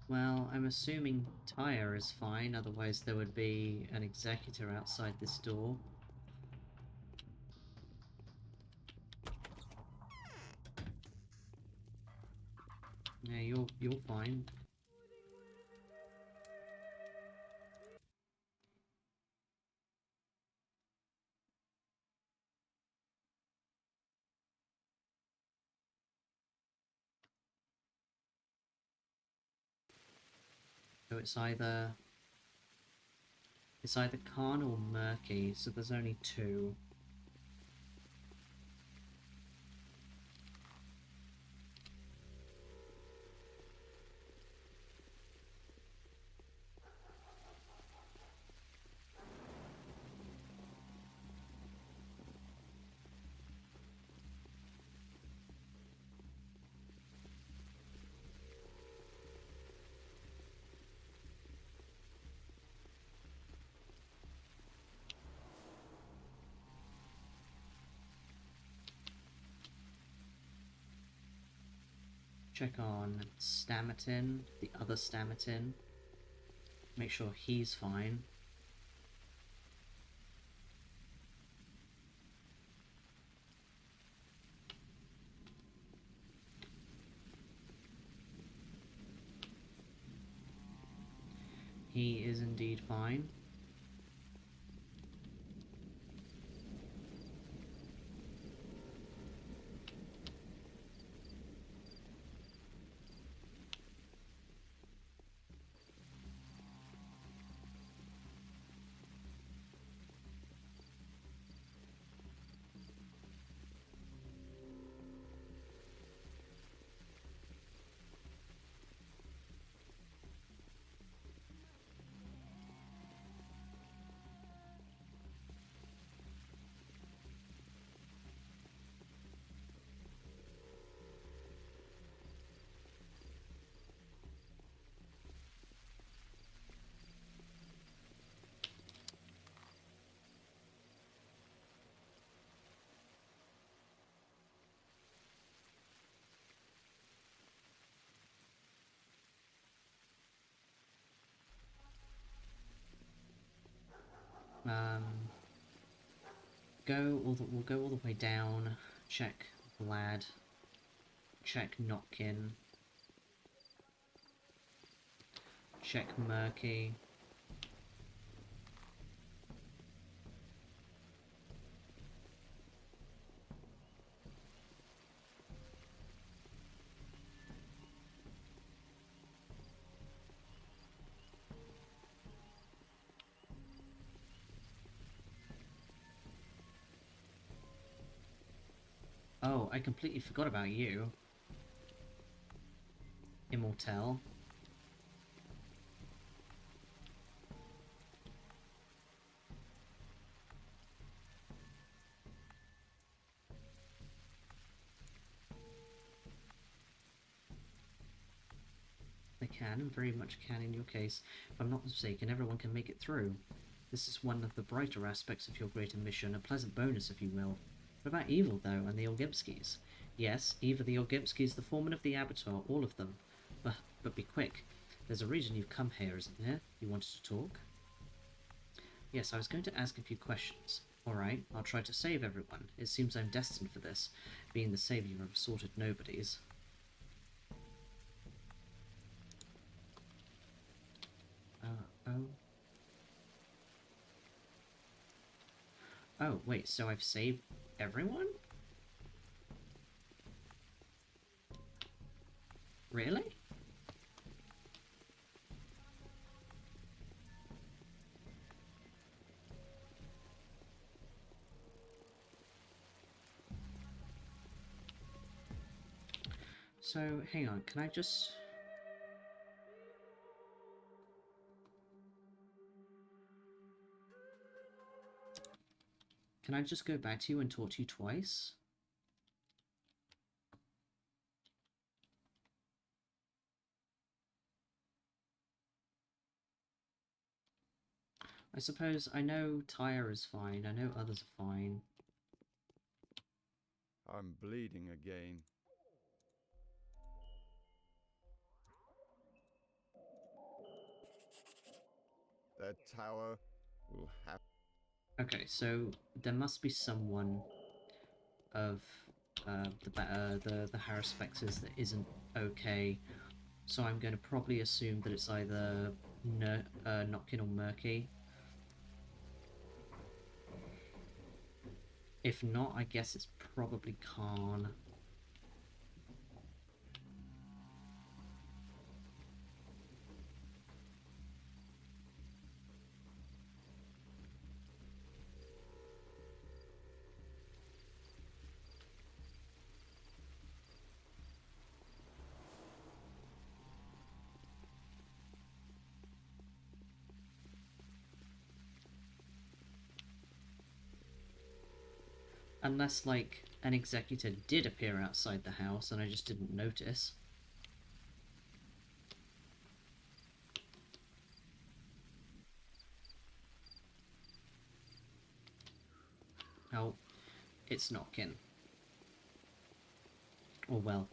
Well, I'm assuming Tyre is fine, otherwise there would be an executor outside this door. Yeah, you're fine. So it's either Khan or Murky, so there's only 2. Check on Stamatin, the other Stamatin. Make sure he's fine. He is indeed fine. We'll go all the way down. Check Vlad. Check Notkin. Check Murky. Oh, I completely forgot about you. Immortel. They can, and very much can in your case. If I'm not mistaken, everyone can make it through. This is one of the brighter aspects of your greater mission, a pleasant bonus, if you will. What about Evil, though, and the Orgimskis? Yes, Eva the Orgimskis, the foreman of the Abattoir, all of them. But be quick. There's a reason you've come here, isn't there? You wanted to talk? Yes, I was going to ask a few questions. Alright, I'll try to save everyone. It seems I'm destined for this, being the saviour of assorted nobodies. Oh. Oh, wait, so I've saved everyone? Really? So, hang on, can I just... Can I just go back to you and talk to you twice? I suppose I know Tyre is fine, I know others are fine. I'm bleeding again. That tower will have... Okay, so there must be someone of the Harris Spectres that isn't okay. So I'm going to probably assume that it's either Notkin or Murky. If not, I guess it's probably Khan. Unless, like, an executor did appear outside the house and I just didn't notice. Oh, it's Notkin. Or, well,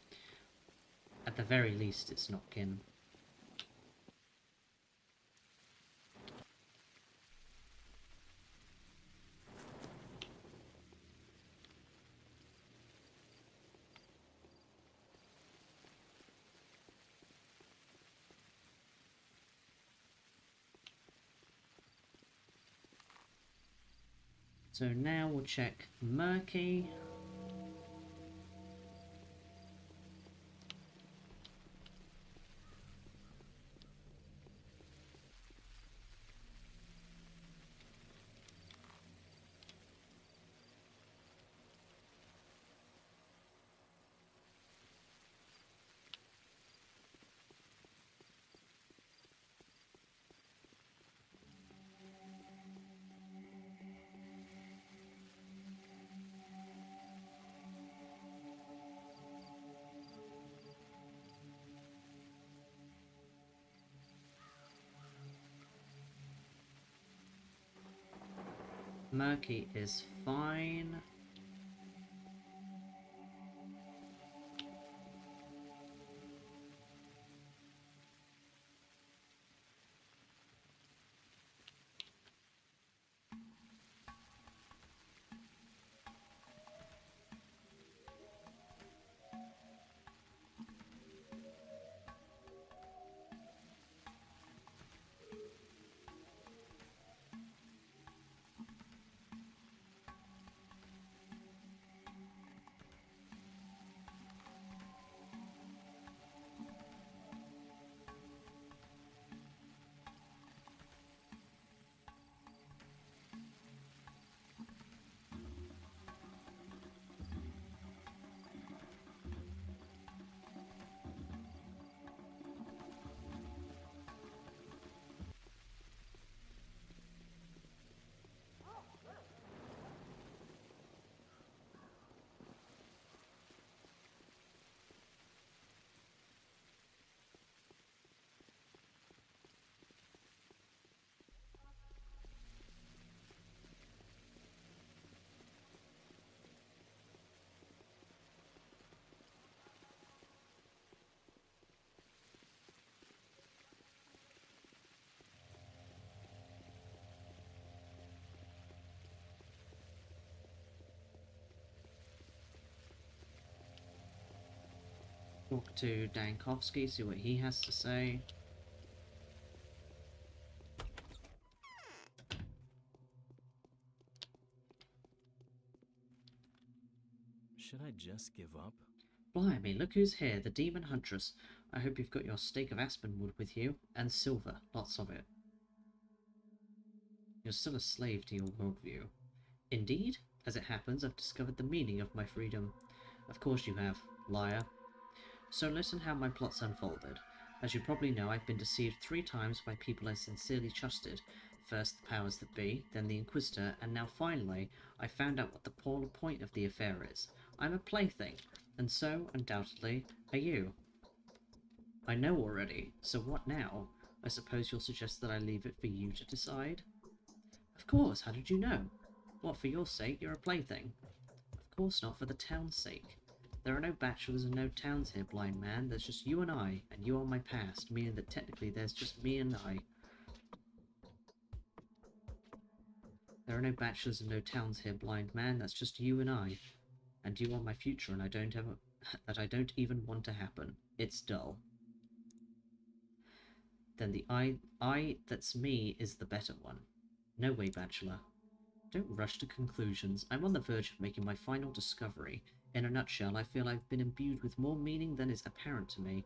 at the very least, it's Notkin. So now we'll check Murky. Murky is fine. Talk to Dankovsky, see what he has to say. Should I just give up? Blimey, look who's here, the Demon Huntress. I hope you've got your stake of aspen wood with you, and silver, lots of it. You're still a slave to your worldview. Indeed, as it happens, I've discovered the meaning of my freedom. Of course you have, liar. So listen how my plot's unfolded. As you probably know, I've been deceived 3 times by people I sincerely trusted. First the powers that be, then the Inquisitor, and now finally, I found out what the whole point of the affair is. I'm a plaything, and so, undoubtedly, are you. I know already, so what now? I suppose you'll suggest that I leave it for you to decide? Of course, how did you know? What, for your sake, you're a plaything? Of course not, for the town's sake. There are no bachelors and no towns here, blind man. There's just you and I, and you are my past, meaning that technically there's just me and I. There are no bachelors and no towns here, blind man. That's just you and I. And you are my future, and I don't even want to happen. It's dull. Then the I that's me is the better one. No way, bachelor. Don't rush to conclusions. I'm on the verge of making my final discovery. In a nutshell, I feel I've been imbued with more meaning than is apparent to me.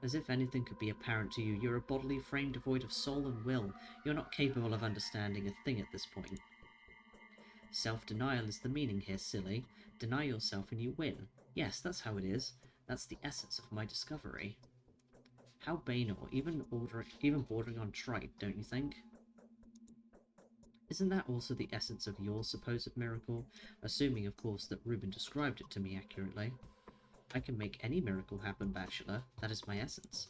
As if anything could be apparent to you, you're a bodily frame devoid of soul and will. You're not capable of understanding a thing at this point. Self-denial is the meaning here, silly. Deny yourself and you win. Yes, that's how it is. That's the essence of my discovery. How banal, even bordering on trite, don't you think? Isn't that also the essence of your supposed miracle? Assuming, of course, that Reuben described it to me accurately. I can make any miracle happen, bachelor. That is my essence.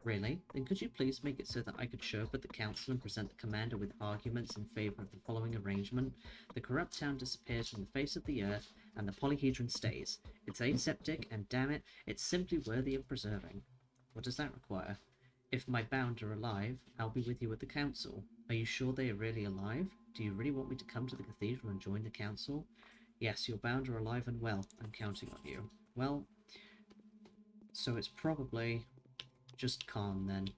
Really? Then could you please make it so that I could show up at the council and present the commander with arguments in favour of the following arrangement? The corrupt town disappears from the face of the earth, and the polyhedron stays. It's aseptic, and damn it, it's simply worthy of preserving. What does that require? If my bound are alive, I'll be with you at the council. Are you sure they are really alive? Do you really want me to come to the cathedral and join the council? Yes, your bound are alive and well. I'm counting on you. Well, so it's probably just Khan then.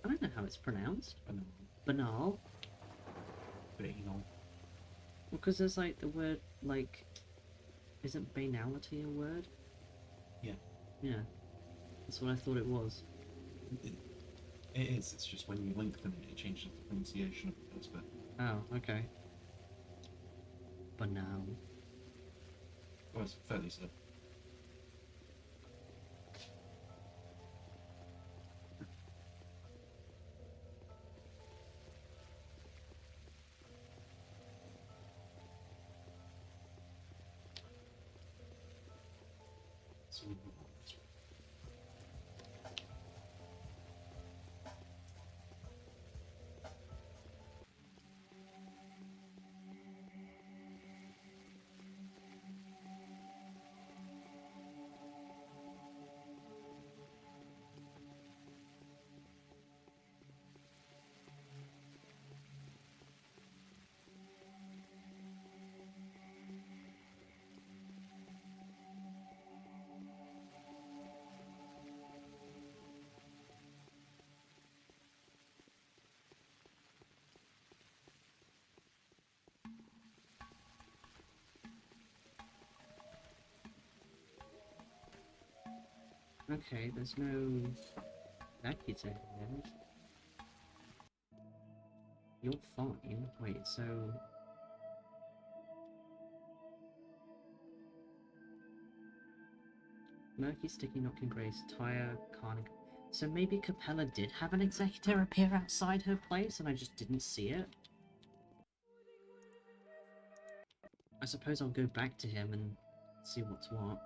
I don't know how it's pronounced. Banal. Banal. Because there's like the word, like, isn't banality a word? Yeah. Yeah. That's what I thought it was. It is, it's just when you link them, it changes the pronunciation of the first bit. Oh, okay. Banal. Well, it's fairly so. Okay, there's no Accutane here. You're fine. Wait, so... Murky, Sticky, Knocking Grace, Tyre, Carnic... So maybe Capella did have an executor appear outside her place and I just didn't see it? I suppose I'll go back to him and see what's what.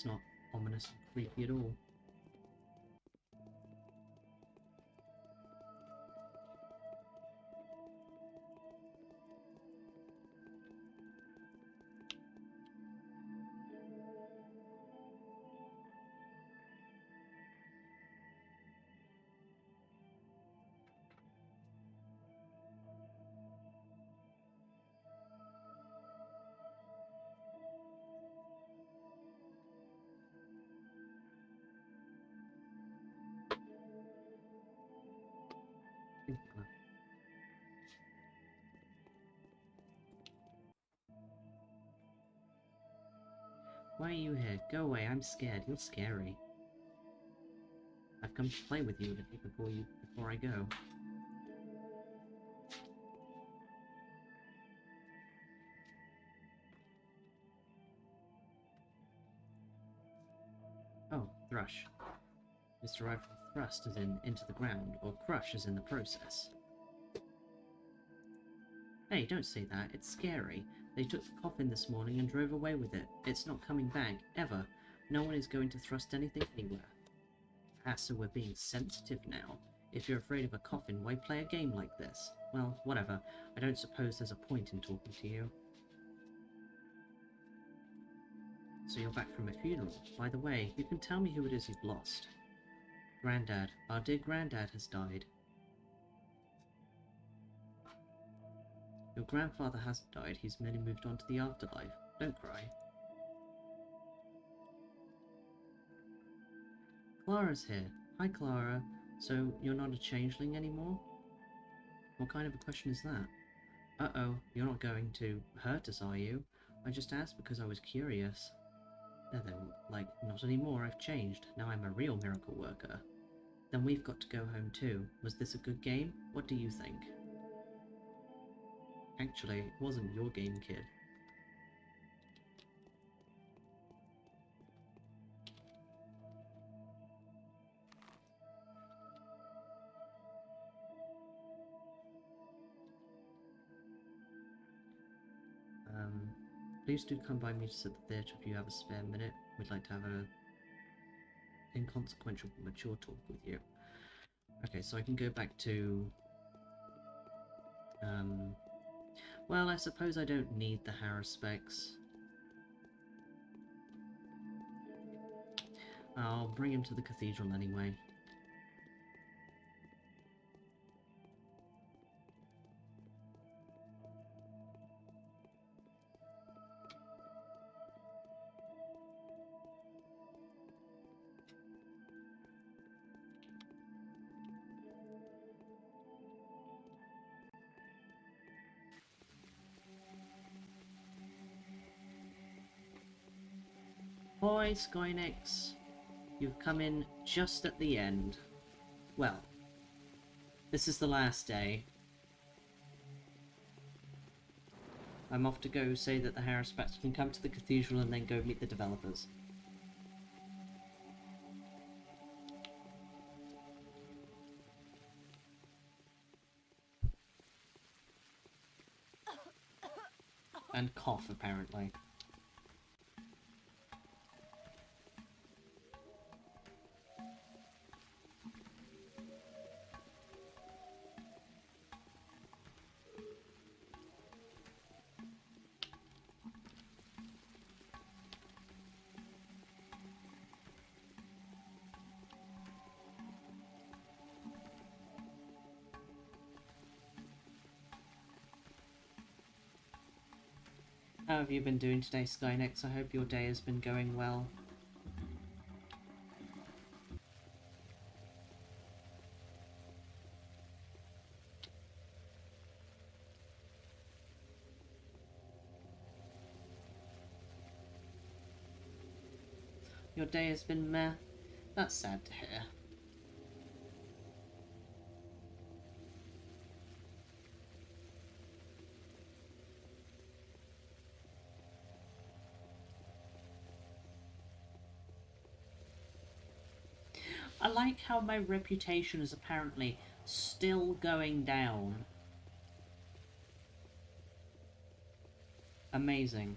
It's not ominous and creepy at all. Why are you here? Go away, I'm scared. You're scary. I've come to play with you a bit before I go. Oh, thrush. It's derived from thrust as in into the ground, or crush as in the process. Hey, don't say that. It's scary. They took the coffin this morning and drove away with it. It's not coming back, ever. No one is going to thrust anything anywhere. Ah, so we're being sensitive now. If you're afraid of a coffin, why play a game like this? Well, whatever. I don't suppose there's a point in talking to you. So you're back from a funeral. By the way, you can tell me who it is you've lost. Grandad. Our dear Grandad has died. Your grandfather hasn't died, he's merely moved on to the afterlife. Don't cry. Clara's here. Hi, Clara. So, you're not a changeling anymore? What kind of a question is that? Uh-oh, you're not going to hurt us, are you? I just asked because I was curious. No, like, not anymore, I've changed. Now I'm a real miracle worker. Then we've got to go home too. Was this a good game? What do you think? Actually, it wasn't your game, kid. Please do come by me to the theatre if you have a spare minute. We'd like to have a inconsequential but mature talk with you. Okay, so I can go back to... well, I suppose I don't need the Harris specs. I'll bring him to the cathedral anyway. Boy, Skynix, you've come in just at the end. Well, this is the last day. I'm off to go say that the Harris Specs can come to the cathedral and then go meet the developers. And cough, apparently. How have you been doing today, Skynix? I hope your day has been going well. Your day has been meh? That's sad to hear. I like how my reputation is apparently still going down. Amazing.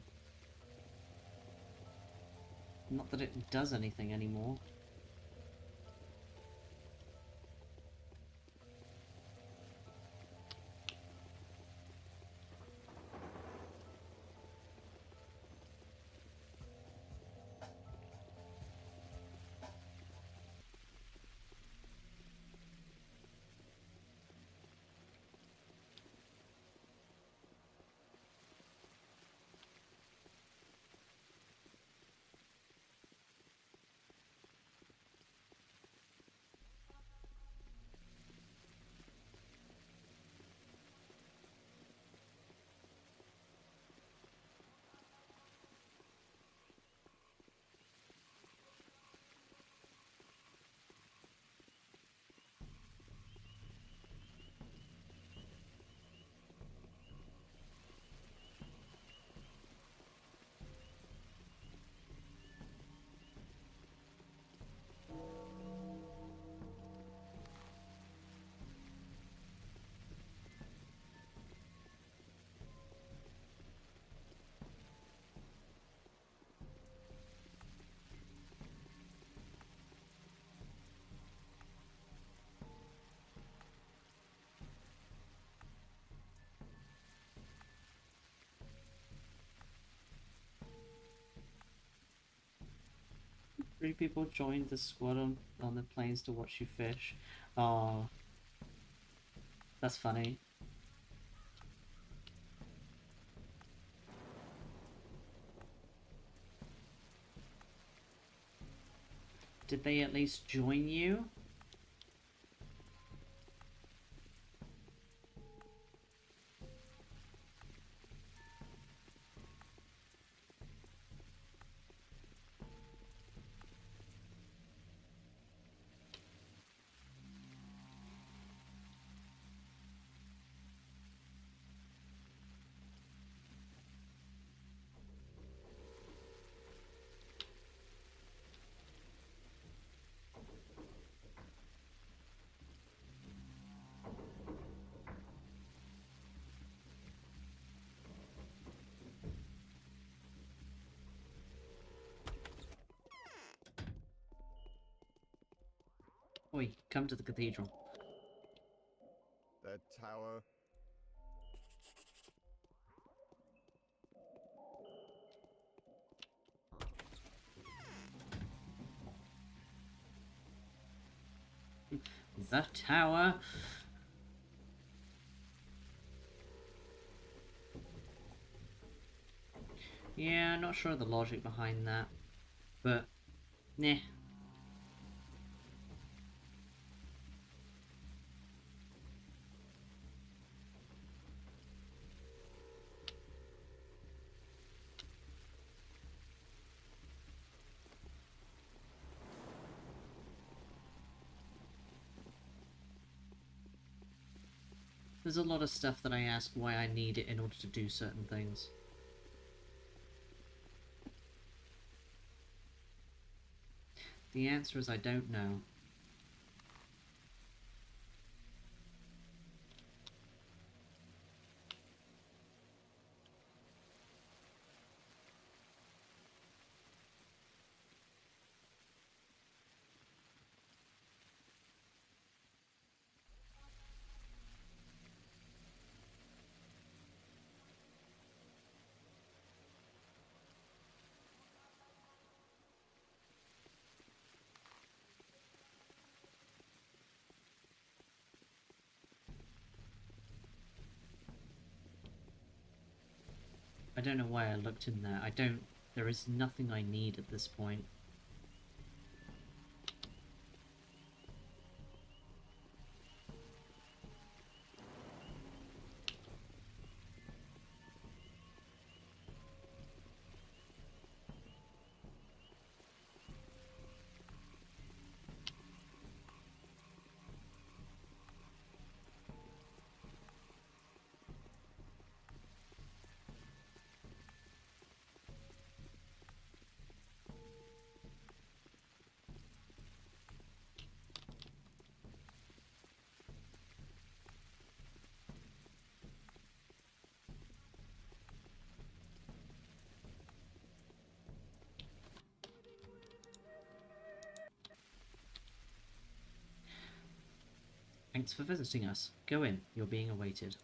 Not that it does anything anymore. Three people joined the squad on the planes to watch you fish. Oh, that's funny. Did they at least join you? Oi, come to the cathedral. That tower. The tower. Yeah, not sure of the logic behind that, but nah. There's a lot of stuff that I ask why I need it in order to do certain things. The answer is I don't know. I don't know why I looked in there. There is nothing I need at this point. Thanks for visiting us. Go in. You're being awaited.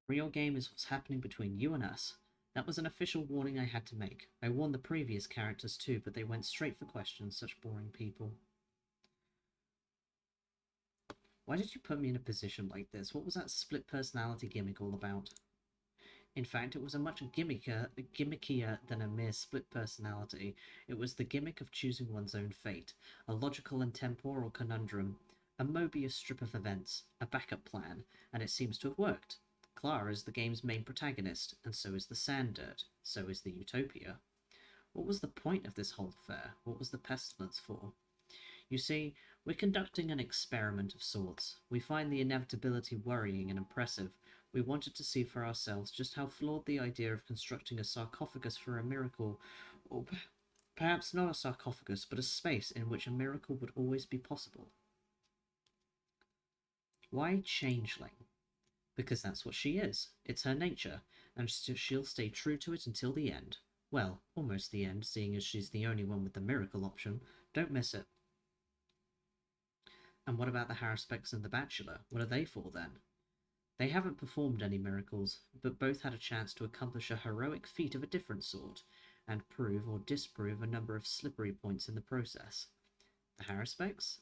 Real game is what's happening between you and us. That was an official warning I had to make. I warned the previous characters too, but they went straight for questions, such boring people. Why did you put me in a position like this? What was that split personality gimmick all about? In fact, it was a much gimmickier than a mere split personality. It was the gimmick of choosing one's own fate, a logical and temporal conundrum, a Mobius strip of events, a backup plan, and it seems to have worked. Clara is the game's main protagonist, and so is the Sand Dirt, so is the Utopia. What was the point of this whole affair? What was the pestilence for? You see, we're conducting an experiment of sorts. We find the inevitability worrying and impressive. We wanted to see for ourselves just how flawed the idea of constructing a sarcophagus for a miracle, or perhaps not a sarcophagus, but a space in which a miracle would always be possible. Why Changeling? Because that's what she is. It's her nature, and she'll stay true to it until the end. Well, almost the end, seeing as she's the only one with the miracle option. Don't miss it. And what about the Haruspecs and the Bachelor? What are they for, then? They haven't performed any miracles, but both had a chance to accomplish a heroic feat of a different sort, and prove or disprove a number of slippery points in the process. The Haruspecs?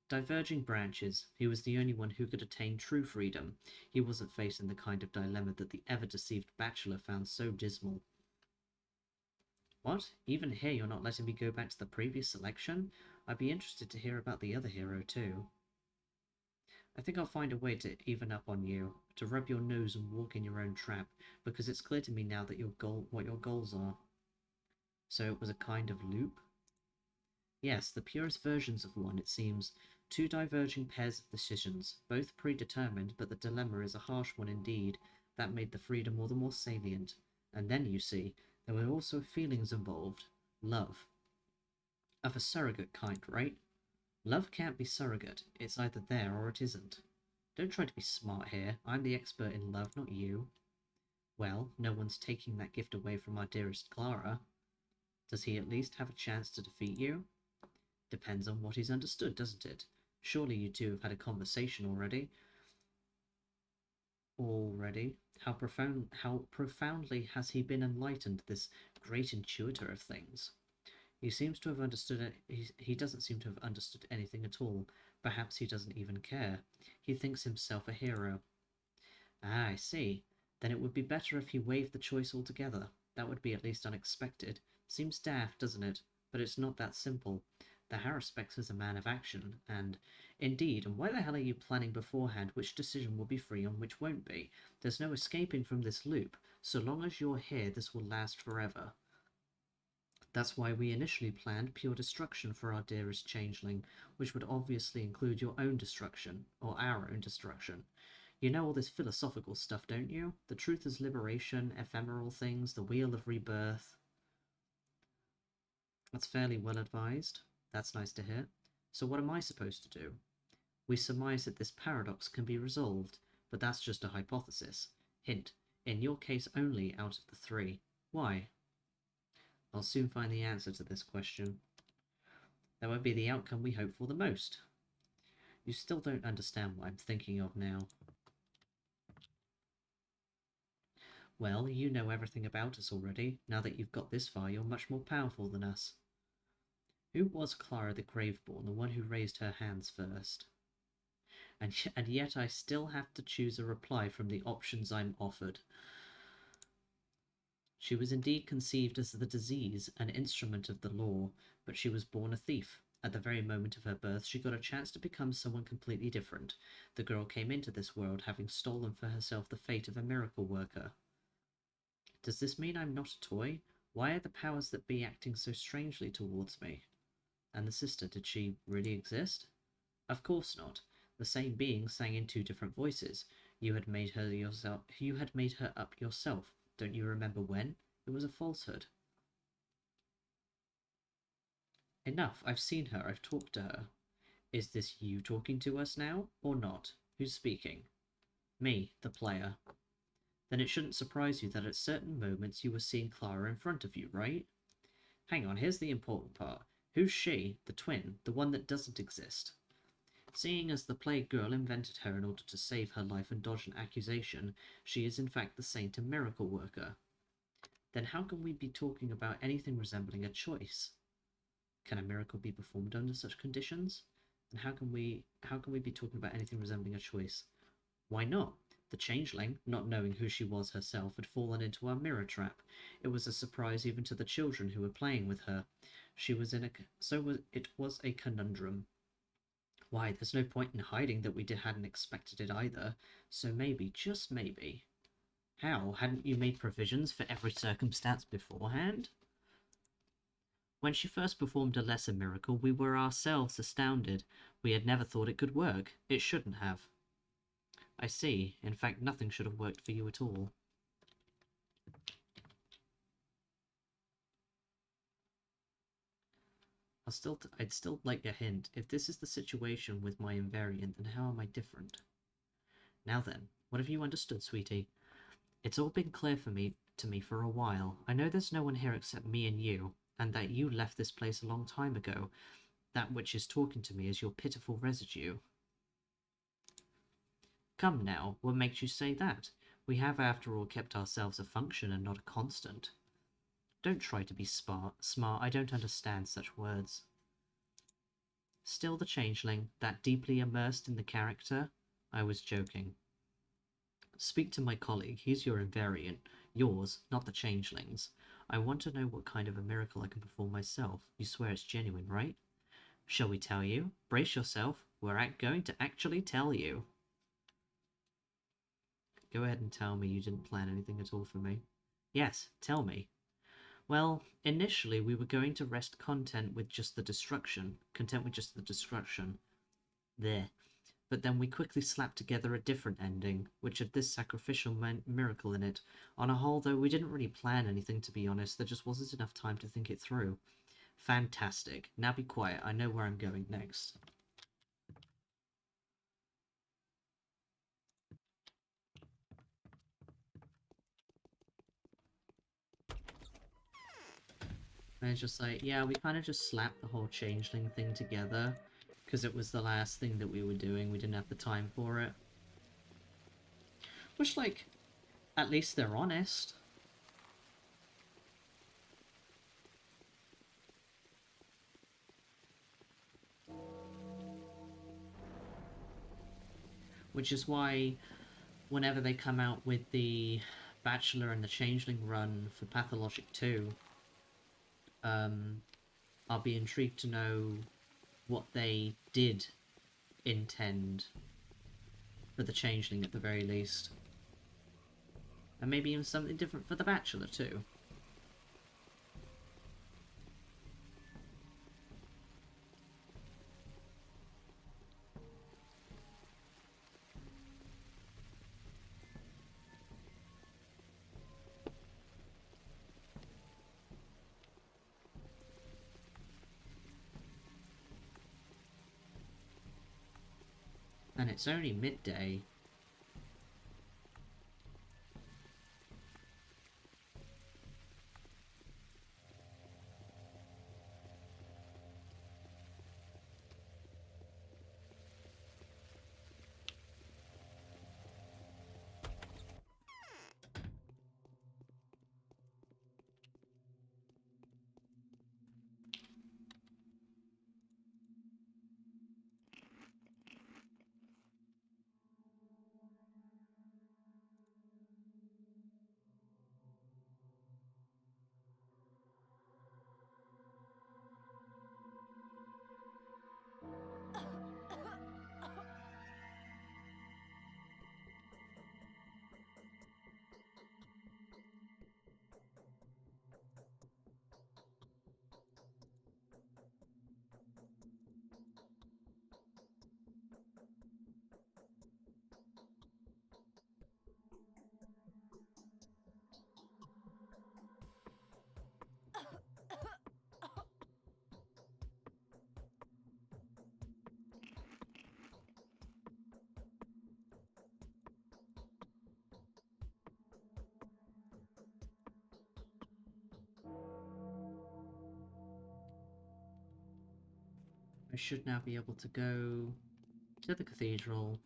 Diverging branches. He was the only one who could attain true freedom. He wasn't facing the kind of dilemma that the ever-deceived Bachelor found so dismal. What? Even here you're not letting me go back to the previous selection? I'd be interested to hear about the other hero too. I think I'll find a way to even up on you, to rub your nose and walk in your own trap, because it's clear to me now that what your goals are. So it was a kind of loop? Yes, the purest versions of one, it seems. Two diverging pairs of decisions, both predetermined, but the dilemma is a harsh one indeed. That made the freedom all the more salient. And then, you see, there were also feelings involved. Love. Of a surrogate kind, right? Love can't be surrogate. It's either there or it isn't. Don't try to be smart here. I'm the expert in love, not you. Well, no one's taking that gift away from our dearest Clara. Does he at least have a chance to defeat you? Depends on what he's understood, doesn't it? Surely you two have had a conversation already. How profoundly has he been enlightened, this great intuitor of things? He seems to have understood it. He doesn't seem to have understood anything at all. Perhaps he doesn't even care. He thinks himself a hero. Ah, I see. Then it would be better if he waived the choice altogether. That would be at least unexpected. Seems daft, doesn't it? But it's not that simple. The Haruspecs is a man of action, and indeed, and why the hell are you planning beforehand which decision will be free and which won't be? There's no escaping from this loop. So long as you're here, this will last forever. That's why we initially planned pure destruction for our dearest Changeling, which would obviously include your own destruction, or our own destruction. You know all this philosophical stuff, don't you? The truth is liberation, ephemeral things, the wheel of rebirth. That's fairly well advised. That's nice to hear. So what am I supposed to do? We surmise that this paradox can be resolved, but that's just a hypothesis. Hint, in your case only out of the three. Why? I'll soon find the answer to this question. That would be the outcome we hope for the most. You still don't understand what I'm thinking of now. Well, you know everything about us already. Now that you've got this far, you're much more powerful than us. Who was Clara the Graveborn, the one who raised her hands first? And yet I still have to choose a reply from the options I'm offered. She was indeed conceived as the disease, an instrument of the law, but she was born a thief. At the very moment of her birth, she got a chance to become someone completely different. The girl came into this world having stolen for herself the fate of a miracle worker. Does this mean I'm not a toy? Why are the powers that be acting so strangely towards me? And the sister, did she really exist? Of course not. The same being sang in two different voices. You had made her yourself. You had made her up yourself. Don't you remember when? It was a falsehood. Enough. I've seen her. I've talked to her. Is this you talking to us now, or not? Who's speaking? Me, the player. Then it shouldn't surprise you that at certain moments you were seeing Clara in front of you, right? Hang on, here's the important part. Who's she? The twin, the one that doesn't exist. Seeing as the plague girl invented her in order to save her life and dodge an accusation, she is in fact the saint and miracle worker. Then how can we be talking about anything resembling a choice? Can a miracle be performed under such conditions? And how can we be talking about anything resembling a choice? Why not? The changeling, not knowing who she was herself, had fallen into our mirror trap. It was a surprise even to the children who were playing with her. It was a conundrum. Why, there's no point in hiding that we hadn't expected it either. So maybe, just maybe. How? Hadn't you made provisions for every circumstance beforehand? When she first performed a lesser miracle, we were ourselves astounded. We had never thought it could work. It shouldn't have. I see. In fact, nothing should have worked for you at all. I'd still like a hint. If this is the situation with my invariant, then how am I different? Now then, what have you understood, sweetie? It's all been clear to me for a while. I know there's no one here except me and you, and that you left this place a long time ago. That which is talking to me is your pitiful residue. Come now, what makes you say that? We have after all kept ourselves a function and not a constant. Don't try to be smart. I don't understand such words. Still the changeling, that deeply immersed in the character? I was joking. Speak to my colleague. He's your invariant. Yours, not the changeling's. I want to know what kind of a miracle I can perform myself. You swear it's genuine, right? Shall we tell you? Brace yourself. We're going to actually tell you. Go ahead and tell me you didn't plan anything at all for me. Yes, tell me. Well, initially we were going to rest content with just the destruction. There. But then we quickly slapped together a different ending, which had this sacrificial miracle in it. On a whole, though, we didn't really plan anything, to be honest. There just wasn't enough time to think it through. Fantastic. Now be quiet. I know where I'm going next. And it's just like, yeah, we kind of just slapped the whole changeling thing together, because it was the last thing that we were doing. We didn't have the time for it. Which, like, at least they're honest. Which is why, whenever they come out with the Bachelor and the Changeling run for Pathologic 2, I'll be intrigued to know what they did intend for the Changeling at the very least. And maybe even something different for the Bachelor too. And it's only midday. I should now be able to go to the cathedral.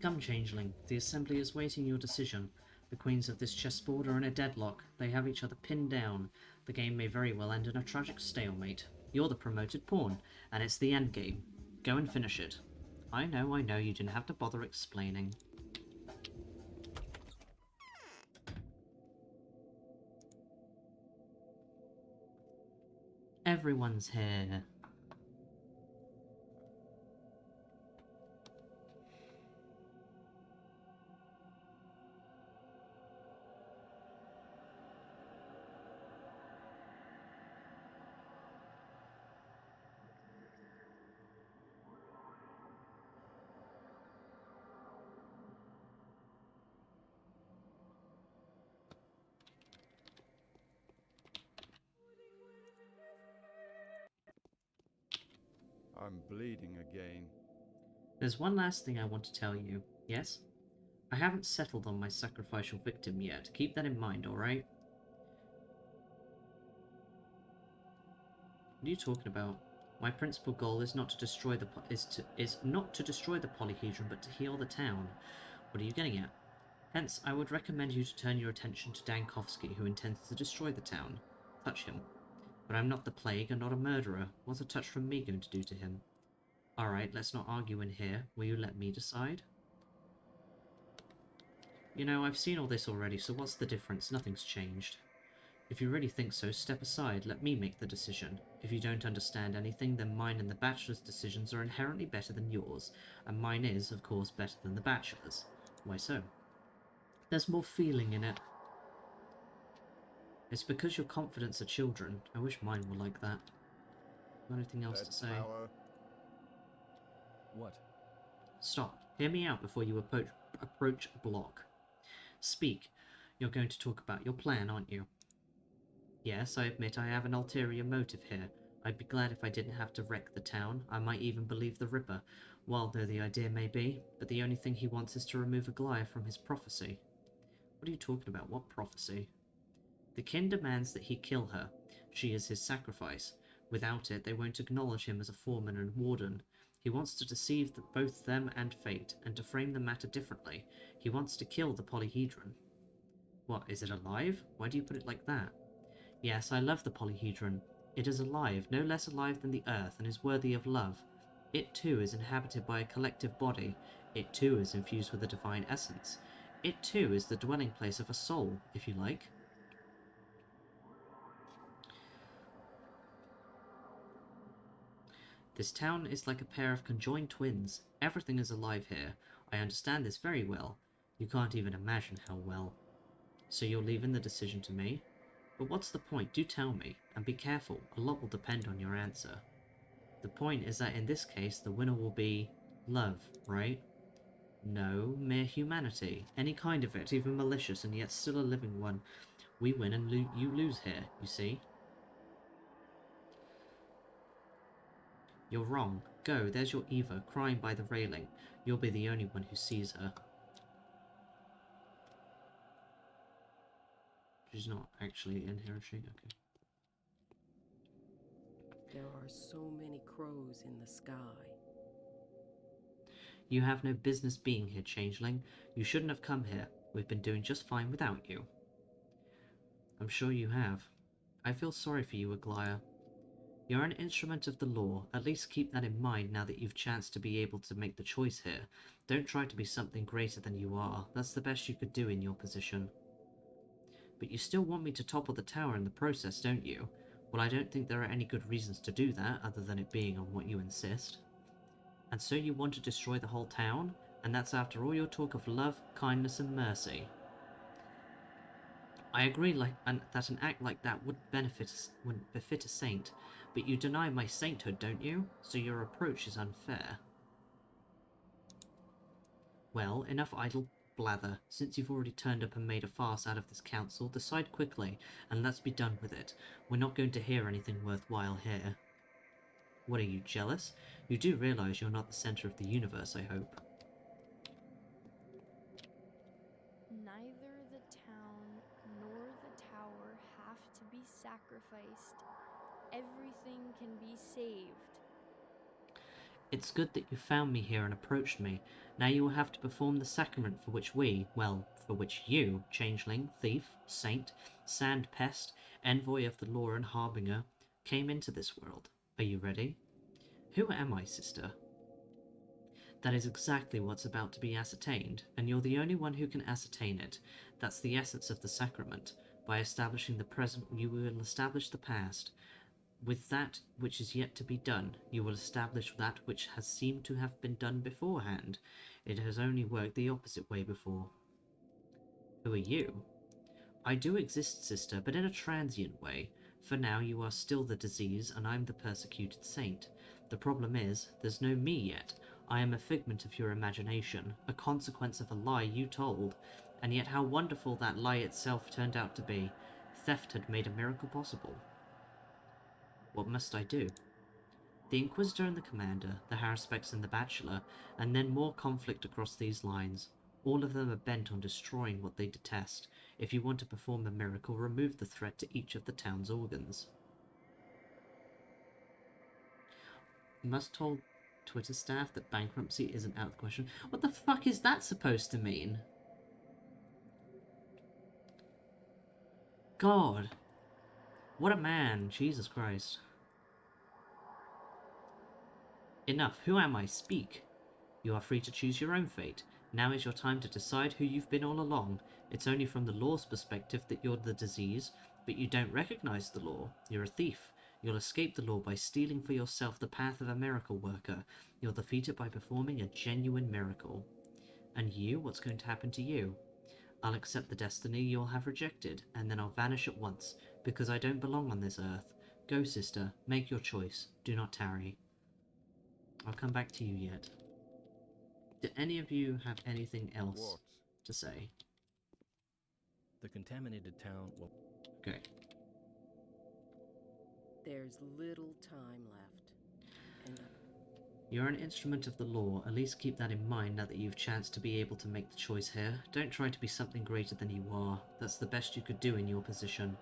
Come, Changeling, the Assembly is waiting your decision. The queens of this chessboard are in a deadlock. They have each other pinned down. The game may very well end in a tragic stalemate. You're the promoted pawn, and it's the endgame. Go and finish it. I know, you didn't have to bother explaining. Everyone's here. I'm bleeding again. There's one last thing I want to tell you, yes? I haven't settled on my sacrificial victim yet. Keep that in mind, alright? What are you talking about? My principal goal is not to destroy the not to destroy the polyhedron, but to heal the town. What are you getting at? Hence, I would recommend you to turn your attention to Dankovsky, who intends to destroy the town. Touch him. But I'm not the plague and not a murderer. What's a touch from me going to do to him? Alright, let's not argue in here. Will you let me decide? You know, I've seen all this already, so what's the difference? Nothing's changed. If you really think so, step aside, let me make the decision. If you don't understand anything, then mine and the Bachelor's decisions are inherently better than yours, and mine is, of course, better than the Bachelor's. Why so? There's more feeling in it. It's because your confidence are children. I wish mine were like that. Got anything else to say? What? Stop. Hear me out before you approach block. Speak. You're going to talk about your plan, aren't you? Yes, I admit I have an ulterior motive here. I'd be glad if I didn't have to wreck the town. I might even believe the Ripper, wild though the idea may be, but the only thing he wants is to remove Aglaia from his prophecy. What are you talking about? What prophecy? The kin demands that he kill her. She is his sacrifice. Without it, they won't acknowledge him as a foreman and warden. He wants to deceive both them and fate, and to frame the matter differently. He wants to kill the polyhedron. What, is it alive? Why do you put it like that? Yes, I love the polyhedron. It is alive, no less alive than the Earth, and is worthy of love. It too is inhabited by a collective body. It too is infused with a divine essence. It too is the dwelling place of a soul, if you like. This town is like a pair of conjoined twins. Everything is alive here. I understand this very well. You can't even imagine how well. So you're leaving the decision to me? But what's the point? Do tell me. And be careful. A lot will depend on your answer. The point is that in this case, the winner will be love, right? No, mere humanity. Any kind of it, even malicious and yet still a living one. We win and you lose here, you see? You're wrong. Go, there's your Eva, crying by the railing. You'll be the only one who sees her. She's not actually in here, is she? Okay. There are so many crows in the sky. You have no business being here, Changeling. You shouldn't have come here. We've been doing just fine without you. I'm sure you have. I feel sorry for you, Aglaia. You're an instrument of the law. At least keep that in mind now that you've chanced to be able to make the choice here. Don't try to be something greater than you are. That's the best you could do in your position. But you still want me to topple the tower in the process, don't you? Well, I don't think there are any good reasons to do that, other than it being on what you insist. And so you want to destroy the whole town? And that's after all your talk of love, kindness, and mercy. I agree that an act like that wouldn't befit a saint, but you deny my sainthood, don't you? So your approach is unfair. Well, enough idle blather. Since you've already turned up and made a farce out of this council, decide quickly, and let's be done with it. We're not going to hear anything worthwhile here. What are you, jealous? You do realize you're not the center of the universe, I hope. Neither the town nor the tower have to be sacrificed. Everything can be saved. It's good that you found me here and approached me. Now you will have to perform the sacrament for which for which you, changeling, thief, saint, sand pest, envoy of the law and harbinger, came into this world. Are you ready? Who am I, sister? That is exactly what's about to be ascertained, and you're the only one who can ascertain it. That's the essence of the sacrament. By establishing the present, you will establish the past. With that which is yet to be done, you will establish that which has seemed to have been done beforehand. It has only worked the opposite way before. Who are you? I do exist, sister, but in a transient way. For now you are still the disease, and I'm the persecuted saint. The problem is, there's no me yet. I am a figment of your imagination, a consequence of a lie you told. And yet how wonderful that lie itself turned out to be. Theft had made a miracle possible. What must I do? The Inquisitor and the Commander, the Haruspex and the Bachelor, and then more conflict across these lines. All of them are bent on destroying what they detest. If you want to perform a miracle, remove the threat to each of the town's organs. Must told Twitter staff that bankruptcy isn't out of the question. What the fuck is that supposed to mean? God. What a man. Jesus Christ. Enough. Who am I? Speak. You are free to choose your own fate. Now is your time to decide who you've been all along. It's only from the law's perspective that you're the disease, but you don't recognize the law. You're a thief. You'll escape the law by stealing for yourself the path of a miracle worker. You'll defeat it by performing a genuine miracle. And you, what's going to happen to you? I'll accept the destiny you'll have rejected, and then I'll vanish at once, because I don't belong on this earth. Go, sister, make your choice. Do not tarry. I'll come back to you yet. Do any of you have anything else to say? The contaminated town will... Okay. There's little time left. And You're an instrument of the law. At least keep that in mind now that you've chanced to be able to make the choice here. Don't try to be something greater than you are. That's the best you could do in your position.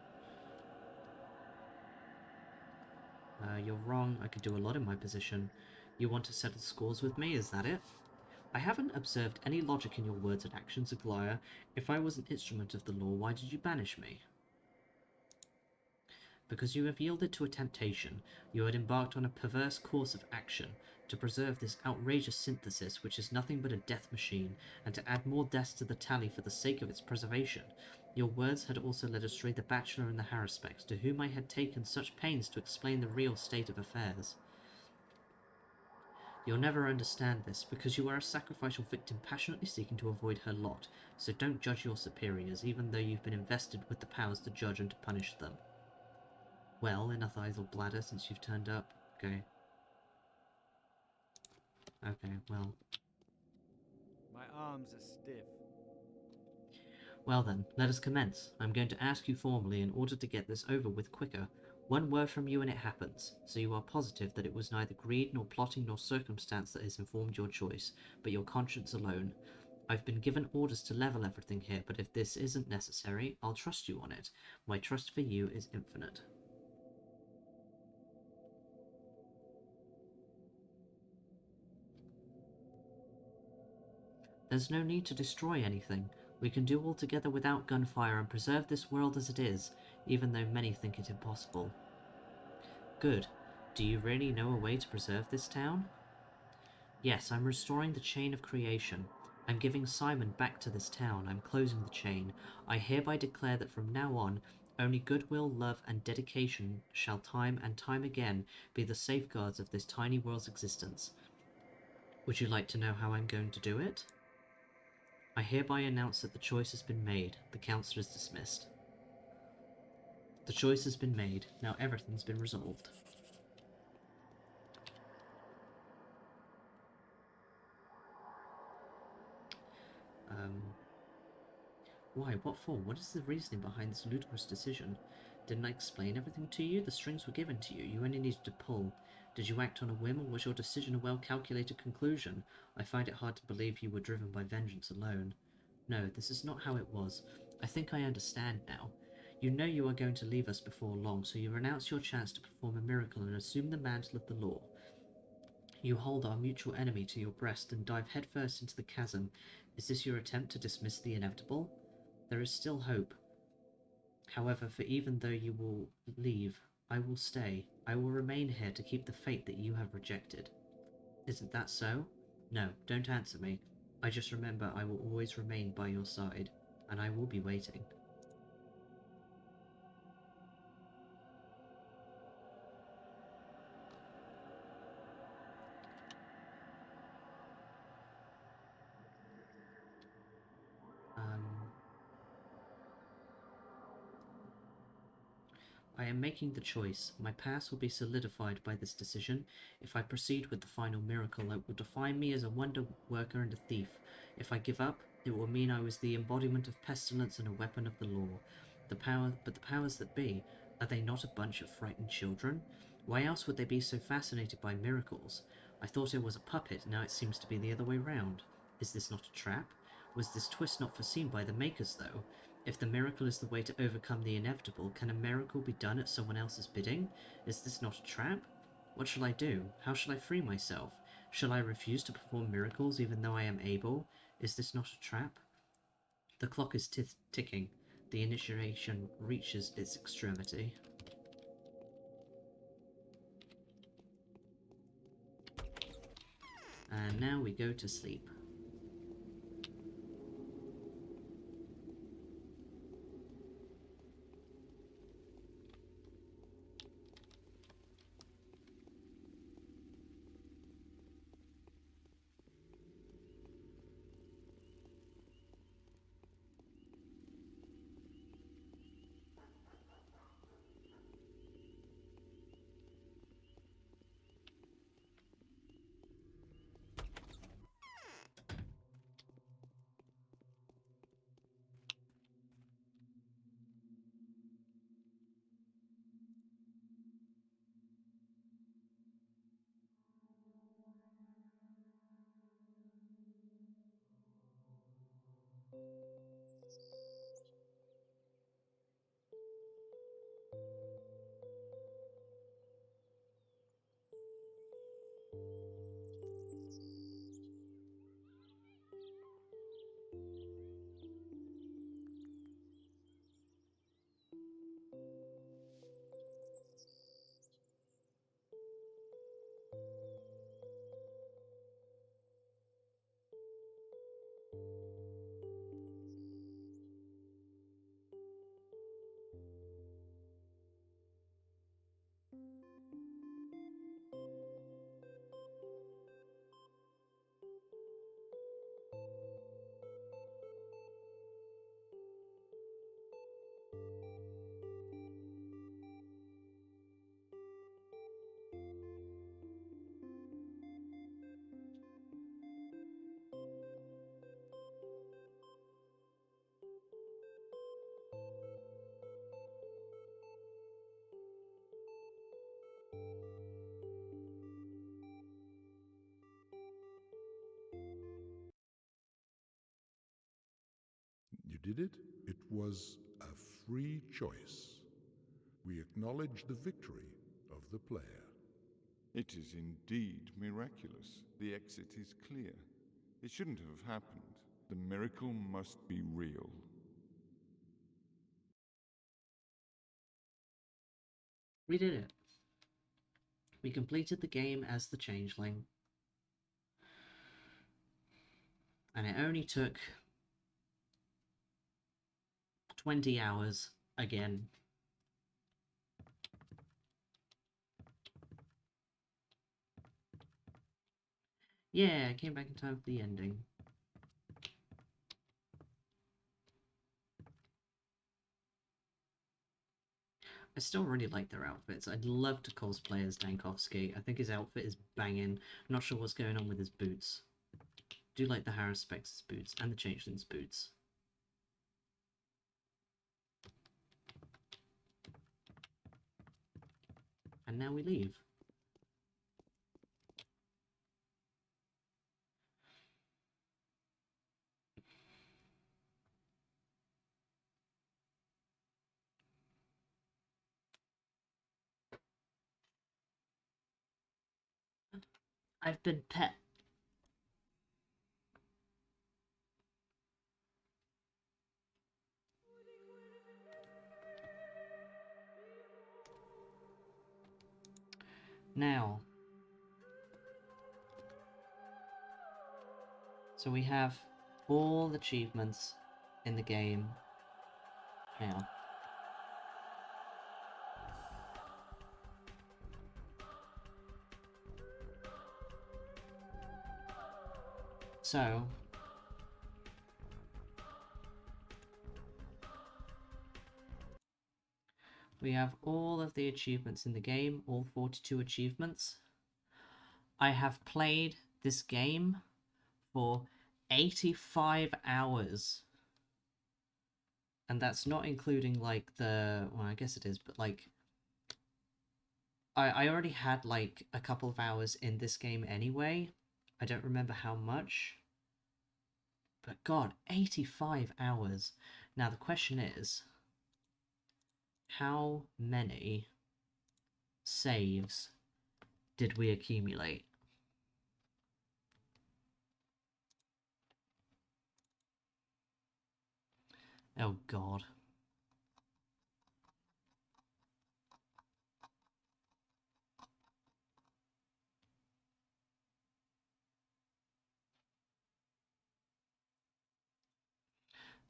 You're wrong. I could do a lot in my position. You want to settle scores with me, is that it? I haven't observed any logic in your words and actions, Aglaya. If I was an instrument of the law, why did you banish me? Because you have yielded to a temptation. You had embarked on a perverse course of action to preserve this outrageous synthesis, which is nothing but a death machine, and to add more deaths to the tally for the sake of its preservation. Your words had also led astray the Bachelor and the Haruspex, to whom I had taken such pains to explain the real state of affairs. You'll never understand this, because you are a sacrificial victim passionately seeking to avoid her lot, so don't judge your superiors, even though you've been invested with the powers to judge and to punish them. Well, enough idle bladder since you've turned up. Okay. Okay, well. My arms are stiff. Well then, let us commence. I'm going to ask you formally in order to get this over with quicker. One word from you and it happens, so you are positive that it was neither greed nor plotting nor circumstance that has informed your choice, but your conscience alone. I've been given orders to level everything here, but if this isn't necessary, I'll trust you on it. My trust for you is infinite. There's no need to destroy anything. We can do all together without gunfire and preserve this world as it is, even though many think it impossible. Good. Do you really know a way to preserve this town? Yes, I'm restoring the chain of creation. I'm giving Simon back to this town. I'm closing the chain. I hereby declare that from now on, only goodwill, love, and dedication shall time and time again be the safeguards of this tiny world's existence. Would you like to know how I'm going to do it? I hereby announce that the choice has been made. The council is dismissed. The choice has been made. Now everything's been resolved. Why? What for? What is the reasoning behind this ludicrous decision? Didn't I explain everything to you? The strings were given to you. You only needed to pull. Did you act on a whim, or was your decision a well-calculated conclusion? I find it hard to believe you were driven by vengeance alone. No, this is not how it was. I think I understand now. You know you are going to leave us before long, so you renounce your chance to perform a miracle and assume the mantle of the law. You hold our mutual enemy to your breast and dive headfirst into the chasm. Is this your attempt to dismiss the inevitable? There is still hope. However, for even though you will leave, I will stay. I will remain here to keep the fate that you have rejected. Isn't that so? No, don't answer me. I just remember I will always remain by your side, and I will be waiting. I am making the choice. My past will be solidified by this decision. If I proceed with the final miracle, it will define me as a wonder worker and a thief. If I give up, it will mean I was the embodiment of pestilence and a weapon of the law. But the powers that be, are they not a bunch of frightened children? Why else would they be so fascinated by miracles? I thought it was a puppet, now it seems to be the other way round. Is this not a trap? Was this twist not foreseen by the makers, though? If the miracle is the way to overcome the inevitable, can a miracle be done at someone else's bidding? Is this not a trap? What shall I do? How shall I free myself? Shall I refuse to perform miracles even though I am able? Is this not a trap? The clock is ticking. The initiation reaches its extremity. And now we go to sleep. You did it. It was a free choice. We acknowledge the victory of the player. It is indeed miraculous. The exit is clear. It shouldn't have happened. The miracle must be real. We did it. We completed the game as the Changeling. And it only took 20 hours again. Yeah, I came back in time for the ending. I still really like their outfits. I'd love to cosplay as Dankovsky. I think his outfit is banging. I'm not sure what's going on with his boots. I do like the Haruspex' boots and the Changeling's boots. And now we leave. I've been pet. Now, so we have all the achievements in the game. Hang on. So, we have all of the achievements in the game, all 42 achievements. I have played this game for 85 hours. And that's not including, like, well, I guess it is, but, like, I already had, like, a couple of hours in this game anyway. I don't remember how much. But god, 85 hours. Now the question is, how many saves did we accumulate? Oh god.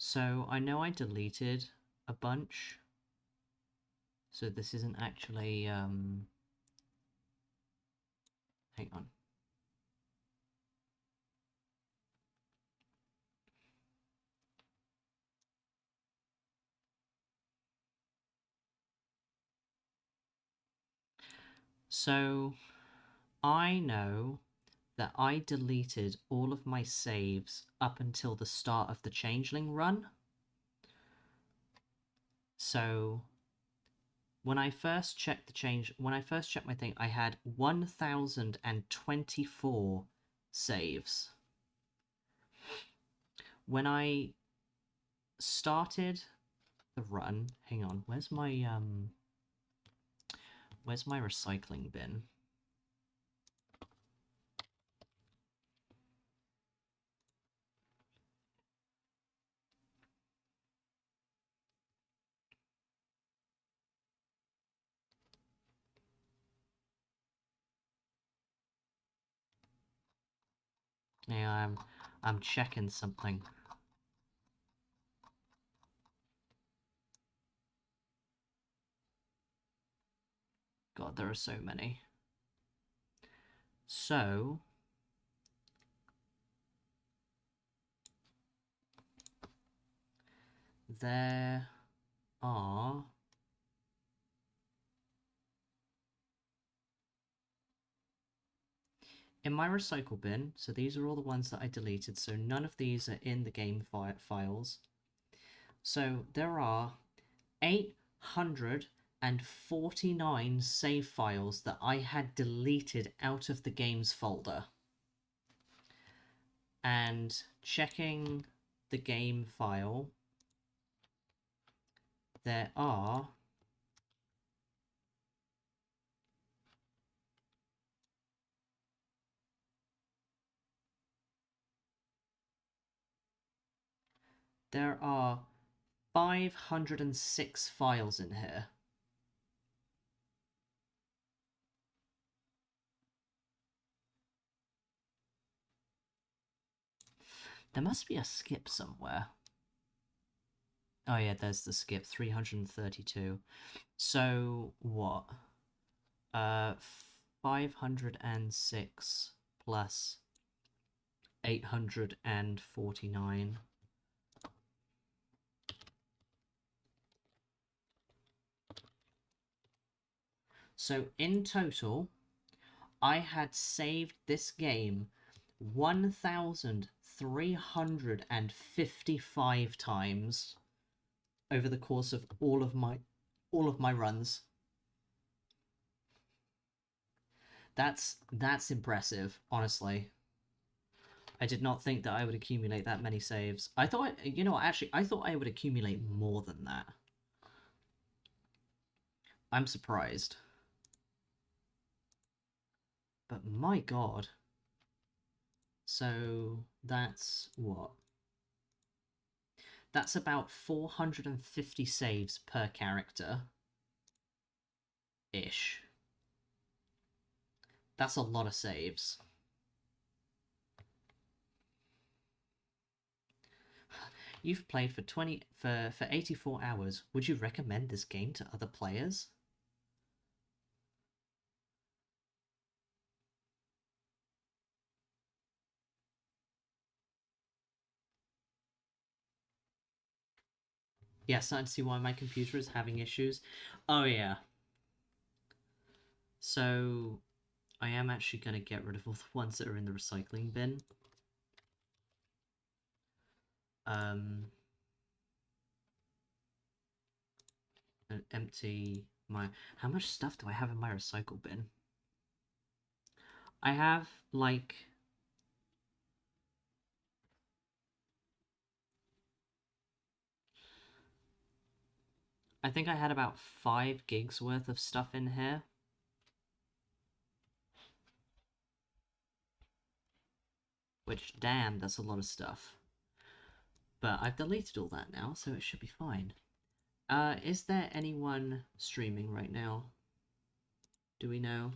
So I know I deleted a bunch. So this isn't actually, hang on. So I know that I deleted all of my saves up until the start of the Changeling run. So when I first checked my thing, I had 1,024 saves. When I started the run, hang on, where's my recycling bin? Yeah, I'm checking something. God, there are so many. So there are in my recycle bin, so these are all the ones that I deleted, so none of these are in the game files. So there are 849 save files that I had deleted out of the games folder. And checking the game file, there are there are 506 files in here. There must be a skip somewhere. Oh yeah, there's the skip, 332. So, what? 506 plus 849. So in total, I had saved this game 1,355 times over the course of all of my runs. That's impressive, honestly. I did not think that I would accumulate that many saves. I thought, you know, actually, I thought I would accumulate more than that. I'm surprised. But my god. So, that's what? That's about 450 saves per character. Ish. That's a lot of saves. You've played for 84 hours. Would you recommend this game to other players? Yeah, starting to see why my computer is having issues. Oh yeah. So, I am actually going to get rid of all the ones that are in the recycling bin. And empty my... How much stuff do I have in my recycle bin? I have, like... I think I had about 5 gigs worth of stuff in here. Which, damn, that's a lot of stuff. But I've deleted all that now, so it should be fine. Is there anyone streaming right now? Do we know?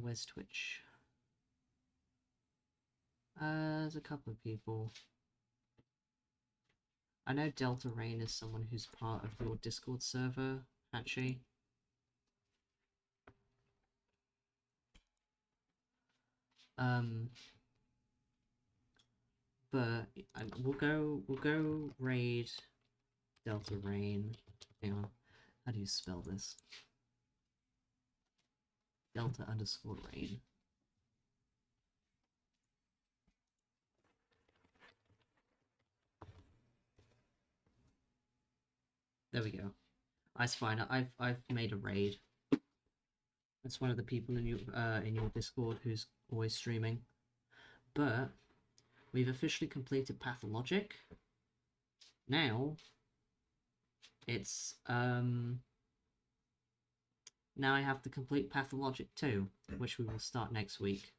Where's Twitch? There's a couple of people. I know Delta Rain is someone who's part of your Discord server, actually. But we'll go raid Delta Rain. Hang on, how do you spell this? Delta_Rain. There we go. That's fine. I've made a raid. That's one of the people in your Discord who's always streaming. But we've officially completed Pathologic. Now it's now I have to complete Pathologic 2, which we will start next week.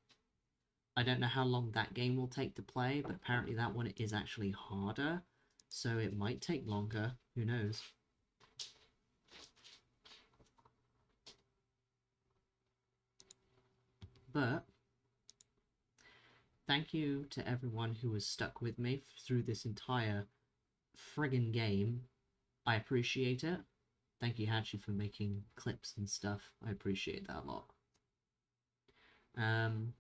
I don't know how long that game will take to play, but apparently that one is actually harder, so it might take longer. Who knows? But thank you to everyone who has stuck with me through this entire friggin' game. I appreciate it. Thank you, Hatchie, for making clips and stuff. I appreciate that a lot. And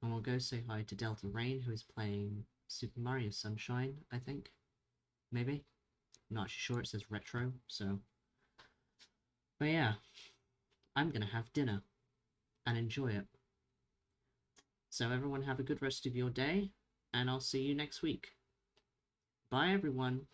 we'll go say hi to Delta Rain, who is playing Super Mario Sunshine, I think. Maybe? I'm not actually sure, it says retro, so... But yeah, I'm gonna have dinner and enjoy it. So everyone have a good rest of your day, and I'll see you next week. Bye everyone!